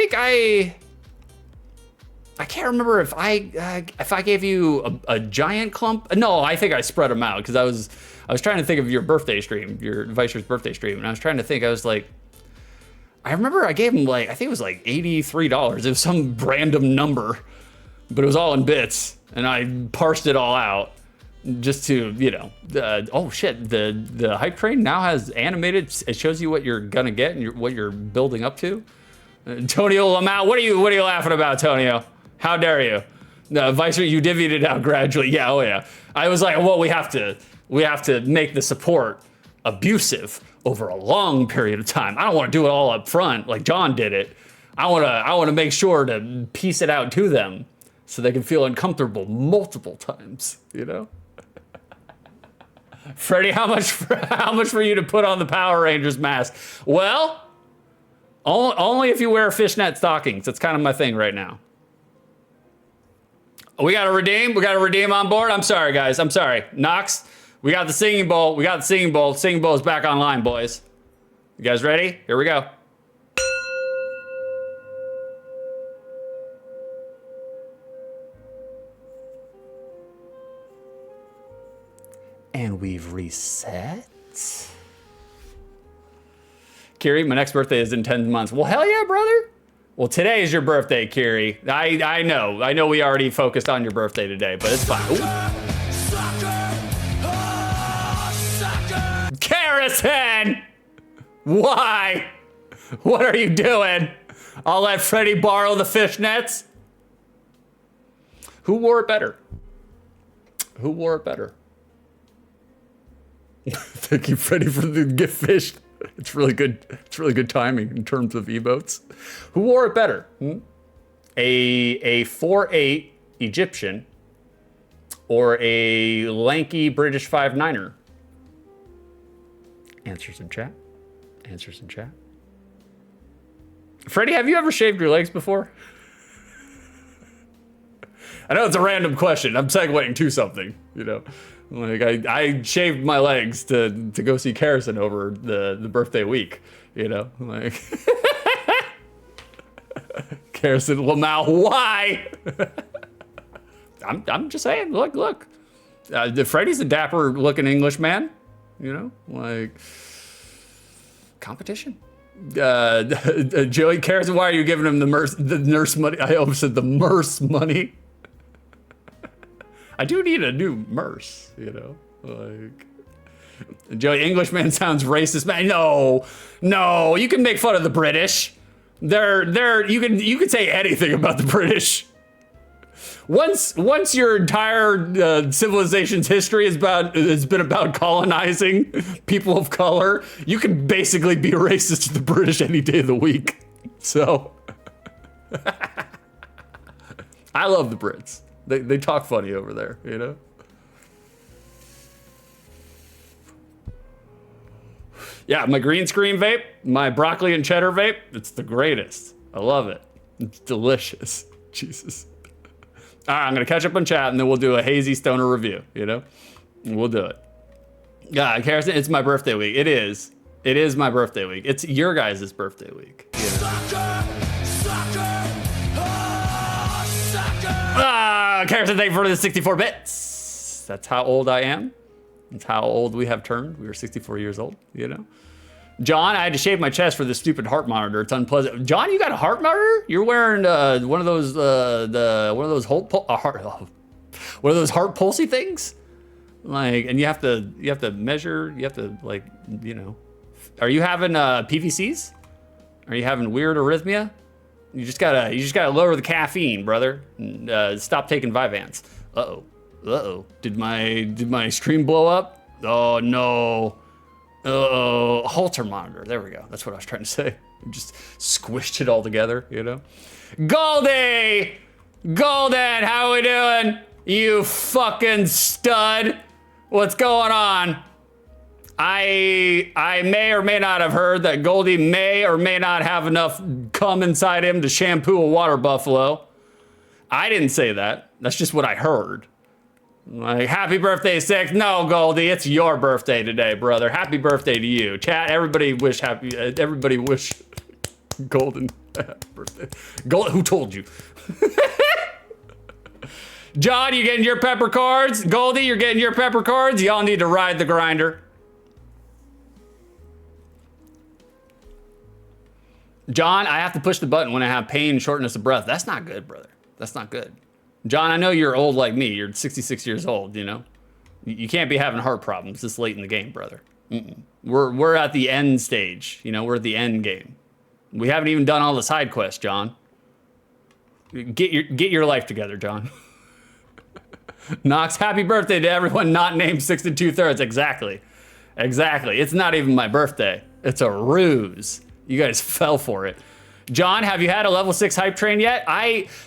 Speaker 1: can't remember if I gave you a giant clump. No, I think I spread them out because I was trying to think of your birthday stream, your Vicer's birthday stream, and I was trying to think. I was like, I remember I gave him like, I think it was like $83. It was some random number, but it was all in bits, and I parsed it all out just to, you know. Oh shit, the hype train now has animated. It shows you what you're gonna get and what you're building up to. Tonio Lamau, what are you laughing about, Tonio? How dare you? No, Vicer, you divvied it out gradually. Yeah, oh yeah. I was like, well, we have to make the support abusive over a long period of time. I don't want to do it all up front like John did it. I want to make sure to piece it out to them so they can feel uncomfortable multiple times, you know? Freddie, how much for you to put on the Power Rangers mask? Well, only if you wear fishnet stockings. That's kind of my thing right now. We got to redeem on board. I'm sorry, guys. I'm sorry. Knox, we got the singing bowl. Singing bowl is back online, boys. You guys ready? Here we go. And we've reset. Kiri, my next birthday is in 10 months. Well, hell yeah, brother. Well, today is your birthday, Kiri. I know we already focused on your birthday today, but it's fine. Karison! Why? What are you doing? I'll let Freddie borrow the fishnets. Who wore it better? Thank you, Freddie, for the gift fish. It's really good. It's really good timing in terms of emotes. Who wore it better? A 4'8" Egyptian or a lanky British 5'9"er? Answers in chat. Answers in chat. Freddie, have you ever shaved your legs before? I know it's a random question. I'm segueing to something, you know. Like I shaved my legs to go see Carrison over the birthday week, you know. Like Carrison Lamau, why? I'm just saying. Look. Freddie's a dapper looking English man, you know. Like competition. Joey Carrison, why are you giving him the nurse money? I almost said the Merce money. I do need a new Merce, you know, like Joey Englishman sounds racist, man. No, you can make fun of the British. You can say anything about the British. Once your entire civilization's history has been about colonizing people of color, you can basically be racist to the British any day of the week. So I love the Brits. They talk funny over there, you know? Yeah, my green screen vape, my broccoli and cheddar vape, it's the greatest. I love it. It's delicious. Jesus. All right, I'm gonna catch up on chat and then we'll do a hazy stoner review, you know? We'll do it. Yeah, Harrison, it's my birthday week. It is. It is my birthday week. It's your guys' birthday week. You know? Harrison, thank you for the 64 bits. That's how old I am. That's how old we have turned. We were 64 years old, you know? John, I had to shave my chest for this stupid heart monitor. It's unpleasant. John, you got a heart monitor? You're wearing one of those heart pulsey things? Like, and you have to measure, you have to, like, you know. Are you having PVCs? Are you having weird arrhythmia? You just gotta lower the caffeine, brother. Stop taking Vyvanse. Uh-oh. Did my stream blow up? Oh no. Halter monitor. There we go. That's what I was trying to say. Just squished it all together, you know? Goldie! Golden, how we doing? You fucking stud. What's going on? I may or may not have heard that Goldie may or may not have enough cum inside him to shampoo a water buffalo. I didn't say that. That's just what I heard. Like, happy birthday, Six. No, Goldie, it's your birthday today, brother. Happy birthday to you. Chat, everybody wish Golden birthday. Who told you? John, you getting your pepper cards? Goldie, you're getting your pepper cards? Y'all need to ride the grinder. John, I have to push the button when I have pain and shortness of breath. That's not good, brother. That's not good. John, I know you're old like me. You're 66 years old, you know? You can't be having heart problems this late in the game, brother. We're at the end stage, you know? We're at the end game. We haven't even done all the side quests, John. Get your life together, John. Knox, happy birthday to everyone not named 6 2/3. Exactly. It's not even my birthday. It's a ruse. You guys fell for it. John, have you had a level 6 hype train yet?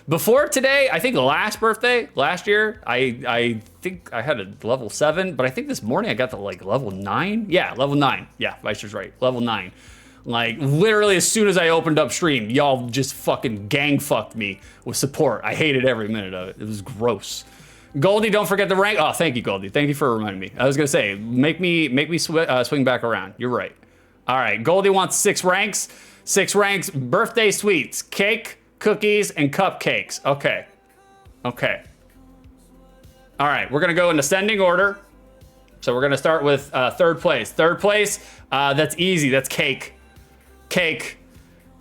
Speaker 1: Before today, I think last year, I think I had a level 7, but I think this morning I got to like level 9. Yeah, level 9. Yeah, Vicer's right, level 9. Like literally as soon as I opened up stream, y'all just fucking gang fucked me with support. I hated every minute of it. It was gross. Goldie, don't forget the rank. Oh, thank you, Goldie. Thank you for reminding me. I was gonna say, make me swing back around. You're right. All right, Goldie wants 6 ranks. 6 ranks, birthday sweets, cake, cookies, and cupcakes. Okay. All right, we're gonna go in ascending order. So we're gonna start with 3rd place. 3rd place, that's easy, that's cake. Cake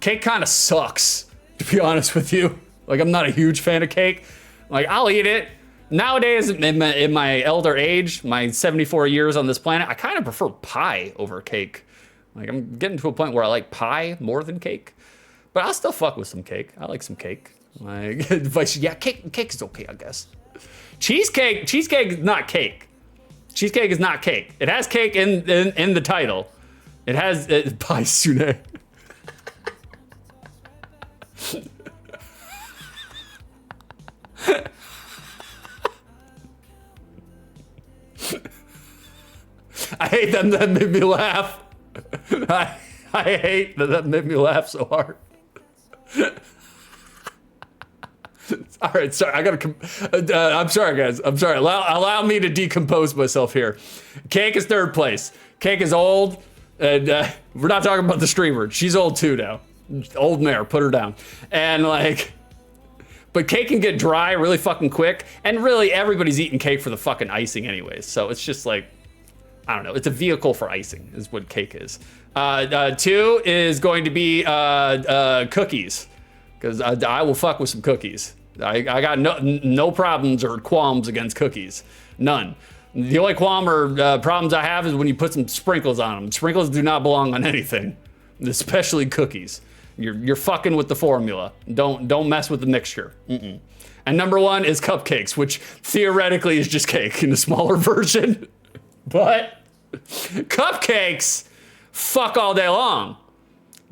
Speaker 1: kind of sucks, to be honest with you. Like, I'm not a huge fan of cake. Like, I'll eat it. Nowadays, in my elder age, my 74 years on this planet, I kind of prefer pie over cake. Like, I'm getting to a point where I like pie more than cake, but I'll still fuck with some cake. I like some cake. Like, yeah, cake is okay, I guess. Cheesecake is not cake. Cheesecake is not cake. It has cake in the title. It has pie sune. I hate them. That made me laugh. I hate that made me laugh so hard. All right, sorry. I gotta. I'm sorry, guys. I'm sorry. Allow me to decompose myself here. Cake is third place. Cake is old, and we're not talking about the streamer. She's old too now. Old mare. Put her down. And like, but cake can get dry really fucking quick. And really, everybody's eating cake for the fucking icing anyways. So it's just like, I don't know. It's a vehicle for icing, is what cake is. 2 is going to be cookies, because I will fuck with some cookies. I got no problems or qualms against cookies. None. The only qualm or problems I have is when you put some sprinkles on them. Sprinkles do not belong on anything, especially cookies. You're fucking with the formula. Don't mess with the mixture. Mm-mm. And number 1 is cupcakes, which theoretically is just cake in a smaller version. But cupcakes, fuck all day long.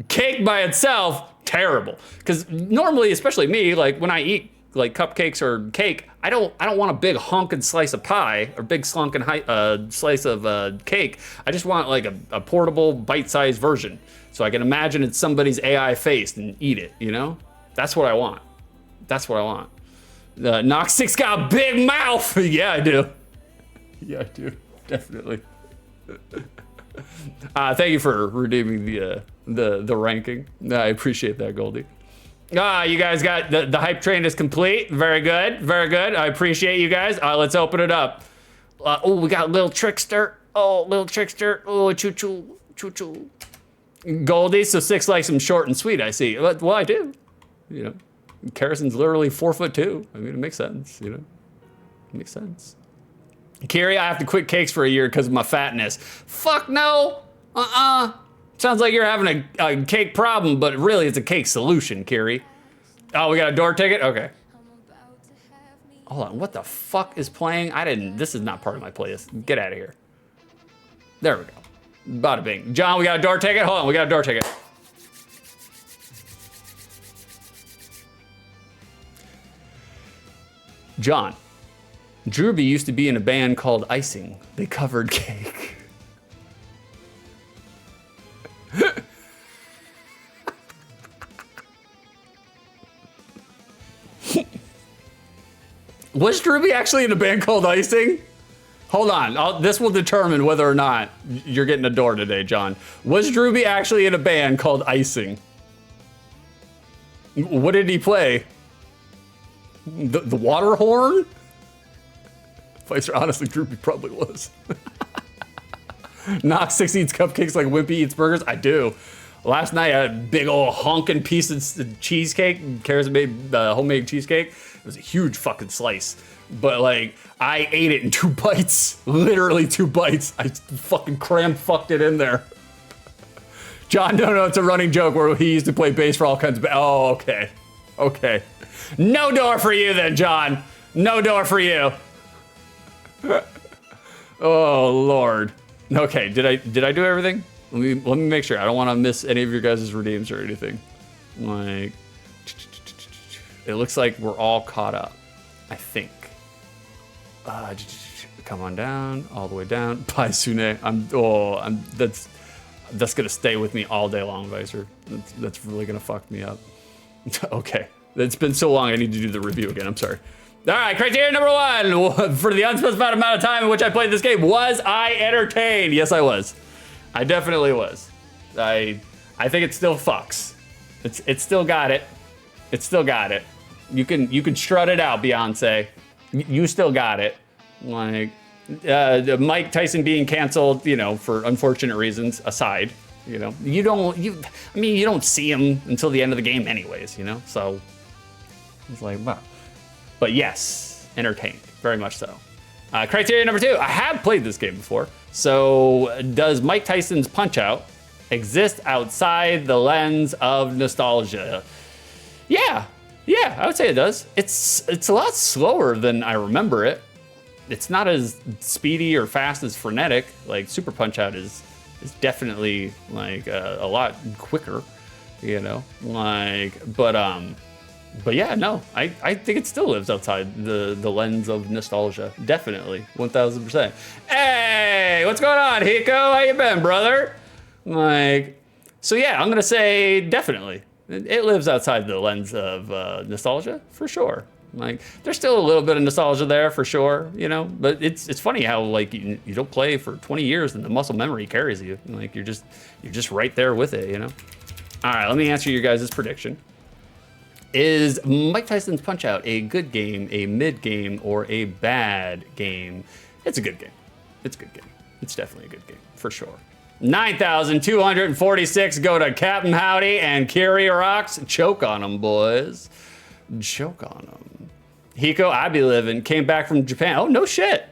Speaker 1: Cake by itself, terrible. Because normally, especially me, like when I eat like cupcakes or cake, I don't want a big honking slice of pie or big slunking slice of cake. I just want like a portable bite-sized version, so I can imagine it's somebody's AI face and eat it. You know, that's what I want. That's what I want. Knox 6 got a big mouth. Yeah, I do. Yeah, I do. Definitely. Thank you for redeeming the ranking. I appreciate that, Goldie. You guys got the hype train is complete. Very good, very good. I appreciate you guys. Let's open it up. Oh, we got Little Trickster. Oh, Little Trickster. Oh, choo choo. Goldie, so 6 likes him short and sweet. I see. Well, I do. You know, Carrison's literally 4'2". I mean, it makes sense. You know, it makes sense. Kiri, I have to quit cakes for a year because of my fatness. Fuck no. Sounds like you're having a cake problem, but really it's a cake solution, Kiri. Oh, we got a door ticket? Okay. Hold on, what the fuck is playing? This is not part of my playlist. Get out of here. There we go. Bada bing. John, we got a door ticket? Hold on, we got a door ticket. John, Drewby used to be in a band called Icing. They covered cake. Was Drewby actually in a band called Icing? Hold on, this will determine whether or not you're getting a door today, John. Was Drewby actually in a band called Icing? What did he play? The water horn? Vicer, honestly, Drewby probably was. Knox 6 eats cupcakes like Wimpy eats burgers? I do. Last night I had a big old honking piece of cheesecake. Kara's made homemade cheesecake. It was a huge fucking slice. But like, I ate it in 2 bites. Literally 2 bites. I fucking fucked it in there. John, no, it's a running joke where he used to play bass for all kinds of... Oh, okay. Okay. No door for you then, John. No door for you. Oh, Lord. Okay, did I do everything? Let me make sure. I don't want to miss any of your guys' redeems or anything. Like, it looks like we're all caught up, I think. Come on down, all the way down. Bye, Sune. That's gonna stay with me all day long, Vicer. That's really gonna fuck me up. Okay, it's been so long. I need to do the review again. I'm sorry. All right, criteria number 1 for the unspecified amount of time in which I played this game. Was I entertained? Yes, I was. I definitely was. I think it still fucks. It's still got it. It's still got it. You can strut it out, Beyonce. You still got it. Like Mike Tyson being canceled, you know, for unfortunate reasons aside, you know, you don't see him until the end of the game anyways, you know. So it's like, wow. But yes, entertained, very much so. Criteria number 2, I have played this game before. So does Mike Tyson's Punchout exist outside the lens of nostalgia? Yeah, I would say it does. It's a lot slower than I remember it. it's not as speedy or fast as Frenetic. Like Super Punch-Out is definitely like a lot quicker, you know. Like, but yeah, no, I think it still lives outside the lens of nostalgia. Definitely, 1000%. Hey, what's going on, Hiko? How you been, brother? Like, so yeah, I'm gonna say definitely. It lives outside the lens of nostalgia for sure. Like, there's still a little bit of nostalgia there for sure, you know. But it's funny how like you don't play for 20 years and the muscle memory carries you. Like you're just right there with it, you know. All right, let me answer your guys' prediction. Is Mike Tyson's Punch-Out a good game, a mid game, or a bad game? It's a good game. It's a good game. It's definitely a good game for sure. 9,246 go to Captain Howdy and Kiri Rocks. Choke on them, boys. Choke on them. Hiko, I be living. Came back from Japan. Oh, no shit.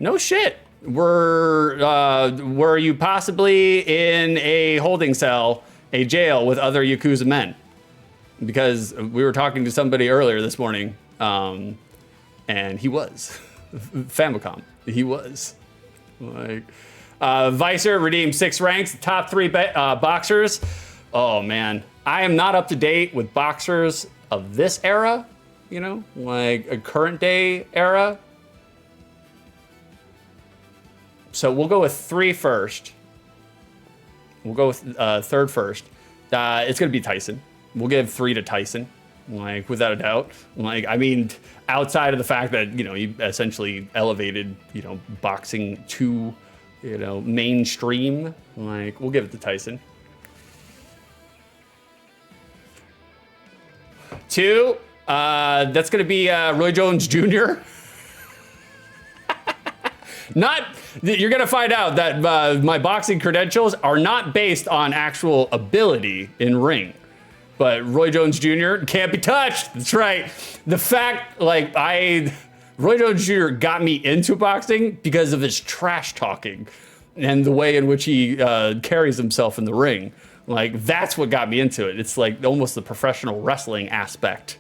Speaker 1: No shit. Were you possibly in a holding cell, a jail with other Yakuza men? Because we were talking to somebody earlier this morning, and he was. Famicom. He was. Like, Vicer redeemed 6 ranks, top 3 boxers. Oh man, I am not up to date with boxers of this era, you know, like a current day era. So we'll go with 3 first. We'll go with third first. It's gonna be Tyson. We'll give 3 to Tyson, like without a doubt. Like, I mean, outside of the fact that, you know, he essentially elevated, you know, boxing to, you know, mainstream, like we'll give it to Tyson. 2, that's gonna be Roy Jones Jr. You're gonna find out that my boxing credentials are not based on actual ability in ring. But Roy Jones Jr. can't be touched. That's right. The fact, like, Roy Jones Jr. got me into boxing because of his trash talking and the way in which he carries himself in the ring. Like, that's what got me into it. It's like almost the professional wrestling aspect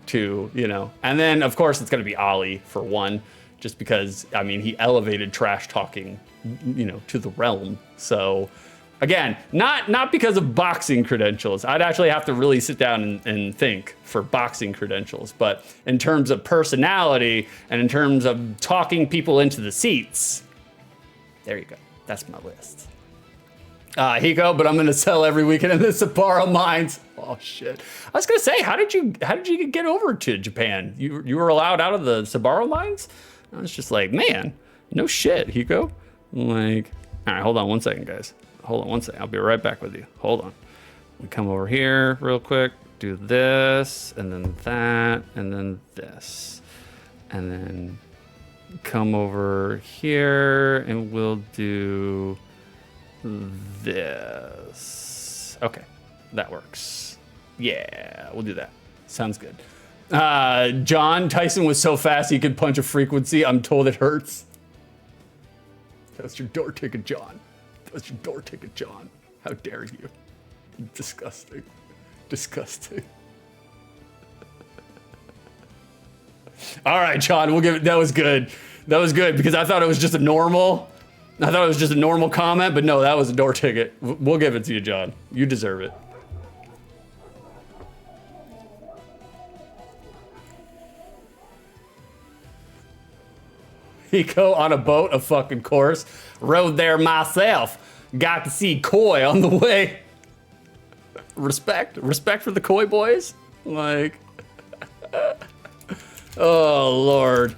Speaker 1: to, you know. And then, of course, it's going to be Ali for 1, just because, I mean, he elevated trash talking, you know, to the realm. So, again, not because of boxing credentials. I'd actually have to really sit down and think for boxing credentials. But in terms of personality and in terms of talking people into the seats, there you go. That's my list. Hiko, but I'm gonna sell every weekend in the Sapporo mines. Oh shit! I was gonna say, how did you get over to Japan? You were allowed out of the Sapporo mines? I was just like, man, no shit, Hiko. Like, all right, hold on 1 second, guys. Hold on 1 second. I'll be right back with you. Hold on. We come over here real quick. Do this, and then that, and then this, and then come over here, and we'll do this. Okay, that works. Yeah, we'll do that. Sounds good. John, Tyson was so fast he could punch a frequency. I'm told it hurts. That's your door ticket, John. That's your door ticket, John. How dare you? Disgusting. Disgusting. All right, John, we'll give it. That was good. That was good because I thought it was just a normal. I thought it was just a normal comment, but no, that was a door ticket. We'll give it to you, John. You deserve it. Hiko on a boat, of fucking course. Rode there myself. Got to see Koi on the way. Respect for the Koi boys. Like, oh Lord.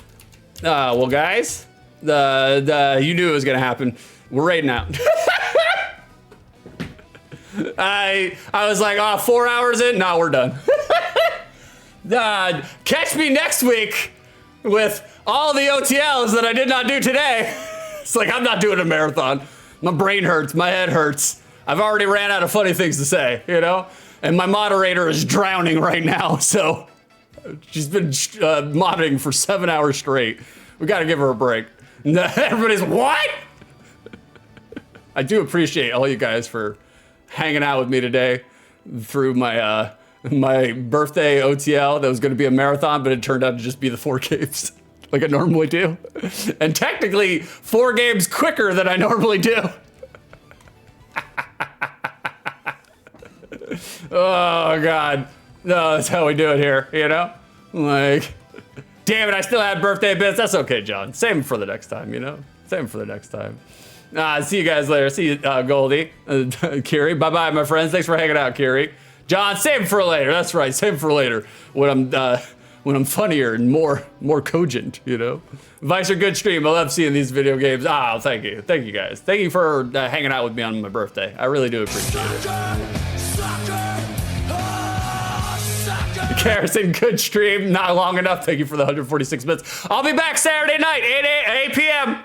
Speaker 1: Well, guys, you knew it was gonna happen. We're raiding out. I was like, 4 hours in. Nah, we're done. Catch me next week with all the OTLs that I did not do today. It's like, I'm not doing a marathon. My brain hurts, my head hurts. I've already ran out of funny things to say, you know? And my moderator is drowning right now, so she's been modding for 7 hours straight. We gotta give her a break. Everybody's, what? I do appreciate all you guys for hanging out with me today through my my birthday OTL that was gonna be a marathon, but it turned out to just be the 4 caves. like I normally do. And technically 4 games quicker than I normally do. Oh God. No, that's how we do it here, you know? Like, damn it, I still had birthday bits. That's okay, John. Save them for the next time, you know? Save them for the next time. See you guys later. See you, Goldie, Kiri. Bye-bye, my friends. Thanks for hanging out, Kiri. John, save them for later. That's right, save them for later. When I'm funnier and more cogent, you know? Vice, good stream. I love seeing these video games. Ah, thank you. Thank you, guys. Thank you for hanging out with me on my birthday. I really do appreciate it. Garrison, good stream. Not long enough. Thank you for the 146 bits. I'll be back Saturday night, 8 p.m.